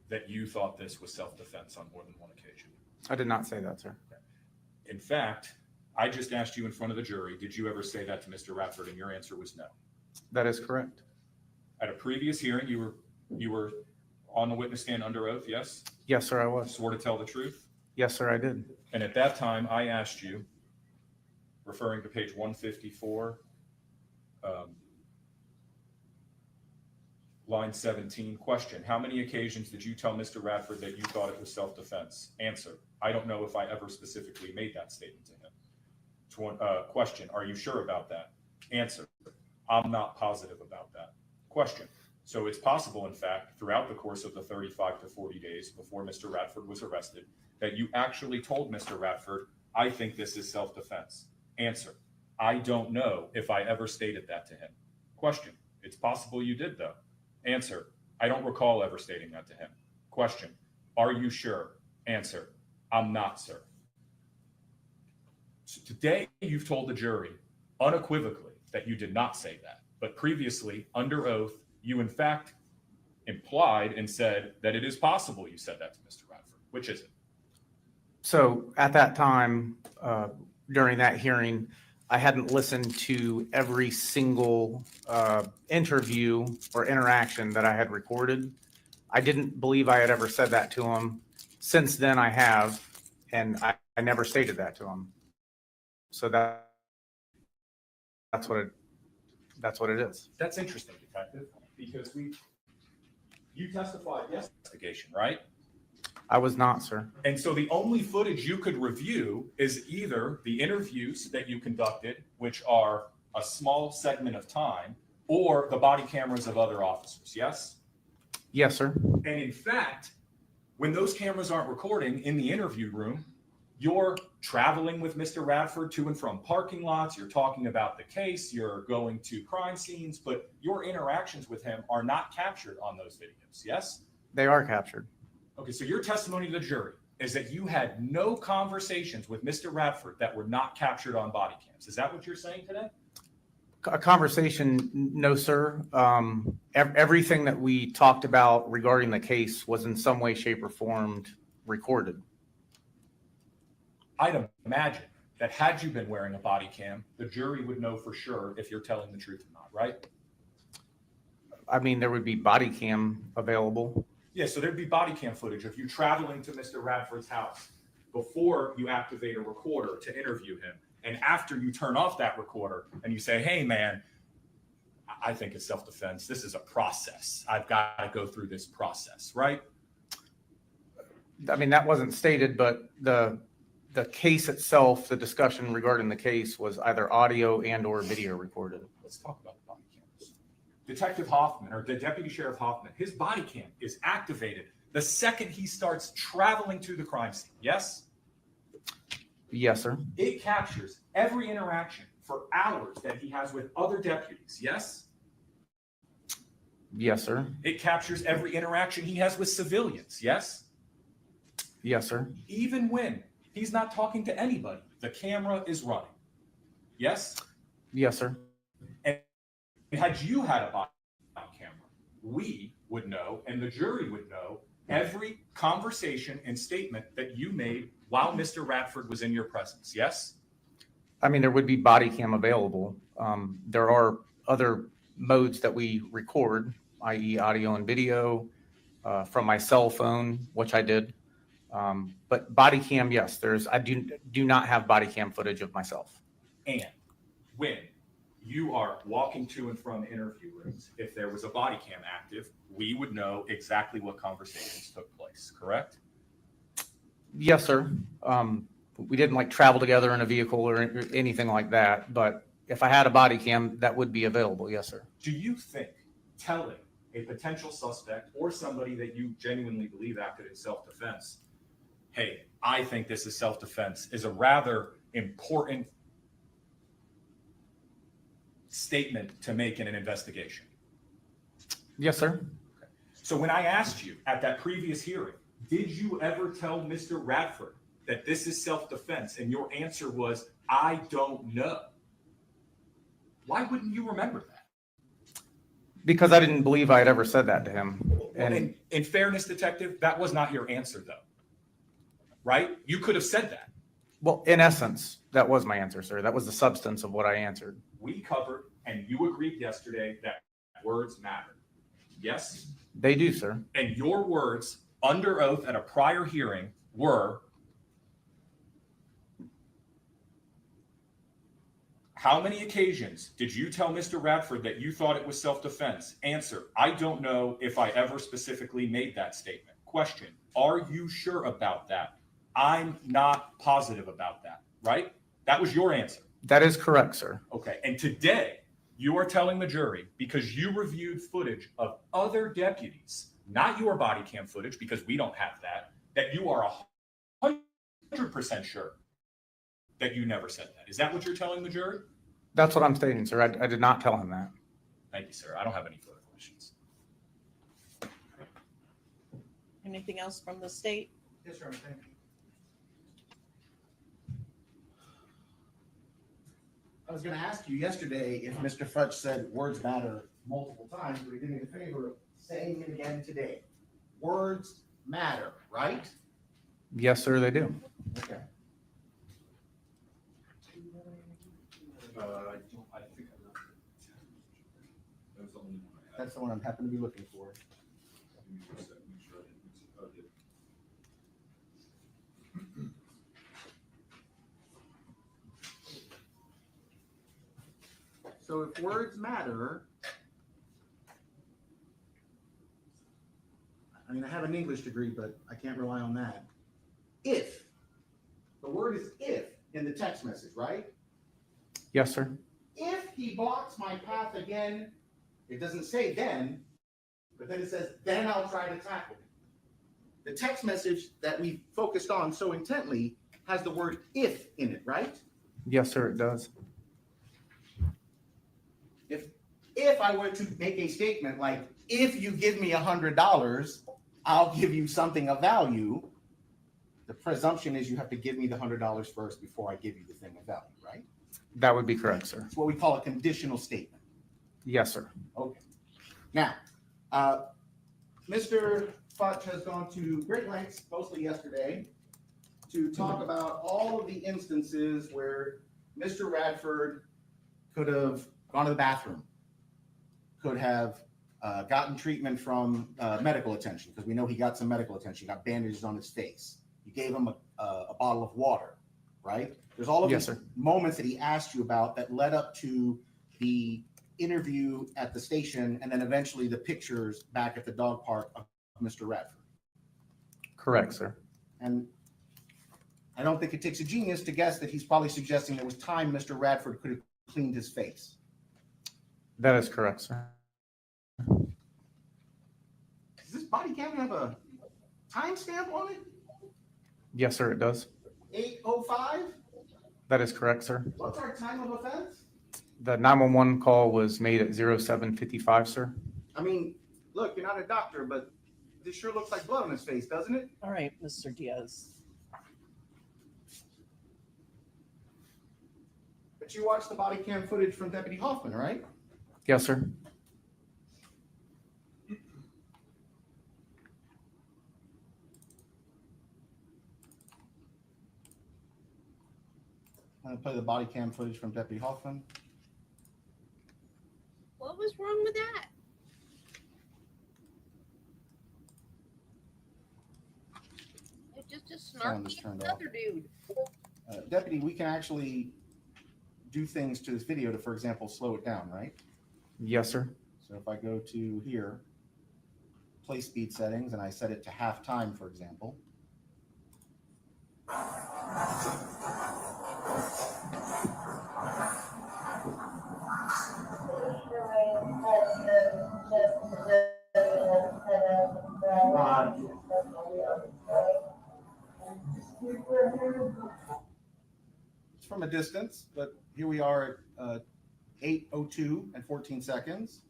that you thought this was self-defense on more than one occasion? I did not say that, sir. In fact, I just asked you in front of the jury, did you ever say that to Mr. Radford? And your answer was no. That is correct. At a previous hearing, you were on the witness stand under oath, yes? Yes, sir, I was. Swore to tell the truth? Yes, sir, I did. And at that time, I asked you, referring to page 154, line 17, question, how many occasions did you tell Mr. Radford that you thought it was self-defense? Answer, I don't know if I ever specifically made that statement to him. Question, are you sure about that? Answer, I'm not positive about that. Question, so it's possible, in fact, throughout the course of the 35 to 40 days before Mr. Radford was arrested, that you actually told Mr. Radford, I think this is self-defense. Answer, I don't know if I ever stated that to him. Question, it's possible you did, though. Answer, I don't recall ever stating that to him. Question, are you sure? Answer, I'm not, sir. So today, you've told the jury unequivocally that you did not say that, but previously, under oath, you in fact implied and said that it is possible you said that to Mr. Radford. Which is it? So at that time, during that hearing, I hadn't listened to every single interview or interaction that I had recorded. I didn't believe I had ever said that to him. Since then, I have, and I never stated that to him. So that's what it is. That's interesting, Detective, because you testified yesterday, investigation, right? I was not, sir. And so the only footage you could review is either the interviews that you conducted, which are a small segment of time, or the body cameras of other officers, yes? Yes, sir. And in fact, when those cameras aren't recording in the interview room, you're traveling with Mr. Radford to and from parking lots, you're talking about the case, you're going to crime scenes, but your interactions with him are not captured on those videos, yes? They are captured. Okay, so your testimony to the jury is that you had no conversations with Mr. Radford that were not captured on body cams. Is that what you're saying today? A conversation, no, sir. Everything that we talked about regarding the case was in some way, shape, or form recorded. I'd imagine that had you been wearing a body cam, the jury would know for sure if you're telling the truth or not, right? I mean, there would be body cam available. Yeah, so there'd be body cam footage of you traveling to Mr. Radford's house before you activate a recorder to interview him. And after you turn off that recorder and you say, hey, man, I think it's self-defense. This is a process. I've got to go through this process, right? I mean, that wasn't stated, but the case itself, the discussion regarding the case was either audio and or video recorded. Let's talk about the body cameras. Detective Hoffman, or the Deputy Sheriff Hoffman, his body cam is activated the second he starts traveling to the crime scene, yes? Yes, sir. It captures every interaction for hours that he has with other deputies, yes? Yes, sir. It captures every interaction he has with civilians, yes? Yes, sir. Even when He's not talking to anybody. The camera is running. Yes? Yes, sir. And had you had a body camera, we would know, and the jury would know, every conversation and statement that you made while Mr. Radford was in your presence. Yes? I mean, there would be body cam available. There are other modes that we record, i.e. audio and video, from my cell phone, which I did. But body cam, yes, I do not have body cam footage of myself. And when you are walking to and from interview rooms, if there was a body cam active, we would know exactly what conversations took place, correct? Yes, sir. We didn't like travel together in a vehicle or anything like that, but if I had a body cam, that would be available. Yes, sir. Do you think telling a potential suspect or somebody that you genuinely believe acted in self-defense, hey, I think this is self-defense, is a rather important statement to make in an investigation? Yes, sir. So when I asked you at that previous hearing, did you ever tell Mr. Radford that this is self-defense? And your answer was, I don't know. Why wouldn't you remember that? Because I didn't believe I had ever said that to him. Well, in fairness, detective, that was not your answer, though. Right? You could have said that. Well, in essence, that was my answer, sir. That was the substance of what I answered. We covered, and you agreed yesterday that words matter. Yes? They do, sir. And your words under oath at a prior hearing were, how many occasions did you tell Mr. Radford that you thought it was self-defense? Answer, I don't know if I ever specifically made that statement. Question, are you sure about that? I'm not positive about that, right? That was your answer. That is correct, sir. Okay, and today you are telling the jury, because you reviewed footage of other deputies, not your body cam footage, because we don't have that you are 100% sure that you never said that. Is that what you're telling the jury? That's what I'm stating, sir. I did not tell him that. Thank you, sir. I don't have any further questions. Anything else from the state? Yes, sir. Thank you. I was going to ask you yesterday if Mr. Fudge said words matter multiple times, but he did me the favor of saying it again today. Words matter, right? Yes, sir, they do. Okay. I think I left it. That was the only one I had. That's the one I'm happen to be looking for. So if words matter, I mean, I have an English degree, but I can't rely on that. If, the word is if in the text message, right? Yes, sir. If he blocks my path again, it doesn't say then, but then it says, then I'll try to tackle him. The text message that we focused on so intently has the word if in it, right? Yes, sir, it does. If I were to make a statement like, if you give me $100, I'll give you something of value, the presumption is you have to give me the $100 first before I give you the thing of value, right? That would be correct, sir. It's what we call a conditional statement. Yes, sir. Okay. Now, Mr. Fudge has gone to great lengths, mostly yesterday, to talk about all of the instances where Mr. Radford could have gone to the bathroom, could have gotten treatment from medical attention, because we know he got some medical attention. He got bandages on his face. You gave him a bottle of water, right? There's all of Yes, these sir. moments that he asked you about that led up to the interview at the station, and then eventually the pictures back at the dog park of Mr. Radford. Correct, sir. And I don't think it takes a genius to guess that he's probably suggesting there was time Mr. Radford could have cleaned his face. That is correct, sir. Does this body cam have a timestamp on it? Yes, sir, it does. 8:05? That is correct, sir. What's our time of offense? The 911 call was made at 07:55, sir. I mean, look, you're not a doctor, but this sure looks like blood on his face, doesn't it? All right, Mr. Diaz. that you watched the body cam footage from Deputy Hoffman, right? Yes, sir. I'm gonna play the body cam footage from Deputy Hoffman. What was wrong with that? It's just a Sound is snarky turned off. other dude. Deputy, we can actually do things to this video to, for example, slow it down, right? Yes, sir. So if I go to here, play speed settings, and I set it to half time, for example. It's from a distance, but here we are at 8:02 and 14 seconds.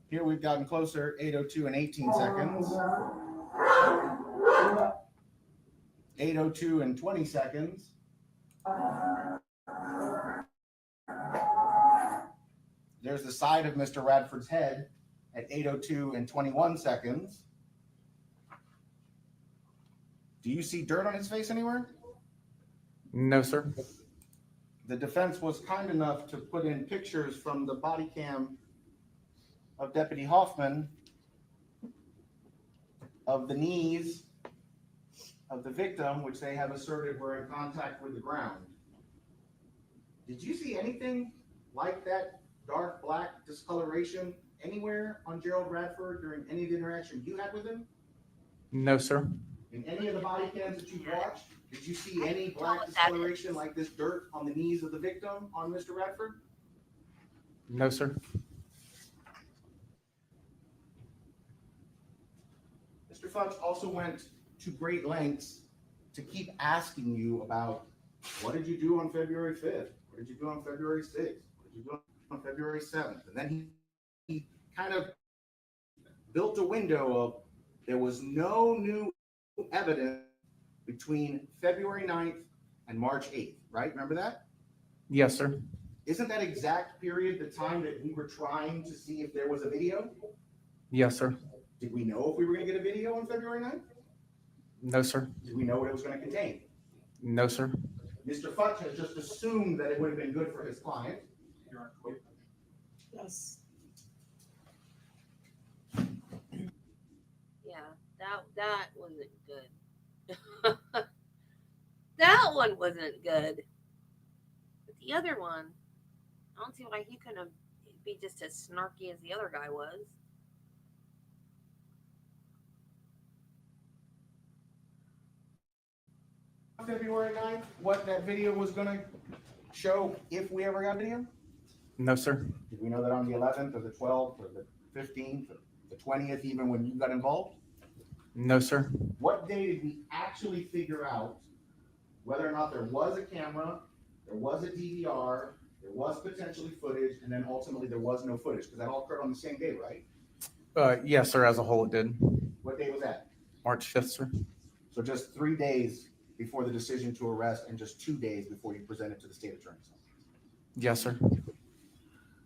Here we've gotten closer, 8:02 and 18 seconds. 8:02 and 20 seconds. There's the side of Mr. Radford's head at 8:02 and 21 seconds. Do you see dirt on his face anywhere? No, sir. The defense was kind enough to put in pictures from the body cam of Deputy Hoffman of the knees of the victim, which they have asserted were in contact with the ground. Did you see anything like that dark black discoloration anywhere on Gerald Radford during any of the interaction you had with him? No, sir. In any of the body cams that you've watched, did you see any black discoloration like this dirt on the knees of the victim on Mr. Radford? No, sir. Mr. Fudge also went to great lengths to keep asking you about what did you do on February 5th? What did you do on February 6th? What did you do on February 7th? And then he kind of built a window of there was no new evidence between February 9th and March 8th, right? Remember that? Yes, sir. Isn't that exact period the time that we were trying to see if there was a video? Yes, sir. Did we know if we were going to get a video on February 9th? No, sir. Did we know what it was going to contain? No, sir. Mr. Fudge has just assumed that it would have been good for his client. Yes. Yeah, that wasn't good. That one wasn't good. But the other one, I don't see why he couldn't be just as snarky as the other guy was. February 9th, what that video was going to show if we ever got video? No, sir. Did we know that on the 11th or the 12th or the 15th or the 20th, even when you got involved? No, sir. What day did we actually figure out whether or not there was a camera, there was a DVR, there was potentially footage, and then ultimately there was no footage? Because that all occurred on the same day, right? Yes, sir. As a whole, it did. What day was that? March 5th, sir. So just 3 days before the decision to arrest and just 2 days before you presented to the state attorney's office. Yes, sir.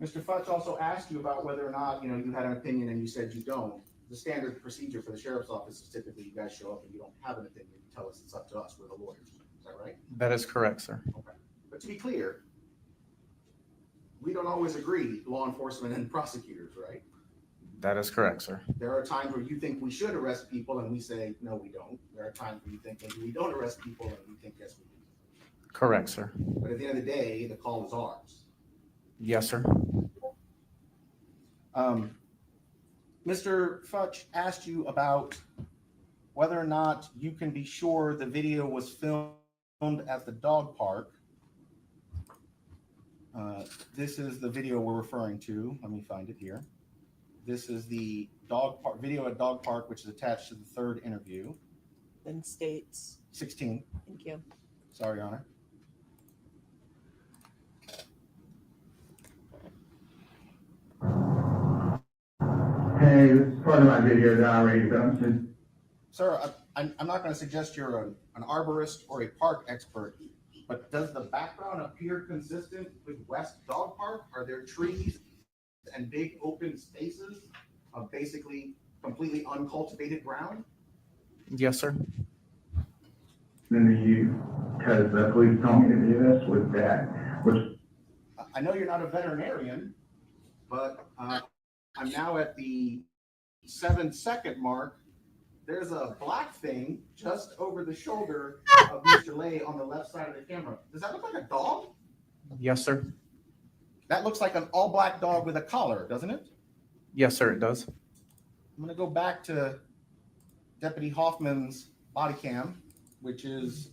Mr. Futch also asked you about whether or not, you had an opinion and you said you don't. The standard procedure for the sheriff's office is typically you guys show up and you don't have an opinion. You tell us it's up to us. We're the lawyers. Is that right? That is correct, sir. Okay. But to be clear, we don't always agree, law enforcement and prosecutors, right? That is correct, sir. There are times where you think we should arrest people and we say, no, we don't. There are times where you think maybe we don't arrest people and we think, yes, we do. Correct, sir. But at the end of the day, the call is ours. Yes, sir. Mr. Futch asked you about whether or not you can be sure the video was filmed at the dog park. This is the video we're referring to. Let me find it here. This is the dog park video at dog park, which is attached to the third interview. Then states. 16. Thank you. Sorry, Your Honor. Hey, this is part of my video diary. Sir, I'm not going to suggest you're an arborist or a park expert, but does the background appear consistent with West Dog Park? Are there trees and big open spaces of basically completely uncultivated ground? Yes, sir. Because the police told me to do this with that, which I know you're not a veterinarian, but I'm now at the 7-second mark. There's a black thing just over the shoulder of Mr. Lay on the left side of the camera. Does that look like a dog? Yes, sir. That looks like an all black dog with a collar, doesn't it? Yes, sir, it does. I'm going to go back to Deputy Hoffman's body cam, which is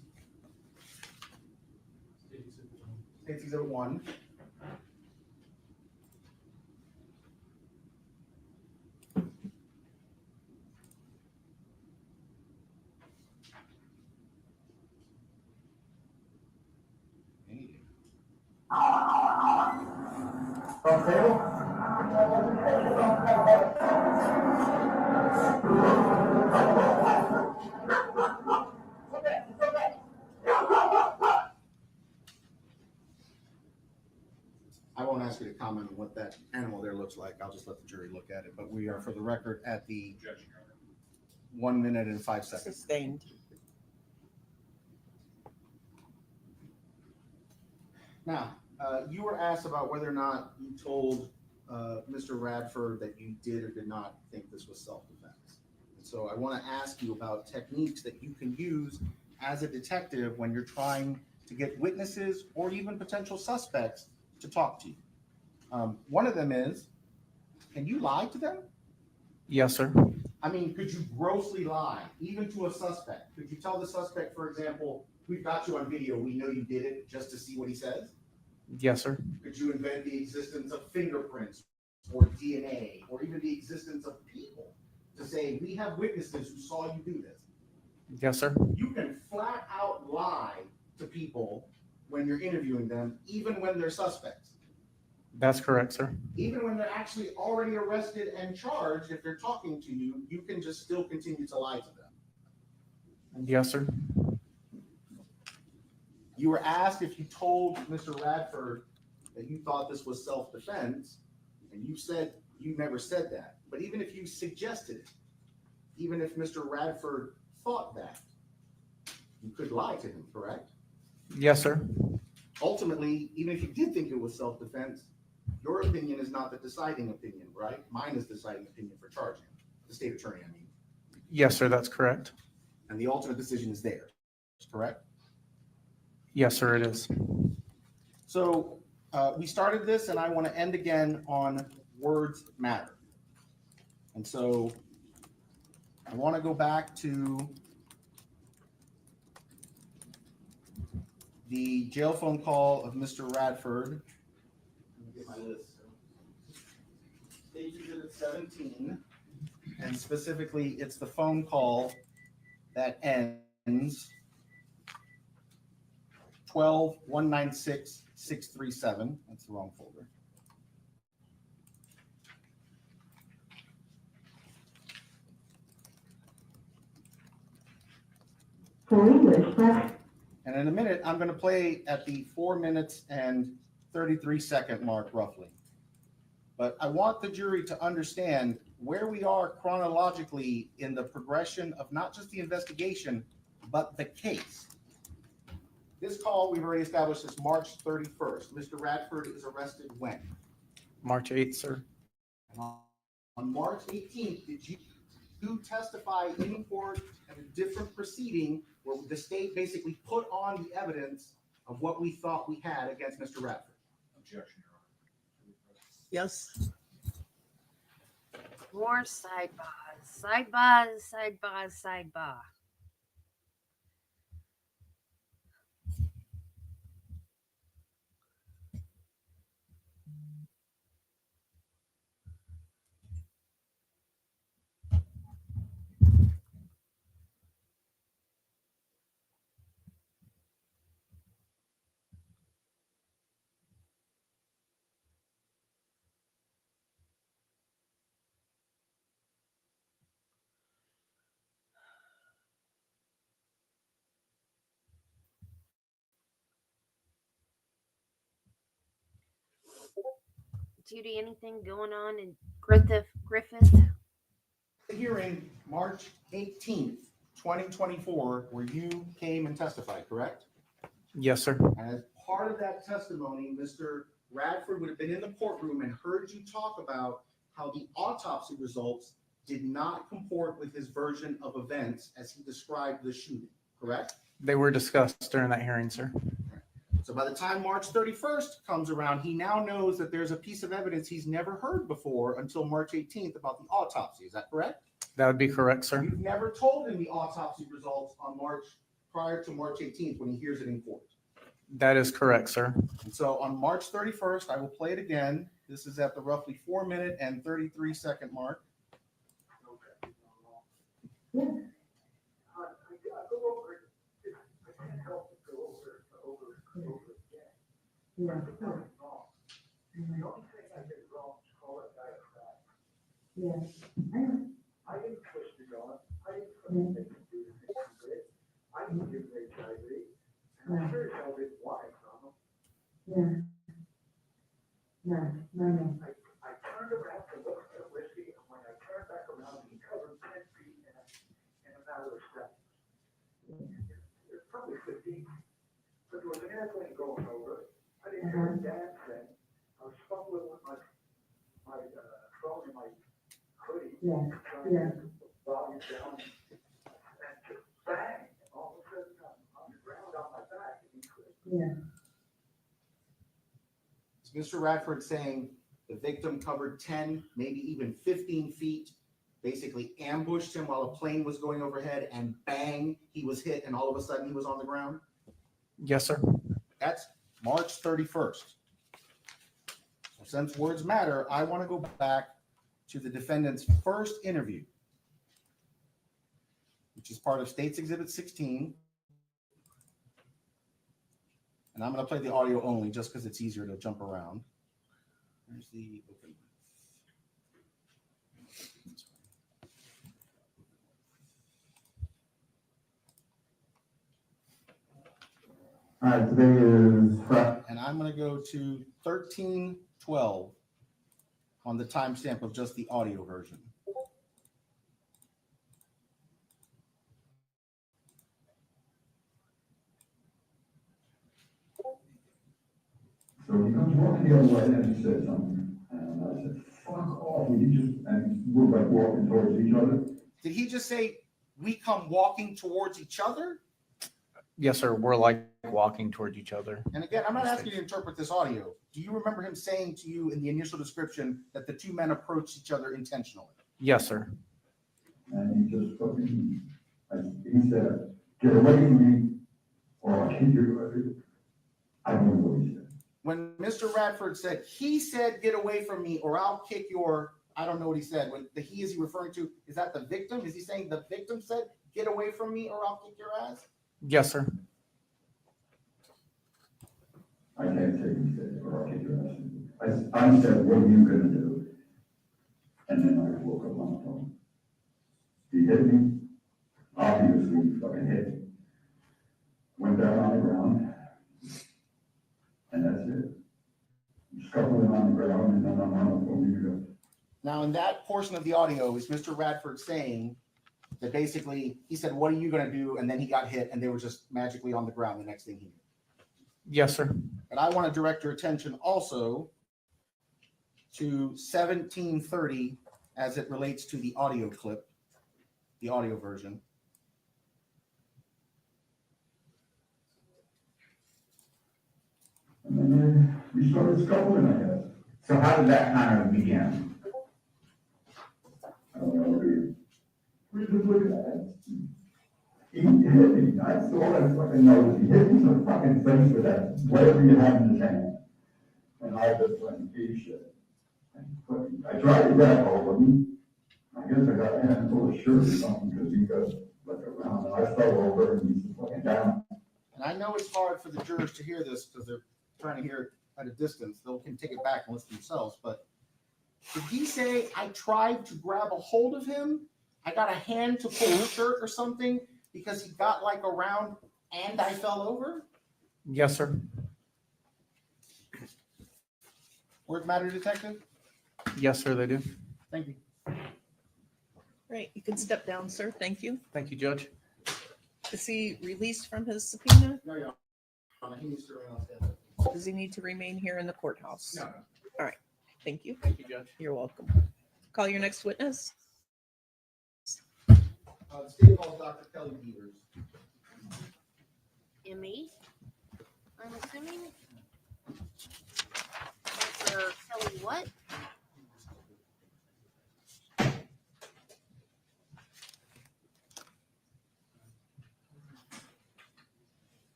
State Exhibit 1. I won't ask you to comment on what that animal there looks like. I'll just let the jury look at it. But we are, for the record, at the 1 minute and 5 seconds. Sustained. Now, you were asked about whether or not you told Mr. Radford that you did or did not think this was self-defense. And so I want to ask you about techniques that you can use as a detective when you're trying to get witnesses or even potential suspects to talk to you. One of them is, can you lie to them? Yes, sir. I mean, could you grossly lie, even to a suspect? Could you tell the suspect, for example, we've got you on video, we know you did it, just to see what he says? Yes, sir. Could you invent the existence of fingerprints or DNA or even the existence of people to say, we have witnesses who saw you do this? Yes, sir. You can flat out lie to people when you're interviewing them, even when they're suspects. That's correct, sir. Even when they're actually already arrested and charged, if they're talking to you, you can just still continue to lie to them. Yes, sir. You were asked if you told Mr. Radford that you thought this was self-defense, and you said you never said that. But even if you suggested it, even if Mr. Radford thought that, you could lie to him, correct? Yes, sir. Ultimately, even if you did think it was self-defense, your opinion is not the deciding opinion, right? Mine is the deciding opinion for charging, the state attorney, I mean. Yes, sir, that's correct. And the ultimate decision is theirs, correct? Yes, sir, it is. So we started this, and I want to end again on words matter. And so I want to go back to the jail phone call of Mr. Radford. Let me get my list. State Exhibit 17, and specifically, it's the phone call that ends 12-196-637. That's the wrong folder. For English, press. And in a minute, I'm going to play at the 4 minutes and 33-second mark, roughly. But I want the jury to understand where we are chronologically in the progression of not just the investigation, but the case. This call we've already established is March 31st. Mr. Radford is arrested when? March 8th, sir. And on March 18th, did you testify in court at a different proceeding where the state basically put on the evidence of what we thought we had against Mr. Radford? Objection, Your Honor. Yes. More sidebar. Judy, anything going on in Griffith? The hearing, March 18th, 2024, where you came and testified, correct? Yes, sir. And as part of that testimony, Mr. Radford would have been in the courtroom and heard you talk about how the autopsy results did not comport with his version of events as he described the shooting, correct? They were discussed during that hearing, sir. So by the time March 31st comes around, he now knows that there's a piece of evidence he's never heard before until March 18th about the autopsy. Is that correct? That would be correct, sir. You've never told him the autopsy results prior to March 18th when he hears it in court. That is correct, sir. And so on March 31st, I will play it again. This is at the roughly 4-minute and 33-second mark. I didn't twist the gun. I didn't put anything to do with it. I didn't give him HIV. And I sure as hell didn't want it from him. I turned around to look at the whiskey, and when I turned back around, he covered 10 feet in a matter of seconds. It's probably 15. But there was an airplane going over. I didn't hear a damn thing. I was fumbling with my phone in my hoodie, trying to put the volume down, and just bang! All of a sudden, I'm on the ground on my back, and he quit. Is Mr. Radford saying the victim covered 10, maybe even 15 feet, basically ambushed him while a plane was going overhead, and bang, he was hit, and all of a sudden he was on the ground? Yes, sir. That's March 31st. So since words matter, I want to go back to the defendant's first interview, which is part of State's Exhibit 16. And I'm going to play the audio only just because it's easier to jump around. There's the open. All right, today is And I'm going to go to 13:12 on the timestamp of just the audio version. So he comes walking the other way and he said something. And I said, fuck off. And we're like walking towards each other. Did he just say, we come walking towards each other? Yes, sir. We're like walking towards each other. And again, I'm not asking you to interpret this audio. Do you remember him saying to you in the initial description that the two men approached each other intentionally? Yes, sir. And he just fucking, he said, get away from me or I'll kick you. I don't know what he said. When Mr. Radford said, he said, get away from me or I'll kick your, I don't know what he said. When the he is he referring to, is that the victim? Is he saying the victim said, get away from me or I'll kick your ass? Yes, sir. I can't say he said or I'll kick your ass. I said, what are you gonna do? And then I woke up on the phone. He hit me. Obviously, he fucking hit me. Went down on the ground. And that's it. Scuffling on the ground and then I'm on the phone. Now, in that portion of the audio, is Mr. Radford saying that basically he said, what are you going to do? And then he got hit and they were just magically on the ground the next thing he knew. Yes, sir. But I want to direct your attention also to 1730 as it relates to the audio clip, the audio version. And then we started scuffling, I guess. So how did that kind of begin? I don't know. We just look at that. He hit me. That's all I fucking know. He hit me in the fucking face with that, whatever you have in his hand. And I just went, gee shit. I tried to grab hold of him. I guess I got a handful of shirt or something because he got like around and I fell over and he's fucking down. And I know it's hard for the jurors to hear this because they're trying to hear it at a distance. They can take it back and listen themselves. But did he say, I tried to grab a hold of him? I got a hand to pull his shirt or something because he got like around and I fell over? Yes, sir. Word matter, detective? Yes, sir, they do. Thank you. Right, you can step down, sir. Thank you. Thank you, Judge. Is he released from his subpoena? No, Your Honor, he needs to remain on stand. Does he need to remain here in the courthouse? No, no. All right, thank you. Thank you, Judge. You're welcome. Call your next witness. The state calls Dr. Kelly Beavers. Emmy, I'm assuming. Dr. Kelly, what?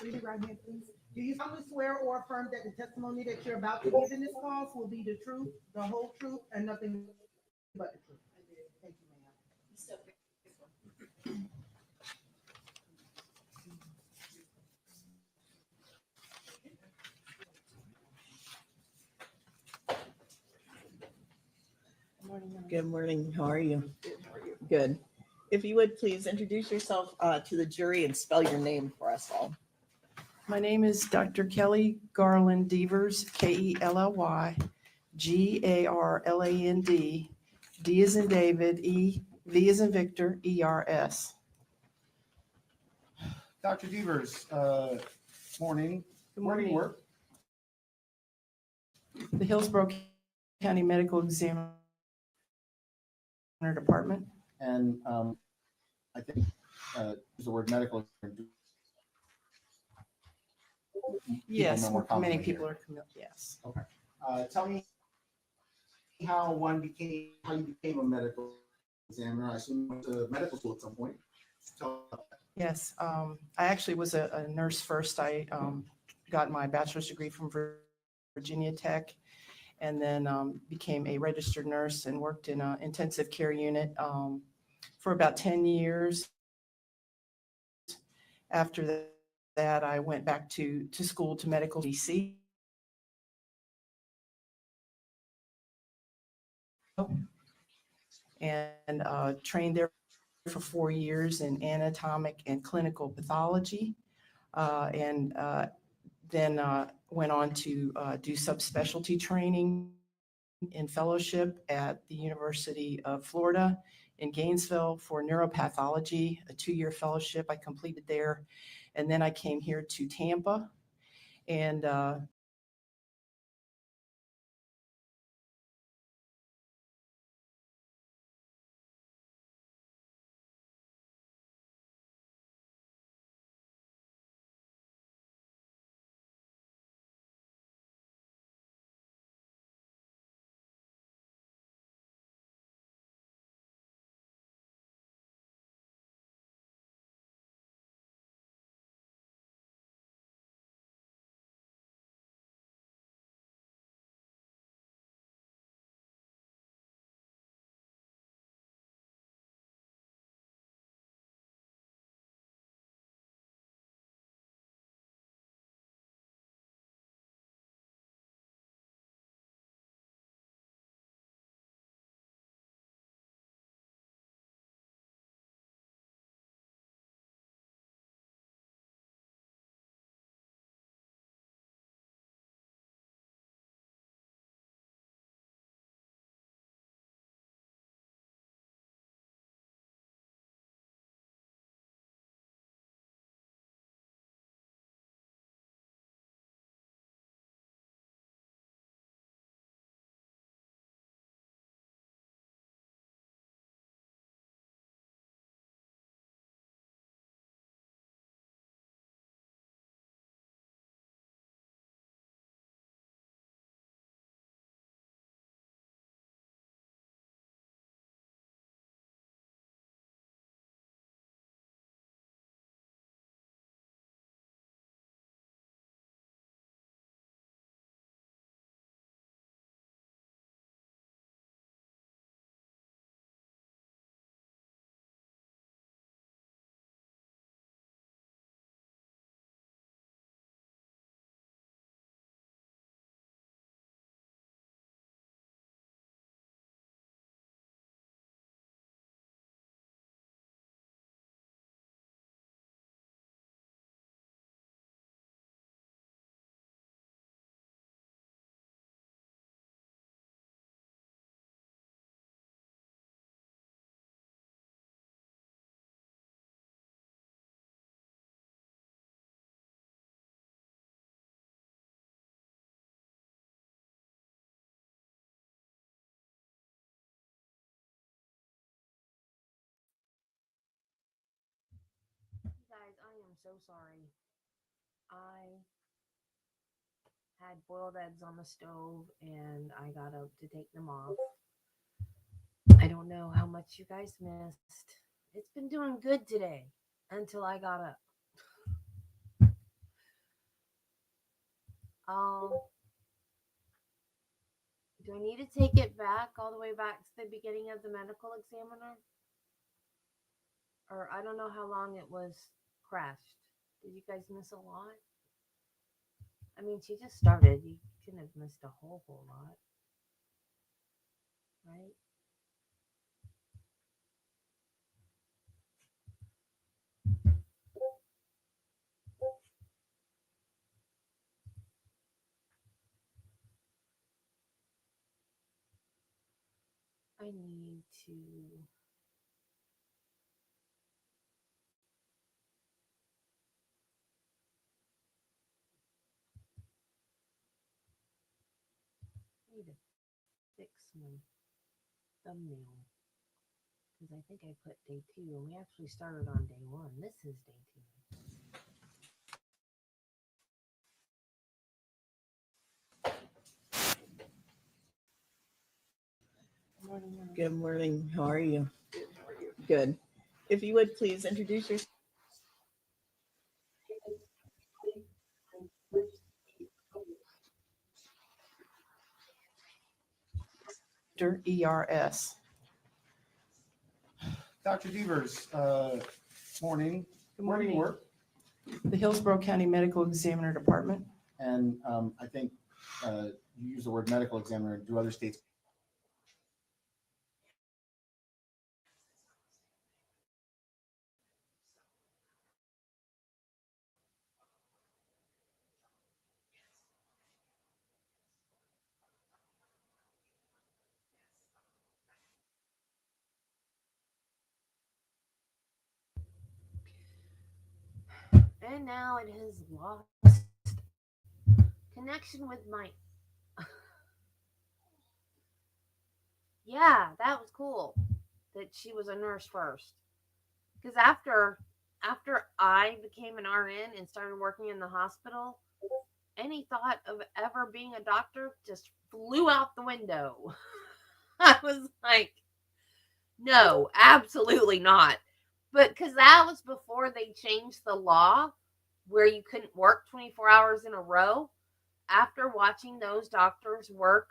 Raise your right hand, please. Do you solemnly swear or affirm that the testimony that you're about to give in this cause will be the truth, the whole truth, and nothing but the truth? Thank you, ma'am. Good morning. How are you? Good. If you would please introduce yourself to the jury and spell your name for us all. My name is Dr. Kelly Garland Devers, Kelly, Garland. D is in David, V is in Victor, ERS. Dr. Devers, morning. Good Where do you morning. work? The Hillsborough County Medical Examiner Department. And I think use the word medical. Yes, know more many commonly people here. are familiar, yes. Okay. Tell me how you became a medical examiner. I assume you went to medical school at some point. Tell about that. Yes, I actually was a nurse first. I got my bachelor's degree from Virginia Tech, and then became a registered nurse and worked in an intensive care unit for about 10 years. After that, I went back to school to medical DC. And trained there for 4 years in anatomic and clinical pathology, and then went on to do subspecialty training in fellowship at the University of Florida in Gainesville for neuropathology, a 2-year fellowship I completed there. And then I came here to Tampa and so sorry. I had boiled eggs on the stove and I got up to take them off. I don't know how much you guys missed. It's been doing good today until I got up. Do I need to take it back all the way back to the beginning of the medical examiner? Or I don't know how long it was crashed. Did you guys miss a lot? I mean, she just started. You couldn't have missed a whole lot. Right? I need to fix my thumbnail because I think I put day 2 and we actually started on day 1. This is day 2. Good morning. How are you? Good. If you would please introduce yourself. ERS. Dr. Devers, morning. Good Where do you morning. work? The Hillsborough County Medical Examiner Department. And I think you use the word medical examiner. Do other states? And now it has lost connection with my. Yeah, that was cool that she was a nurse first. Because after I became an RN and started working in the hospital, any thought of ever being a doctor just flew out the window. I was like, no, absolutely not. But because that was before they changed the law where you couldn't work 24 hours in a row. After watching those doctors work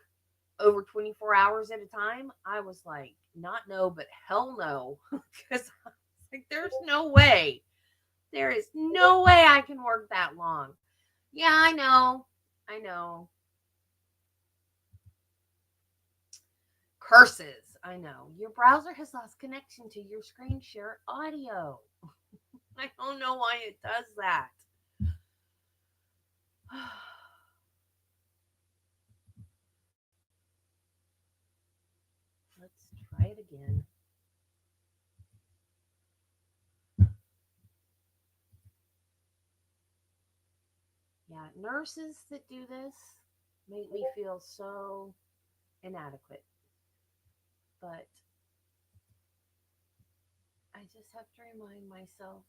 over 24 hours at a time, I was like, not no, but hell no. Because I was like, there's no way. There is no way I can work that long. Yeah, I know. I know. Curses. I know. Your browser has lost connection to your screen share audio. I don't know why it does that. Let's try it again. Yeah, nurses that do this make me feel so inadequate. But I just have to remind myself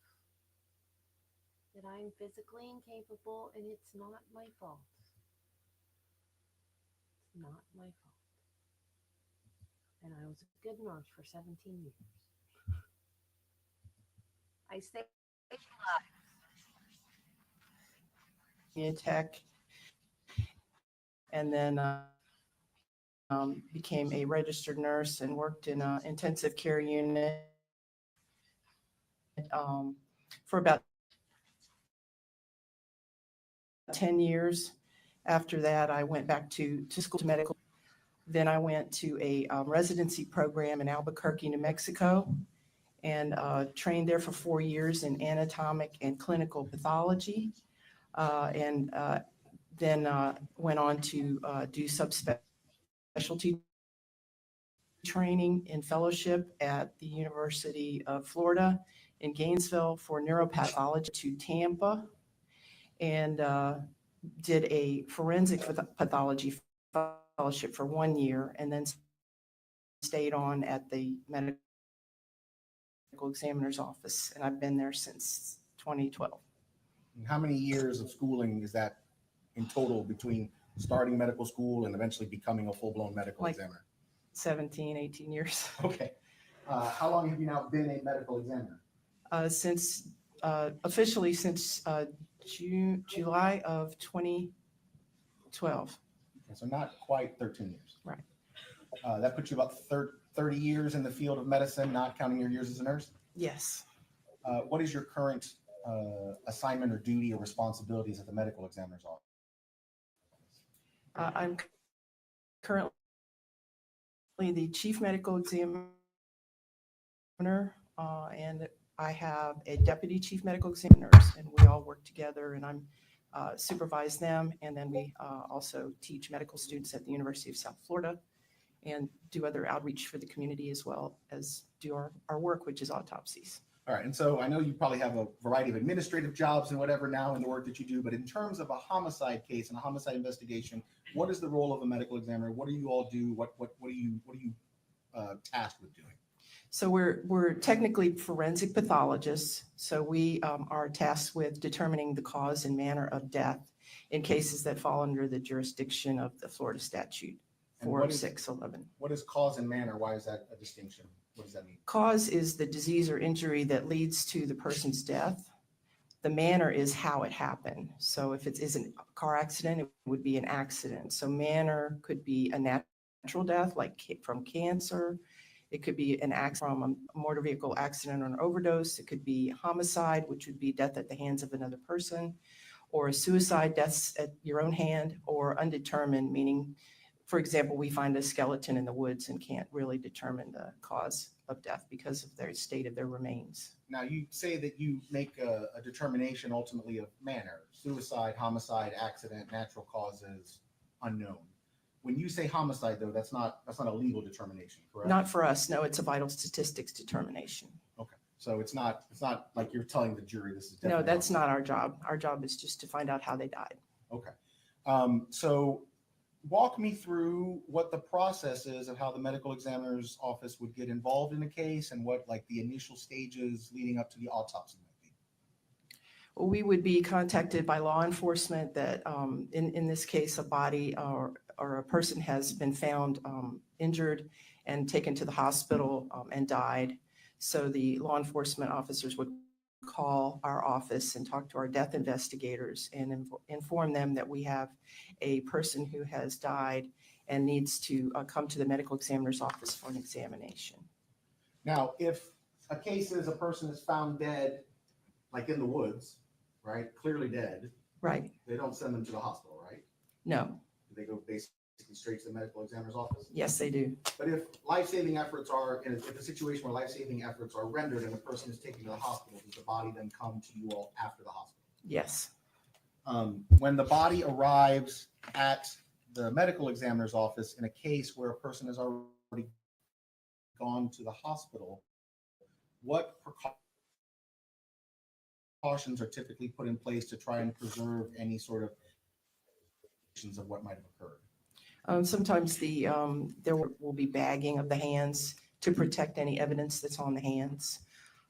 that I'm physically incapable and it's not my fault. It's not my fault. And I was a good nurse for 17 years. I saved In tech, and then became a registered nurse and worked in an intensive care unit for about 10 years. After that, I went back to school to medical. Then I went to a residency program in Albuquerque, New Mexico, and trained there for 4 years in anatomic and clinical pathology. And then went on to do subspecialty training in fellowship at the University of Florida in Gainesville for neuropathology to Tampa, and did a forensic pathology fellowship for 1 year, and then stayed on at the medical examiner's office. And I've been there since 2012. And how many years of schooling is that in total between starting medical school and eventually becoming a full-blown medical Like- examiner? 17, 18 years. Okay. How long have you now been a medical examiner? Since, officially since July of 2012. Okay, so not quite 13 years. Right. That puts you about 30 years in the field of medicine, not counting your years as a nurse. Yes. What is your current assignment or duty or responsibilities at the medical examiner's office? I'm currently the chief medical examiner, and I have a deputy chief medical examiner, and we all work together, and I'm supervise them. And then we also teach medical students at the University of South Florida and do other outreach for the community, as well as do our work, which is autopsies. All right, and so I know you probably have a variety of administrative jobs and whatever now in the work that you do, but in terms of a homicide case and a homicide investigation, what is the role of a medical examiner? What do you all do? What are you tasked with doing? So we're technically forensic pathologists. So we are tasked with determining the cause and manner of death in cases that fall under the jurisdiction of the Florida statute And what is- 4611. What is cause and manner? Why is that a distinction? What does that mean? Cause is the disease or injury that leads to the person's death. The manner is how it happened. So if it isn't a car accident, it would be an accident. So manner could be a natural death, like from cancer. It could be an accident from a motor vehicle accident or an overdose. It could be homicide, which would be death at the hands of another person, or a suicide, death at your own hand, or undetermined, meaning, for example, we find a skeleton in the woods and can't really determine the cause of death because of their state of their remains. Now, you say that you make a determination ultimately of manner, suicide, homicide, accident, natural causes, unknown. When you say homicide, though, that's not a legal determination, correct? Not for us, no, it's a vital statistics determination. Okay, so it's not like you're telling the jury this is No, definitely that's homicide. not our job. Our job is just to find out how they died. Okay, so walk me through what the process is of how the medical examiner's office would get involved in a case and what like the initial stages leading up to the autopsy might be. We would be contacted by law enforcement that, in this case, a body or a person has been found injured and taken to the hospital and died. So the law enforcement officers would call our office and talk to our death investigators and inform them that we have a person who has died and needs to come to the medical examiner's office for an examination. Now, if a case is a person is found dead, like in the woods, right, clearly dead, Right. they don't send them to the hospital, right? No. They go basically straight to the medical examiner's office. Yes, they do. But if life-saving efforts are, if a situation where life-saving efforts are rendered and a person is taken to the hospital, does the body then come to you all after the hospital? Yes. When the body arrives at the medical examiner's office in a case where a person has already gone to the hospital, what precautions are typically put in place to try and preserve any sort of what might have occurred? Sometimes there will be bagging of the hands to protect any evidence that's on the hands,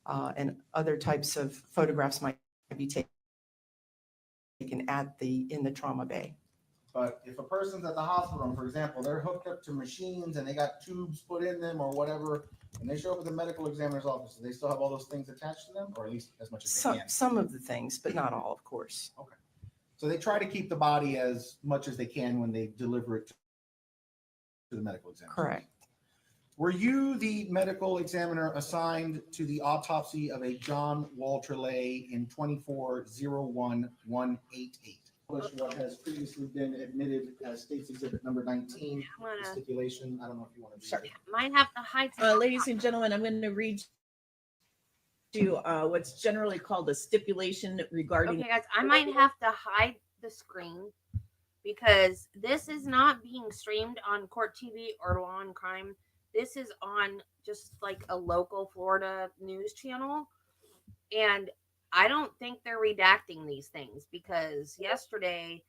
and other types of photographs might be taken in the trauma bay. But if a person's at the hospital, for example, they're hooked up to machines and they got tubes put in them or whatever, and they show up at the medical examiner's office, do they still have all those things attached to them, or at least as much as they can? Some of the things, but not all, of course. Okay. So they try to keep the body as much as they can when they deliver it to the medical examiner. Correct. Were you the medical examiner assigned to the autopsy of a John Walter Lay in 2401188? What has previously been admitted as State's Exhibit number 19, the stipulation. I don't know if you want to read it. Might have to hide. Ladies and gentlemen, I'm going to read you what's generally called a stipulation regarding. Okay, guys, I might have to hide the screen because this is not being streamed on Court TV or Law and Crime. This is on just like a local Florida news channel. And I don't think they're redacting these things because yesterday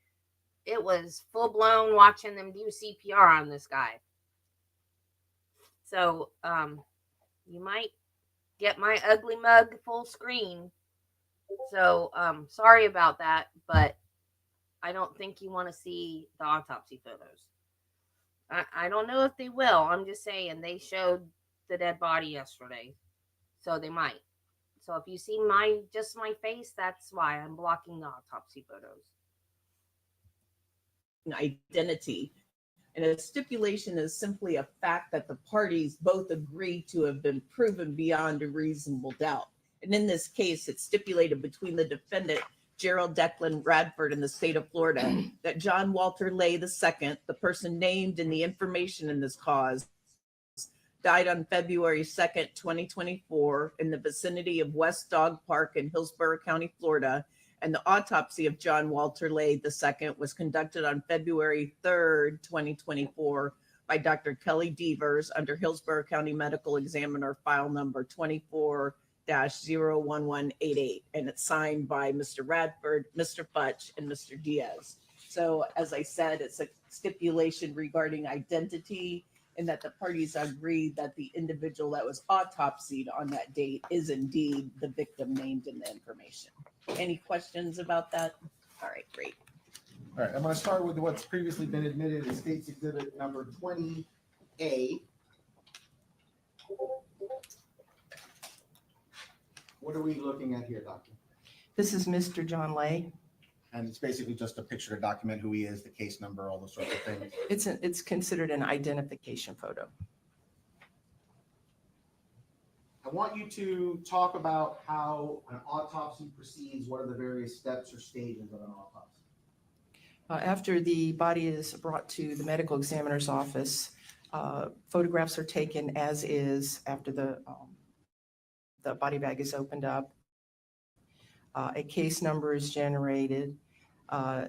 it was full blown watching them do CPR on this guy. So, you might get my ugly mug full screen So, sorry about that, but I don't think you want to see the autopsy photos. I don't know if they will. I'm just saying they showed the dead body yesterday, so they might. So if you see just my face, that's why I'm blocking the autopsy photos. Identity. And a stipulation is simply a fact that the parties both agree to have been proven beyond a reasonable doubt. And in this case, it's stipulated between the defendant, Gerald Declan Radford, in the state of Florida, that John Walter Lay II, the person named in the information in this cause, died on February 2nd, 2024, in the vicinity of West Dog Park in Hillsborough County, Florida. And the autopsy of John Walter Lay II was conducted on February 3rd, 2024, by Dr. Kelly Devers under Hillsborough County Medical Examiner file number 24-01188. And it's signed by Mr. Radford, Mr. Futch, and Mr. Diaz. So as I said, it's a stipulation regarding identity, and that the parties agreed that the individual that was autopsied on that date is indeed the victim named in the information. Any questions about that? All right, great. All right, I'm going to start with what's previously been admitted as State's Exhibit number 20A. What are we looking at here, Doctor? This is Mr. John Lay. And it's basically just a picture to document who he is, the case number, all those sorts of things. It's considered an identification photo. I want you to talk about how an autopsy proceeds. What are the various steps or stages of an autopsy? After the body is brought to the medical examiner's office, photographs are taken as is after the body bag is opened up. A case number is generated.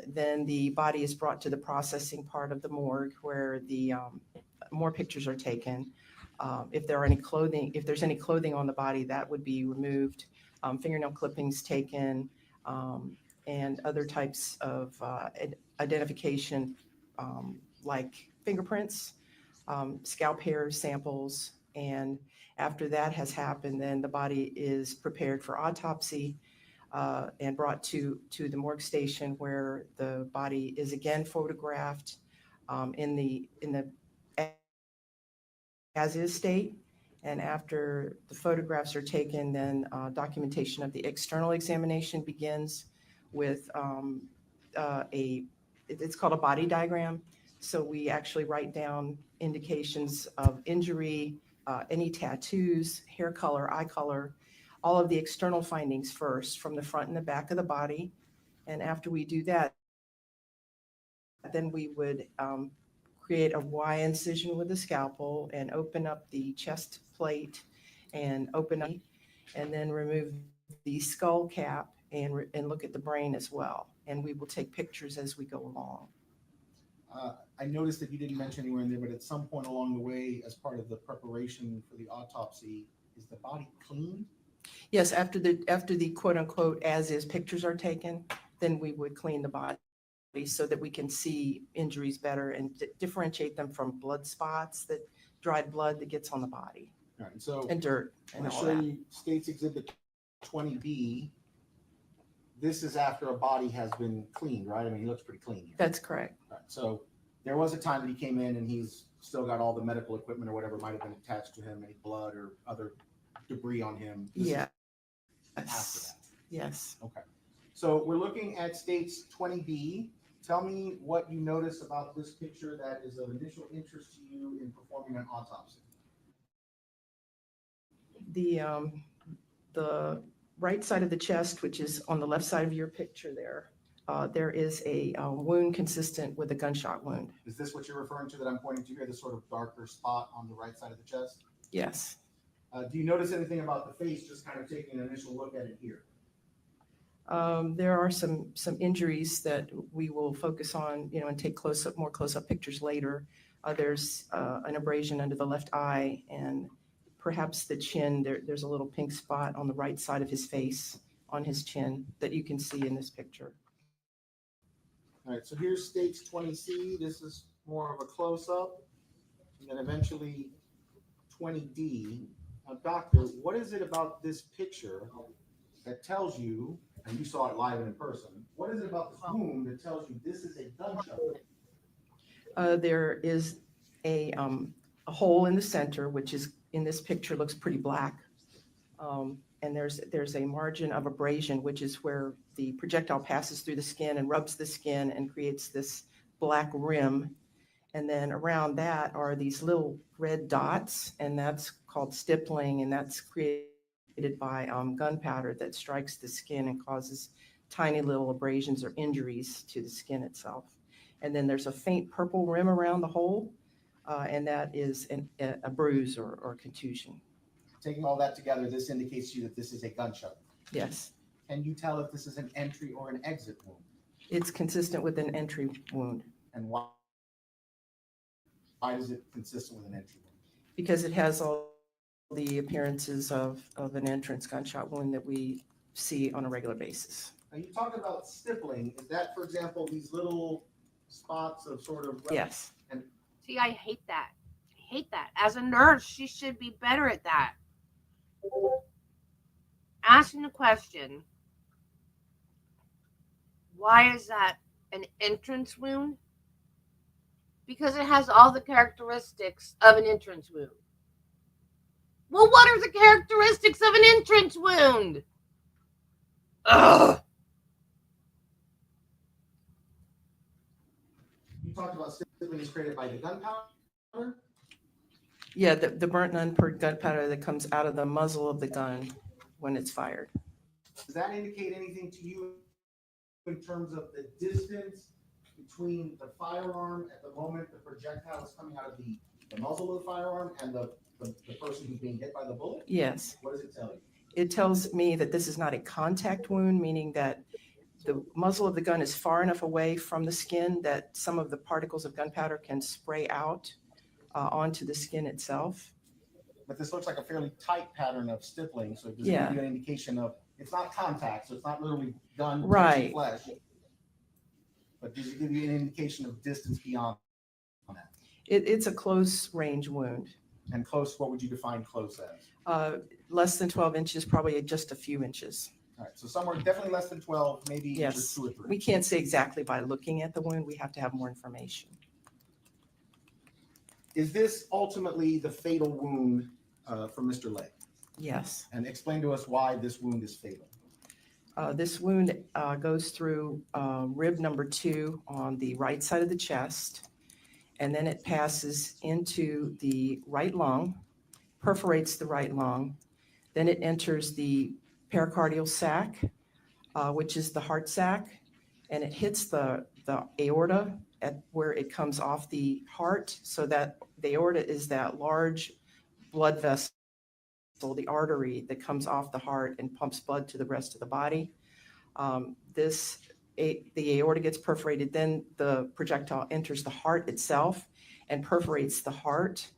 Then the body is brought to the processing part of the morgue where the more pictures are taken. If there's any clothing on the body, that would be removed. Fingernail clippings taken, and other types of identification, like fingerprints, scalp hair samples. And after that has happened, then the body is prepared for autopsy and brought to the morgue station where the body is again photographed in the as is state. And after the photographs are taken, then documentation of the external examination begins with it's called a body diagram. So we actually write down indications of injury, any tattoos, hair color, eye color, all of the external findings first from the front and the back of the body. And after we do that, then we would create a Y incision with a scalpel and open up the chest plate and open up and then remove the skull cap and look at the brain as well. And we will take pictures as we go along. I noticed that you didn't mention anywhere in there, but at some point along the way, as part of the preparation for the autopsy, is the body cleaned? Yes, after the quote unquote as is pictures are taken, then we would clean the body so that we can see injuries better and differentiate them from blood spots, that dried blood that gets on the body. All right, so and dirt and I'm all going to that. show you State's Exhibit 20B. This is after a body has been cleaned, right? I mean, he looks pretty clean here. That's correct. All right, so there was a time that he came in and he's still got all the medical equipment or whatever might have been attached to him, any blood or other debris on him. This is Yeah. after that. Yes. Okay. So we're looking at State's 20B. Tell me what you notice about this picture that is of initial interest to you in performing an autopsy. The right side of the chest, which is on the left side of your picture there, there is a wound consistent with a gunshot wound. Is this what you're referring to that I'm pointing to here, the sort of darker spot on the right side of the chest? Yes. Do you notice anything about the face, just kind of taking an initial look at it here? There are some injuries that we will focus on, and take more close-up pictures later. There's an abrasion under the left eye, and perhaps the chin. There's a little pink spot on the right side of his face, on his chin, that you can see in this picture. All right, so here's State's 20C. This is more of a close-up, and then eventually 20D. Now, doctor, what is it about this picture that tells you, and you saw it live and in person, what is it about this wound that tells you this is a gunshot wound? There is a hole in the center, which is in this picture looks pretty black. And there's a margin of abrasion, which is where the projectile passes through the skin and rubs the skin and creates this black rim. And then around that are these little red dots, and that's called stippling, and that's created by gunpowder that strikes the skin and causes tiny little abrasions or injuries to the skin itself. And then there's a faint purple rim around the hole, and that is a bruise or contusion. Taking all that together, this indicates to you that this is a gunshot. Yes. Can you tell if this is an entry or an exit wound? It's consistent with an entry wound. And why is it consistent with an entry wound? Because it has all the appearances of an entrance gunshot wound that we see on a regular basis. Now you talk about stippling. Is that, for example, these little spots of sort of... Yes. And See, I hate that. I hate that. As a nurse, she should be better at that. Asking the question, why is that an entrance wound? Because it has all the characteristics of an entrance wound. Well, what are the characteristics of an entrance wound? Ugh. you talked about stippling is created by the gunpowder. Yeah, the burnt unpurged gunpowder that comes out of the muzzle of the gun when it's fired. Does that indicate anything to you in terms of the distance between the firearm at the moment the projectile is coming out of the muzzle of the firearm and the person who's being hit by the bullet? Yes. What does it tell you? It tells me that this is not a contact wound, meaning that the muzzle of the gun is far enough away from the skin that some of the particles of gunpowder can spray out onto the skin itself. But this looks like a fairly tight pattern of stippling, so does it Yeah. give you an indication of, it's not contact, so it's not literally gun touching Right. flesh. But does it give you an indication of distance beyond that? It's a close range wound. And close, what would you define close as? Less than 12 inches, probably just a few inches. All right, so somewhere definitely less than 12, maybe Yes. just 2 or 3. We can't say exactly by looking at the wound. We have to have more information. Is this ultimately the fatal wound for Mr. Lay? Yes. And explain to us why this wound is fatal. This wound goes through rib number 2 on the right side of the chest, and then it passes into the right lung, perforates the right lung. Then it enters the pericardial sac, which is the heart sac, and it hits the aorta at where it comes off the heart, so that the aorta is that large blood vessel, the artery that comes off the heart and pumps blood to the rest of the body. The aorta gets perforated, then the projectile enters the heart itself and perforates the heart,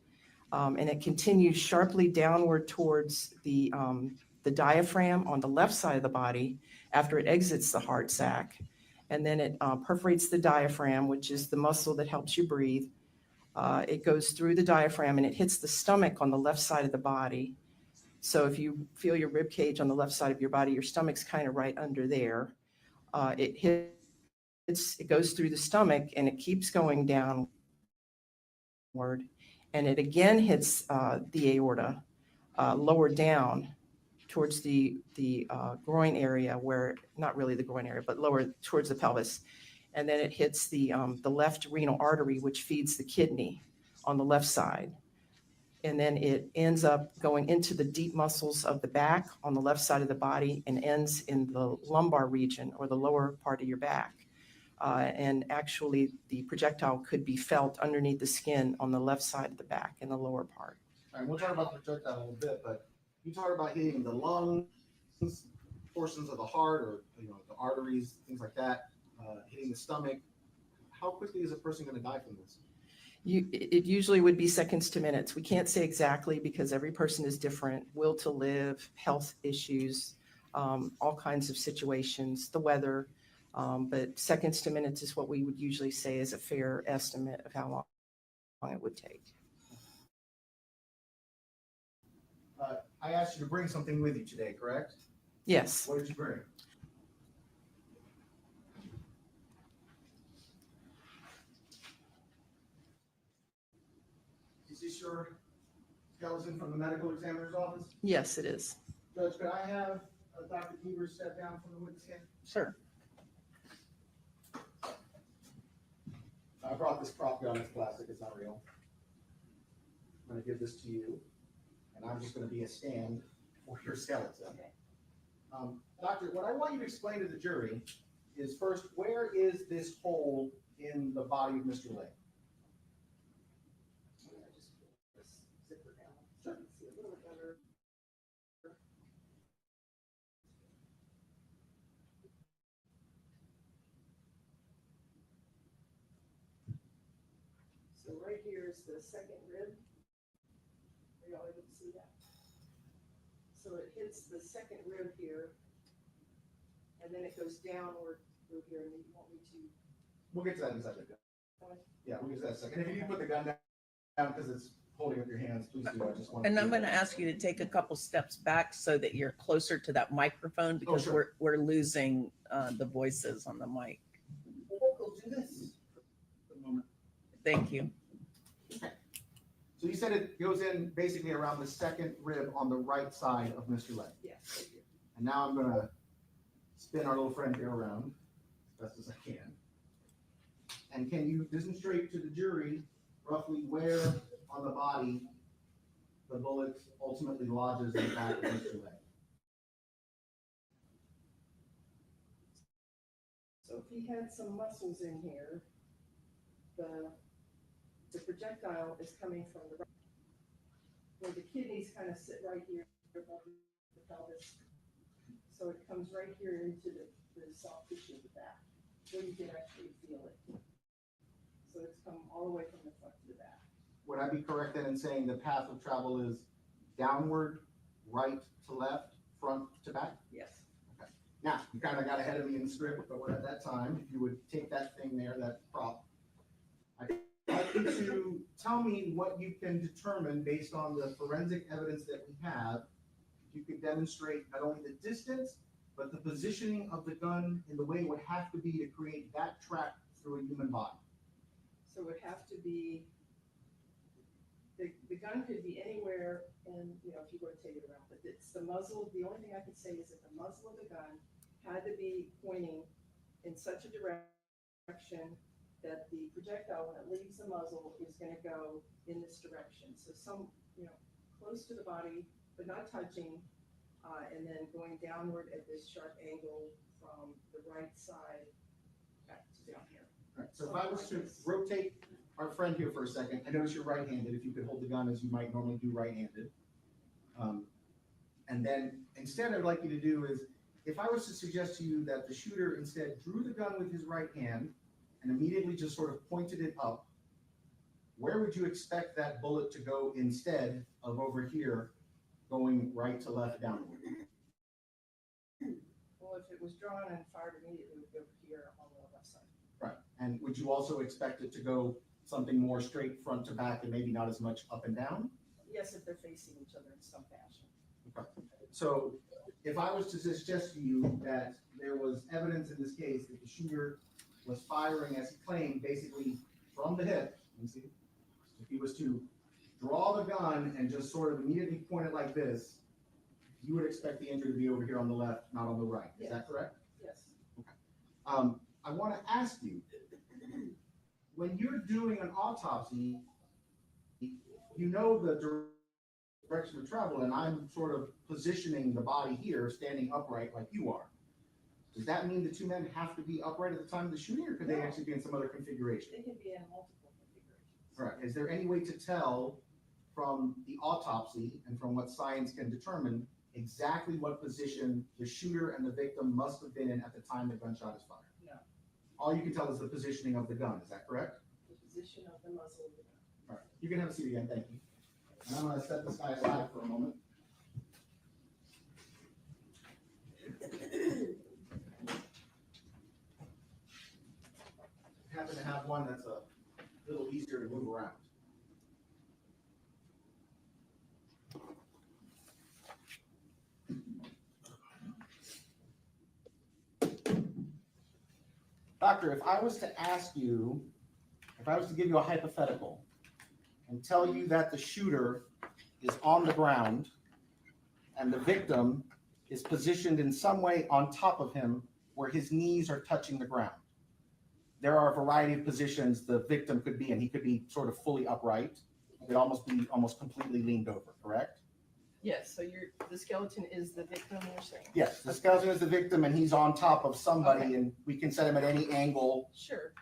and it continues sharply downward towards the diaphragm on the left side of the body after it exits the heart sac, and then it perforates the diaphragm, which is the muscle that helps you breathe. It goes through the diaphragm and it hits the stomach on the left side of the body. So if you feel your rib cage on the left side of your body, your stomach's kind of right under there. It goes through the stomach and it keeps going downward, and it again hits the aorta lower down towards the groin area, where, not really the groin area, but lower towards the pelvis. And then it hits the left renal artery, which feeds the kidney on the left side. And then it ends up going into the deep muscles of the back on the left side of the body and ends in the lumbar region, or the lower part of your back. And actually, the projectile could be felt underneath the skin on the left side of the back in the lower part. All right, we'll talk about the projectile in a little bit, but you talk about hitting the lungs, portions of the heart, or the arteries, things like that, hitting the stomach. How quickly is a person going to die from this? It usually would be seconds to minutes. We can't say exactly because every person is different. Will to live, health issues, all kinds of situations, the weather. But seconds to minutes is what we would usually say is a fair estimate of how long it would take. I asked you to bring something with you today, correct? Yes. What did you bring? Is this your skeleton from the medical examiner's office? Yes, it is. Judge, could I have Dr. Evers step down from the witness stand? Sure. I brought this property on, it's plastic, it's not real. I'm gonna give this to you, and I'm just gonna be a stand for your skeleton. Doctor, what I want you to explain to the jury is first, where is this hole in the body of Mr. Lay? Sure. So right here is the second rib. Are y'all able to see that? So it hits the second rib here, and then it goes downward through here, and then you want me to. We'll get to that in a second. Yeah, we'll get to that in a second. If you need to put the gun down because it's holding up your hands, please do. I just want. And I'm going to ask you to take a couple steps back so that you're closer to that microphone because sure. we're losing the voices on the mic. We'll do this for a moment. Thank you. So you said it goes in basically around the second rib on the right side of Mr. Lay. Yes. And now I'm gonna spin our little friend here around as best as I can. And can you demonstrate to the jury roughly where on the body the bullet ultimately lodges in the back of Mr. Lay? So if he had some muscles in here, the projectile is coming from the right, where the kidneys kind of sit right here above the pelvis. So it comes right here into the soft tissue of the back, where you can actually feel it. So it's come all the way from the front to the back. Would I be correct then in saying the path of travel is downward, right to left, front to back? Yes. Okay. Now, you kind of got ahead of me in the script, but at that time, if you would take that thing there, that prop, I'd like you to tell me what you can determine based on the forensic evidence that we have. If you could demonstrate not only the distance, but the positioning of the gun in the way it would have to be to create that track through a human body. So it would have to be, the gun could be anywhere, and, you know, if you rotate it around, but it's the muzzle, the only thing I can say is that the muzzle of the gun had to be pointing in such a direction that the projectile, when it leaves the muzzle, is gonna go in this direction. So some, you know, close to the body, but not touching, and then going downward at this sharp angle from the right side back to down here. All right, so if I was to rotate our friend here for a second, I notice you're right-handed, if you could hold the gun as you might normally do right-handed. And then instead I'd like you to do is, if I was to suggest to you that the shooter instead drew the gun with his right hand and immediately just sort of pointed it up, where would you expect that bullet to go instead of over here, going right to left downward? Well, if it was drawn and fired immediately, it would go here on the left side. Right, and would you also expect it to go something more straight front to back and maybe not as much up and down? Yes, if they're facing each other in some fashion. Okay. So if I was to suggest to you that there was evidence in this case that the shooter was firing, as he claimed, basically from the hip, let me see, if he was to draw the gun and just sort of immediately point it like this, you would expect the injury to be over here on the left, not on the right. Is that correct? Yes. I want to ask you, when you're doing an autopsy, you know the direction of travel, and I'm sort of positioning the body here, standing upright like you are. Does that mean the two men have to be upright at the time of the shooting, or could they actually be in some other configuration? They can be in multiple configurations. All right. Is there any way to tell from the autopsy and from what science can determine exactly what position the shooter and the victim must have been in at the time the gunshot is fired? No. All you can tell is the positioning of the gun. Is that correct? The position of the muzzle of the gun. All right. You can have a seat again. Thank you. And I'm going to set this guy aside for a moment. I happen to have one that's a little easier to move around. Doctor, if I was to ask you, if I was to give you a hypothetical and tell you that the shooter is on the ground and the victim is positioned in some way on top of him where his knees are touching the ground. There are a variety of positions the victim could be in. He could be sort of fully upright. He could almost be almost completely leaned over, correct? Yes, so the skeleton is the victim, you're saying? Yes, the skeleton is the victim and he's on top of somebody Okay. and we can set him at any angle Sure,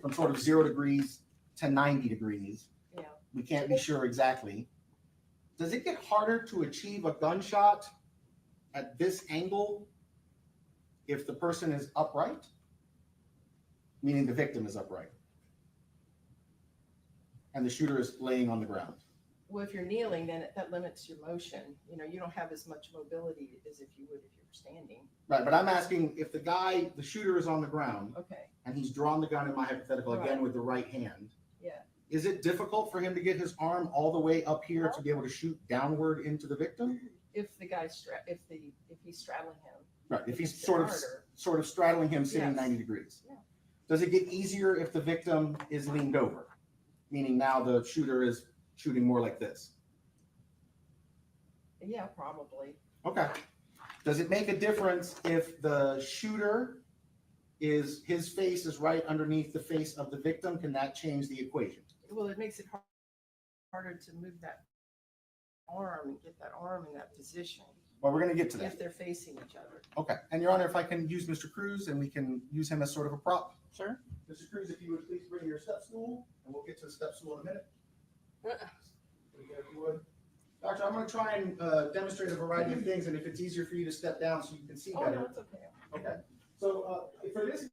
from sort of 0 degrees to 90 degrees. yeah. We can't be sure exactly. Does it get harder to achieve a gunshot at this angle if the person is upright? Meaning the victim is upright. And the shooter is laying on the ground. Well, if you're kneeling, then that limits your motion. You know, you don't have as much mobility as if you would if you were standing. Right, but I'm asking if the shooter is on the ground Okay, and he's drawn the gun in my hypothetical again Right. with the right hand. yeah. Is it difficult for him to get his arm all the way up here to be able to shoot downward into the victim? If the guy's if he's straddling him. Right, if he's It's sort of harder. straddling him sitting Yes. 90 degrees. Yeah. Does it get easier if the victim is leaned over? Meaning now the shooter is shooting more like this. Yeah, probably. Okay. Does it make a difference if the shooter his face is right underneath the face of the victim? Can that change the equation? Well, it makes it harder to move that arm and get that arm in that position Well, we're going to get to that. if they're facing each other. Okay. And Your Honor, if I can use Mr. Cruz and we can use him as sort of a prop. Sure. Mr. Cruz, if you would please bring your step stool, and we'll get to the step stool in a minute. If you would. Doctor, I'm going to try and demonstrate a variety of things, and if it's easier for you to step down so you can see Oh, no, better. it's okay. Okay. So for this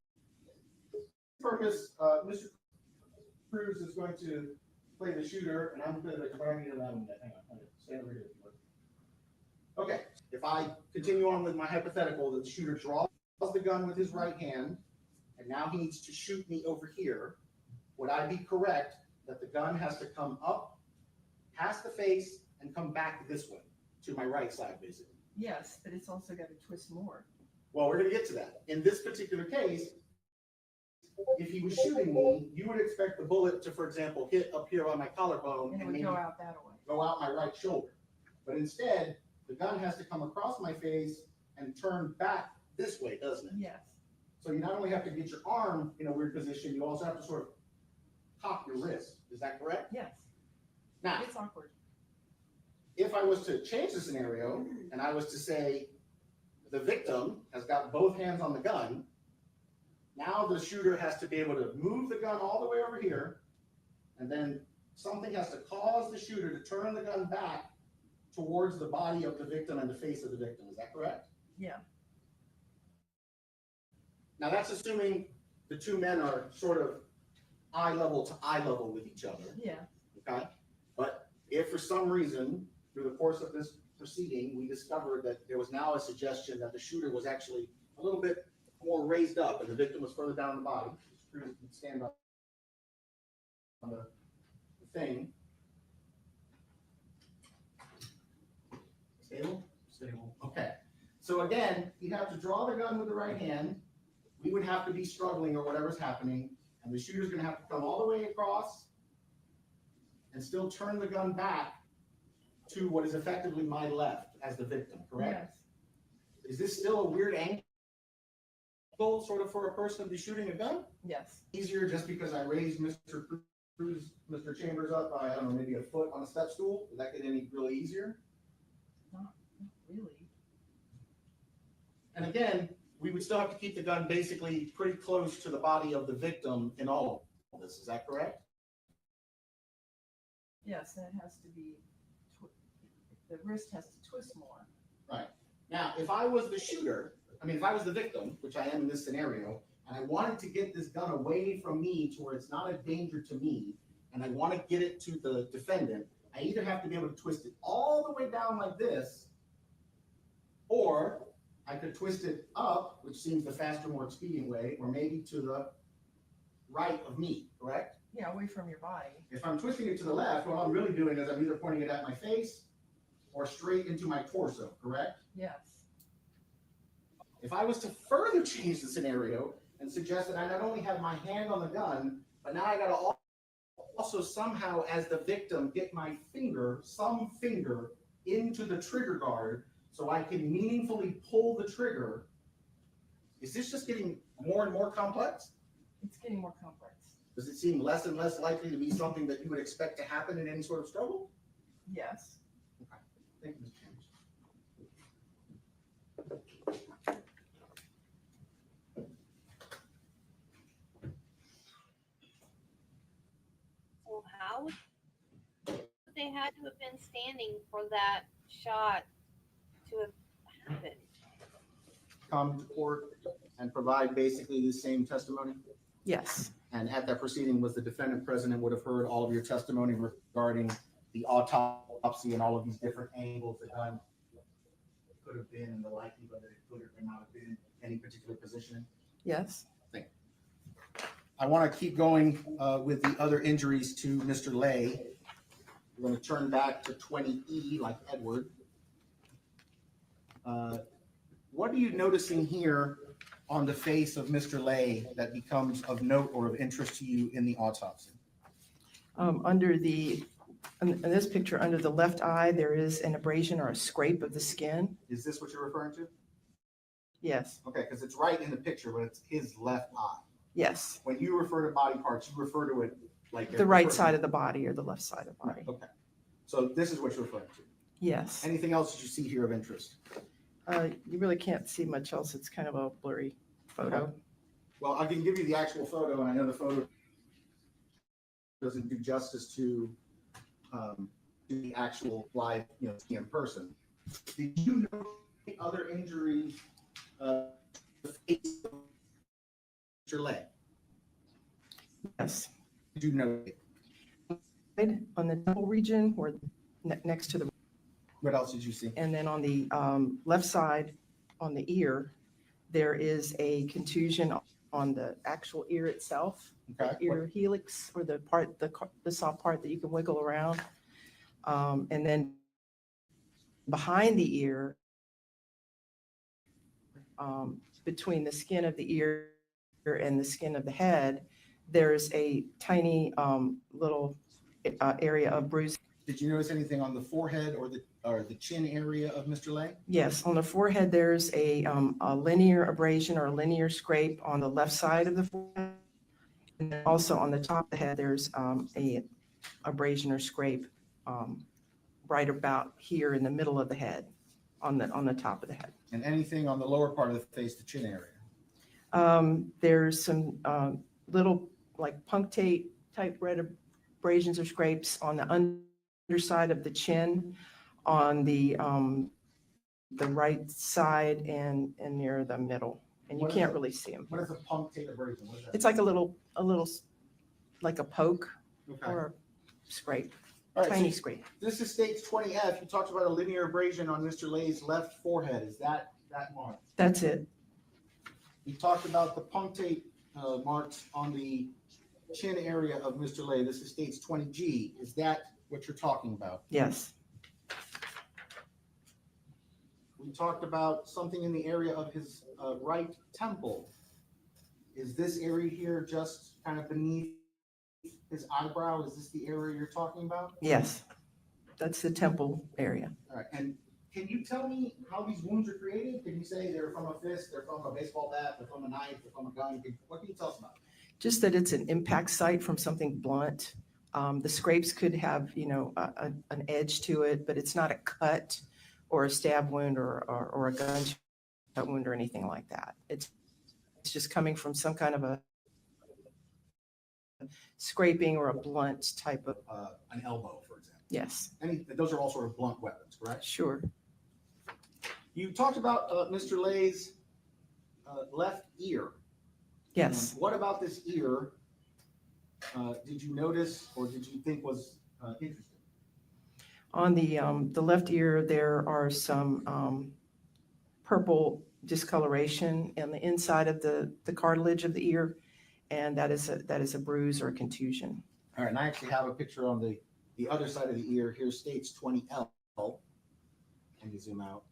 purpose, Mr. Cruz is going to play the shooter, and I'm going to combine it around that. Hang on. Stand over here if you would. Okay. If I continue on with my hypothetical, that the shooter draws the gun with his right hand, and now he needs to shoot me over here, would I be correct that the gun has to come up past the face and come back this way to my right side, basically? Yes, but it's also got to twist more. Well, we're going to get to that. In this particular case, if he was shooting me, you would expect the bullet to, for example, hit up here on my collarbone And it and would maybe go out that way. go out my right shoulder. But instead, the gun has to come across my face and turn back this way, doesn't it? Yes. So you not only have to get your arm in a weird position, you also have to sort of cock your wrist. Is that correct? Yes. Now, It's awkward. if I was to change the scenario and I was to say the victim has got both hands on the gun, now the shooter has to be able to move the gun all the way over here, and then something has to cause the shooter to turn the gun back towards the body of the victim and the face of the victim. Is that correct? Yeah. Now that's assuming the two men are sort of eye level to eye level with each other. Yeah. Okay. But if for some reason, through the course of this proceeding, we discovered that there was now a suggestion that the shooter was actually a little bit more raised up and the victim was further down the body, Cruz can stand up on the thing. Stable? Stable. Okay. So again, you'd have to draw the gun with the right hand. We would have to be struggling or whatever's happening, and the shooter's going to have to come all the way across and still turn the gun back to what is effectively my left as the victim, correct? Yes. Is this still a weird angle sort of for a person to be shooting a gun? Yes. Easier just because I raised Mr. Cruz, Mr. Chambers up by, I don't know, maybe a foot on a step stool? Would that get any really easier? Not really. And again, we would still have to keep the gun basically pretty close to the body of the victim in all of this. Is that correct? Yes, that has to be, the wrist has to twist more. Right. Now, if I was the shooter, if I was the victim, which I am in this scenario, and I wanted to get this gun away from me to where it's not a danger to me, and I want to get it to the defendant, I either have to be able to twist it all the way down like this, or I could twist it up, which seems the faster, more expedient way, or maybe to the right of me, correct? Yeah, away from your body. If I'm twisting it to the left, what I'm really doing is I'm either pointing it at my face or straight into my torso, correct? Yes. If I was to further change the scenario and and suggest that I not only have my hand on the gun, but now I gotta also somehow, as the victim, get my finger, some finger, into the trigger guard so I can meaningfully pull the trigger. Is this just getting more and more complex? It's getting more complex. Does it seem less and less likely to be something that you would expect to happen in any sort of struggle? Yes. Okay. Thank you, Mr. Chairman. So how would they had to have been standing for that shot to have happened? Come to court and provide basically the same testimony? Yes. And at that proceeding, was the defendant present and would have heard all of your testimony regarding the autopsy and all of these different angles the gun could have been and the likelihood that it could or could not have been in any particular position? Yes. I want to keep going with the other injuries to Mr. Lay. We're going to turn back to 20E like Edward. What are you noticing here on the face of Mr. Lay that becomes of note or of interest to you in the autopsy? In this picture, under the left eye, there is an abrasion or a scrape of the skin. Is this what you're referring to? Yes. Okay, because it's right in the picture, but it's his left eye. Yes. When you refer to body parts, you refer to it like The right side of the body or the left side of the body. Okay, so this is what you're referring to. Yes. Anything else that you see here of interest? You really can't see much else. It's kind of a blurry photo. Well, I can give you the actual photo, and I know the photo doesn't do justice to the actual live, in person. Did you know any other injuries the face of your leg? Yes. Did you know it? On the temple region or next to the. What else did you see? And then on the left side, on the ear, there is a contusion on the actual ear itself. Okay. The ear helix, or the part, the soft part that you can wiggle around. And then behind the ear, between the skin of the ear and the skin of the head, there's a tiny little area of bruise. Did you notice anything on the forehead or the chin area of Mr. Lay? Yes, on the forehead, there's a linear abrasion or a linear scrape on the left side of the forehead. And then also on the top of the head, there's a abrasion or scrape right about here in the middle of the head, on the top of the head. And anything on the lower part of the face, the chin area? There's some little like punctate type red abrasions or scrapes on the underside of the chin, on the right side and near the middle, and you can't really see them. What is a punctate abrasion? What is that? It's like a little, like a poke Okay. or a scrape, All right, tiny so scrape. this is stage 20F. You talked about a linear abrasion on Mr. Lay's left forehead. Is that mark? That's it. You talked about the punctate marks on the chin area of Mr. Lay. This is stage 20G. Is that what you're talking about? Yes. We talked about something in the area of his right temple. Is this area here just kind of beneath his eyebrow? Is this the area you're talking about? Yes. That's the temple area. All right, and can you tell me how these wounds are created? Can you say they're from a fist, they're from a baseball bat, they're from a knife, they're from a gun? What can you tell us about it? Just that it's an impact site from something blunt. The scrapes could have, an edge to it, but it's not a cut or a stab wound or a gunshot wound or anything like that. It's just coming from some kind of a scraping or a blunt type of. An elbow, for example. Yes. Those are all sort of blunt weapons, correct? Sure. You talked about Mr. Lay's left ear. Yes. What about this ear did you notice or did you think was interesting? On the left ear, there are some purple discoloration on the inside of the cartilage of the ear, and that is a bruise or a contusion. All right, and I actually have a picture on the other side of the ear. Here's stage 20L. Can you zoom out?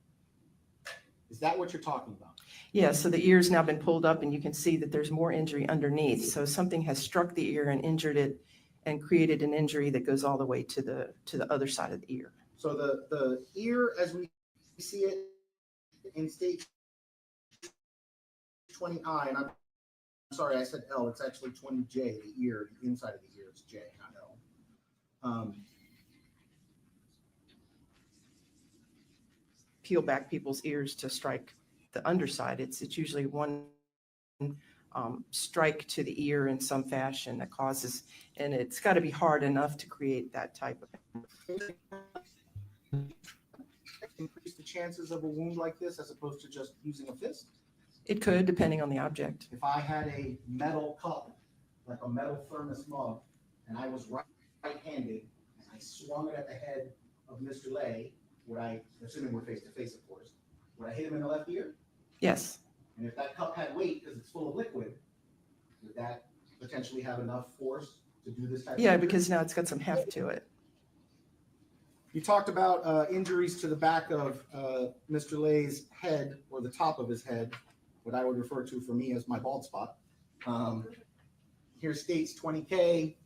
Is that what you're talking about? Yeah, so the ear's now been pulled up and you can see that there's more injury underneath. So something has struck the ear and injured it and created an injury that goes all the way to the other side of the ear. So the ear, as we see it in stage 20I, and I'm sorry, I said L, it's actually 20J, the ear, the inside of the ear is J, not L. Peel back people's ears to strike the underside. It's usually one strike to the ear in some fashion that causes, and it's got to be hard enough to create that type of. Increase the chances of a wound like this as opposed to just using a fist? It could, depending on the object. If I had a metal cup, like a metal thermos mug, and I was right-handed, and I swung it at the head of Mr. Lay, would I, assuming we're face-to-face, of course, would I hit him in the left ear? Yes. And if that cup had weight because it's full of liquid, would that potentially have enough force to do this type of Yeah, injury? because now it's got some heft to it. You talked about injuries to the back of Mr. Lay's head, or the top of his head, what I would refer to for me as my bald spot. Here states 20K,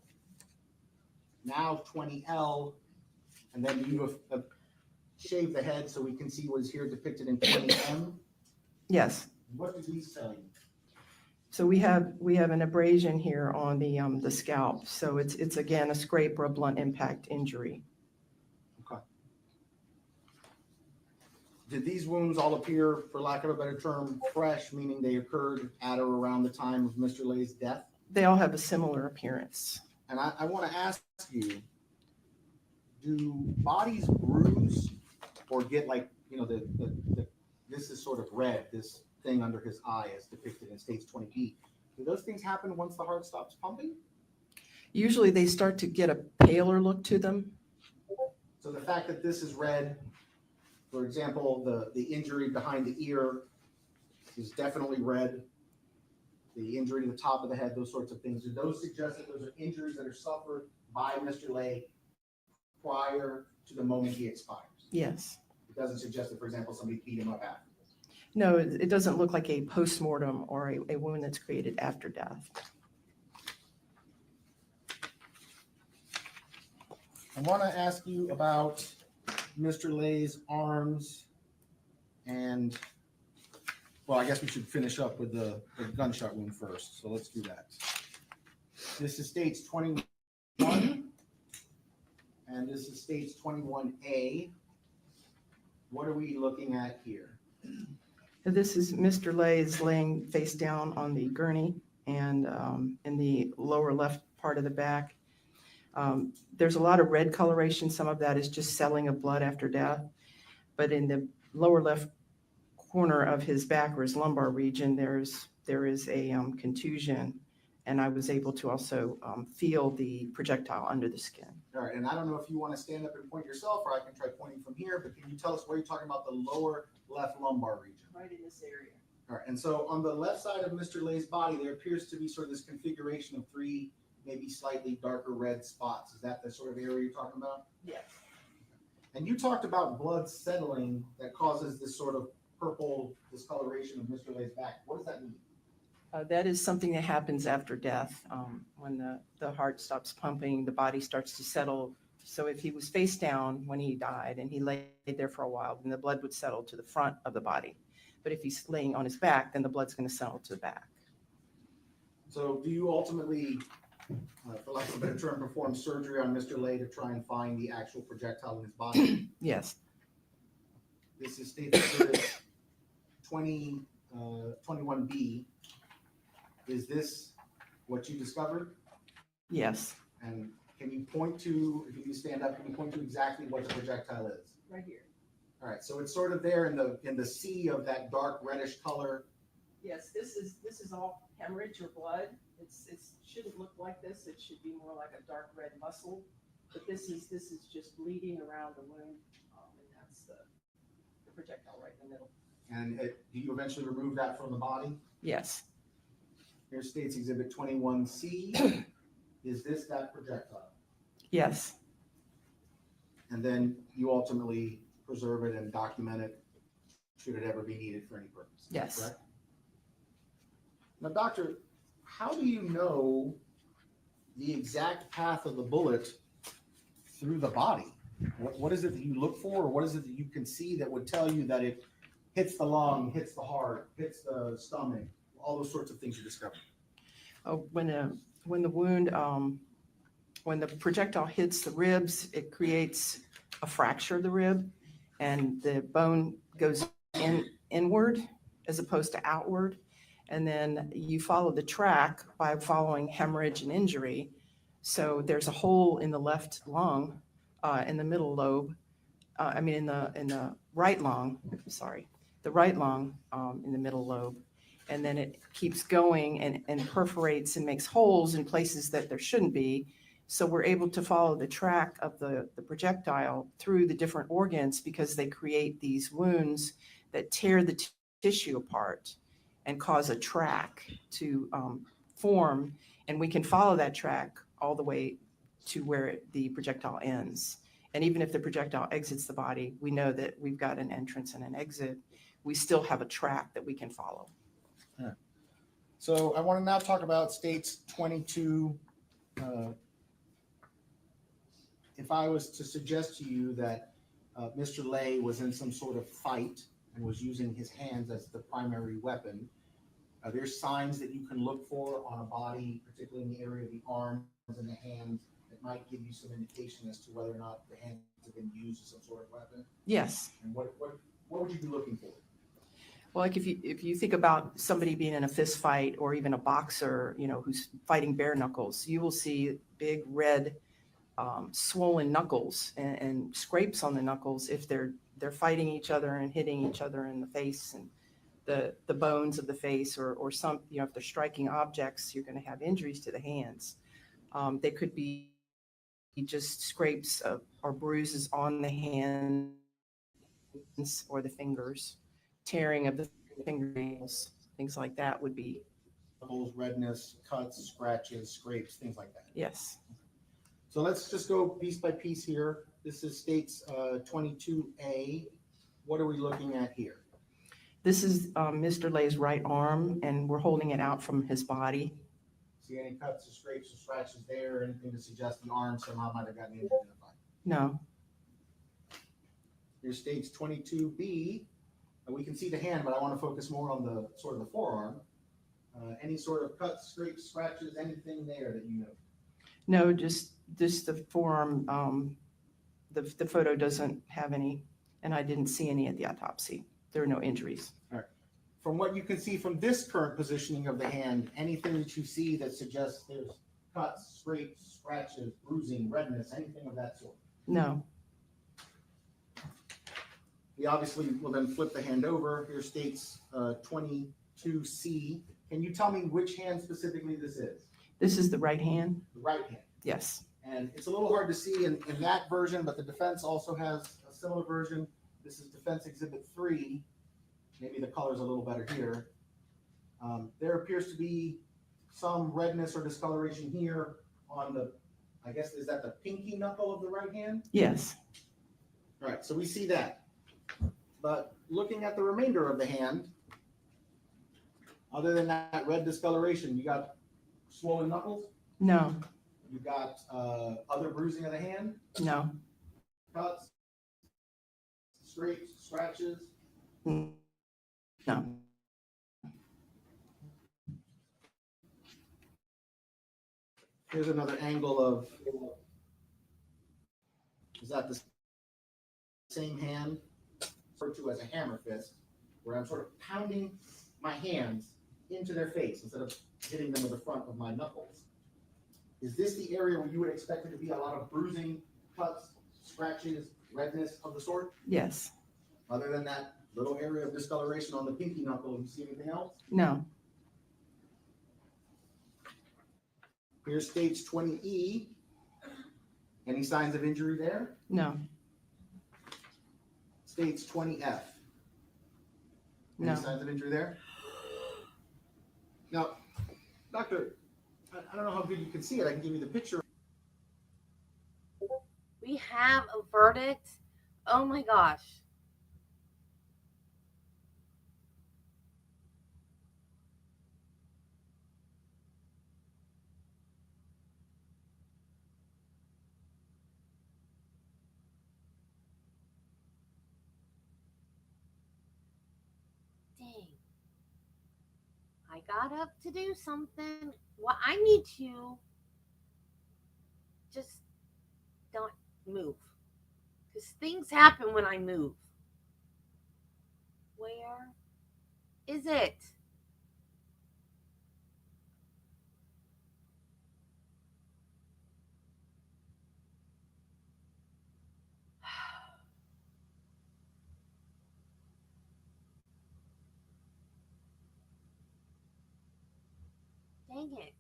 now 20L, and then you have shaved the head so we can see what is here depicted in 20M. Yes. What do these tell you? So we have an abrasion here on the scalp. So it's again a scrape or a blunt impact injury. Okay. Did these wounds all appear, for lack of a better term, fresh, meaning they occurred at or around the time of Mr. Lay's death? They all have a similar appearance. And I want to ask you, do bodies bruise or get like, this is sort of red, this thing under his eye as depicted in states 20B. Do those things happen once the heart stops pumping? Usually they start to get a paler look to them. So the fact that this is red, for example, the injury behind the ear is definitely red. The injury to the top of the head, those sorts of things. Do those suggest that those are injuries that are suffered by Mr. Lay prior to the moment he expires? Yes. It doesn't suggest that, for example, somebody beat him up after. No, it doesn't look like a postmortem or a wound that's created after death. I want to ask you about Mr. Lay's arms and, well, I guess we should finish up with the gunshot wound first. So let's do that. This is states 21 and this is states 21A. What are we looking at here? This is Mr. Lay is laying face down on the gurney and in the lower left part of the back. There's a lot of red coloration. Some of that is just celling of blood after death. But in the lower left corner of his back or his lumbar region, there is a contusion. And I was able to also feel the projectile under the skin. All right, and I don't know if you want to stand up and point yourself or I can try pointing from here, but can you tell us where you're talking about the lower left lumbar region? Right in this area. All right, and so on the left side of Mr. Lay's body, there appears to be sort of this configuration of three maybe slightly darker red spots. Is that the sort of area you're talking about? Yes. And you talked about blood settling that causes this sort of purple discoloration of Mr. Lay's back. What does that mean? That is something that happens after death. When the heart stops pumping, the body starts to settle. So if he was face down when he died and he lay there for a while, then the blood would settle to the front of the body. But if he's laying on his back, then the blood's going to settle to the back. So do you ultimately, for lack of a better term, perform surgery on Mr. Lay to try and find the actual projectile in his body? Yes. This is State Exhibit 21B. Is this what you discovered? Yes. And can you point to, if you stand up, can you point to exactly what the projectile is? Right here. All right, so it's sort of there in the sea of that dark reddish color. Yes, this is all hemorrhage or blood. It shouldn't look like this. It should be more like a dark red muscle. But this is just bleeding around the wound, and that's the projectile right in the middle. And do you eventually remove that from the body? Yes. Here states Exhibit 21C. Is this that projectile? Yes. And then you ultimately preserve it and document it should it ever be needed for any purpose. Yes. Correct? Now, doctor, how do you know the exact path of the bullet through the body? What is it that you look for, or what is it that you can see that would tell you that it hits the lung, hits the heart, hits the stomach, all those sorts of things you discover? When the wound, when the projectile hits the ribs, it creates a fracture of the rib, and the bone goes inward as opposed to outward. And then you follow the track by following hemorrhage and injury. So there's a hole in the left lung, in the middle lobe. In the right lung, sorry, the right lung, in the middle lobe. And then it keeps going and perforates and makes holes in places that there shouldn't be. So we're able to follow the track of the projectile through the different organs, because they create these wounds that tear the tissue apart and cause a track to form. And we can follow that track all the way to where the projectile ends. And even if the projectile exits the body, we know that we've got an entrance and an exit. We still have a track that we can follow. So I want to now talk about states 22. If I was to suggest to you that Mr. Lay was in some sort of fight and was using his hands as the primary weapon, are there signs that you can look for on a body, particularly in the area of the arms and the hands, that might give you some indication as to whether or not the hands have been used as some sort of weapon? Yes. And what would you be looking for? Well, like if you think about somebody being in a fist fight, or even a boxer, who's fighting bare knuckles, you will see big red swollen knuckles and scrapes on the knuckles if they're fighting each other and hitting each other in the face, and the bones of the face, or some, if they're striking objects, you're going to have injuries to the hands. They could be just scrapes or bruises on the hands or the fingers, tearing of the fingernails, things like that would be. Redness, cuts, scratches, scrapes, things like that. Yes. So let's just go piece by piece here. This is states 22A. What are we looking at here? This is Mr. Lay's right arm, and we're holding it out from his body. See any cuts or scrapes or scratches there, or anything to suggest the arm somehow might have gotten injured in the fight? No. Here's states 22B. We can see the hand, but I want to focus more on the sort of the forearm. Any sort of cuts, scrapes, scratches, anything there that you know? No, just the forearm. The photo doesn't have any, and I didn't see any at the autopsy. There are no injuries. All right. From what you can see from this current positioning of the hand, anything that you see that suggests there's cuts, scrapes, scratches, bruising, redness, anything of that sort? No. We obviously will then flip the hand over. Here states 22C. Can you tell me which hand specifically this is? This is the right hand? The right hand. Yes. And it's a little hard to see in that version, but the defense also has a similar version. This is Defense Exhibit 3. Maybe the color's a little better here. There appears to be some redness or discoloration here on the, I guess, is that the pinky knuckle of the right hand? Yes. All right, so we see that. But looking at the remainder of the hand, other than that red discoloration, you got swollen knuckles? No. You got other bruising of the hand? No. Cuts? Scrapes? Scratches? No. Here's another angle of, is that the same hand, referred to as a hammer fist, where I'm sort of pounding my hands into their face instead of hitting them with the front of my knuckles. Is this the area where you would expect it to be a lot of bruising, cuts, scratches, redness of the sort? Yes. Other than that little area of discoloration on the pinky knuckle, you see anything else? No. Here's stage 20E. Any signs of injury there? No. Stage 20F. Any No. signs of injury there? Now, doctor, I don't know how good you can see it. I can give you the picture. We have a verdict. Oh my gosh. I got up to do something. Well, I need to just don't move. Because things happen when I move. Where is it? Dang it.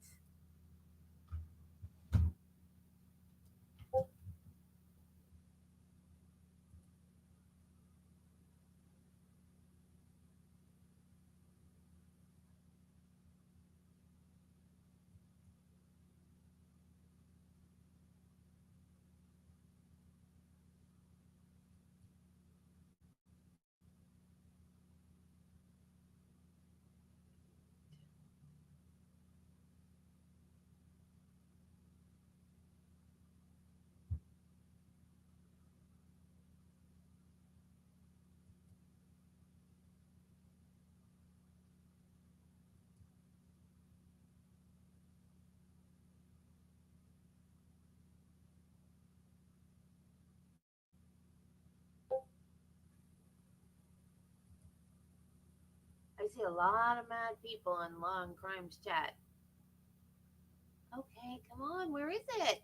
I see a lot of mad people in Law and Crimes chat. Okay, come on, where is it?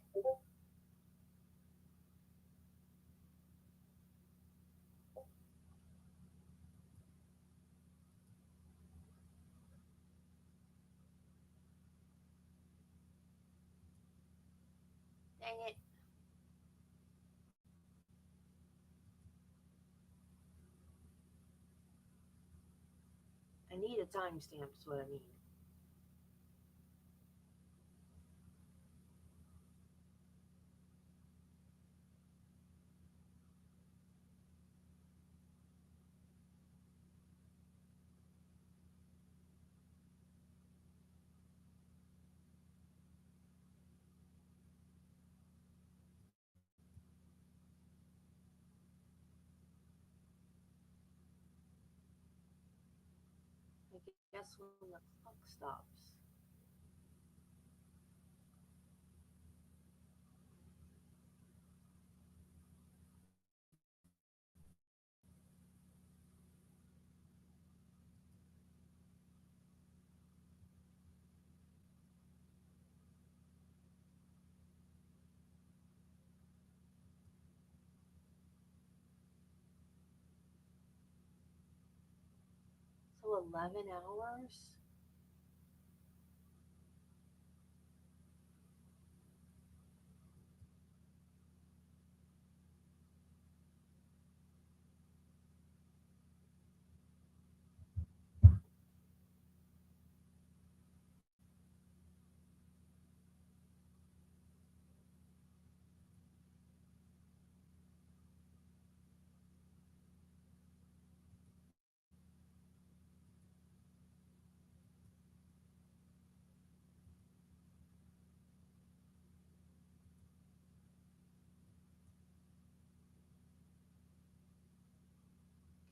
Dang it. I need a timestamp, is what I need. I guess when the clock stops. So 11 hours?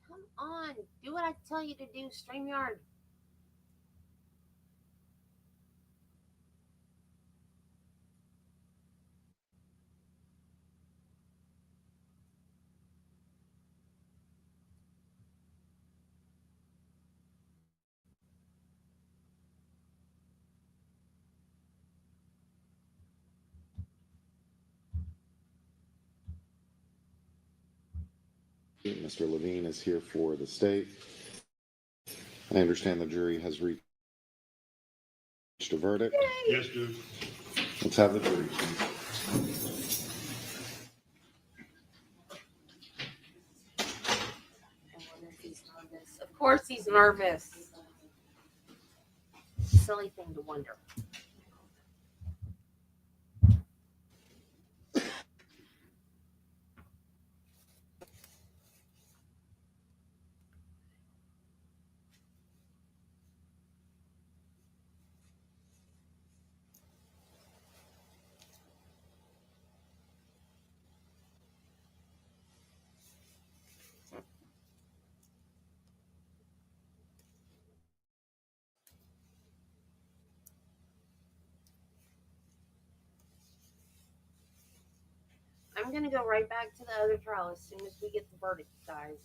Come on, do what I tell you to do, StreamYard. Mr. Levine is here for the state. I understand the jury has reached a verdict. Yes, dude. Let's have the jury, please. I wonder if he's nervous. Of course he's nervous. Silly thing to wonder. I'm gonna go right back to the other trial as soon as we get the verdict, guys.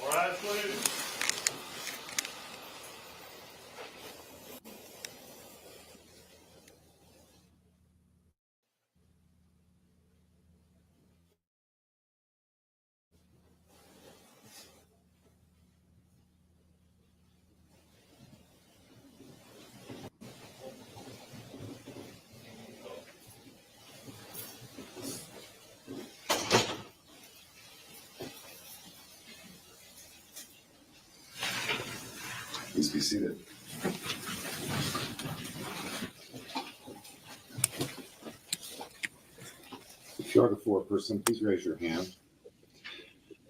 All right, please. Please be seated. If you are the foreperson, please raise your hand.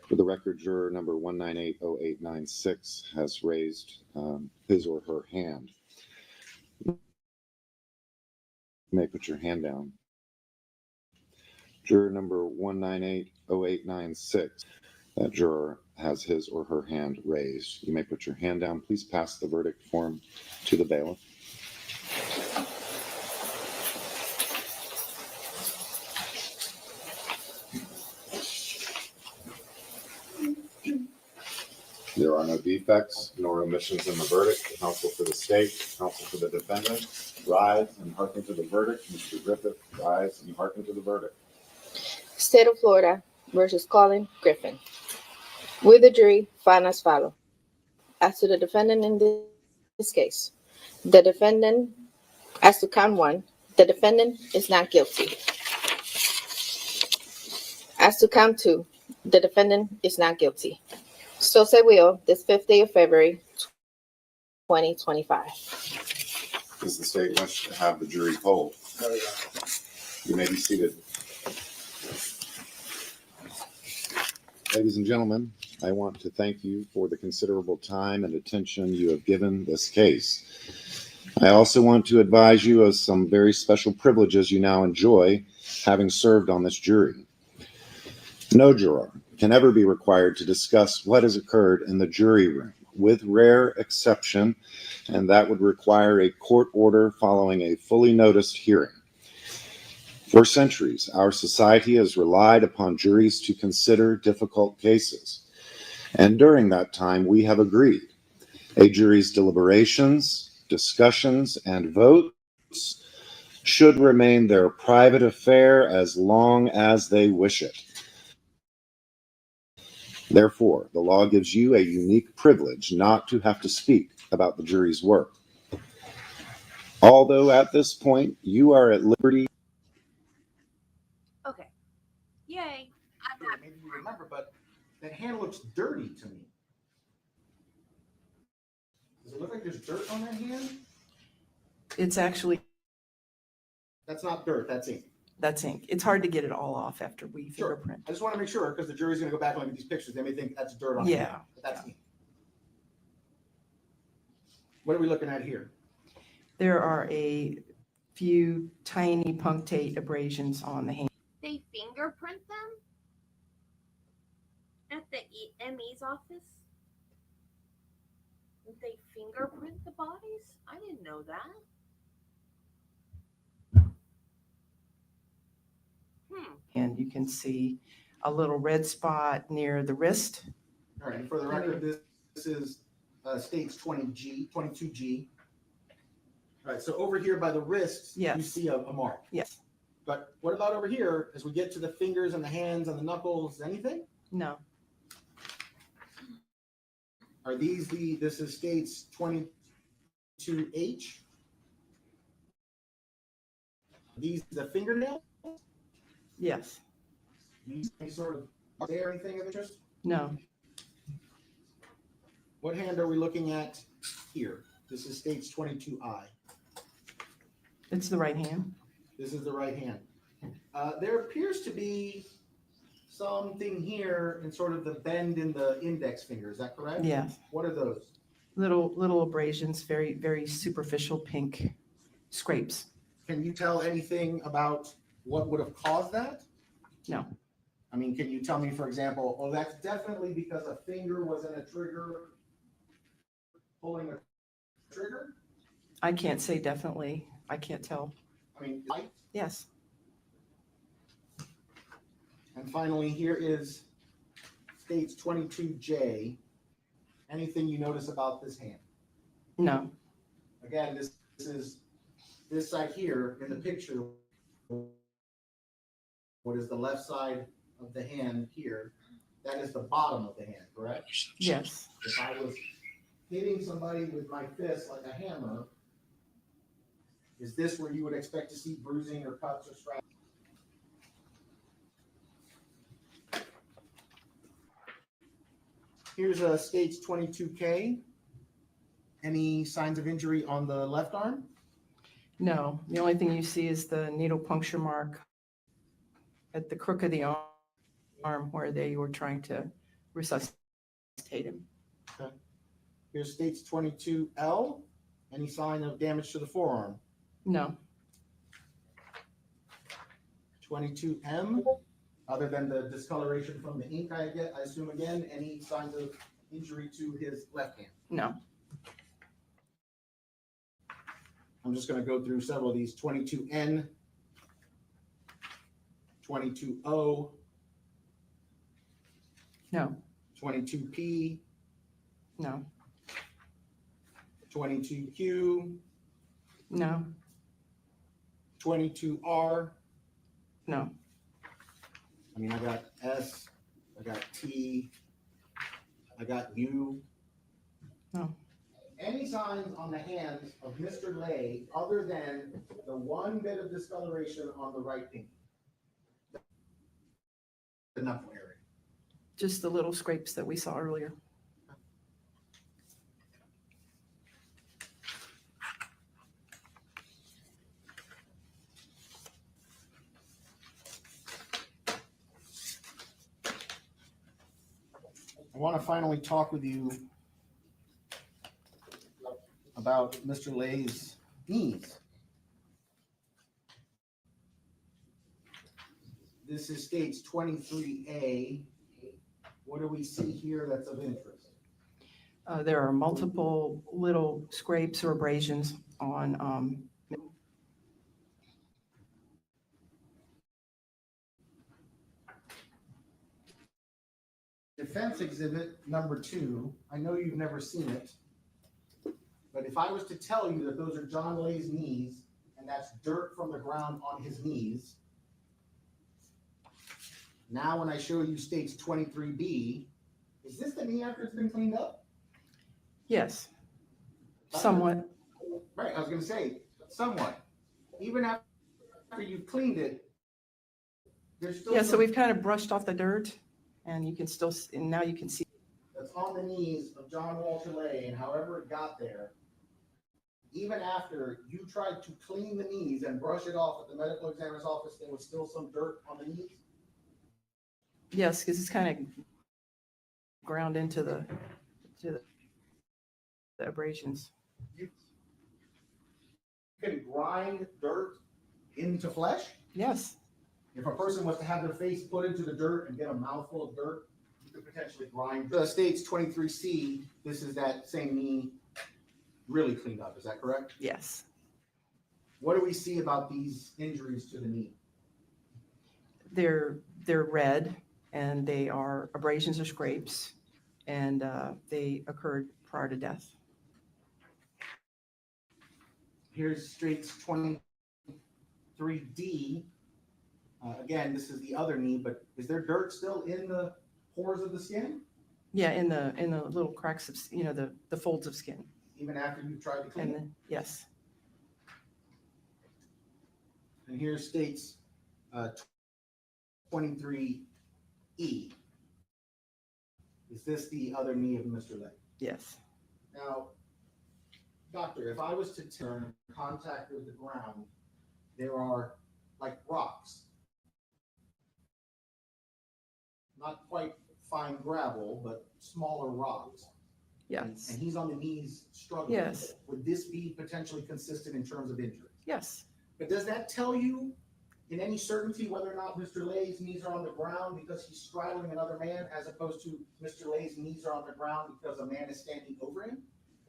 For the record, juror number 1980896 has raised his or her hand. You may put your hand down. Juror number 1980896, that juror has his or her hand raised. You may put your hand down. Please pass the verdict form to the bailiff. There are no defects nor omissions in the verdict. Counsel for the state, counsel for the defendant, rise and hearken to the verdict. Mr. Griffith, rise and hearken to the verdict. State of Florida versus Colin, Griffith. We, the jury, find as follows. As to the defendant in this case, the defendant, as to count one, the defendant is not guilty. As to count two, the defendant is not guilty. So say we all, this 5th day of February, 2025. Does the state wish to have the jury polled? Oh, yeah. You may be seated. Ladies and gentlemen, I want to thank you for the considerable time and attention you have given this case. I also want to advise you of some very special privileges you now enjoy, having served on this jury. No juror can ever be required to discuss what has occurred in the jury room, with rare exception, and that would require a court order following a fully noticed hearing. For centuries, our society has relied upon juries to consider difficult cases. And during that time, we have agreed a jury's deliberations, discussions, and votes should remain their private affair as long as they wish it. Therefore, the law gives you a unique privilege not to have to speak about the jury's work. Although at this point, you are at liberty. Okay. Yay. I'm happy. Maybe you remember, but that hand looks dirty to me. Does it look like there's dirt on that hand? It's actually, That's not dirt, that's ink. that's ink. It's hard to get it all off after we Sure. fingerprint. I just want to make sure, because the jury's going to go back and look at these pictures. They may think that's dirt on the Yeah. hand, but that's ink. What are we looking at here? There are a few tiny punctate abrasions on the hand. They fingerprint them at the ME's office? They fingerprint the bodies? I didn't know that. And you can see a little red spot near the wrist. All right, and for the record, this is states 20G, 22G. All right, so over here by the wrist, Yes. you see a mark. Yes. But what about over here, as we get to the fingers and the hands and the knuckles, anything? No, Are these this is states 22H? These the fingernail? yes, Any sort of, are there anything of interest? no, What hand are we looking at here? This is states 22I. it's the right hand. This is the right hand. There appears to be something here in sort of the bend in the index finger. Is that correct? Yes, What are those? little abrasions, very, very superficial pink scrapes. Can you tell anything about what would have caused that? No, I mean, can you tell me, for example, oh, that's definitely because a finger was in a trigger, pulling a trigger? I can't say definitely. I can't tell. I mean, light. Yes, And finally, here is states 22J. Anything you notice about this hand? no, Again, this is this side here in the picture. What is the left side of the hand here? That is the bottom of the hand, correct? yes, If I was hitting somebody with my fist like a hammer, is this where you would expect to see bruising or cuts or scratches? Here's a states 22K. Any signs of injury on the left arm? no. The only thing you see is the needle puncture mark at the crook of the arm where they were trying to resuscitate him. Okay. Here's states 22L. Any sign of damage to the forearm? No, 22M. Other than the discoloration from the ink, I assume again, any signs of injury to his left hand? no, I'm just going to go through several of these. 22N, 22O, no, 22P, no, 22Q, no, 22R. no, I mean, I got S, I got T, I got U. no, Any signs on the hands of Mr. Lay other than the one bit of discoloration on the right pinky? The knuckle area. just the little scrapes that we saw earlier. I want to finally talk with you about Mr. Lay's knees. This is states 23A. What do we see here that's of interest? There are multiple little scrapes or abrasions on, Defense exhibit number 2. I know you've never seen it, but if I was to tell you that those are John Lay's knees, and that's dirt from the ground on his knees, now when I show you states 23B, is this the knee after it's been cleaned up? yes, somewhat. Right, I was gonna say, somewhat. Even after you've cleaned it, there's still Yeah, so some we've kind of brushed off the dirt and you can still, and now you can see. that's on the knees of John Walter Lay, and however it got there, even after you tried to clean the knees and brush it off at the medical examiner's office, there was still some dirt on the knees? Yes, because it's kind of ground into the abrasions. You can grind dirt into flesh? Yes, If a person was to have their face put into the dirt and get a mouthful of dirt, you could potentially grind. The states 23C, this is that same knee really cleaned up, is that correct? yes. What do we see about these injuries to the knee? They're red and they are abrasions or scrapes and they occurred prior to death. Here's states 23D. Again, this is the other knee, but is there dirt still in the pores of the skin? Yeah, in the little cracks of, the folds of skin. Even after you've tried to clean And it? then, yes, And here states 23E. Is this the other knee of Mr. Lay? yes, Now, doctor, if I was to turn contact with the ground, there are like rocks. Not quite fine gravel, but smaller rocks. yes, And he's on the knees struggling. Yes. Would this be potentially consistent in terms of injury? yes. But does that tell you in any certainty whether or not Mr. Lay's knees are on the ground because he's straddling another man, as opposed to Mr. Lay's knees are on the ground because a man is standing over him?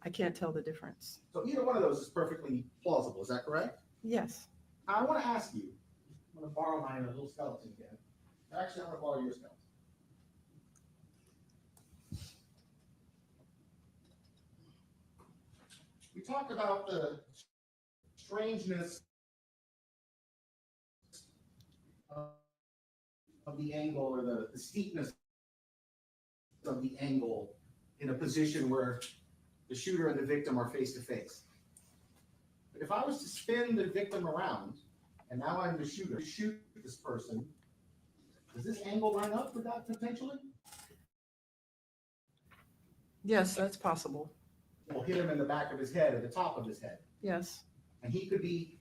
I can't tell the difference. So either one of those is perfectly plausible. Is that correct? Yes, I want to ask you, I'm going to borrow my little skeleton again. Actually, I'm going to borrow your skeleton. We talked about the strangeness of the angle, or the steepness of the angle in a position where the shooter and the victim are face to face. But if I was to spin the victim around, and now I'm the shooter, to shoot this person, does this angle line up with that potentially? yes, that's possible. We'll hit him in the back of his head, or the top of his head. Yes, And he could be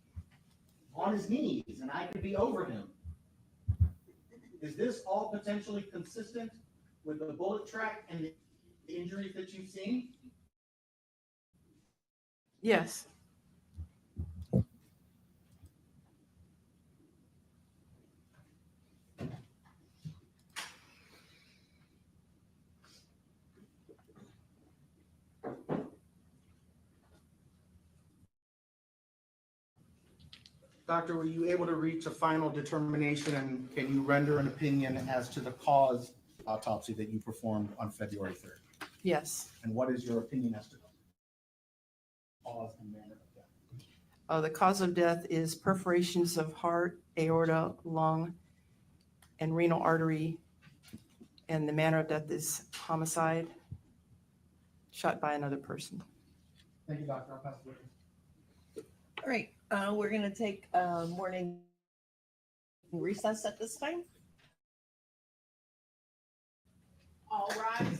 on his knees, and I could be over him. Is this all potentially consistent with the bullet track and the injuries that you've seen? yes, Doctor, were you able to reach a final determination, and can you render an opinion as to the cause autopsy that you performed on February 3rd? yes. And what is your opinion as to the cause and manner of death? The cause of death is perforations of heart, aorta, lung, and renal artery. And the manner of death is homicide, shot by another person. Thank you, Doctor. I'll pass it over. All right, we're going to take a morning recess at this time. All rise.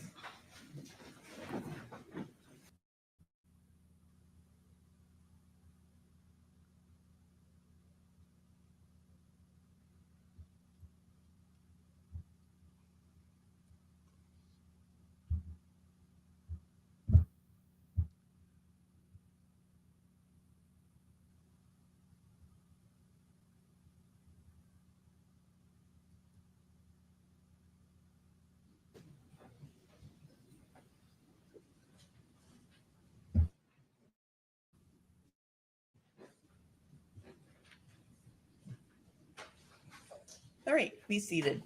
All right, be seated.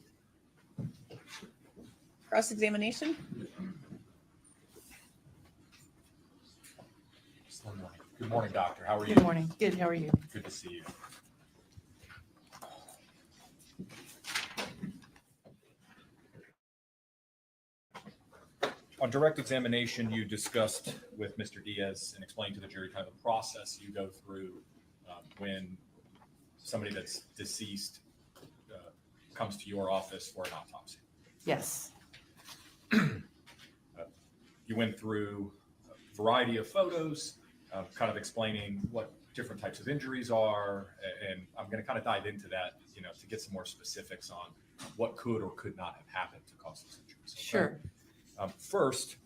Cross-examination. Good morning, doctor. How are you? Good morning. Good, how are you? Good to see you. On direct examination, you discussed with Mr. Diaz and explained to the jury kind of the process you go through when somebody that's deceased comes to your office for an autopsy. Yes, You went through a variety of photos, kind of explaining what different types of injuries are, and I'm going to kind of dive into that, to get some more specifics on what could or could not have happened to cause those injuries. Okay? sure. First,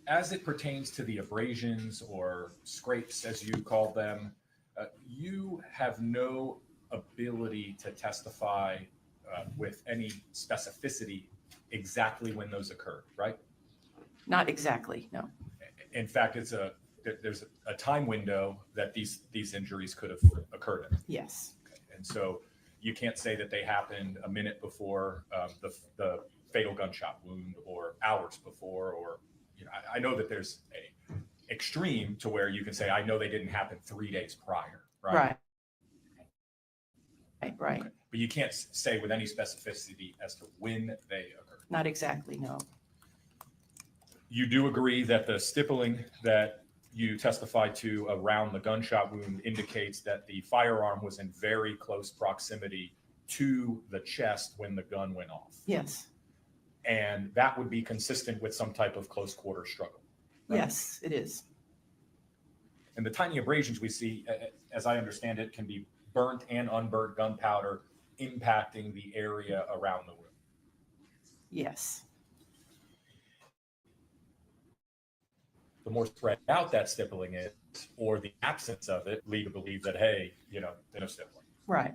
as it pertains to the abrasions or scrapes, as you call them, you have no ability to testify with any specificity exactly when those occurred, right? Not exactly, no. In fact, there's a time window that these injuries could have occurred in. Yes, Okay. And so you can't say that they happened a minute before the fatal gunshot wound, or hours before, or I know that there's a extreme to where you can say, I know they didn't happen 3 days prior, right? right. Right. but you can't say with any specificity as to when they occurred. Not exactly, no. You do agree that the stippling that you testified to around the gunshot wound indicates that the firearm was in very close proximity to the chest when the gun went off. Yes, And that would be consistent with some type of close quarter struggle. Right? yes, it is. And the tiny abrasions we see, as I understand it, can be burnt and unburnt gunpowder impacting the area around the wound. Yes, The more spread out that stippling is, or the absence of it, lead to believe that, hey, there's no stippling. right.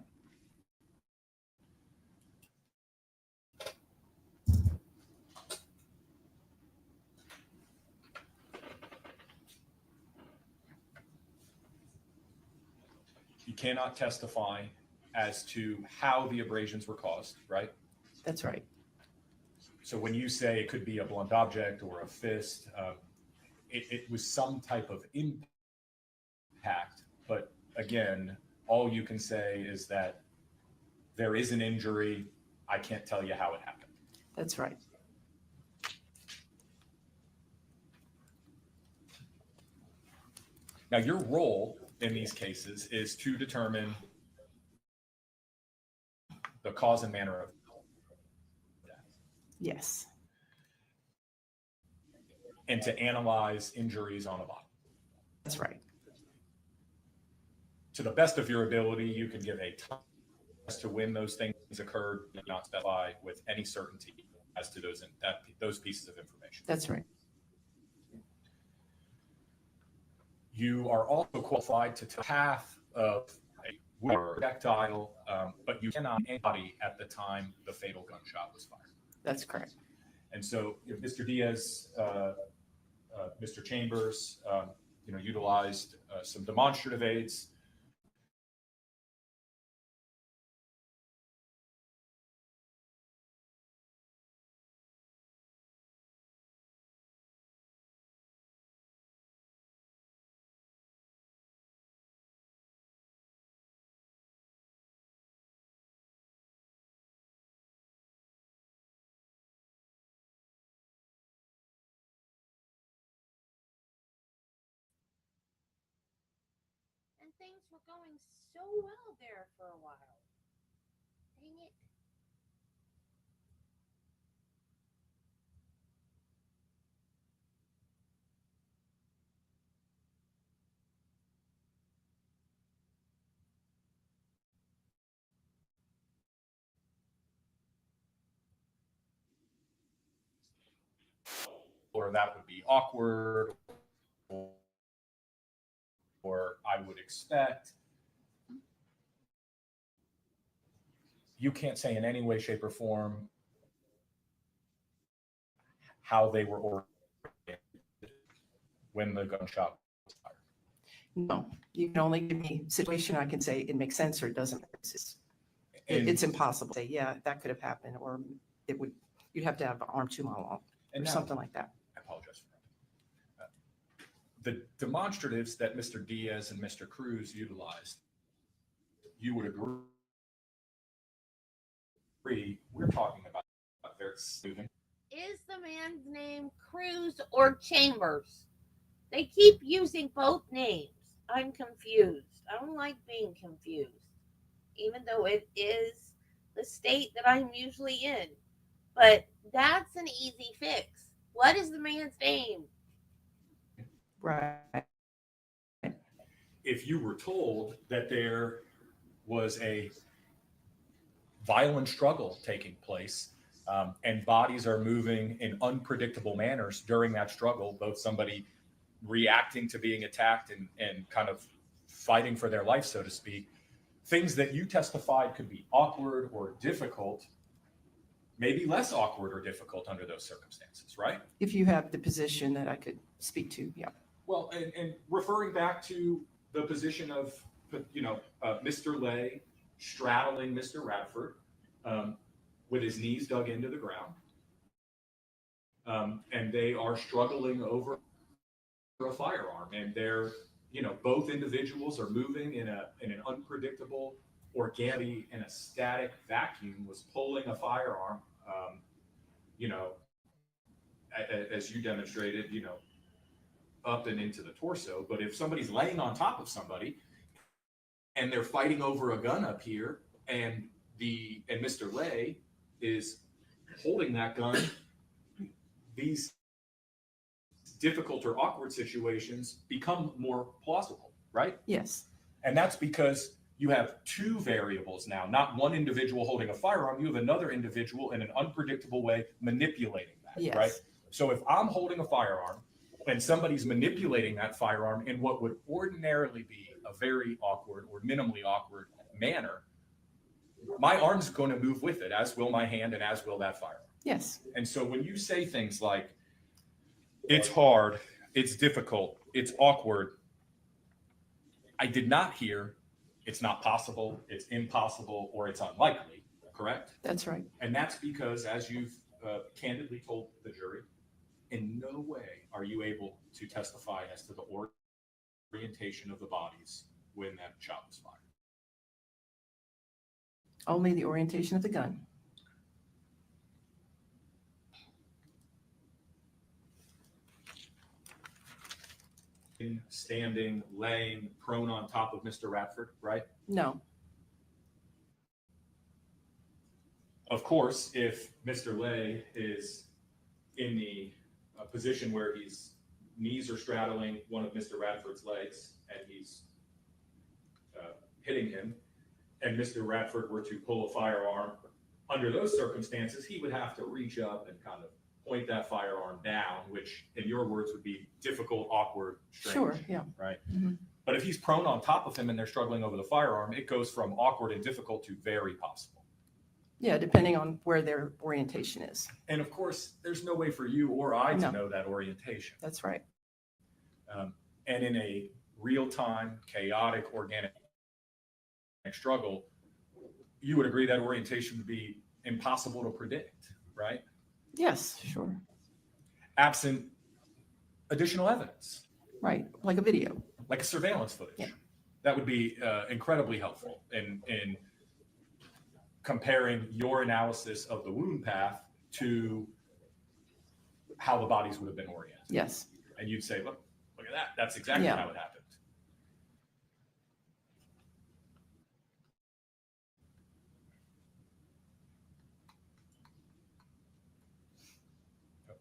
You cannot testify as to how the abrasions were caused, right? That's right. So when you say it could be a blunt object or a fist, it was some type of impact. But again, all you can say is that there is an injury. I can't tell you how it happened. That's right. Now, your role in these cases is to determine the cause and manner of death. Yes, And to analyze injuries on a body. that's right. To the best of your ability, you can give a time as to when those things occurred, and not specify with any certainty as to those pieces of information. That's right. You are also qualified to tell the path of a projectile, but you cannot anybody at the time the fatal gunshot was fired. That's correct. And so, Mr. Diaz, Mr. Chambers, utilized some demonstrative aids. And things were going so well there for a while. Dang it. Or that would be awkward, or I would expect. You can't say in any way, shape, or form how they were oriented when the gunshot was fired. No, you can only give me a situation I can say it makes sense or it doesn't. It's impossible to say, yeah, that could have happened, or you'd have to have an arm 2 mile long or something like that. I apologize for that. The demonstratives that Mr. Diaz and Mr. Cruz utilized, you would agree, we're talking about very smoothing. Is the man's name Cruz or Chambers? They keep using both names. I'm confused. I don't like being confused, even though it is the state that I'm usually in. But that's an easy fix. What is the man's name? Right. If you were told that there was a violent struggle taking place, and bodies are moving in unpredictable manners during that struggle, both somebody reacting to being attacked and kind of fighting for their life, so to speak, things that you testified could be awkward or difficult, maybe less awkward or difficult under those circumstances, right? If you have the position that I could speak to, yeah. Well, and referring back to the position of, Mr. Lay straddling Mr. Radford, with his knees dug into the ground, and they are struggling over a firearm, and they're, both individuals are moving in an unpredictable organically in a static vacuum was pulling a firearm, you know, as you demonstrated, you know, up and into the torso. But if somebody's laying on top of somebody and they're fighting over a gun up here, and Mr. Lay is holding that gun, these difficult or awkward situations become more plausible, right? Yes. And that's because you have two variables now, not one individual holding a firearm. You have another individual in an unpredictable way manipulating that, Yes. right? So if I'm holding a firearm and somebody's manipulating that firearm in what would ordinarily be a very awkward or minimally awkward manner, my arm's going to move with it, as will my hand and as will that firearm. Yes. And so when you say things like, it's hard, it's difficult, it's awkward, I did not hear it's not possible, it's impossible, or it's unlikely, correct? That's right. And that's because, as you've candidly told the jury, in no way are you able to testify as to the orientation of the bodies when that shot was fired. Only the orientation of the gun. Standing, laying, prone on top of Mr. Radford, right? No. Of course, if Mr. Lay is in the position where his knees are straddling one of Mr. Radford's legs and he's hitting him, and Mr. Radford were to pull a firearm, under those circumstances, he would have to reach up and kind of point that firearm down, which in your words would be difficult, awkward, strange. Sure, yeah. Right? Mhm. But if he's prone on top of him and they're struggling over the firearm, it goes from awkward and difficult to very possible. Yeah, depending on where their orientation is. And of course, there's no way for you or I to No. know that orientation. That's right. And in a real-time, chaotic, organic struggle, you would agree that orientation would be impossible to predict, right? Yes, sure. Absent additional evidence. Right, like a video. Like a surveillance footage. Yeah. That would be incredibly helpful in comparing your analysis of the wound path to how the bodies would have been oriented. Yes. And you'd say, look at that. That's exactly Yeah. how it happened.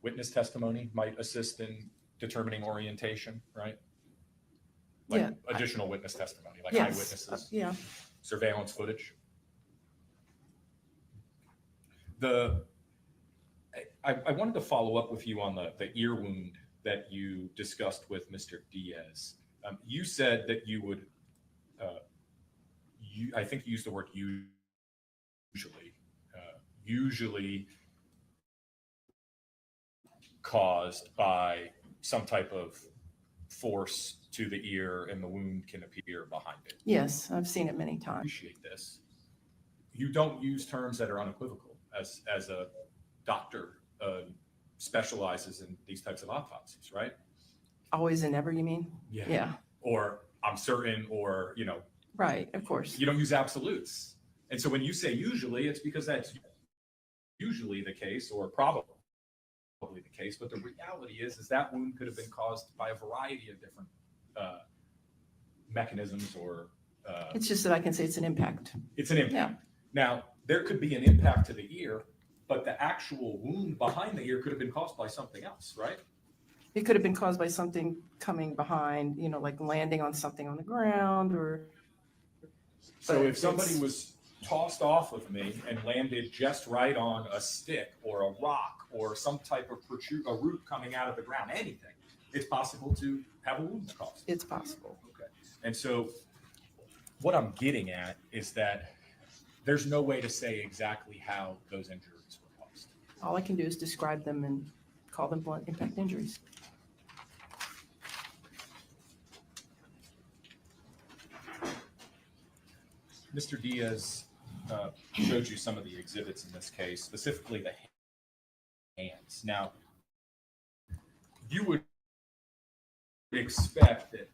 Witness testimony might assist in determining orientation, right? Like Yeah. additional witness testimony, like Yes. eyewitnesses, Yeah. surveillance footage. I wanted to follow up with you on the ear wound that you discussed with Mr. Diaz. You said that you would, I think you used the word usually caused by some type of force to the ear, and the wound can appear behind it. Yes, I've seen it many I times. appreciate this. You don't use terms that are unequivocal as a doctor specializes in these types of autopsies, right? Always and never, you mean? Yeah. Yeah, Or I'm certain, or, right, of course. you don't use absolutes. And so when you say usually, it's because that's usually the case, or probably the case. But the reality is that wound could have been caused by a variety of different mechanisms, or It's just that I can say it's an impact. it's an impact. Yeah. Now, there could be an impact to the ear, but the actual wound behind the ear could have been caused by something else, right? It could have been caused by something coming behind, like landing on something on the ground or. So But if somebody it's- was tossed off of me and landed just right on a stick or a rock or some type of a root coming out of the ground, anything, it's possible to have a wound caused. It's possible. Okay. And so what I'm getting at is that there's no way to say exactly how those injuries were caused. All I can do is describe them and call them blunt impact injuries. Mr. Diaz showed you some of the exhibits in this case, specifically the hands. Now, you would expect that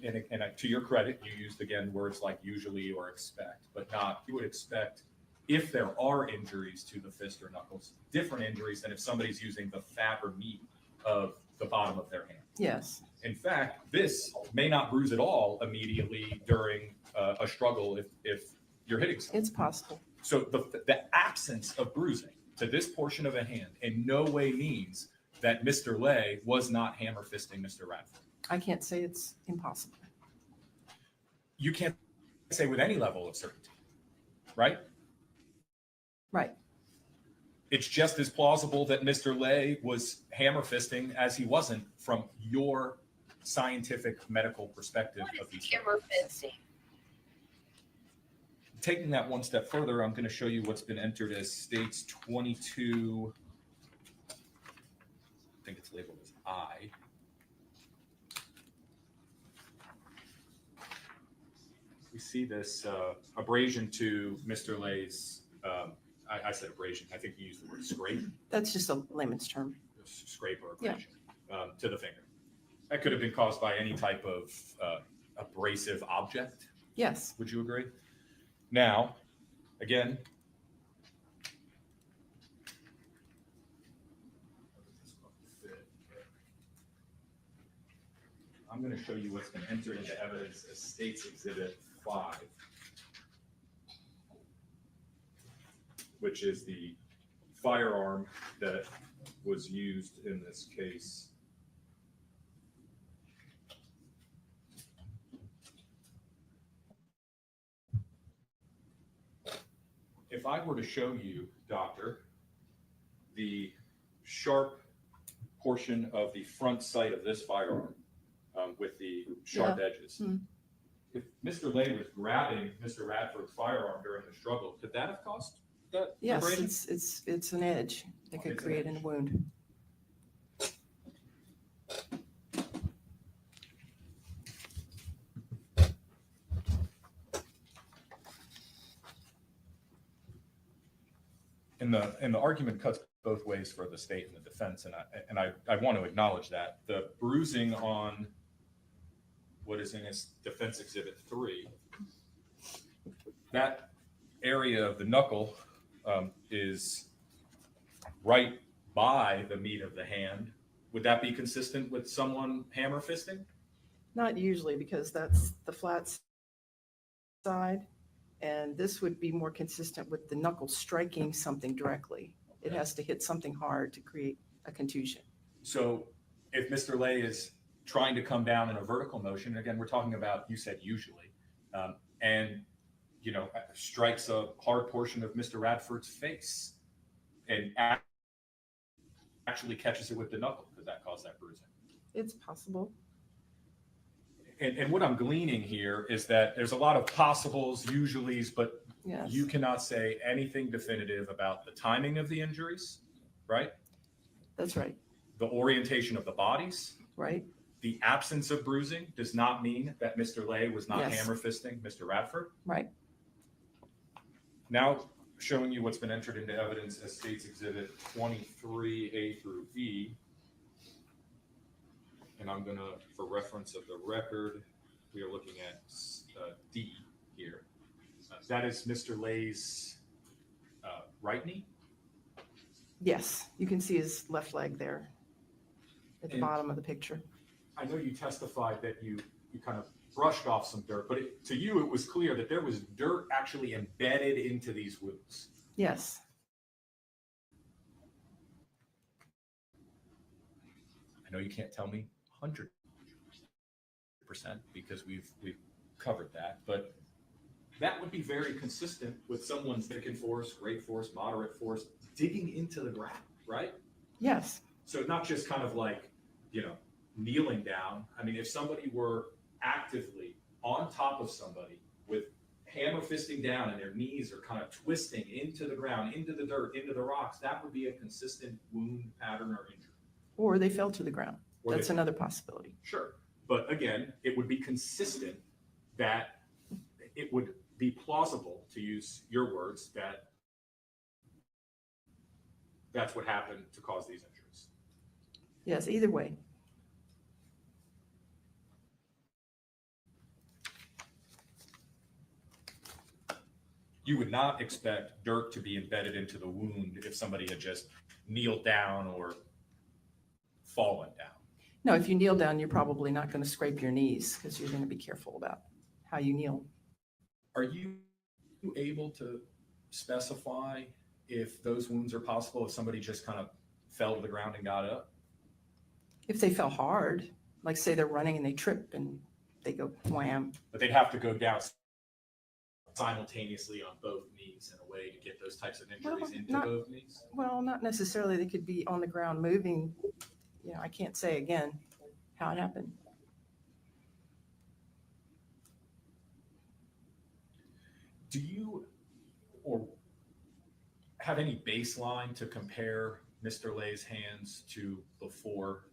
and to your credit, you used again words like usually or expect, but not, you would expect if there are injuries to the fist or knuckles, different injuries than if somebody's using the fat or meat of the bottom of their hand. Yes. In fact, this may not bruise at all immediately during a struggle if you're hitting someone. It's possible. So the absence of bruising to this portion of a hand in no way means that Mr. Lay was not hammer fisting Mr. Radford. I can't say it's impossible. You can't say with any level of certainty, right? Right. It's just as plausible that Mr. Lay was hammer fisting as he wasn't from your scientific medical perspective of these Hammer fisting. Taking that one step further, I'm going to show you what's been entered as states 22. I think it's labeled as I. We see this abrasion to Mr. Lay's, I said abrasion, I think you used the word scrape. That's just a layman's term. Scrape or abrasion to the finger. That could have been caused by any type of abrasive object. Yes. Would you agree? Now, again, I'm going to show you what's been entered into evidence as State's Exhibit 5, which is the firearm that was used in this case. If I were to show you, Doctor, the sharp portion of the front sight of this firearm with the sharp edges, if Mr. Lay was grabbing Mr. Radford's firearm during the struggle, could that have caused that Yes, abrasion? it's an edge that could create a wound. And the argument cuts both ways for the state and the defense, and I want to acknowledge that the bruising on what is in its defense exhibit 3, that area of the knuckle is right by the meat of the hand. Would that be consistent with someone hammer fisting? Not usually, because that's the flat side. And this would be more consistent with the knuckle striking something directly. It has to hit something hard to create a contusion. So if Mr. Lay is trying to come down in a vertical motion, again, we're talking about, you said usually, and, you know, strikes a hard portion of Mr. Radford's face and actually catches it with the knuckle, could that cause that bruising? It's possible. And what I'm gleaning here is that there's a lot of possibles, usuallys, but Yes. you cannot say anything definitive about the timing of the injuries, right? That's right. The orientation of the bodies. Right. The absence of bruising does not mean that Mr. Lay was not Yes. hammer fisting Mr. Radford. Right. Now showing you what's been entered into evidence as State's Exhibit 23A through E. And I'm going to, for reference of the record, we are looking at D here. That is Mr. Lay's right knee. Yes, you can see his left leg there at the And bottom of the picture. I know you testified that you kind of brushed off some dirt, but to you, it was clear that there was dirt actually embedded into these wounds. Yes. I know you can't tell me 100% because we've covered that, but that would be very consistent with someone's thickened force, great force, moderate force, digging into the ground, right? Yes. So not just kind of like, you know, kneeling down. I mean, if somebody were actively on top of somebody with hammer fisting down and their knees are kind of twisting into the ground, into the dirt, into the rocks, that would be a consistent wound pattern or injury. Or they fell to the ground. Or That's they- another possibility. Sure. But again, it would be consistent that it would be plausible, to use your words, that that's what happened to cause these injuries. Yes, either way. You would not expect dirt to be embedded into the wound if somebody had just kneeled down or fallen down. No, if you kneel down, you're probably not going to scrape your knees because you're going to be careful about how you kneel. Are you able to specify if those wounds are possible if somebody just kind of fell to the ground and got up? If they fell hard, like say they're running and they trip and they go wham. But they'd have to go down simultaneously on both knees in a way to get those types of injuries into both knees? Well, not necessarily. They could be on the ground moving. You know, I can't say again how it happened. Do you or have any baseline to compare Mr. Lay's hands to before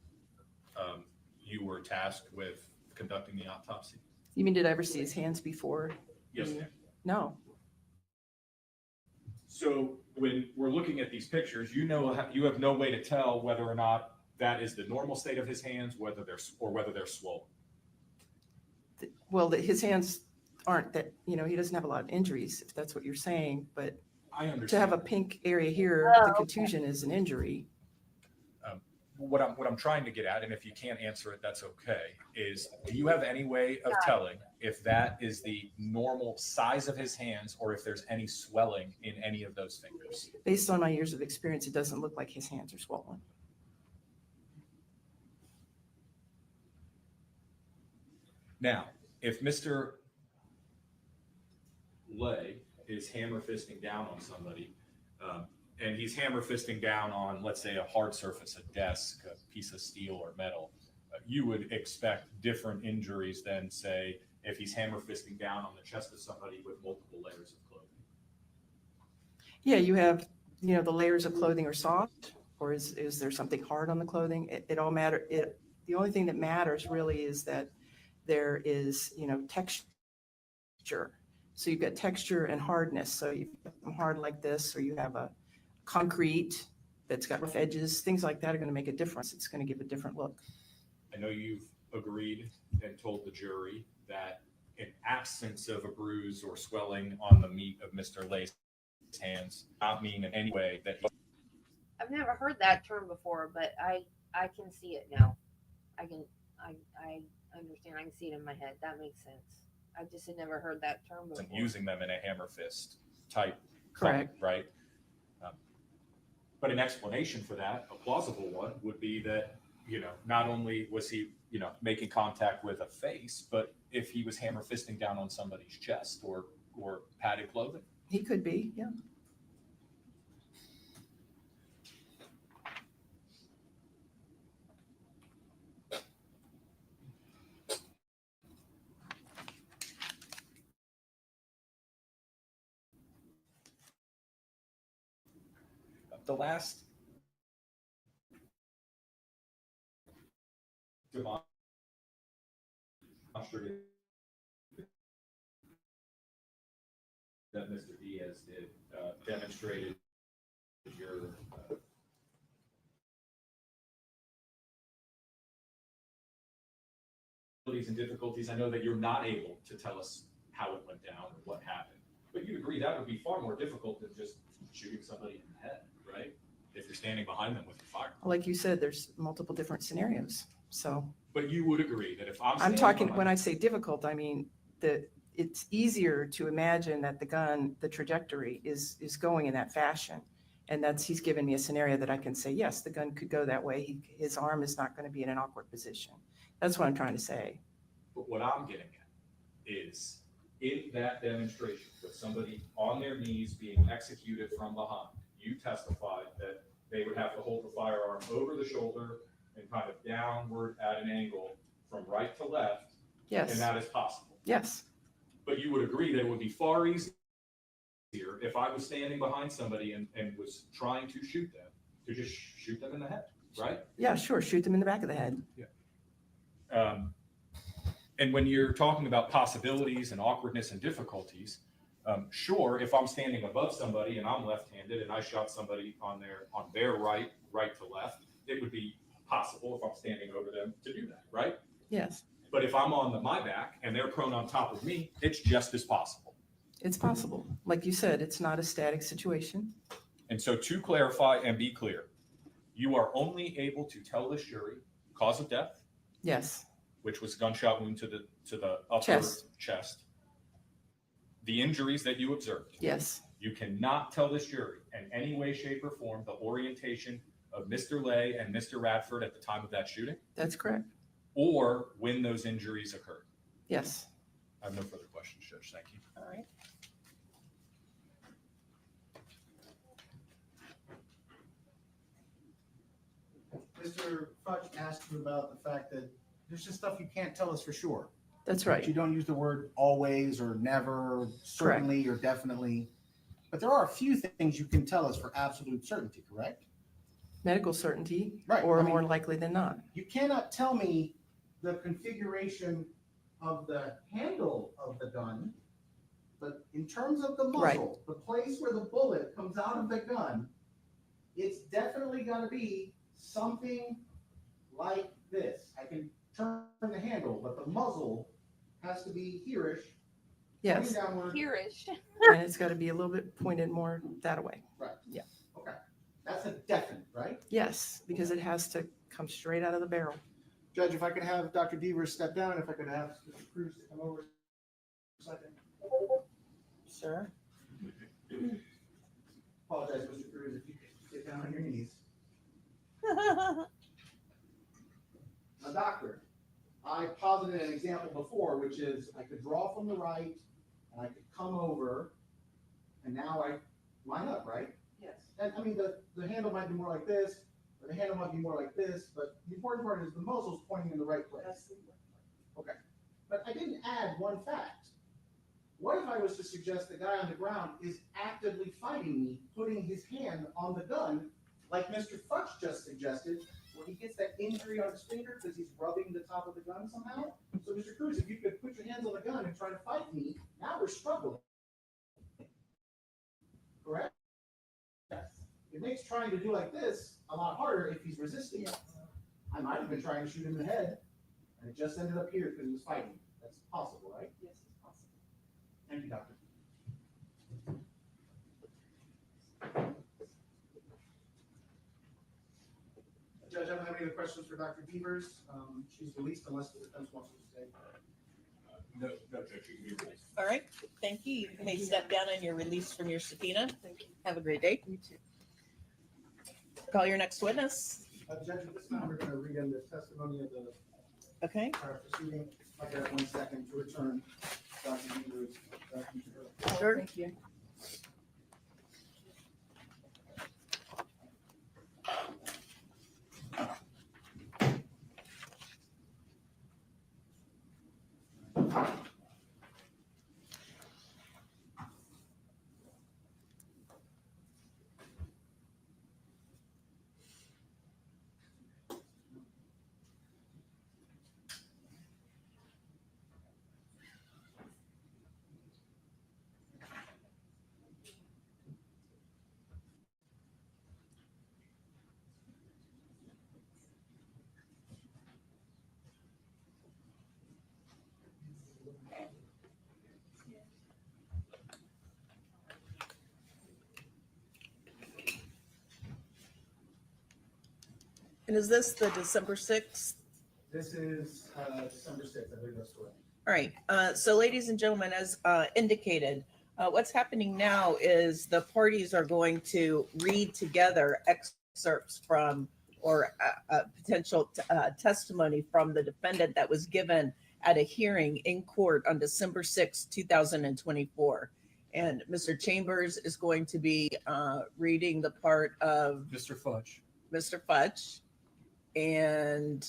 you were tasked with conducting the autopsy? You mean, did I ever see his hands before? Yes, ma'am. No. So when we're looking at these pictures, you have no way to tell whether or not that is the normal state of his hands, whether they're swollen. Well, his hands aren't that, you know, he doesn't have a lot of injuries, if that's what you're saying, but I understand. to have a pink area here, the contusion is an injury. What I'm trying to get at, and if you can't answer it, that's okay, is do you have any way of telling if that is the normal size of his hands or if there's any swelling in any of those fingers? Based on my years of experience, it doesn't look like his hands are swollen. Now, if Mr. Lay is hammer fisting down on somebody, and he's hammer fisting down on, let's say, a hard surface, a desk, a piece of steel or metal, you would expect different injuries than, say, if he's hammer fisting down on the chest of somebody with multiple layers of clothing. Yeah, you have, you know, the layers of clothing are soft, or is there something hard on the clothing? It all matters. The only thing that matters really is that there is, you know, texture. So you've got texture and hardness. So you've got them hard like this, or you have a concrete that's got rough edges. Things like that are going to make a difference. It's going to give a different look. I know you've agreed and told the jury that in absence of a bruise or swelling on the meat of Mr. Lay's hands, not mean in any way that he... I've never heard that term before, but I can see it now. I understand. I can see it in my head. That makes sense. I just had never heard that term before. Using them in a hammer fist type. Correct. Thing, right? But an explanation for that, a plausible one, would be that, you know, not only was he, you know, making contact with a face, but if he was hammer fisting down on somebody's chest or padded clothing. He could be, yeah. The last demonstrative that Mr. Diaz did demonstrated your and difficulties. I know that you're not able to tell us how it went down or what happened, but you'd agree that would be far more difficult than just shooting somebody in the head, right? If you're standing behind them with a fire. Like you said, there's multiple different scenarios. So, but you would agree that if I'm talking, when I say difficult, I mean that it's easier to imagine that the gun, the trajectory is going in that fashion. And he's given me a scenario that I can say, yes, the gun could go that way. His arm is not going to be in an awkward position. That's what I'm trying to say. But what I'm getting at is in that demonstration with somebody on their knees being executed from behind, you testified that they would have to hold the firearm over the shoulder and kind of downward at an angle from right to left. Yes. And that is possible. Yes. But you would agree that it would be far easier if I was standing behind somebody and was trying to shoot them, to just shoot them in the head, right? Yeah, sure. Shoot them in the back of the head. Yeah. And when you're talking about possibilities and awkwardness and difficulties, sure, if I'm standing above somebody and I'm left-handed and I shot somebody on their right to left, it would be possible if I'm standing over them to do that, right? Yes. But if I'm on my back and they're prone on top of me, it's just as possible. It's possible. Like you said, it's not a static situation. And so to clarify and be clear, you are only able to tell this jury cause of death, Yes, which was gunshot wound to the upper chest. The injuries that you observed. yes, You cannot tell this jury in any way, shape, or form the orientation of Mr. Lay and Mr. Radford at the time of that shooting, that's correct. or when those injuries occurred. Yes. I have no further questions, Judge. Thank you. All right. Mr. Fudge asked you about the fact that there's just stuff you can't tell us for sure. That's right. You don't use the word always or never, certainly or definitely. But there are a few things you can tell us for absolute certainty, correct? Medical certainty, Right. or I mean, more likely than not. You cannot tell me the configuration of the handle of the gun, but in terms of the muzzle, Right. the place where the bullet comes out of the gun, it's definitely got to be something like this. I can turn the handle, but the muzzle has to be here-ish, Yes. pointing downward. Hereish. And it's got to be a little bit pointed more that way. Right. Yeah. Okay. That's a definite, right? Yes, because it has to come straight out of the barrel. Judge, if I could have Dr. Devers step down, if I could have Mr. Cruz to come over a second. Sure. Apologize, Mr. Cruz, if you could get down on your knees. Now, doctor, I posited an example before, which is I could draw from the right and I could come over and now I line up, right? Yes. And I mean, the handle might be more like this, or the handle might be more like this, but the important part is the muzzle's pointing in the right place. Okay. But I didn't add one fact. What if I was to suggest the guy on the ground is actively fighting me, putting his hand on the gun, like Mr. Fudge just suggested, where he gets that injury on his finger because he's rubbing the top of the gun somehow? So, Mr. Cruz, if you could put your hands on the gun and try to fight me, now we're struggling. Correct? Yes. It makes trying to do like this a lot harder if he's resisting. I might have been trying to shoot him in the head, and it just ended up here because he was fighting. That's possible, right? Yes, it's possible. Thank you, doctor. Judge, I don't have any other questions for Dr. Devers. She's released unless the defense wants to stay. No, Judge, you can be released. All right. Thank you. You may step down and you're released from your subpoena. Thank you. Have a great day. You too. Call your next witness. Judge, at this time, we're going to read in the testimony of the Okay. proceeding. I got 1 second to return Dr. Devers. Sure. Thank you. And is this the December 6th? This is December 6th. I believe that's correct. All right. So ladies and gentlemen, as indicated, what's happening now is the parties are going to read together excerpts from or potential testimony from the defendant that was given at a hearing in court on December 6, 2024. And Mr. Chambers is going to be reading the part of Mr. Fudge. Mr. Fudge. And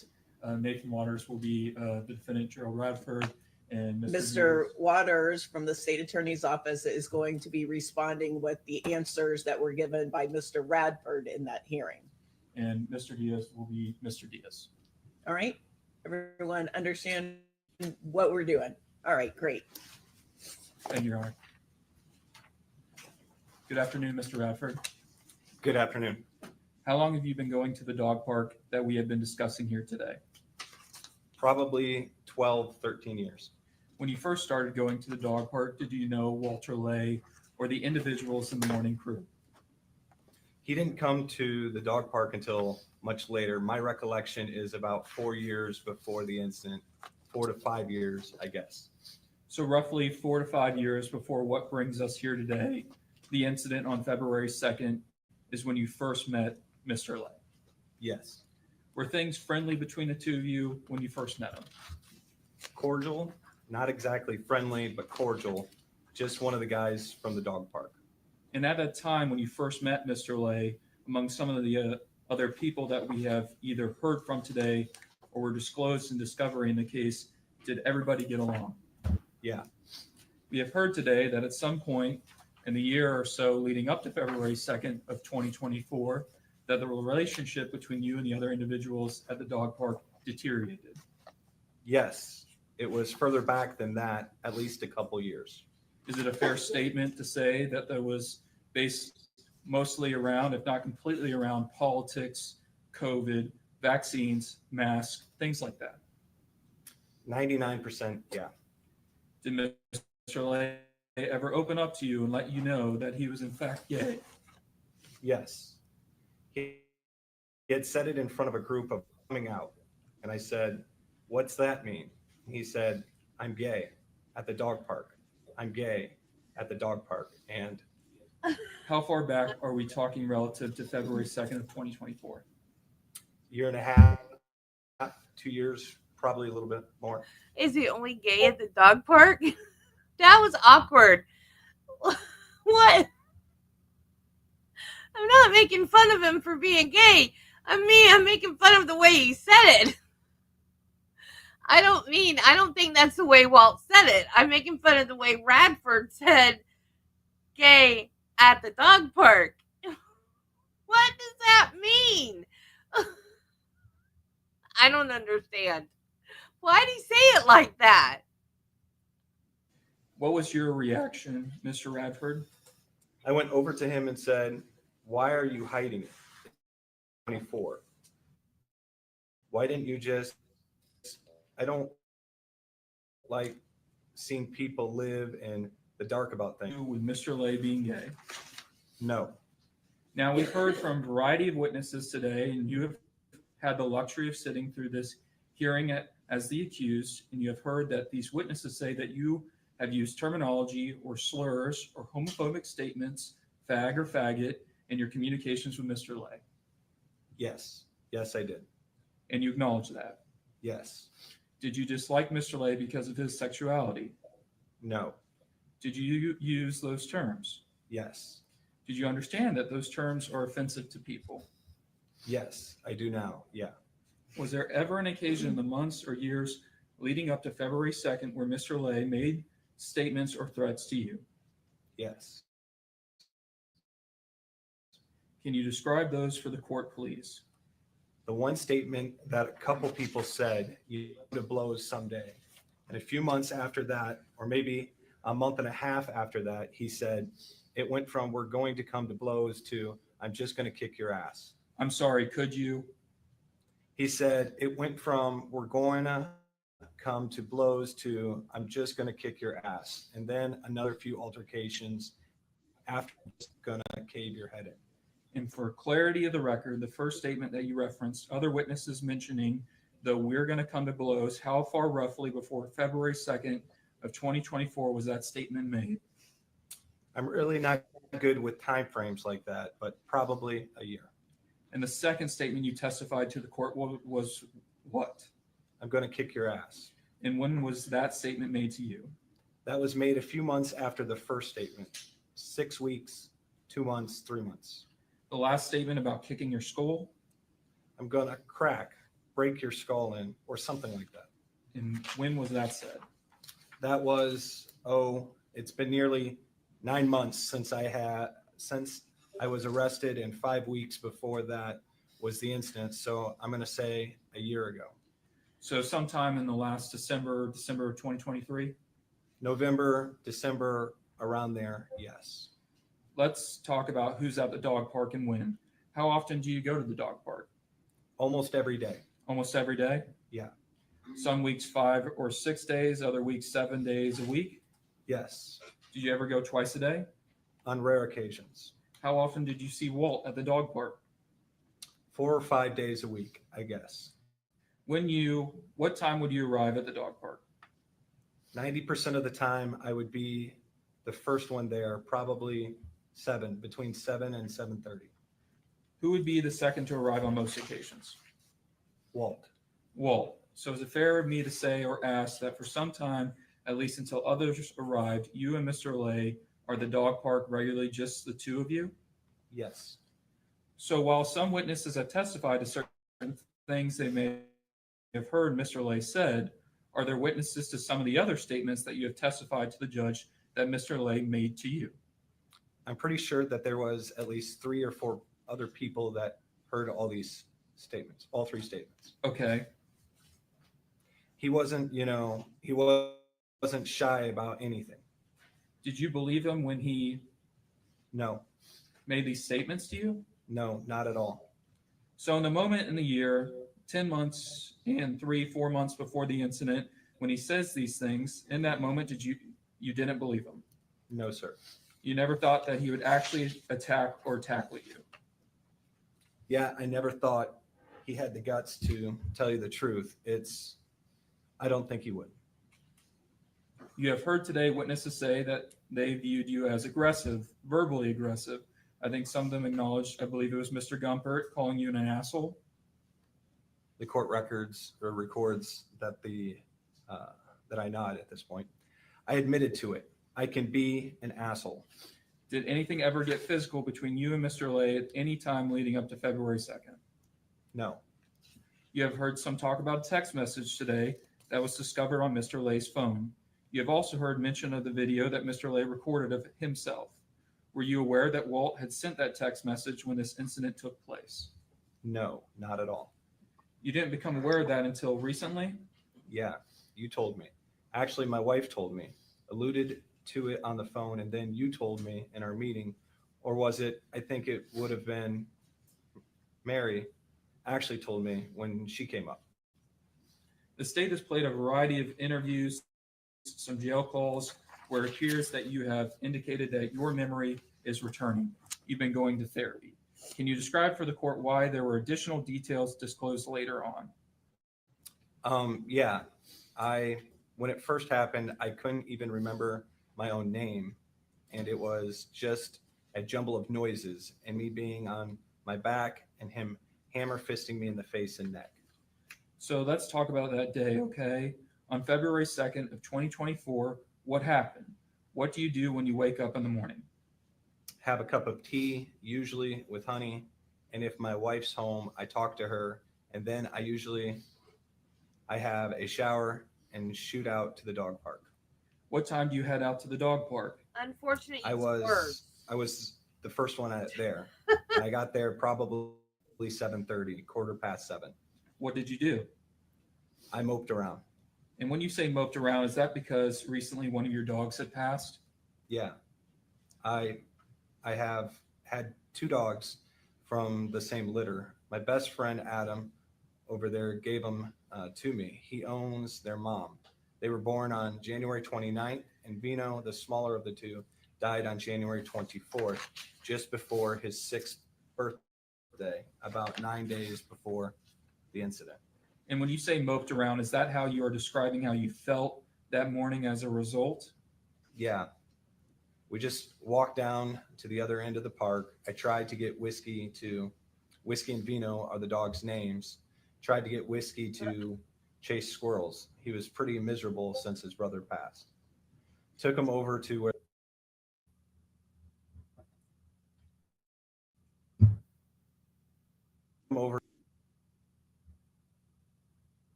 Nathan Waters will be the defendant, Gerald Radford, and Mr. Waters from the state attorney's office is going to be responding with the answers that were given by Mr. Radford in that hearing. And Mr. Diaz will be Mr. Diaz. All right. Everyone understand what we're doing? All right, great. Thank you, Your Honor. Good afternoon, Mr. Radford. Good afternoon. How long have you been going to the dog park that we have been discussing here today? Probably 12, 13 years. When you first started going to the dog park, did you know Walter Lay or the individuals in the morning crew? He didn't come to the dog park until much later. My recollection is about 4 years before the incident, 4 to 5 years, I guess. So roughly 4 to 5 years before what brings us here today, the incident on February 2nd is when you first met Mr. Lay. Yes. Were things friendly between the two of you when you first met him? Cordial, not exactly friendly, but cordial. Just one of the guys from the dog park. And at that time when you first met Mr. Lay, among some of the other people that we have either heard from today or were disclosed in discovery in the case, did everybody get along? Yeah. We have heard today that at some point in the year or so leading up to February 2nd of 2024, that the relationship between you and the other individuals at the dog park deteriorated. Yes, it was further back than that, at least a couple years. Is it a fair statement to say that that was based mostly around, if not completely around, politics, COVID, vaccines, masks, things like that? 99%, yeah. Did Mr. Lay ever open up to you and let you know that he was in fact gay? Yes. He had said it in front of a group of coming out. And I said, "What's that mean?" He said, "I'm gay at the dog park. I'm gay at the dog park." And how far back are we talking relative to February 2nd of 2024? Year and a half, 2 years, probably a little bit more. Is he only gay at the dog park? That was awkward. What? I'm not making fun of him for being gay. I'm making fun of the way he said it. I don't think that's the way Walt said it. I'm making fun of the way Radford said gay at the dog park. What does that mean? I don't understand. Why did he say it like that? What was your reaction, Mr. Radford? I went over to him and said, "Why are you hiding it? 24. Why didn't you just, I don't like seeing people live in the dark about things." With Mr. Lay being gay? No. Now, we've heard from a variety of witnesses today, and you have had the luxury of sitting through this hearing as the accused, and you have heard that these witnesses say that you have used terminology or slurs or homophobic statements, fag or faggot, in your communications with Mr. Lay. Yes. Yes, I did. And you acknowledge that? Yes. Did you dislike Mr. Lay because of his sexuality? No. Did you use those terms? Yes. Did you understand that those terms are offensive to people? Yes, I do now. Yeah. Was there ever an occasion in the months or years leading up to February 2nd where Mr. Lay made statements or threats to you? Yes. Can you describe those for the court, please? The one statement that a couple people said, "You go to blows someday." And a few months after that, or maybe a month and a half after that, he said, it went from "we're going to come to blows" to "I'm just going to kick your ass." I'm sorry, could you? He said it went from "we're going to come to blows" to "I'm just going to kick your ass." And then another few altercations after, "just going to cave your head in." And for clarity of the record, the first statement that you referenced, other witnesses mentioning the "we're going to come to blows," how far roughly before February 2nd of 2024 was that statement made? I'm really not good with time frames like that, but probably a year. And the second statement you testified to the court was what? "I'm going to kick your ass." And when was that statement made to you? That was made a few months after the first statement. 6 weeks, 2 months, 3 months. The last statement about kicking your skull? "I'm going to break your skull in," or something like that. And when was that said? That was, it's been nearly 9 months since I was arrested, and 5 weeks before that was the incident. So I'm going to say a year ago. So sometime in the last December of 2023? November, December, around there, yes. Let's talk about who's at the dog park and when. How often do you go to the dog park? Almost every day. Almost every day? Yeah. Some weeks 5 or 6 days, other weeks 7 days a week. Yes, Did you ever go twice a day? on rare occasions. How often did you see Walt at the dog park? 4 or 5 days a week, I guess. What time would you arrive at the dog park? 90% of the time, I would be the first one there, probably between 7 and 7:30. Who would be the second to arrive on most occasions? Walt. Walt. So is it fair of me to say or ask that for some time, at least until others arrived, you and Mr. Lay are the dog park regularly just the two of you? Yes. So while some witnesses have testified to certain things they may have heard Mr. Lay said, are there witnesses to some of the other statements that you have testified to the judge that Mr. Lay made to you? I'm pretty sure that there was at least 3 or 4 other people that heard all these statements, all 3 statements. Okay. He wasn't shy about anything. Did you believe him when he No, made these statements to you? no, not at all. So in the moment in the year, 10 months and 3-4 months before the incident, when he says these things, in that moment, you didn't believe him? No, sir. You never thought that he would actually attack or tackle you? Yeah, I never thought he had the guts to tell you the truth. I don't think he would. You have heard today witnesses say that they viewed you as aggressive, verbally aggressive. I think some of them acknowledged, I believe it was Mr. Gumpert, calling you an asshole. The court records or records that that I nod at this point. I admitted to it. I can be an asshole. Did anything ever get physical between you and Mr. Lay at any time leading up to February 2nd? No. You have heard some talk about a text message today that was discovered on Mr. Lay's phone. You have also heard mention of the video that Mr. Lay recorded of himself. Were you aware that Walt had sent that text message when this incident took place? No, not at all. You didn't become aware of that until recently? Yeah, you told me. Actually, my wife told me, alluded to it on the phone, and then you told me in our meeting, or was it, I think it would have been Mary actually told me when she came up. The state has played a variety of interviews, some jail calls, where it appears that you have indicated that your memory is returning. You've been going to therapy. Can you describe for the court why there were additional details disclosed later on? Yeah, when it first happened, I couldn't even remember my own name, and it was just a jumble of noises and me being on my back and him hammer fisting me in the face and neck. So let's talk about that day, okay? On February 2nd of 2024, what happened? What do you do when you wake up in the morning? Have a cup of tea, usually with honey, and if my wife's home, I talk to her, and then I have a shower and shoot out to the dog park. What time do you head out to the dog park? Unfortunate I words. was the first one there. And I got there probably 7:30, 7:15. What did you do? I moped around. And when you say moped around, is that because recently one of your dogs had passed? Yeah. I have had 2 dogs from the same litter. My best friend, Adam, over there gave them to me. He owns their mom. They were born on January 29th, and Vino, the smaller of the 2, died on January 24th, just before his 6th birthday, about 9 days before the incident. And when you say moped around, is that how you are describing how you felt that morning as a result? Yeah. We just walked down to the other end of the park. I tried to get Whiskey and Vino are the dog's names. Tried to get Whiskey to chase squirrels. He was pretty miserable since his brother passed. Took him over to where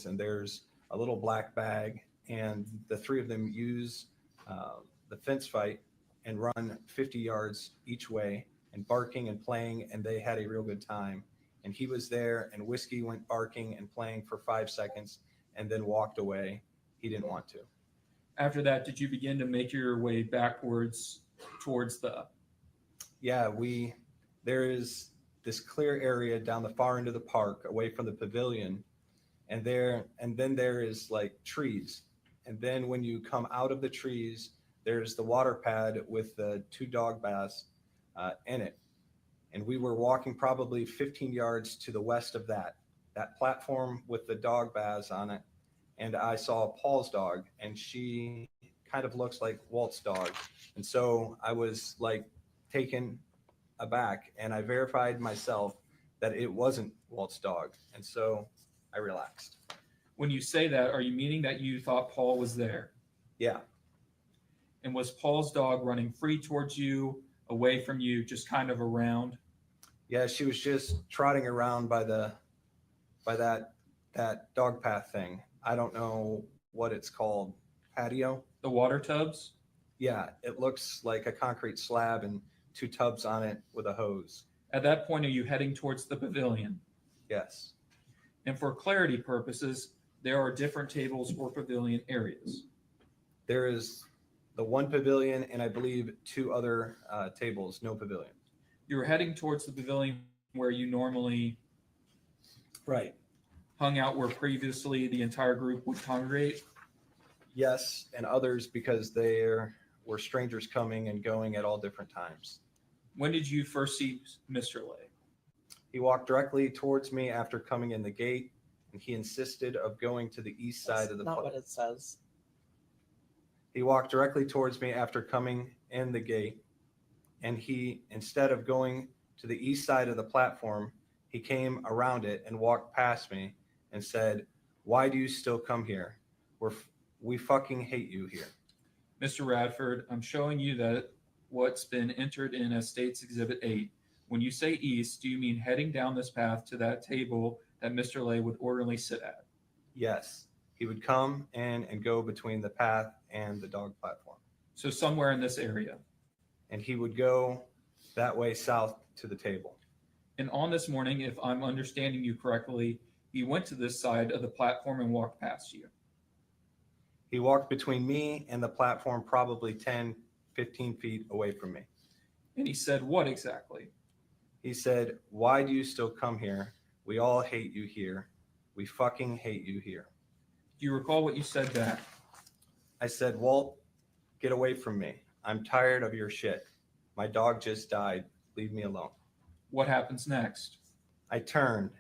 and there's a little black bag, and the 3 of them use the fence fight and run 50 yards each way and barking and playing, and they had a real good time. And he was there, and Whiskey went barking and playing for 5 seconds and then walked away. He didn't want to. After that, did you begin to make your way backwards towards the... Yeah, there is this clear area down the far end of the park away from the pavilion and then there is like trees. And then when you come out of the trees, there's the water pad with the 2 dog baths in it. And we were walking probably 15 yards to the west of that platform with the dog baths on it. And I saw Paul's dog, and she kind of looks like Walt's dog. And so I was like taken aback, and I verified myself that it wasn't Walt's dog. And so I relaxed. When you say that, are you meaning that you thought Paul was there? Yeah. And was Paul's dog running free towards you, away from you, just kind of around? Yeah, she was just trotting around by that dog path thing. I don't know what it's called. Patio? The water tubs? Yeah, it looks like a concrete slab and 2 tubs on it with a hose. At that point, are you heading towards the pavilion? Yes. And for clarity purposes, there are different tables or pavilion areas. There is the 1 pavilion and I believe 2 other tables, no pavilion. You're heading towards the pavilion where you normally Right. hung out, where previously the entire group would congregate? Yes, and others because there were strangers coming and going at all different times. When did you first see Mr. Lay? He walked directly towards me after coming in the gate, and he insisted of going to the east side of the Not what it says. He walked directly towards me after coming in the gate, and he, instead of going to the east side of the platform, he came around it and walked past me and said, "Why do you still come here? We fucking hate you here." Mr. Radford, I'm showing you that what's been entered in as States Exhibit 8. When you say east, do you mean heading down this path to that table that Mr. Lay would ordinarily sit at? Yes, he would come in and go between the path and the dog platform. So somewhere in this area. And he would go that way south to the table. And on this morning, if I'm understanding you correctly, he went to this side of the platform and walked past you. He walked between me and the platform probably 10, 15 feet away from me. And he said what exactly? He said, "Why do you still come here? We all hate you here. We fucking hate you here." Do you recall what you said back? I said, "Walt, get away from me. I'm tired of your shit. My dog just died. Leave me alone." What happens next? I turned.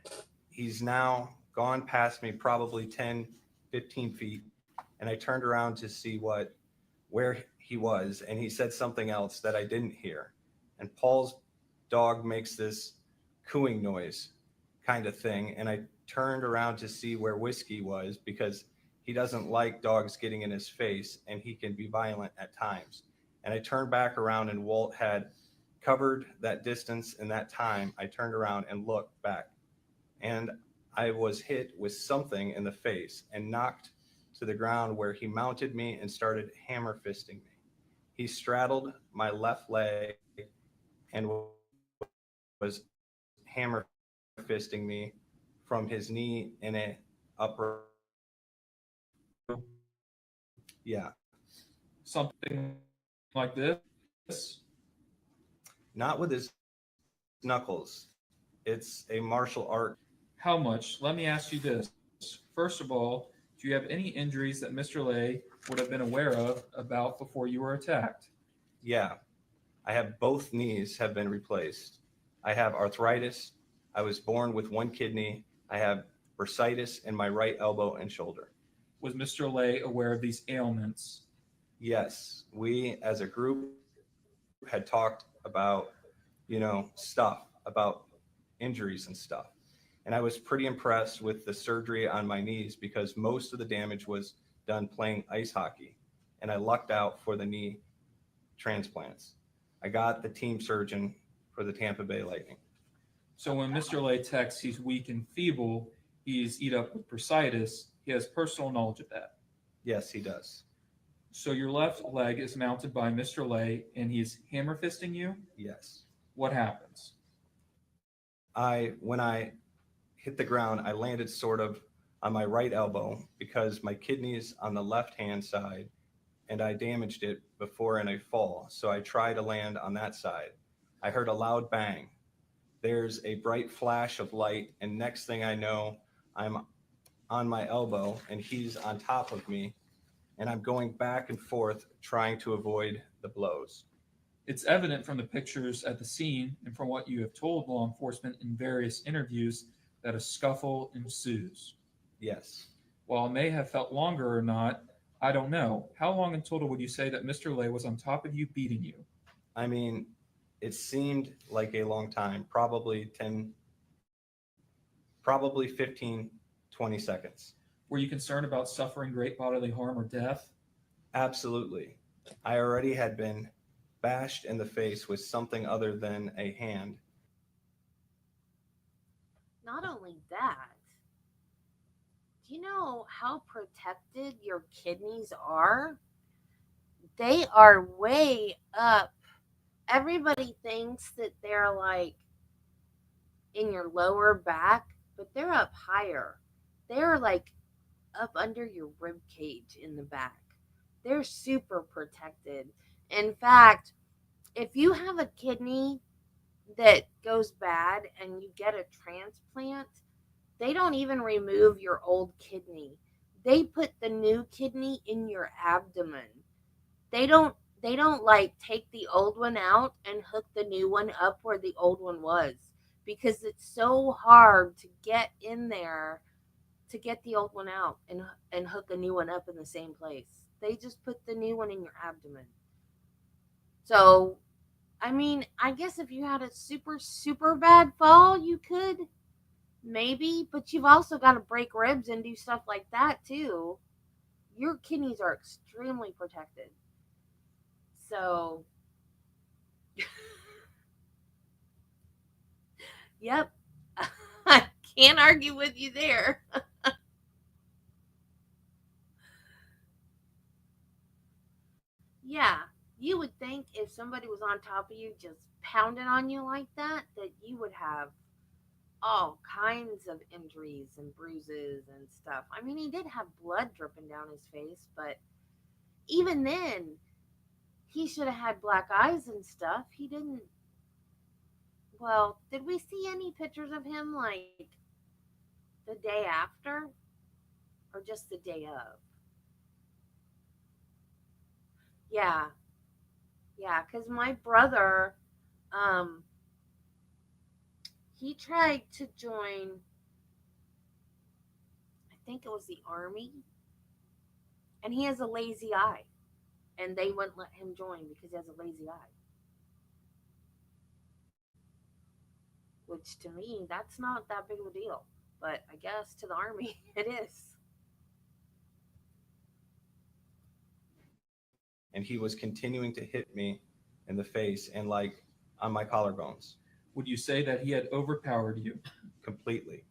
He's now gone past me probably 10, 15 feet. And I turned around to see where he was. And he said something else that I didn't hear. And Paul's dog makes this cooing noise kind of thing. And I turned around to see where Whiskey was because he doesn't like dogs getting in his face and he can be violent at times. And I turned back around and Walt had covered that distance. And that time I turned around and looked back and I was hit with something in the face and knocked to the ground, where he mounted me and started hammer fisting me. He straddled my left leg and was hammer fisting me from his knee in a upper. Yeah. Something like this? Not with his knuckles. It's a martial art. How much? Let me ask you this. First of all, do you have any injuries that Mr. Lay would have been aware of about before you were attacked? Yeah. I have both knees have been replaced. I have arthritis. I was born with 1 kidney. I have bursitis in my right elbow and shoulder. Was Mr. Lay aware of these ailments? Yes. We as a group had talked about, stuff, about injuries and stuff. And I was pretty impressed with the surgery on my knees because most of the damage was done playing ice hockey. And I lucked out for the knee transplants. I got the team surgeon for the Tampa Bay Lightning. So when Mr. Lay texts he's weak and feeble, he's eat up with bursitis, he has personal knowledge of that? Yes, he does. So your left leg is mounted by Mr. Lay and he's hammer fisting you? Yes. What happens? When I hit the ground, I landed sort of on my right elbow because my kidney's on the left-hand side and I damaged it before in a fall. So I tried to land on that side. I heard a loud bang. There's a bright flash of light and next thing I know, I'm on my elbow and he's on top of me, and I'm going back and forth trying to avoid the blows. It's evident from the pictures at the scene and from what you have told law enforcement in various interviews that a scuffle ensues. Yes. While it may have felt longer or not, I don't know. How long in total would you say that Mr. Lay was on top of you, beating you? I mean, it seemed like a long time, probably 15, 20 seconds. Were you concerned about suffering great bodily harm or death? Absolutely. I already had been bashed in the face with something other than a hand. Not only that, do you know how protected your kidneys are? They are way up. Everybody thinks that they're like in your lower back, but they're up higher. They're like up under your rib cage in the back. They're super protected. In fact, if you have a kidney that goes bad and you get a transplant, they don't even remove your old kidney. They put the new kidney in your abdomen. They don't like take the old one out and hook the new one up where the old one was, because it's so hard to get in there to get the old one out and hook a new one up in the same place. They just put the new one in your abdomen. So, I mean, I guess if you had a super, super bad fall, you could maybe, but you've also got to break ribs and do stuff like that too. Your kidneys are extremely protected. So, yep, I can't argue with you there. Yeah, you would think if somebody was on top of you just pounding on you like that, that you would have all kinds of injuries and bruises and stuff. I mean, he did have blood dripping down his face, but even then, he should have had black eyes and stuff. He didn't. Well, did we see any pictures of him like the day after or just the day of? Yeah, yeah, because my brother, um, he tried to join, I think it was the army, and he has a lazy eye, and they wouldn't let him join because he has a lazy eye. Which to me, that's not that big of a deal, but I guess to the army, it is. And he was continuing to hit me in the face and like on my collarbones. Would you say that he had overpowered you? Completely.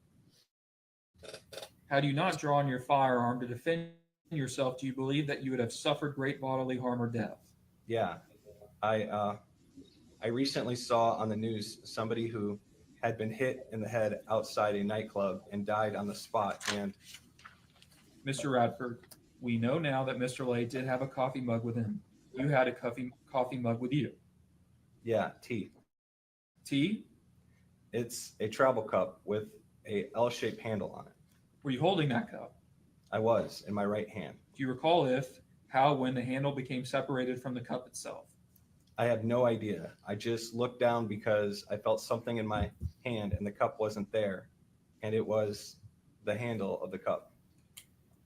Had you not drawn your firearm to defend yourself, do you believe that you would have suffered great bodily harm or death? Yeah. I recently saw on the news somebody who had been hit in the head outside a nightclub and died on the spot. And Mr. Radford, we know now that Mr. Lay did have a coffee mug with him. You had a coffee mug with you. yeah, tea. Tea? It's a travel cup with a L-shaped handle on it. Were you holding that cup? I was in my right hand. Do you recall how, when the handle became separated from the cup itself? I have no idea. I just looked down because I felt something in my hand and the cup wasn't there. And it was the handle of the cup.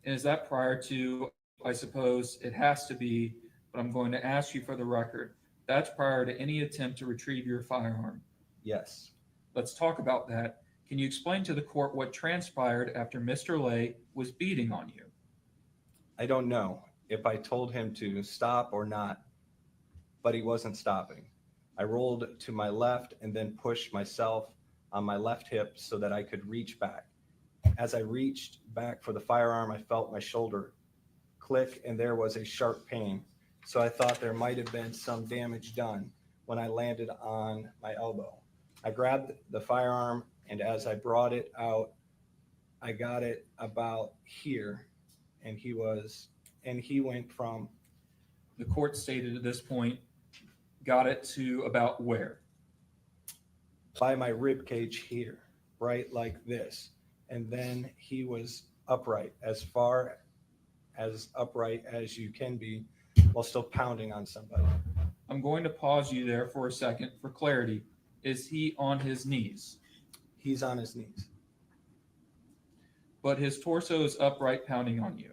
And is that prior to, I suppose it has to be, but I'm going to ask you for the record, that's prior to any attempt to retrieve your firearm? Yes. Let's talk about that. Can you explain to the court what transpired after Mr. Lay was beating on you? I don't know if I told him to stop or not, but he wasn't stopping. I rolled to my left and then pushed myself on my left hip so that I could reach back. As I reached back for the firearm, I felt my shoulder click and there was a sharp pain. So I thought there might have been some damage done when I landed on my elbow. I grabbed the firearm, and as I brought it out, I got it about here, and he went from, The court stated at this point, got it to about where? by my rib cage here, right like this. And then he was upright, as far as upright as you can be while still pounding on somebody. I'm going to pause you there for a second for clarity. Is he on his knees? He's on his knees. But his torso is upright, pounding on you.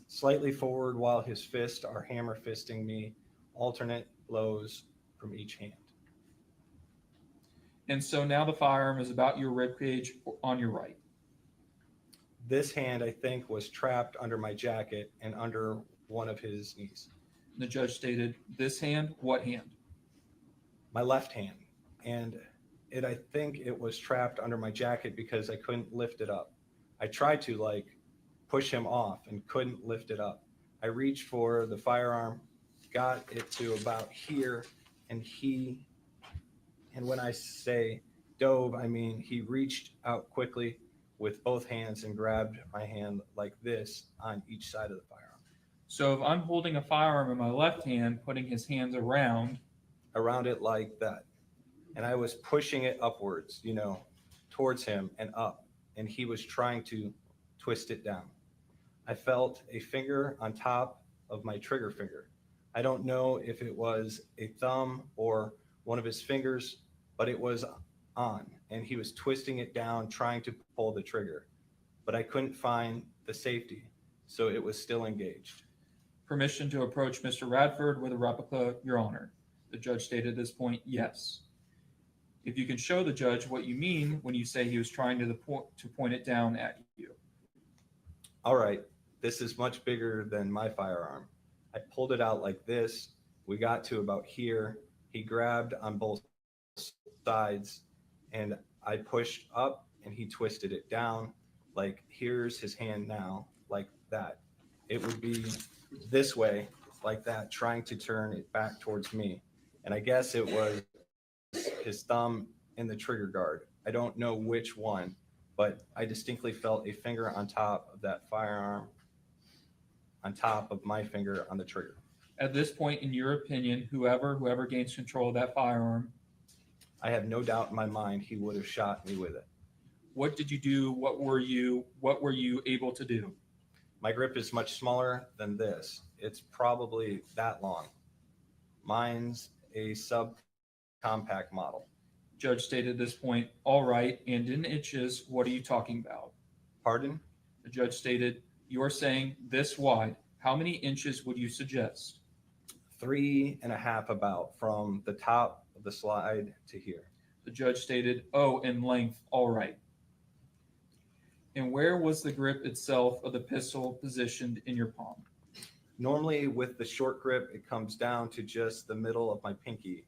Slightly forward while his fists are hammer fisting me, alternate blows from each hand. And so now the firearm is about your ribcage on your right. This hand, I think, was trapped under my jacket and under one of his knees. The judge stated, this hand, what hand? My left hand. And I think it was trapped under my jacket because I couldn't lift it up. I tried to push him off and couldn't lift it up. I reached for the firearm, got it to about here, and when I say dove, I mean he reached out quickly with both hands and grabbed my hand like this on each side of the firearm. So if I'm holding a firearm in my left hand, putting his hands around it like that, and I was pushing it upwards, towards him and up, and he was trying to twist it down. I felt a finger on top of my trigger finger. I don't know if it was a thumb or one of his fingers, but it was on, and he was twisting it down, trying to pull the trigger. But I couldn't find the safety, so it was still engaged. permission to approach Mr. Radford with a replica, Your Honor. The judge stated at this point, yes. If you can show the judge what you mean when you say he was trying to point it down at you. All right, this is much bigger than my firearm. I pulled it out like this. We got to about here. He grabbed on both sides, and I pushed up, and he twisted it down. Like, here's his hand now, like that. It would be this way, like that, trying to turn it back towards me. And I guess it was his thumb in the trigger guard. I don't know which one, but I distinctly felt a finger on top of that firearm, on top of my finger on the trigger. At this point, in your opinion, whoever gains control of that firearm, I have no doubt in my mind he would have shot me with it. What did you do? What were you able to do? My grip is much smaller than this. It's probably that long. Mine's a subcompact model. Judge stated at this point, all right, and in inches, what are you talking about? Pardon? The judge stated, you're saying this wide. How many inches would you suggest? 3.5 about, from the top of the slide to here. The judge stated, oh, in length, all right. And where was the grip itself of the pistol positioned in your palm? Normally with the short grip, it comes down to just the middle of my pinky.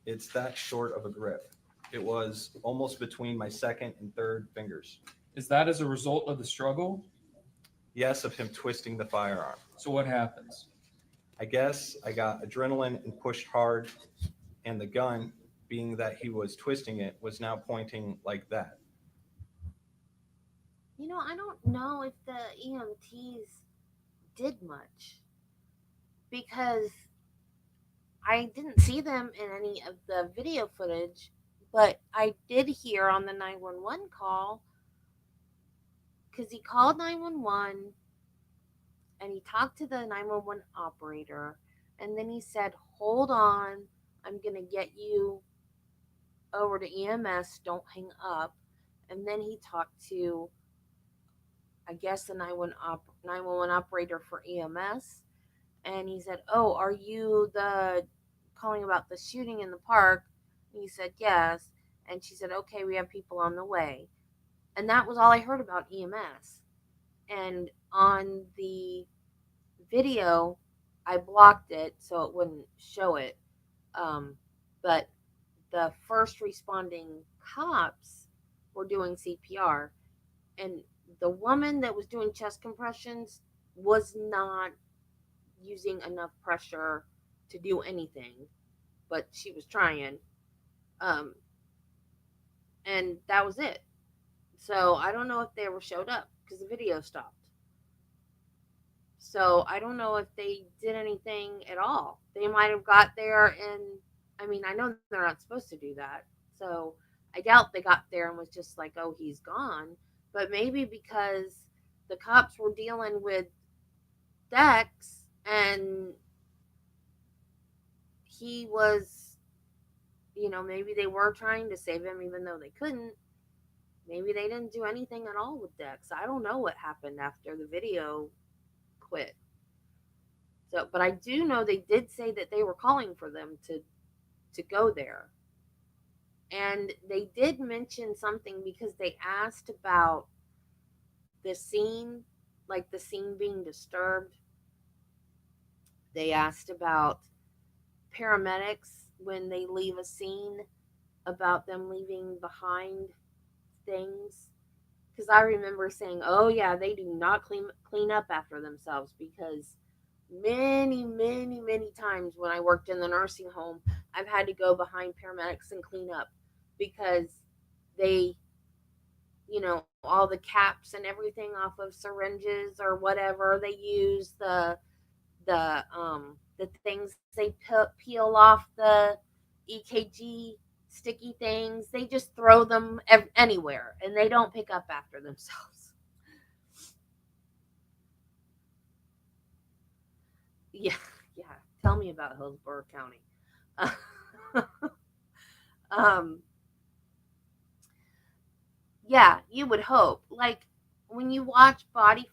It's that short of a grip. It was almost between my second and third fingers. Is that as a result of the struggle? Yes, of him twisting the firearm. So what happens? I guess I got adrenaline and pushed hard, and the gun, being that he was twisting it, was now pointing like that. You know, I don't know if the EMTs did much because I didn't see them in any of the video footage, but I did hear on the 911 call because he called 911 and he talked to the 911 operator, and then he said, hold on, I'm going to get you over to EMS, don't hang up. And then he talked to, I guess, the 911 operator for EMS, and he said, oh, are you the calling about the shooting in the park? And he said, yes. And she said, okay, we have people on the way. And that was all I heard about EMS. And on the video, I blocked it so it wouldn't show it. But the first responding cops were doing CPR, and the woman that was doing chest compressions was not using enough pressure to do anything, but she was trying. And that was it. So I don't know if they ever showed up because the video stopped. So I don't know if they did anything at all. They might have got there, and I mean, I know they're not supposed to do that. So I doubt they got there and was just like, oh, he's gone. But maybe because the cops were dealing with Dex, and he was, maybe they were trying to save him even though they couldn't. Maybe they didn't do anything at all with Dex. I don't know what happened after the video quit. So, but I do know they did say that they were calling for them to go there. And they did mention something because they asked about the scene, like the scene being disturbed. They asked about paramedics when they leave a scene, about them leaving behind things. Because I remember saying, oh yeah, they do not clean up after themselves, because many times when I worked in the nursing home, I've had to go behind paramedics and clean up, because they, all the caps and everything off of syringes or whatever they use, the things they peel off the EKG sticky things, they just throw them anywhere and they don't pick up after themselves. Yeah, tell me about Hillsborough County. um yeah, you would hope, like, when you watch body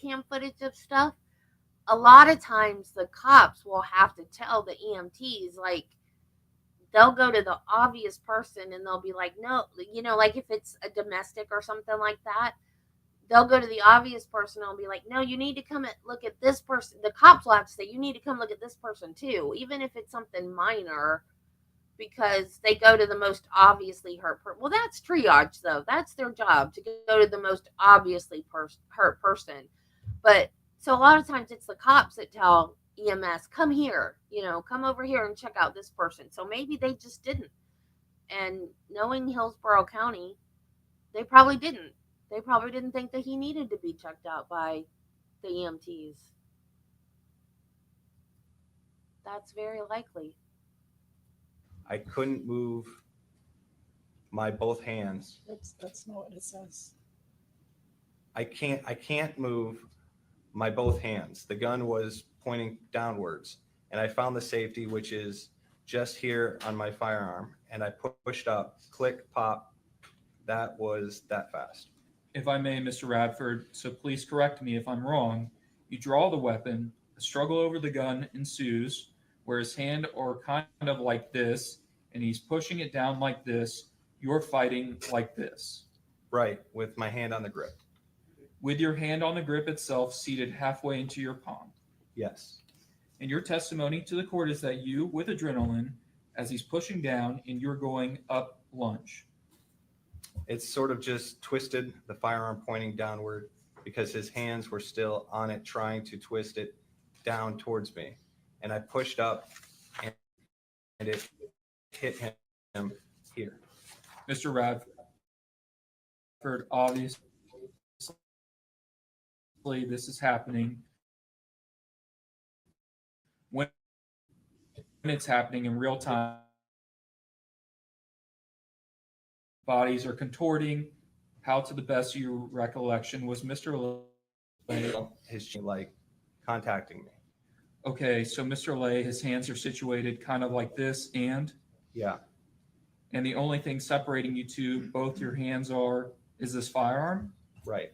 cam footage of stuff, a lot of times the cops will have to tell the EMTs, like, they'll go to the obvious person and they'll be like, no, like if it's a domestic or something like that, they'll go to the obvious person and be like, no, you need to come and look at this person. The cops will have to say, you need to come look at this person too, even if it's something minor, because they go to the most obviously hurt person. Well, that's triage, though. That's their job, to go to the most obviously hurt person. But so a lot of times it's the cops that tell EMS, come here, come over here and check out this person. So maybe they just didn't. And knowing Hillsborough County, they probably didn't. They probably didn't think that he needed to be checked out by the EMTs. That's very likely. I couldn't move my both hands. That's not what it says. I can't move my both hands. The gun was pointing downwards, and I found the safety, which is just here on my firearm, and I pushed up, click, pop. That was that fast. If I may, Mr. Radford, so please correct me if I'm wrong. You draw the weapon, a struggle over the gun ensues, where his hand are kind of like this, and he's pushing it down like this. You're fighting like this. Right, with my hand on the grip. With your hand on the grip itself seated halfway into your palm. Yes. And your testimony to the court is that you, with adrenaline, as he's pushing down and you're going up lunge. It's sort of just twisted, the firearm pointing downward, because his hands were still on it, trying to twist it down towards me. And I pushed up, and it hit him here. Mr. Radford, obviously this is happening when it's happening in real time. Bodies are contorting. How, to the best of your recollection, was Mr. Lay? His like contacting me. Okay, so Mr. Lay, his hands are situated kind of like this, and yeah, and the only thing separating you two, both your hands is this firearm, right?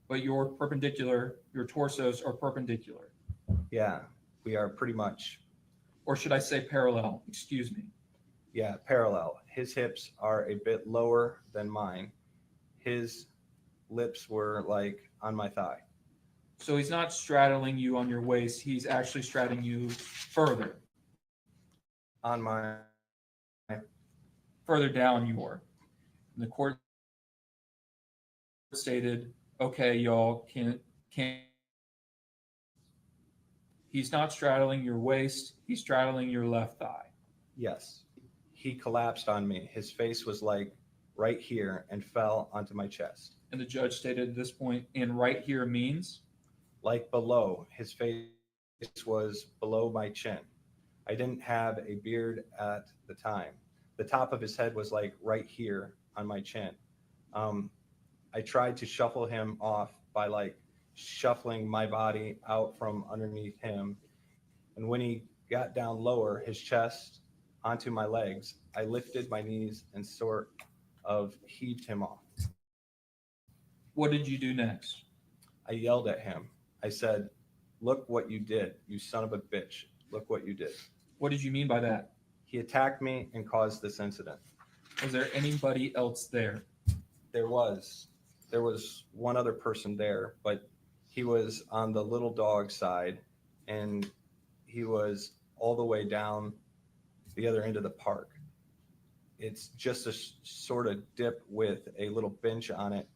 But you're perpendicular. Your torsos are perpendicular. Yeah, we are pretty much. Or should I say parallel? Excuse me. Yeah, parallel. His hips are a bit lower than mine. His lips were like on my thigh. So he's not straddling you on your waist. He's actually straddling you further. On my. Further down your. And the court stated, okay, y'all can't. He's not straddling your waist. He's straddling your left thigh. Yes. He collapsed on me. His face was like right here and fell onto my chest. And the judge stated at this point, and right here means? Like below. His face was below my chin. I didn't have a beard at the time. The top of his head was like right here on my chin. I tried to shuffle him off by like shuffling my body out from underneath him. And when he got down lower, his chest onto my legs, I lifted my knees and sort of heaved him off. What did you do next? I yelled at him. I said, "Look what you did, you son of a bitch. Look what you did." What did you mean by that? He attacked me and caused this incident. Was there anybody else there? There was one other person there, but he was on the little dog side, and he was all the way down the other end of the park. It's just a sort of dip with a little bench on it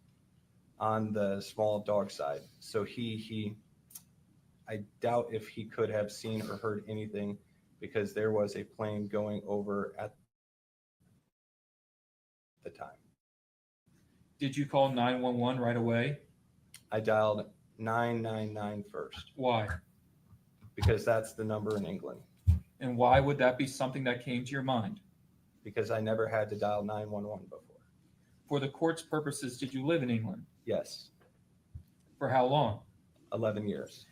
on the small dog side. So I doubt if he could have seen or heard anything, because there was a plane going over at the time. Did you call 911 right away? I dialed 999 first. Why? Because that's the number in England. And why would that be something that came to your mind? Because I never had to dial 911 before. For the court's purposes, did you live in England? Yes. For how long? 11 years.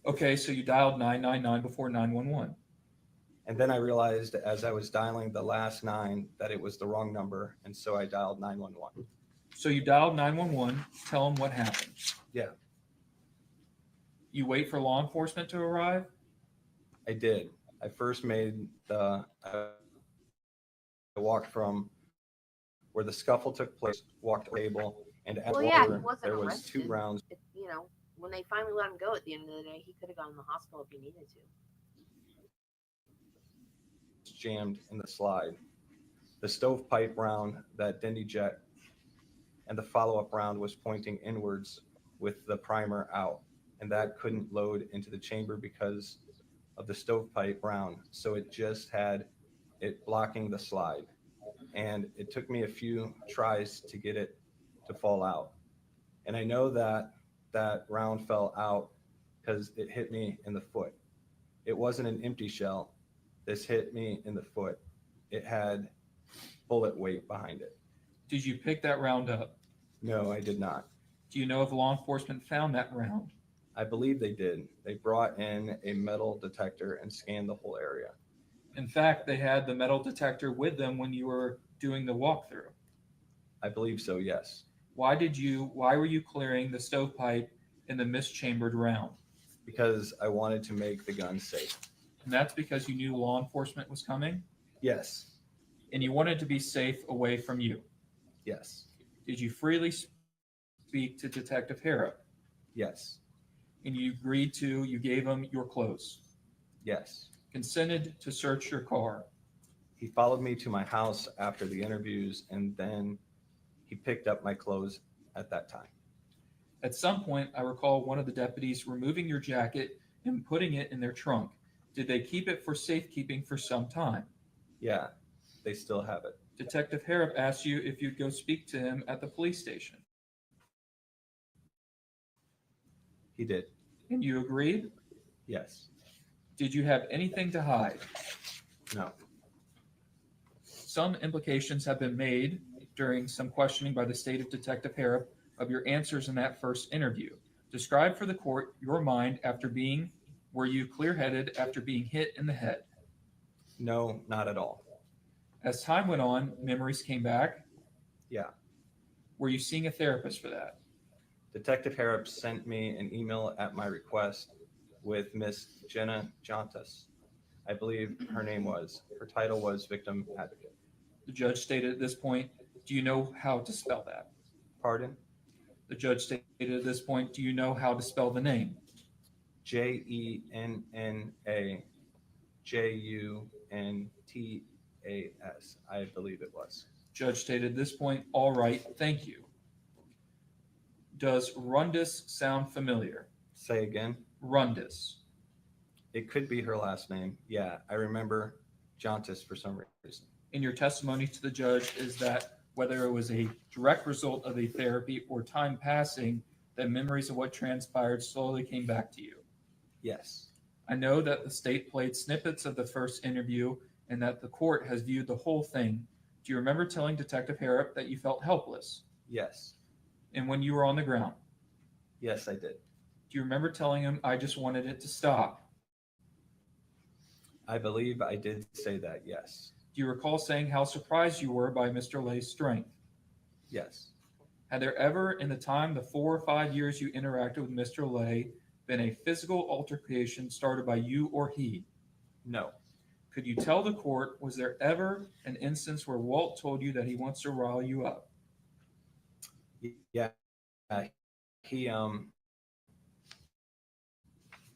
Okay, so you dialed 999 before 911. And then I realized as I was dialing the last 9 that it was the wrong number, and so I dialed 911. So you dialed 911, tell them what happened. Yeah. You wait for law enforcement to arrive? I did. I first made I walked from where the scuffle took place, walked to the table, and at Well, yeah, he water, wasn't there was arrested. 2 rounds. You know, when they finally let him go at the end of the day, he could have gone to the hospital if he needed to. Jammed in the slide. The stovepipe round that didn't eject, and the follow-up round was pointing inwards with the primer out, and that couldn't load into the chamber because of the stovepipe round. So it just had it blocking the slide, and it took me a few tries to get it to fall out. And I know that that round fell out because it hit me in the foot. It wasn't an empty shell. This hit me in the foot. It had bullet weight behind it. Did you pick that round up? No, I did not. Do you know if law enforcement found that round? I believe they did. They brought in a metal detector and scanned the whole area. In fact, they had the metal detector with them when you were doing the walkthrough. I believe so, yes. Why were you clearing the stovepipe in the mischambered round? Because I wanted to make the gun safe. And that's because you knew law enforcement was coming? Yes. And you wanted to be safe away from you? Yes. Did you freely speak to Detective Harrop? Yes. And you gave him your clothes? Yes. Consented to search your car? He followed me to my house after the interviews, and then he picked up my clothes at that time. At some point, I recall one of the deputies removing your jacket and putting it in their trunk. Did they keep it for safekeeping for some time? Yeah, they still have it. Detective Harrop asked you if you'd go speak to him at the police station. He did. And you agreed? Yes. Did you have anything to hide? No. Some implications have been made during some questioning by the state of Detective Harrop of your answers in that first interview. Describe for the court your mind were you clear-headed after being hit in the head? No, not at all. As time went on, memories came back? Yeah. Were you seeing a therapist for that? Detective Harrop sent me an email at my request with Miss Jenna Jontas. I believe her name was. Her title was victim advocate. The judge stated at this point, do you know how to spell that? Pardon? The judge stated at this point, do you know how to spell the name? JENNAJUNTAS, I believe it was. Judge stated at this point, all right, thank you. Does Rundis sound familiar? Say again? Rundis. It could be her last name. Yeah, I remember Jontas for some reason. In your testimony to the judge is that whether it was a direct result of a therapy or time passing, that memories of what transpired slowly came back to you. Yes. I know that the state played snippets of the first interview and that the court has viewed the whole thing. Do you remember telling Detective Harrop that you felt helpless? Yes. And when you were on the ground? Yes, I did. Do you remember telling him, I just wanted it to stop? I believe I did say that, yes. Do you recall saying how surprised you were by Mr. Lay's strength? Yes. Had there ever, in the time, the 4 or 5 years you interacted with Mr. Lay, been a physical altercation started by you or he? No. Could you tell the court, was there ever an instance where Walt told you that he wants to rile you up? Yeah. He,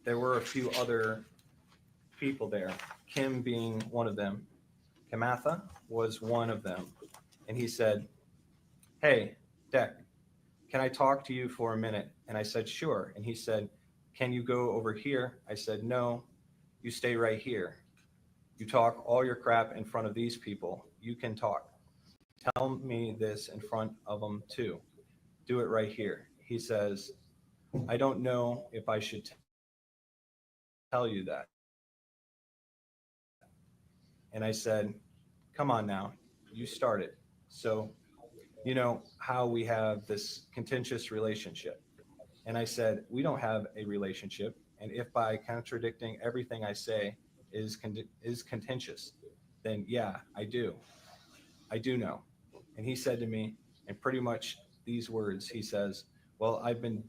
there were a few other people there, Kim being one of them. Kamatha was one of them. And he said, hey, Deck, can I talk to you for a minute? And I said, sure. And he said, can you go over here? I said, no, you stay right here. You talk all your crap in front of these people. You can talk. Tell me this in front of them too. Do it right here. He says, I don't know if I should tell you that. And I said, come on now, you started. So, you know how we have this contentious relationship. And I said, we don't have a relationship. And if by contradicting everything I say is contentious, then yeah, I do. I do know. And he said to me, in pretty much these words, he says, well, I've been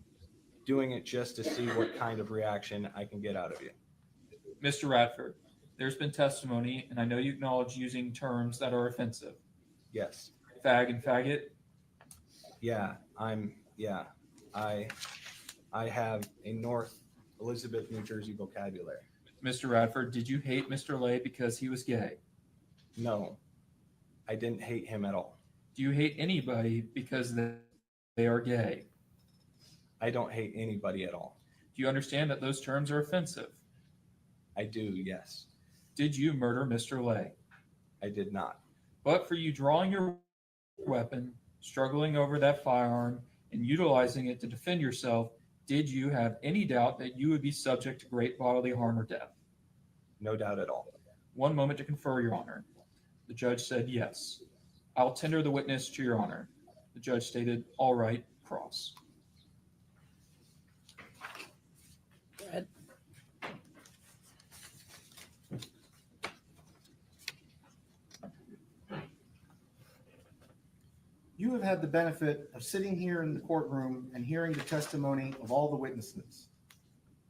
doing it just to see what kind of reaction I can get out of you. Mr. Radford, there's been testimony, and I know you acknowledge using terms that are offensive. Yes. Fag and faggot? Yeah, I have a North Elizabeth, New Jersey vocabulary. Mr. Radford, did you hate Mr. Lay because he was gay? No, I didn't hate him at all. Do you hate anybody because they are gay? I don't hate anybody at all. Do you understand that those terms are offensive? I do, yes. Did you murder Mr. Lay? I did not. But for you drawing your weapon, struggling over that firearm, and utilizing it to defend yourself, did you have any doubt that you would be subject to great bodily harm or death? No doubt at all. One moment to confer, Your Honor. The judge said yes. I'll tender the witness to Your Honor. The judge stated, all right, cross. Go ahead. You have had the benefit of sitting here in the courtroom and hearing the testimony of all the witnesses.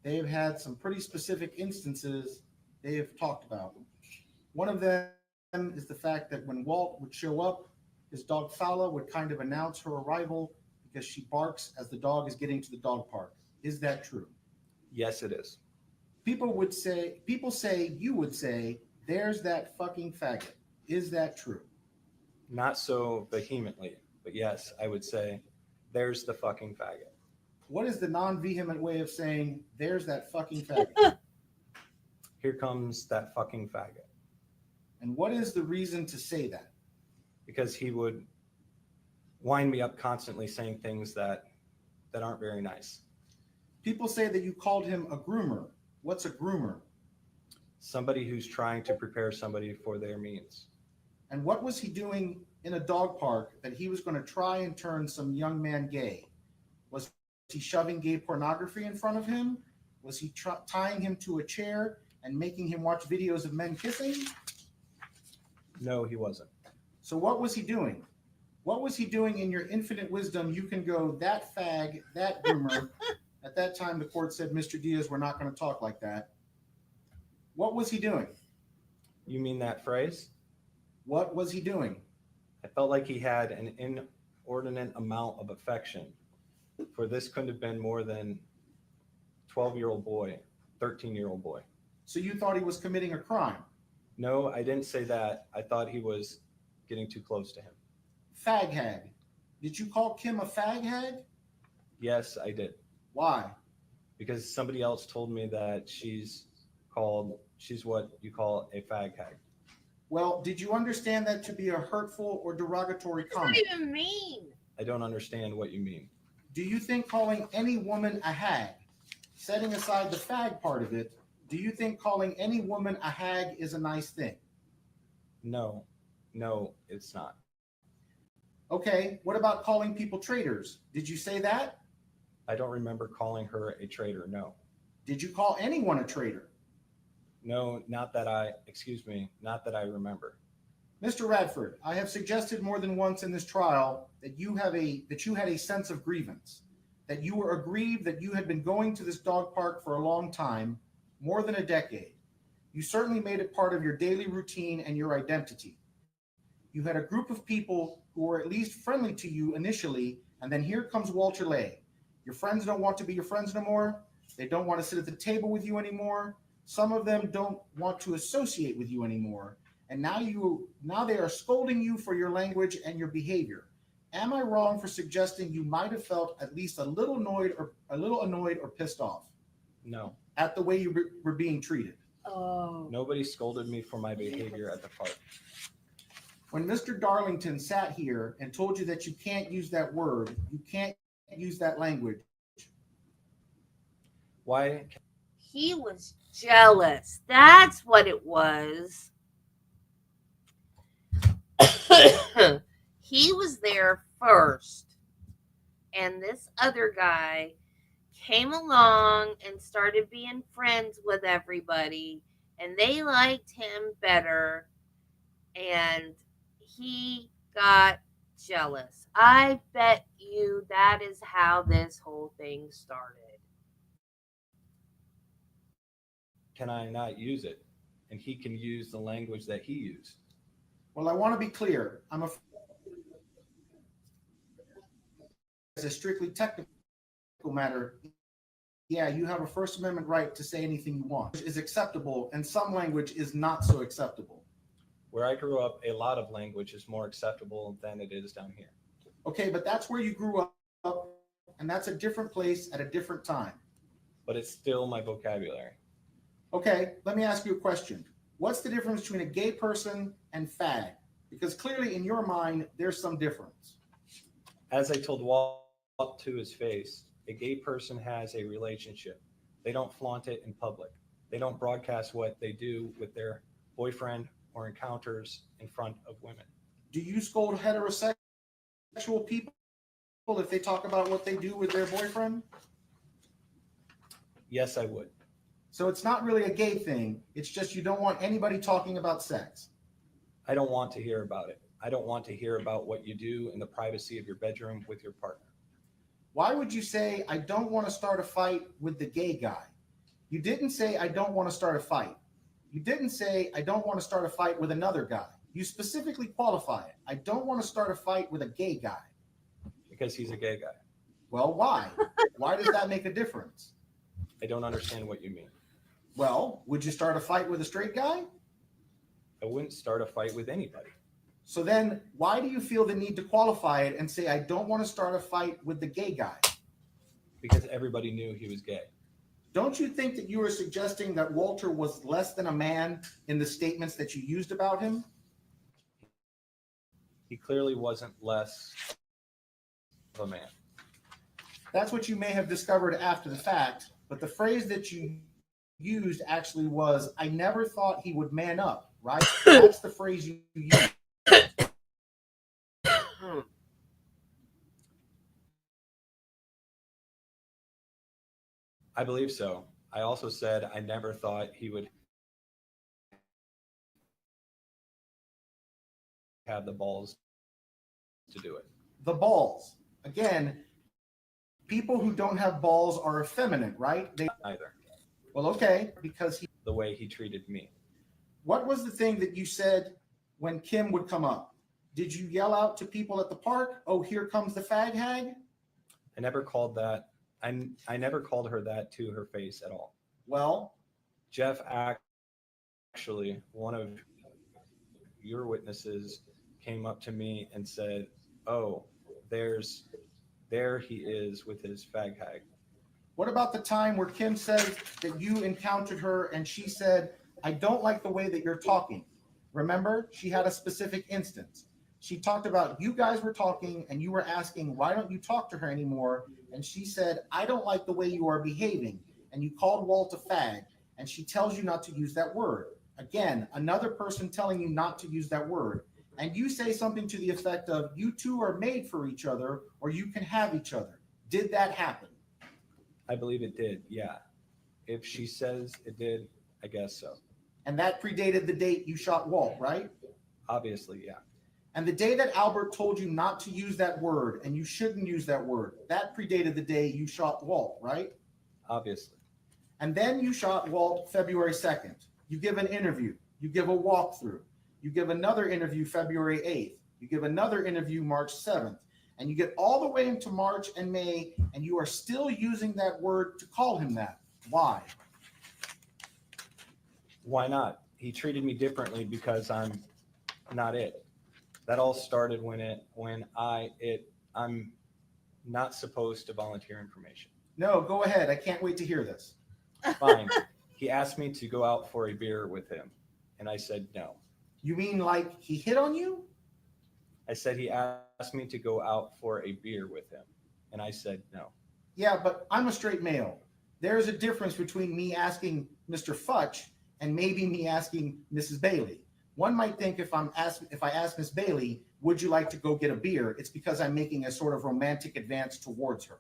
They have had some pretty specific instances they have talked about. One of them is the fact that when Walt would show up, his dog Fala would kind of announce her arrival because she barks as the dog is getting to the dog park. Is that true? Yes, it is. People say, you would say, there's that fucking faggot. Is that true? Not so vehemently, but yes, I would say, there's the fucking faggot. What is the non-vehement way of saying, there's that fucking faggot? Here comes that fucking faggot. And what is the reason to say that? Because he would wind me up constantly saying things that aren't very nice. People say that you called him a groomer. What's a groomer? Somebody who's trying to prepare somebody for their means. And what was he doing in a dog park that he was going to try and turn some young man gay? Was he shoving gay pornography in front of him? Was he tying him to a chair and making him watch videos of men kissing? No, he wasn't. So what was he doing? What was he doing in your infinite wisdom? You can go, that fag, that groomer. At that time, the court said, Mr. Diaz, we're not going to talk like that. What was he doing? You mean that phrase? What was he doing? I felt like he had an inordinate amount of affection, for this couldn't have been more than 12-year-old boy, 13-year-old boy. So you thought he was committing a crime? No, I didn't say that. I thought he was getting too close to him. Fag hag. Did you call Kim a fag hag? Yes, I did. Why? Because somebody else told me that she's what you call a fag hag. Well, did you understand that to be a hurtful or derogatory comment? What does that even mean? I don't understand what you mean. Do you think calling any woman a hag, setting aside the fag part of it, do you think calling any woman a hag is a nice thing? No, it's not. Okay, what about calling people traitors? Did you say that? I don't remember calling her a traitor, no. Did you call anyone a traitor? No, not that I remember. Mr. Radford, I have suggested more than once in this trial that you had a sense of grievance, that you were aggrieved that you had been going to this dog park for a long time, more than a decade. You certainly made it part of your daily routine and your identity. You had a group of people who were at least friendly to you initially, and then here comes Walter Lay. Your friends don't want to be your friends no more. They don't want to sit at the table with you anymore. Some of them don't want to associate with you anymore. And now they are scolding you for your language and your behavior. Am I wrong for suggesting you might have felt at least a little annoyed or pissed off No. at the way you were being treated? Oh. Nobody scolded me for my behavior at the park. When Mr. Darlington sat here and told you that you can't use that word, you can't use that language. Why? He was jealous. That's what it was. He was there first. And this other guy came along and started being friends with everybody. And they liked him better. And he got jealous. I bet you that is how this whole thing started. Can I not use it? And he can use the language that he used. Well, I want to be clear. As a strictly technical matter, yeah, you have a First Amendment right to say anything you want. It is acceptable, and some language is not so acceptable. Where I grew up, a lot of language is more acceptable than it is down here. Okay, but that's where you grew up, and that's a different place at a different time. But it's still my vocabulary. Okay, let me ask you a question. What's the difference between a gay person and fag? Because clearly in your mind, there's some difference. As I told Walt to his face, a gay person has a relationship. They don't flaunt it in public. They don't broadcast what they do with their boyfriend or encounters in front of women. Do you scold heterosexual people if they talk about what they do with their boyfriend? Yes, I would. So it's not really a gay thing. It's just you don't want anybody talking about sex. I don't want to hear about it. I don't want to hear about what you do in the privacy of your bedroom with your partner. Why would you say, I don't want to start a fight with the gay guy? You didn't say, I don't want to start a fight. You didn't say, I don't want to start a fight with another guy. You specifically qualify it. I don't want to start a fight with a gay guy. Because he's a gay guy. Well, why? Why does that make a difference? I don't understand what you mean. Well, would you start a fight with a straight guy? I wouldn't start a fight with anybody. So then why do you feel the need to qualify it and say, I don't want to start a fight with the gay guy? Because everybody knew he was gay. Don't you think that you were suggesting that Walter was less than a man in the statements that you used about him? He clearly wasn't less of a man. That's what you may have discovered after the fact, but the phrase that you used actually was, I never thought he would man up, right? That's the phrase you used. I believe so. I also said I never thought he would have the balls to do it. The balls. Again, people who don't have balls are effeminate, right? Either. Well, okay, because the way he treated me. What was the thing that you said when Kim would come up? Did you yell out to people at the park, oh, here comes the fag hag? I never called that. I never called her that to her face at all. Well, Jeff, actually, one of your witnesses came up to me and said, oh, there he is with his fag hag. What about the time where Kim says that you encountered her and she said, I don't like the way that you're talking? Remember, she had a specific instance. She talked about you guys were talking and you were asking, why don't you talk to her anymore? And she said, I don't like the way you are behaving. And you called Walt a fag. And she tells you not to use that word. Again, another person telling you not to use that word. And you say something to the effect of, you two are made for each other or you can have each other. Did that happen? I believe it did, yeah. If she says it did, I guess so. And that predated the date you shot Walt, right? Obviously, yeah. And the day that Albert told you not to use that word and you shouldn't use that word, that predated the day you shot Walt, right? Obviously. And then you shot Walt February 2nd. You give an interview. You give a walkthrough. You give another interview February 8th. You give another interview March 7th. And you get all the way into March and May, and you are still using that word to call him that. Why? Why not? He treated me differently because I'm not it. That all started when I'm not supposed to volunteer information. No, go ahead. I can't wait to hear this. Fine. He asked me to go out for a beer with him, and I said no. You mean like he hit on you? I said he asked me to go out for a beer with him, and I said no. Yeah, but I'm a straight male. There's a difference between me asking Mr. Futch and maybe me asking Mrs. Bailey. One might think if I ask Miss Bailey, would you like to go get a beer? It's because I'm making a sort of romantic advance towards her.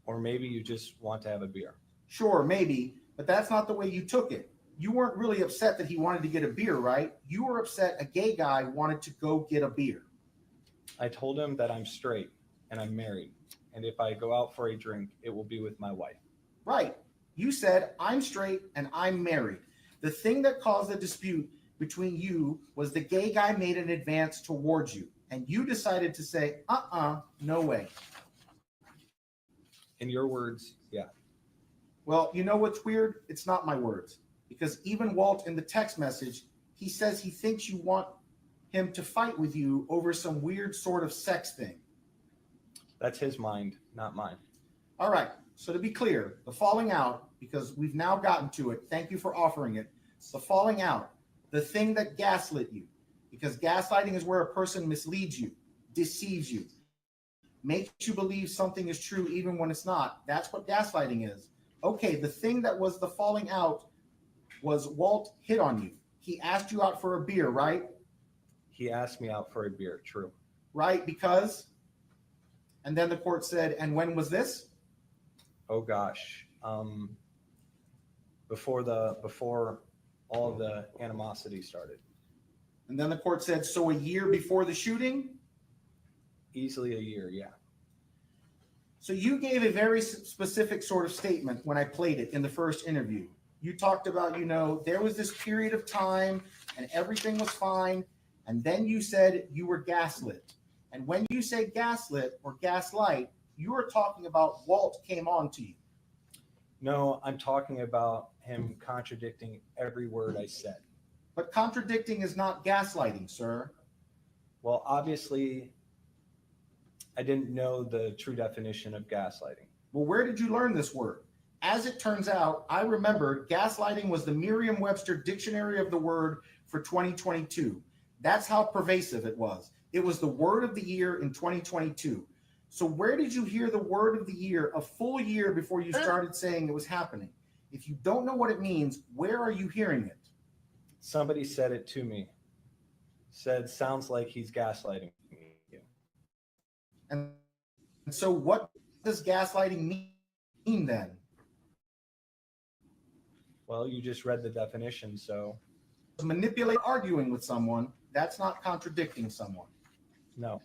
Or maybe you just want to have a beer. Sure, maybe, but that's not the way you took it. You weren't really upset that he wanted to get a beer, right? You were upset a gay guy wanted to go get a beer. I told him that I'm straight and I'm married, and if I go out for a drink, it will be with my wife. Right. You said, I'm straight and I'm married. The thing that caused the dispute between you was the gay guy made an advance towards you, and you decided to say, no way. In your words, yeah. Well, you know what's weird? It's not my words. Because even Walt in the text message, he says he thinks you want him to fight with you over some weird sort of sex thing. That's his mind, not mine. All right. So to be clear, the falling out, because we've now gotten to it, thank you for offering it. The falling out, the thing that gaslit you, because gaslighting is where a person misleads you, deceives you, makes you believe something is true even when it's not. That's what gaslighting is. Okay, the thing that was the falling out was Walt hit on you. He asked you out for a beer, right? He asked me out for a beer, true. Right, because? And then the court said, and when was this? Oh gosh. Before all of the animosity started. And then the court said, so a year before the shooting? Easily a year, yeah. So you gave a very specific sort of statement when I played it in the first interview. You talked about, there was this period of time and everything was fine. And then you said you were gaslit. And when you say gaslit or gaslight, you are talking about Walt came on to you. No, I'm talking about him contradicting every word I said. But contradicting is not gaslighting, sir. Well, obviously, I didn't know the true definition of gaslighting. Well, where did you learn this word? As it turns out, I remember gaslighting was the Merriam-Webster dictionary of the word for 2022. That's how pervasive it was. It was the word of the year in 2022. So where did you hear the word of the year a full year before you started saying it was happening? If you don't know what it means, where are you hearing it? Somebody said it to me. Said, sounds like he's gaslighting me. And so what does gaslighting mean then? Well, you just read the definition, so. Manipulate arguing with someone, that's not contradicting someone. No.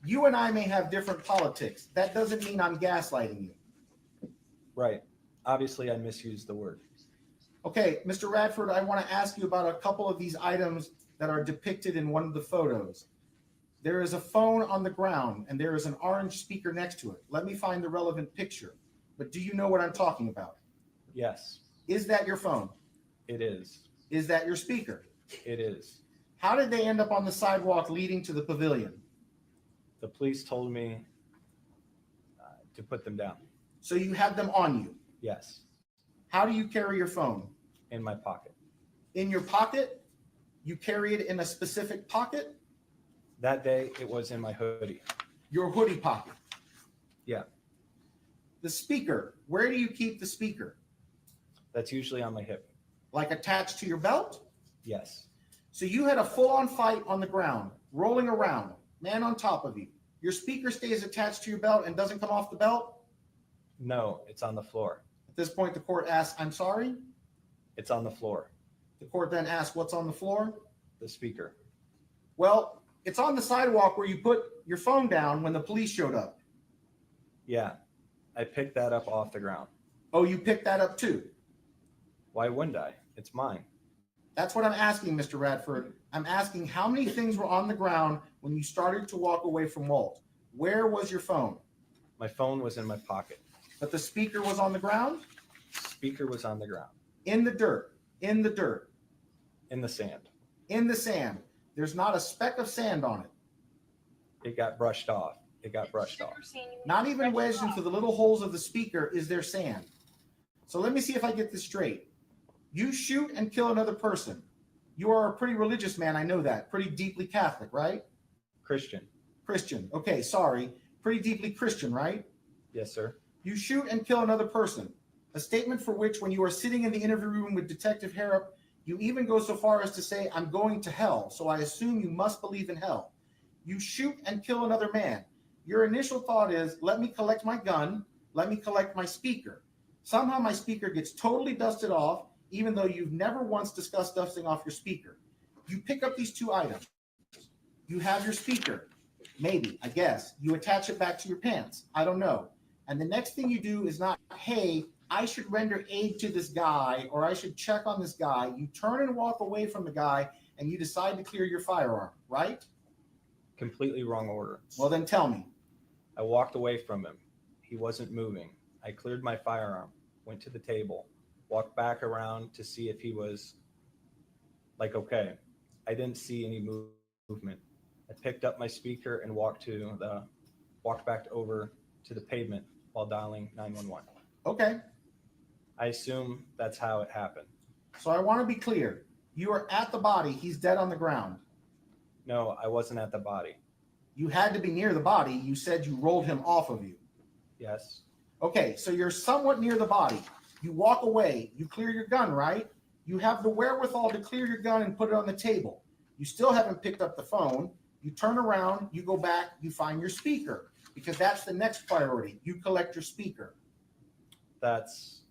You and I may have different politics. That doesn't mean I'm gaslighting you. Right. Obviously, I misused the word. Okay, Mr. Radford, I want to ask you about a couple of these items that are depicted in one of the photos. There is a phone on the ground and there is an orange speaker next to it. Let me find the relevant picture. But do you know what I'm talking about? Yes. Is that your phone? It is. Is that your speaker? It is. How did they end up on the sidewalk leading to the pavilion? The police told me to put them down. So you had them on you? Yes. How do you carry your phone? In my pocket. In your pocket? You carry it in a specific pocket? That day, it was in my hoodie. Your hoodie pocket? Yeah. The speaker, where do you keep the speaker? That's usually on my hip. Like attached to your belt? Yes. So you had a full-on fight on the ground, rolling around, man on top of you. Your speaker stays attached to your belt and doesn't come off the belt? No, it's on the floor. At this point, the court asks, I'm sorry. It's on the floor. The court then asks, what's on the floor? The speaker. Well, it's on the sidewalk where you put your phone down when the police showed up. Yeah, I picked that up off the ground. Oh, you picked that up too? Why wouldn't I? It's mine. That's what I'm asking, Mr. Radford. I'm asking how many things were on the ground when you started to walk away from Walt. Where was your phone? My phone was in my pocket. But the speaker was on the ground? Speaker was on the ground. In the dirt. In the dirt. In the sand. In the sand. There's not a speck of sand on it. It got brushed off. It got brushed off. Not even wedged into the little holes of the speaker is there sand. So let me see if I get this straight. You shoot and kill another person. You are a pretty religious man, I know that. Pretty deeply Catholic, right? Christian. Christian. Okay, sorry. Pretty deeply Christian, right? Yes, sir. You shoot and kill another person. A statement for which, when you are sitting in the interview room with Detective Harrop, you even go so far as to say, I'm going to hell, so I assume you must believe in hell. You shoot and kill another man. Your initial thought is, let me collect my gun, let me collect my speaker. Somehow my speaker gets totally dusted off, even though you've never once discussed dusting off your speaker. You pick up these two items. You have your speaker. Maybe, I guess. You attach it back to your pants. I don't know. And the next thing you do is not, hey, I should render aid to this guy, or I should check on this guy. You turn and walk away from the guy, and you decide to clear your firearm, right? Completely wrong order. Well, then tell me. I walked away from him. He wasn't moving. I cleared my firearm, went to the table, walked back around to see if he was like, okay. I didn't see any movement. I picked up my speaker and walked back over to the pavement while dialing 911. Okay. I assume that's how it happened. So I want to be clear. You are at the body. He's dead on the ground. No, I wasn't at the body. You had to be near the body. You said you rolled him off of you. Yes. Okay, so you're somewhat near the body. You walk away. You clear your gun, right? You have the wherewithal to clear your gun and put it on the table. You still haven't picked up the phone. You turn around, you go back, you find your speaker, because that's the next priority. You collect your speaker. That's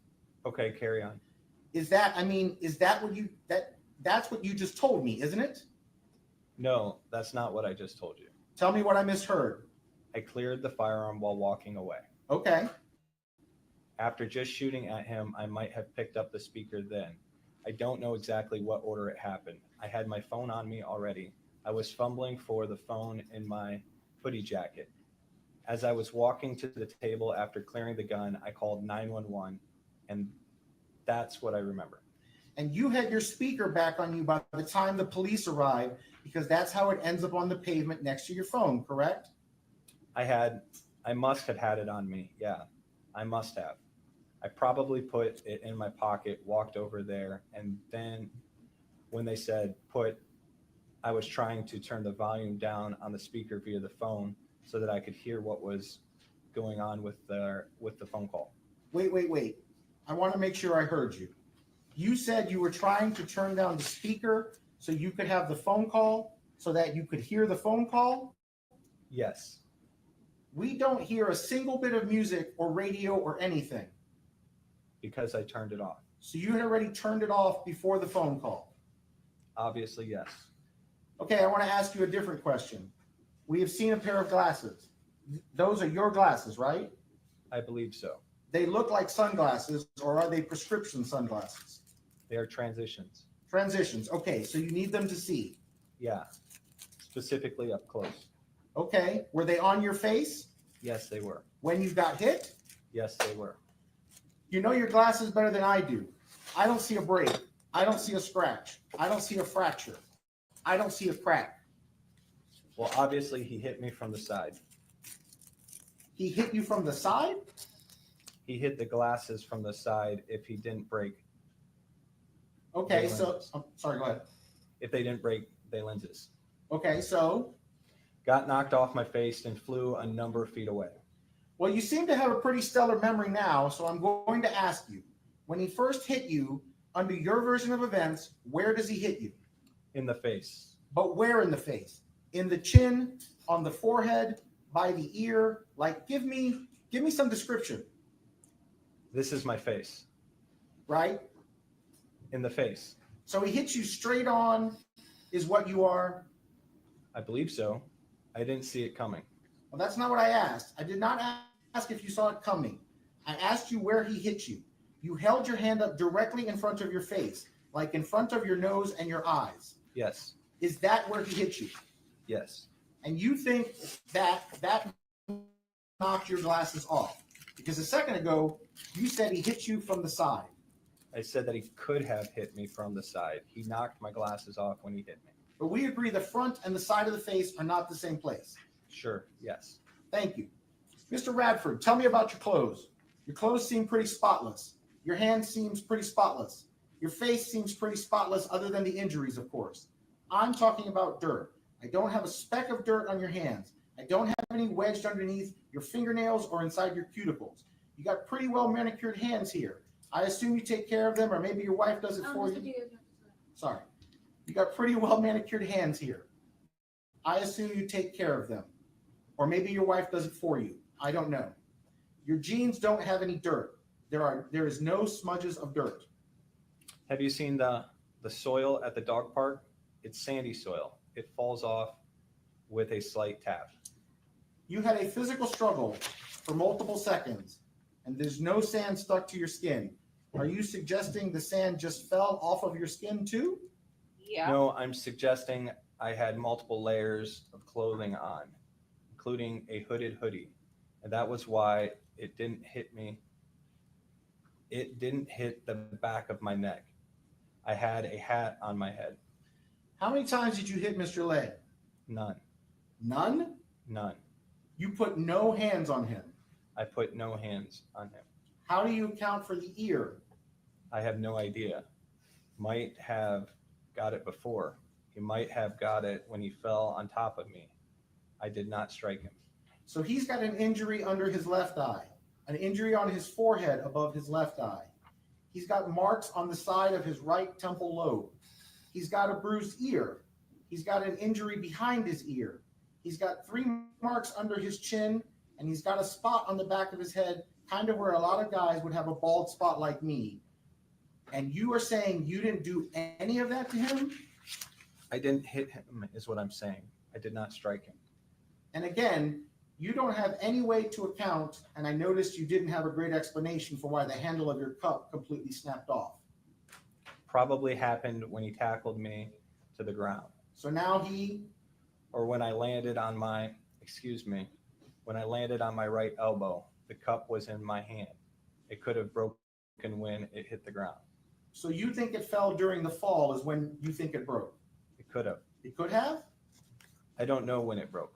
okay. Carry on. That's what you just told me, isn't it? No, that's not what I just told you. Tell me what I misheard. I cleared the firearm while walking away. Okay. After just shooting at him, I might have picked up the speaker then. I don't know exactly what order it happened. I had my phone on me already. I was fumbling for the phone in my hoodie jacket. As I was walking to the table after clearing the gun, I called 911, and that's what I remember. And you had your speaker back on you by the time the police arrived, because that's how it ends up on the pavement next to your phone, correct? I must have had it on me. Yeah, I must have. I probably put it in my pocket, walked over there, and then when they said I was trying to turn the volume down on the speaker via the phone so that I could hear what was going on with the phone call. Wait. I want to make sure I heard you. You said you were trying to turn down the speaker so you could have the phone call, so that you could hear the phone call? Yes. We don't hear a single bit of music or radio or anything. Because I turned it off. So you had already turned it off before the phone call? Obviously, yes. Okay, I want to ask you a different question. We have seen a pair of glasses. Those are your glasses, right? I believe so. They look like sunglasses, or are they prescription sunglasses? They are transitions. Transitions. Okay, so you need them to see. Yeah, specifically up close. Okay, were they on your face? Yes, they were. When you got hit? Yes, they were. You know your glasses better than I do. I don't see a break. I don't see a scratch. I don't see a fracture. I don't see a crack. Well, obviously, he hit me from the side. He hit you from the side? He hit the glasses from the side if he didn't break. Okay, so, sorry, go ahead. If they didn't break the lenses. Okay, so? Got knocked off my face and flew a number of feet away. Well, you seem to have a pretty stellar memory now, so I'm going to ask you, when he first hit you, under your version of events, where does he hit you? In the face. But where in the face? In the chin, on the forehead, by the ear? Like, give me some description. This is my face. right? In the face. So he hits you straight on, is what you are. I believe so. I didn't see it coming. Well, that's not what I asked. I did not ask if you saw it coming. I asked you where he hit you. You held your hand up directly in front of your face, like in front of your nose and your eyes. Yes. Is that where he hit you? Yes. And you think that knocked your glasses off? Because a second ago, you said he hit you from the side. I said that he could have hit me from the side. He knocked my glasses off when he hit me. But we agree the front and the side of the face are not the same place. Sure, yes. Thank you. Mr. Radford, tell me about your clothes. Your clothes seem pretty spotless. Your hand seems pretty spotless. Your face seems pretty spotless other than the injuries, of course. I'm talking about dirt. I don't have a speck of dirt on your hands. I don't have any wedged underneath your fingernails or inside your cuticles. You got pretty well manicured hands here. I assume you take care of them, or maybe your wife does it for you. Sorry. You got pretty well manicured hands here. I assume you take care of them. Or maybe your wife does it for you. I don't know. Your jeans don't have any dirt. There is no smudges of dirt. Have you seen the soil at the dog park? It's sandy soil. It falls off with a slight tap. You had a physical struggle for multiple seconds, and there's no sand stuck to your skin. Are you suggesting the sand just fell off of your skin too? Yeah. No, I'm suggesting I had multiple layers of clothing on, including a hooded hoodie. And that was why it didn't hit me. It didn't hit the back of my neck. I had a hat on my head. How many times did you hit Mr. Lay? None. None? None. You put no hands on him. I put no hands on him. How do you account for the ear? I have no idea. Might have got it before. He might have got it when he fell on top of me. I did not strike him. So he's got an injury under his left eye, an injury on his forehead above his left eye. He's got marks on the side of his right temple lobe. He's got a bruised ear. He's got an injury behind his ear. He's got 3 marks under his chin, and he's got a spot on the back of his head, kind of where a lot of guys would have a bald spot like me. And you are saying you didn't do any of that to him? I didn't hit him, is what I'm saying. I did not strike him. And again, you don't have any way to account, and I noticed you didn't have a great explanation for why the handle of your cup completely snapped off. Probably happened when he tackled me to the ground. So now he... Or when I landed on my right elbow, the cup was in my hand. It could have broken when it hit the ground. So you think it fell during the fall is when you think it broke? It could have. It could have? I don't know when it broke.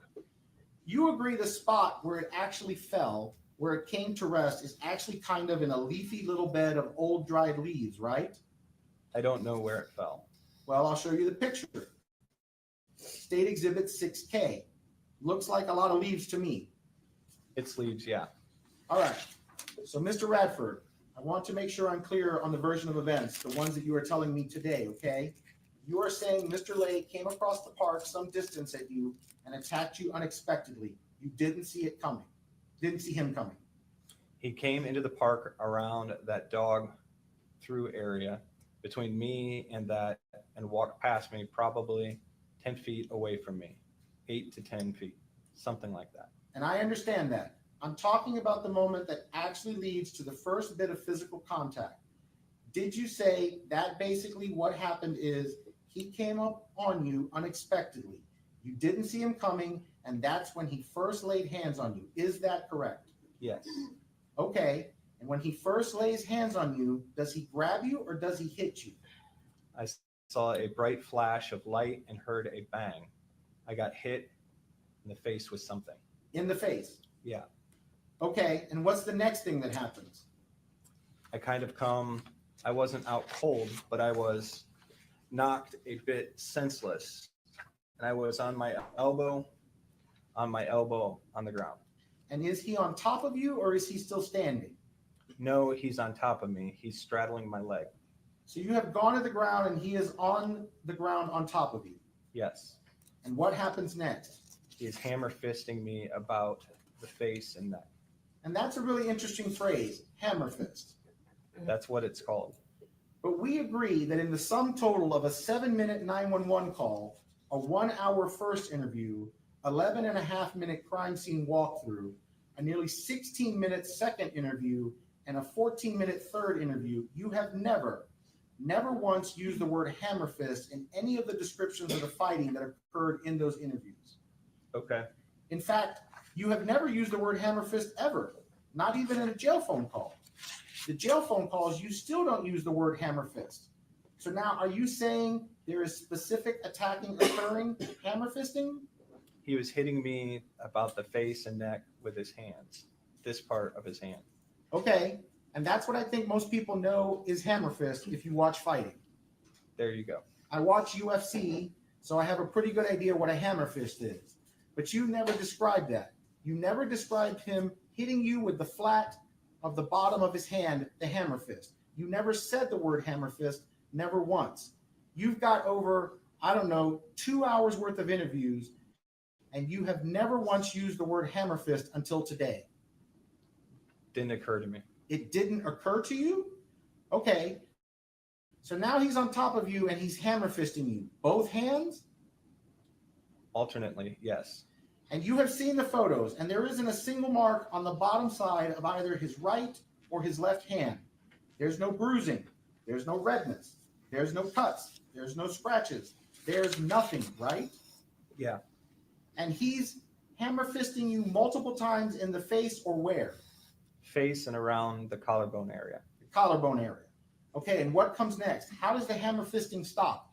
You agree the spot where it actually fell, where it came to rest, is actually kind of in a leafy little bed of old dried leaves, right? I don't know where it fell. Well, I'll show you the picture. State Exhibit 6K. Looks like a lot of leaves to me. It's leaves, yeah. All right. So, Mr. Radford, I want to make sure I'm clear on the version of events, the ones that you are telling me today, okay? You are saying Mr. Lay came across the park some distance at you and attacked you unexpectedly. You didn't see it coming. Didn't see him coming. He came into the park around that dog through area between me and that and walked past me probably 10 feet away from me, 8 to 10 feet, something like that. And I understand that. I'm talking about the moment that actually leads to the first bit of physical contact. Did you say that basically what happened is he came up on you unexpectedly? You didn't see him coming, and that's when he first laid hands on you. Is that correct? Yes. Okay. And when he first lays hands on you, does he grab you or does he hit you? I saw a bright flash of light and heard a bang. I got hit in the face with something. In the face? Yeah. Okay. And what's the next thing that happens? I wasn't out cold, but I was knocked a bit senseless. And I was on my elbow on the ground. And is he on top of you or is he still standing? No, he's on top of me. He's straddling my leg. So you have gone to the ground and he is on the ground on top of you. Yes. And what happens next? He's hammer fisting me about the face and neck. And that's a really interesting phrase, hammer fist. That's what it's called. But we agree that in the sum total of a 7-minute 911 call, a 1-hour first interview, 11.5-minute crime scene walkthrough, a nearly 16-minute second interview, and a 14-minute third interview, you have never once used the word hammer fist in any of the descriptions of the fighting that occurred in those interviews. Okay. In fact, you have never used the word hammer fist ever, not even in a jail phone call. The jail phone calls, you still don't use the word hammer fist. So now, are you saying there is specific attacking occurring, hammer fisting? He was hitting me about the face and neck with his hands, this part of his hand. Okay, and that's what I think most people know is hammer fist if you watch fighting. There you go. I watch UFC, so I have a pretty good idea what a hammer fist is. But you never described that. You never described him hitting you with the flat of the bottom of his hand, the hammer fist. You never said the word hammer fist, never once. You've got over, 2 hours worth of interviews, and you have never once used the word hammer fist until today. Didn't occur to me. It didn't occur to you? Okay. So now he's on top of you and he's hammer fisting you. Both hands? Alternately, yes. And you have seen the photos, and there isn't a single mark on the bottom side of either his right or his left hand. There's no bruising. There's no redness. There's no cuts. There's no scratches. There's nothing, right? Yeah. And he's hammer fisting you multiple times in the face or where? Face and around the collarbone area. The collarbone area. Okay, and what comes next? How does the hammer fisting stop?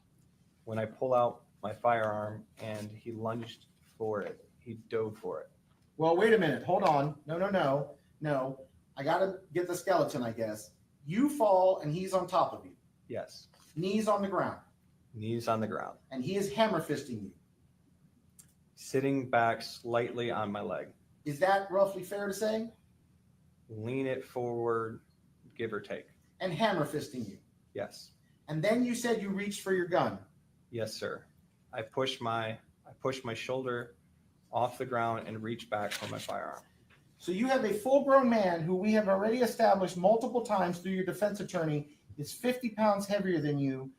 When I pull out my firearm and he lunged for it, he dove for it. Well, wait a minute. Hold on. No. I got to get the skeleton, I guess. You fall and he's on top of you. Yes. Knees on the ground. Knees on the ground. And he is hammer fisting you. Sitting back slightly on my leg. Is that roughly fair to say? Lean it forward, give or take. And hammer fisting you. Yes. And then you said you reached for your gun. Yes, sir. I pushed my shoulder off the ground and reached back for my firearm. So you have a full-grown man who we have already established multiple times through your defense attorney is 50 pounds heavier than you,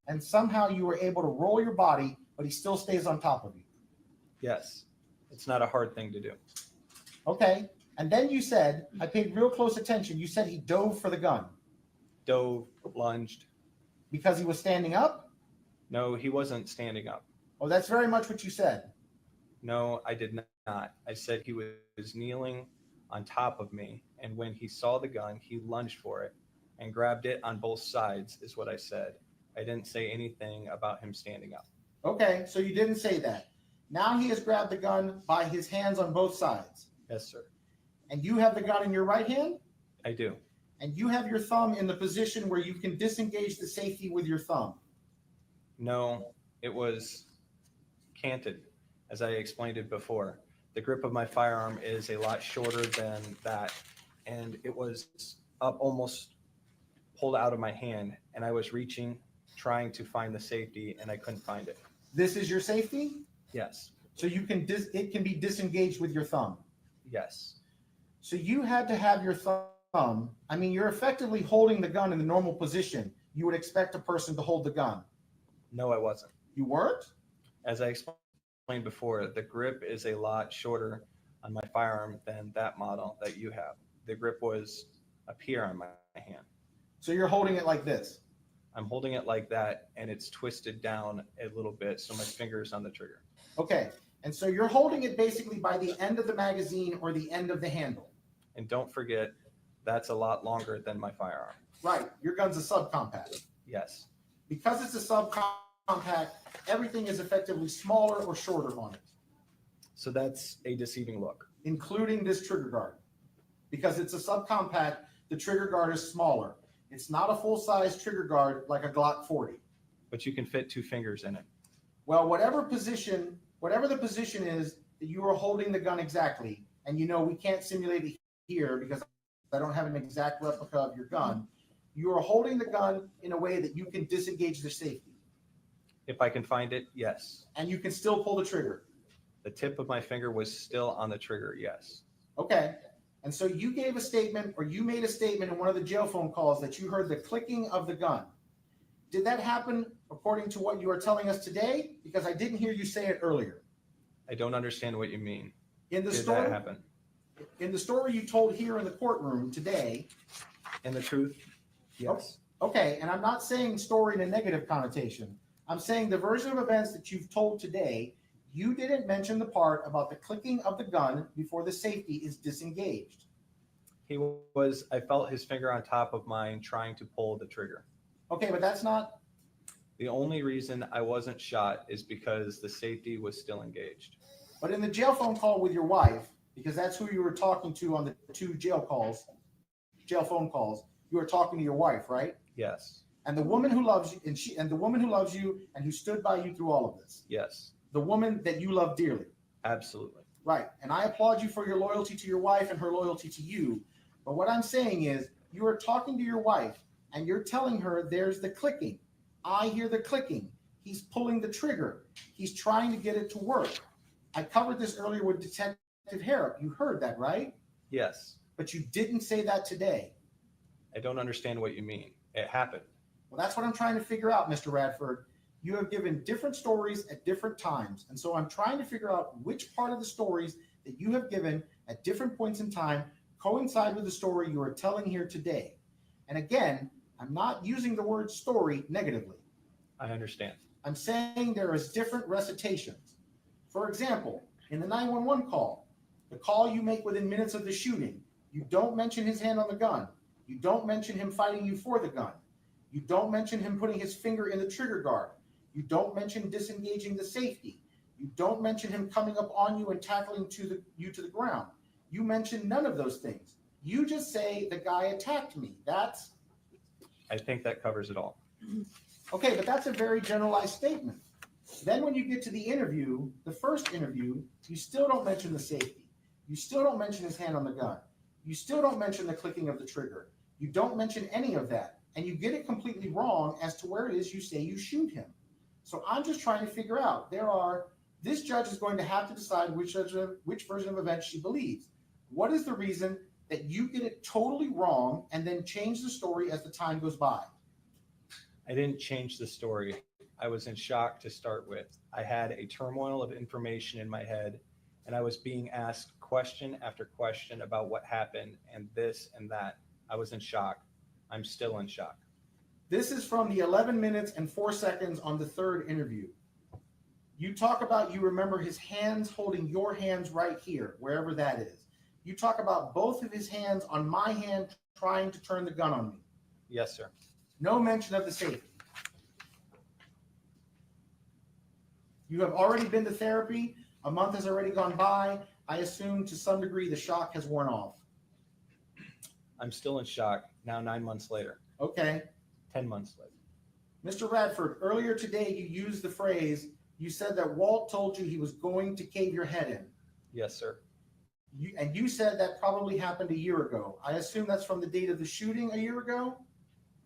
and somehow you were able to roll your body, but he still stays on top of you. Yes. It's not a hard thing to do. Okay. And then you said, I paid real close attention, you said he dove for the gun. Dove, lunged. Because he was standing up? No, he wasn't standing up. Oh, that's very much what you said. No, I did not. I said he was kneeling on top of me, and when he saw the gun, he lunged for it and grabbed it on both sides, is what I said. I didn't say anything about him standing up. Okay, so you didn't say that. Now he has grabbed the gun by his hands on both sides. Yes, sir. And you have the gun in your right hand? I do. And you have your thumb in the position where you can disengage the safety with your thumb? No, it was canted, as I explained it before. The grip of my firearm is a lot shorter than that, and it was up almost pulled out of my hand, and I was reaching, trying to find the safety, and I couldn't find it. This is your safety? Yes. So you can it can be disengaged with your thumb? Yes. So you had to have your thumb, I mean, you're effectively holding the gun in the normal position. You would expect a person to hold the gun. No, I wasn't. You weren't? As I explained before, the grip is a lot shorter on my firearm than that model that you have. The grip was up here on my hand. So you're holding it like this? I'm holding it like that, and it's twisted down a little bit, so my finger's on the trigger. Okay, and so you're holding it basically by the end of the magazine or the end of the handle. And don't forget, that's a lot longer than my firearm. Right, your gun's a subcompact. Yes. Because it's a subcompact, everything is effectively smaller or shorter on it. So that's a deceiving look. Including this trigger guard. Because it's a subcompact, the trigger guard is smaller. It's not a full-size trigger guard like a Glock 40. But you can fit 2 fingers in it. Well, whatever the position is that you are holding the gun exactly, and you know we can't simulate it here because I don't have an exact replica of your gun, you are holding the gun in a way that you can disengage the safety. If I can find it, yes. And you can still pull the trigger. The tip of my finger was still on the trigger, yes. Okay. And so you gave a statement, or you made a statement in one of the jail phone calls that you heard the clicking of the gun. Did that happen according to what you are telling us today? Because I didn't hear you say it earlier. I don't understand what you mean. In the Did story, that happen? in the story you told here in the courtroom today. And the truth? Yes. Okay, and I'm not saying story in a negative connotation. I'm saying the version of events that you've told today, you didn't mention the part about the clicking of the gun before the safety is disengaged. I felt his finger on top of mine trying to pull the trigger. Okay, but that's not. The only reason I wasn't shot is because the safety was still engaged. But in the jail phone call with your wife, because that's who you were talking to on the two jail phone calls, you were talking to your wife, right? Yes. And the woman who loves you, and the woman who loves you and who stood by you through all of this. Yes. The woman that you love dearly. Absolutely. Right. And I applaud you for your loyalty to your wife and her loyalty to you. But what I'm saying is, you are talking to your wife and you're telling her there's the clicking. I hear the clicking. He's pulling the trigger. He's trying to get it to work. I covered this earlier with Detective Harrop. You heard that, right? Yes. But you didn't say that today. I don't understand what you mean. It happened. Well, that's what I'm trying to figure out, Mr. Radford. You have given different stories at different times. And so I'm trying to figure out which part of the stories that you have given at different points in time coincide with the story you are telling here today. And again, I'm not using the word story negatively. I understand. I'm saying there is different recitations. For example, in the 911 call, the call you make within minutes of the shooting, you don't mention his hand on the gun. You don't mention him fighting you for the gun. You don't mention him putting his finger in the trigger guard. You don't mention disengaging the safety. You don't mention him coming up on you and tackling you to the ground. You mention none of those things. You just say the guy attacked me. I think that covers it all. Okay, but that's a very generalized statement. Then when you get to the interview, the first interview, you still don't mention the safety. You still don't mention his hand on the gun. You still don't mention the clicking of the trigger. You don't mention any of that. And you get it completely wrong as to where it is you say you shoot him. So I'm just trying to figure out, this judge is going to have to decide which version of events she believes. What is the reason that you get it totally wrong and then change the story as the time goes by? I didn't change the story. I was in shock to start with. I had a turmoil of information in my head, and I was being asked question after question about what happened and this and that. I was in shock. I'm still in shock. This is from the 11 minutes and 4 seconds on the third interview. You talk about you remember his hands holding your hands right here, wherever that is. You talk about both of his hands on my hand trying to turn the gun on me. Yes, sir. No mention of the safety. You have already been to therapy. A month has already gone by. I assume to some degree the shock has worn off. I'm still in shock now 9 months later. Okay. 10 months later. Mr. Radford, earlier today you used the phrase, you said that Walt told you he was going to cave your head in. Yes, sir. You said that probably happened a year ago. I assume that's from the date of the shooting a year ago?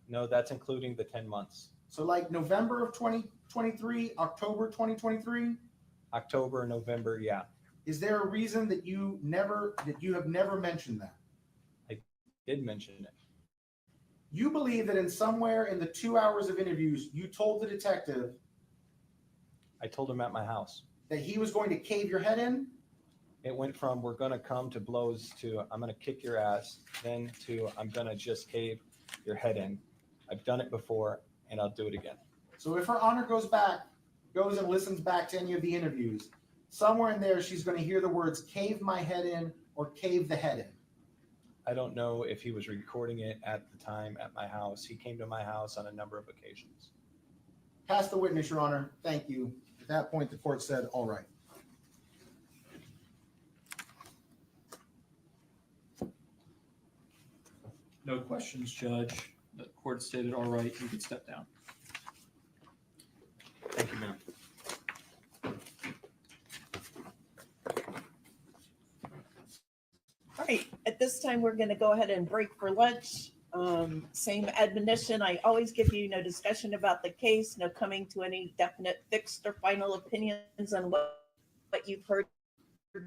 No, that's including the 10 months. So like November of 2023, October 2023? October, November, yeah. Is there a reason that you have never mentioned that? I did mention it. You believe that in somewhere in the 2 hours of interviews, you told the detective I told him at my house that he was going to cave your head in? It went from we're going to come to blows to I'm going to kick your ass, then to I'm going to just cave your head in. I've done it before and I'll do it again. So if her honor goes and listens back to any of the interviews, somewhere in there she's going to hear the words cave my head in or cave the head in. I don't know if he was recording it at the time at my house. He came to my house on a number of occasions. Pass the witness, Your Honor. Thank you. At that point, the court said, all right. No questions, Judge. The court stated all right. You can step down. Thank you, ma'am. All right, at this time, we're going to go ahead and break for lunch. Same admonition. I always give you no discussion about the case, no coming to any definite fixed or final opinions on what you've heard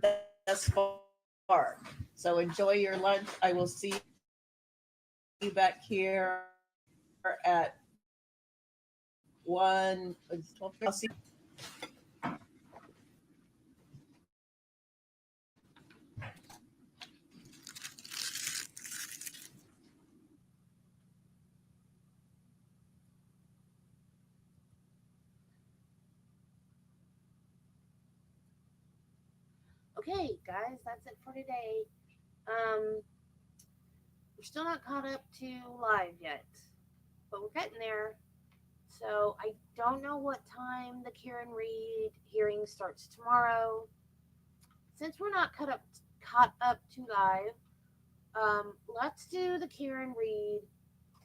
thus So enjoy your lunch. I will see you back here at 1. I'll see. Okay, guys, that's it for today. We're still not caught up to live yet, but we're getting there. So I don't know what time the Karen Reed hearing starts tomorrow. Since we're not caught up to live, let's do the Karen Reed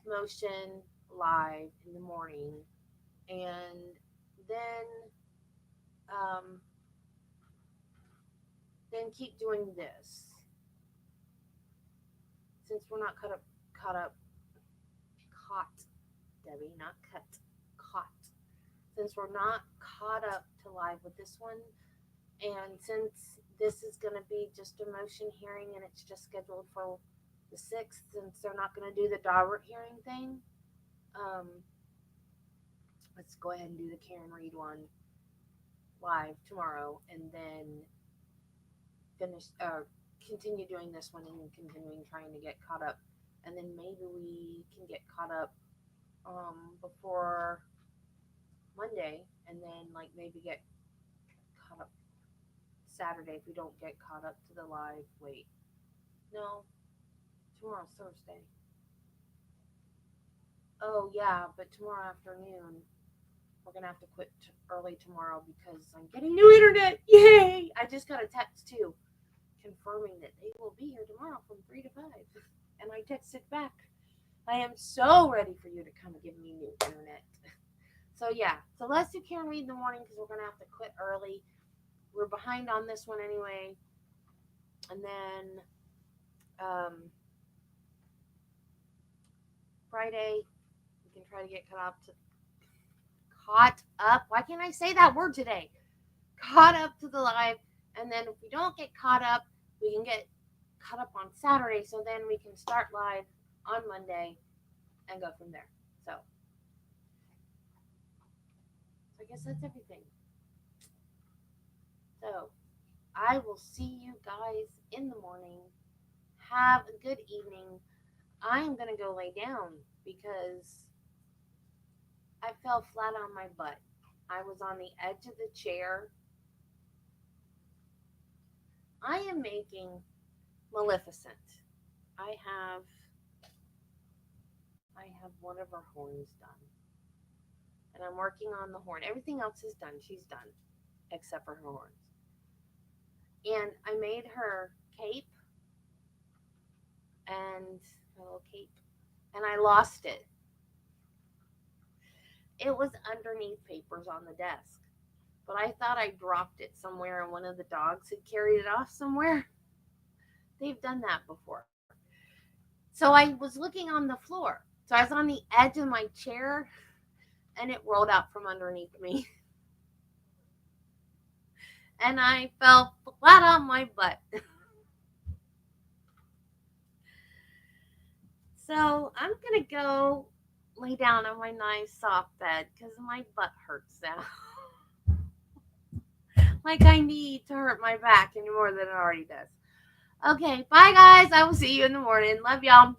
motion live in the morning, and um, then keep doing this. Since we're not caught, Debbie, not cut, caught. Since we're not caught up to live with this one, and since this is going to be just a motion hearing and it's just scheduled for the 6th, since they're not going to do the Daubert hearing thing, let's go ahead and do the Karen Reed one live tomorrow, and then continue doing this one and continuing trying to get caught up, and then maybe we can get caught up before Monday, and then like maybe get caught up Saturday if we don't get caught up to the live. Wait, no, tomorrow's Thursday. Oh yeah, but tomorrow afternoon we're gonna have to quit early tomorrow because I'm getting new internet. Yay! I just got a text too, confirming that they will be here tomorrow from 3 to 5, and I texted back, I am so ready for you to come give me new internet. So yeah, so let's do Karen Reed in the morning because we're gonna have to quit early. We're behind on this one anyway, and then Friday we can try to get caught up. Why can't I say that word today? Caught up to the live, and then if we don't get caught up, we can get caught up on Saturday, so then we can start live on Monday and go from there. So I guess that's everything. So I will see you guys in the morning. Have a good evening. I'm going to go lay down because I fell flat on my butt. I was on the edge of the chair. I am making Maleficent. I have one of her horns done. And I'm working on the horn. Everything else is done. She's done. Except for her horns. And I made her cape. And her little cape. And I lost it. It was underneath papers on the desk. But I thought I dropped it somewhere and one of the dogs had carried it off somewhere. They've done that before. So I was looking on the floor. So I was on the edge of my chair and it rolled out from underneath me. And I fell flat on my butt. So I'm going to go lay down on my nice soft bed because my butt hurts now. Like I need to hurt my back any more than it already does. Okay, bye guys. I will see you in the morning. Love y'all.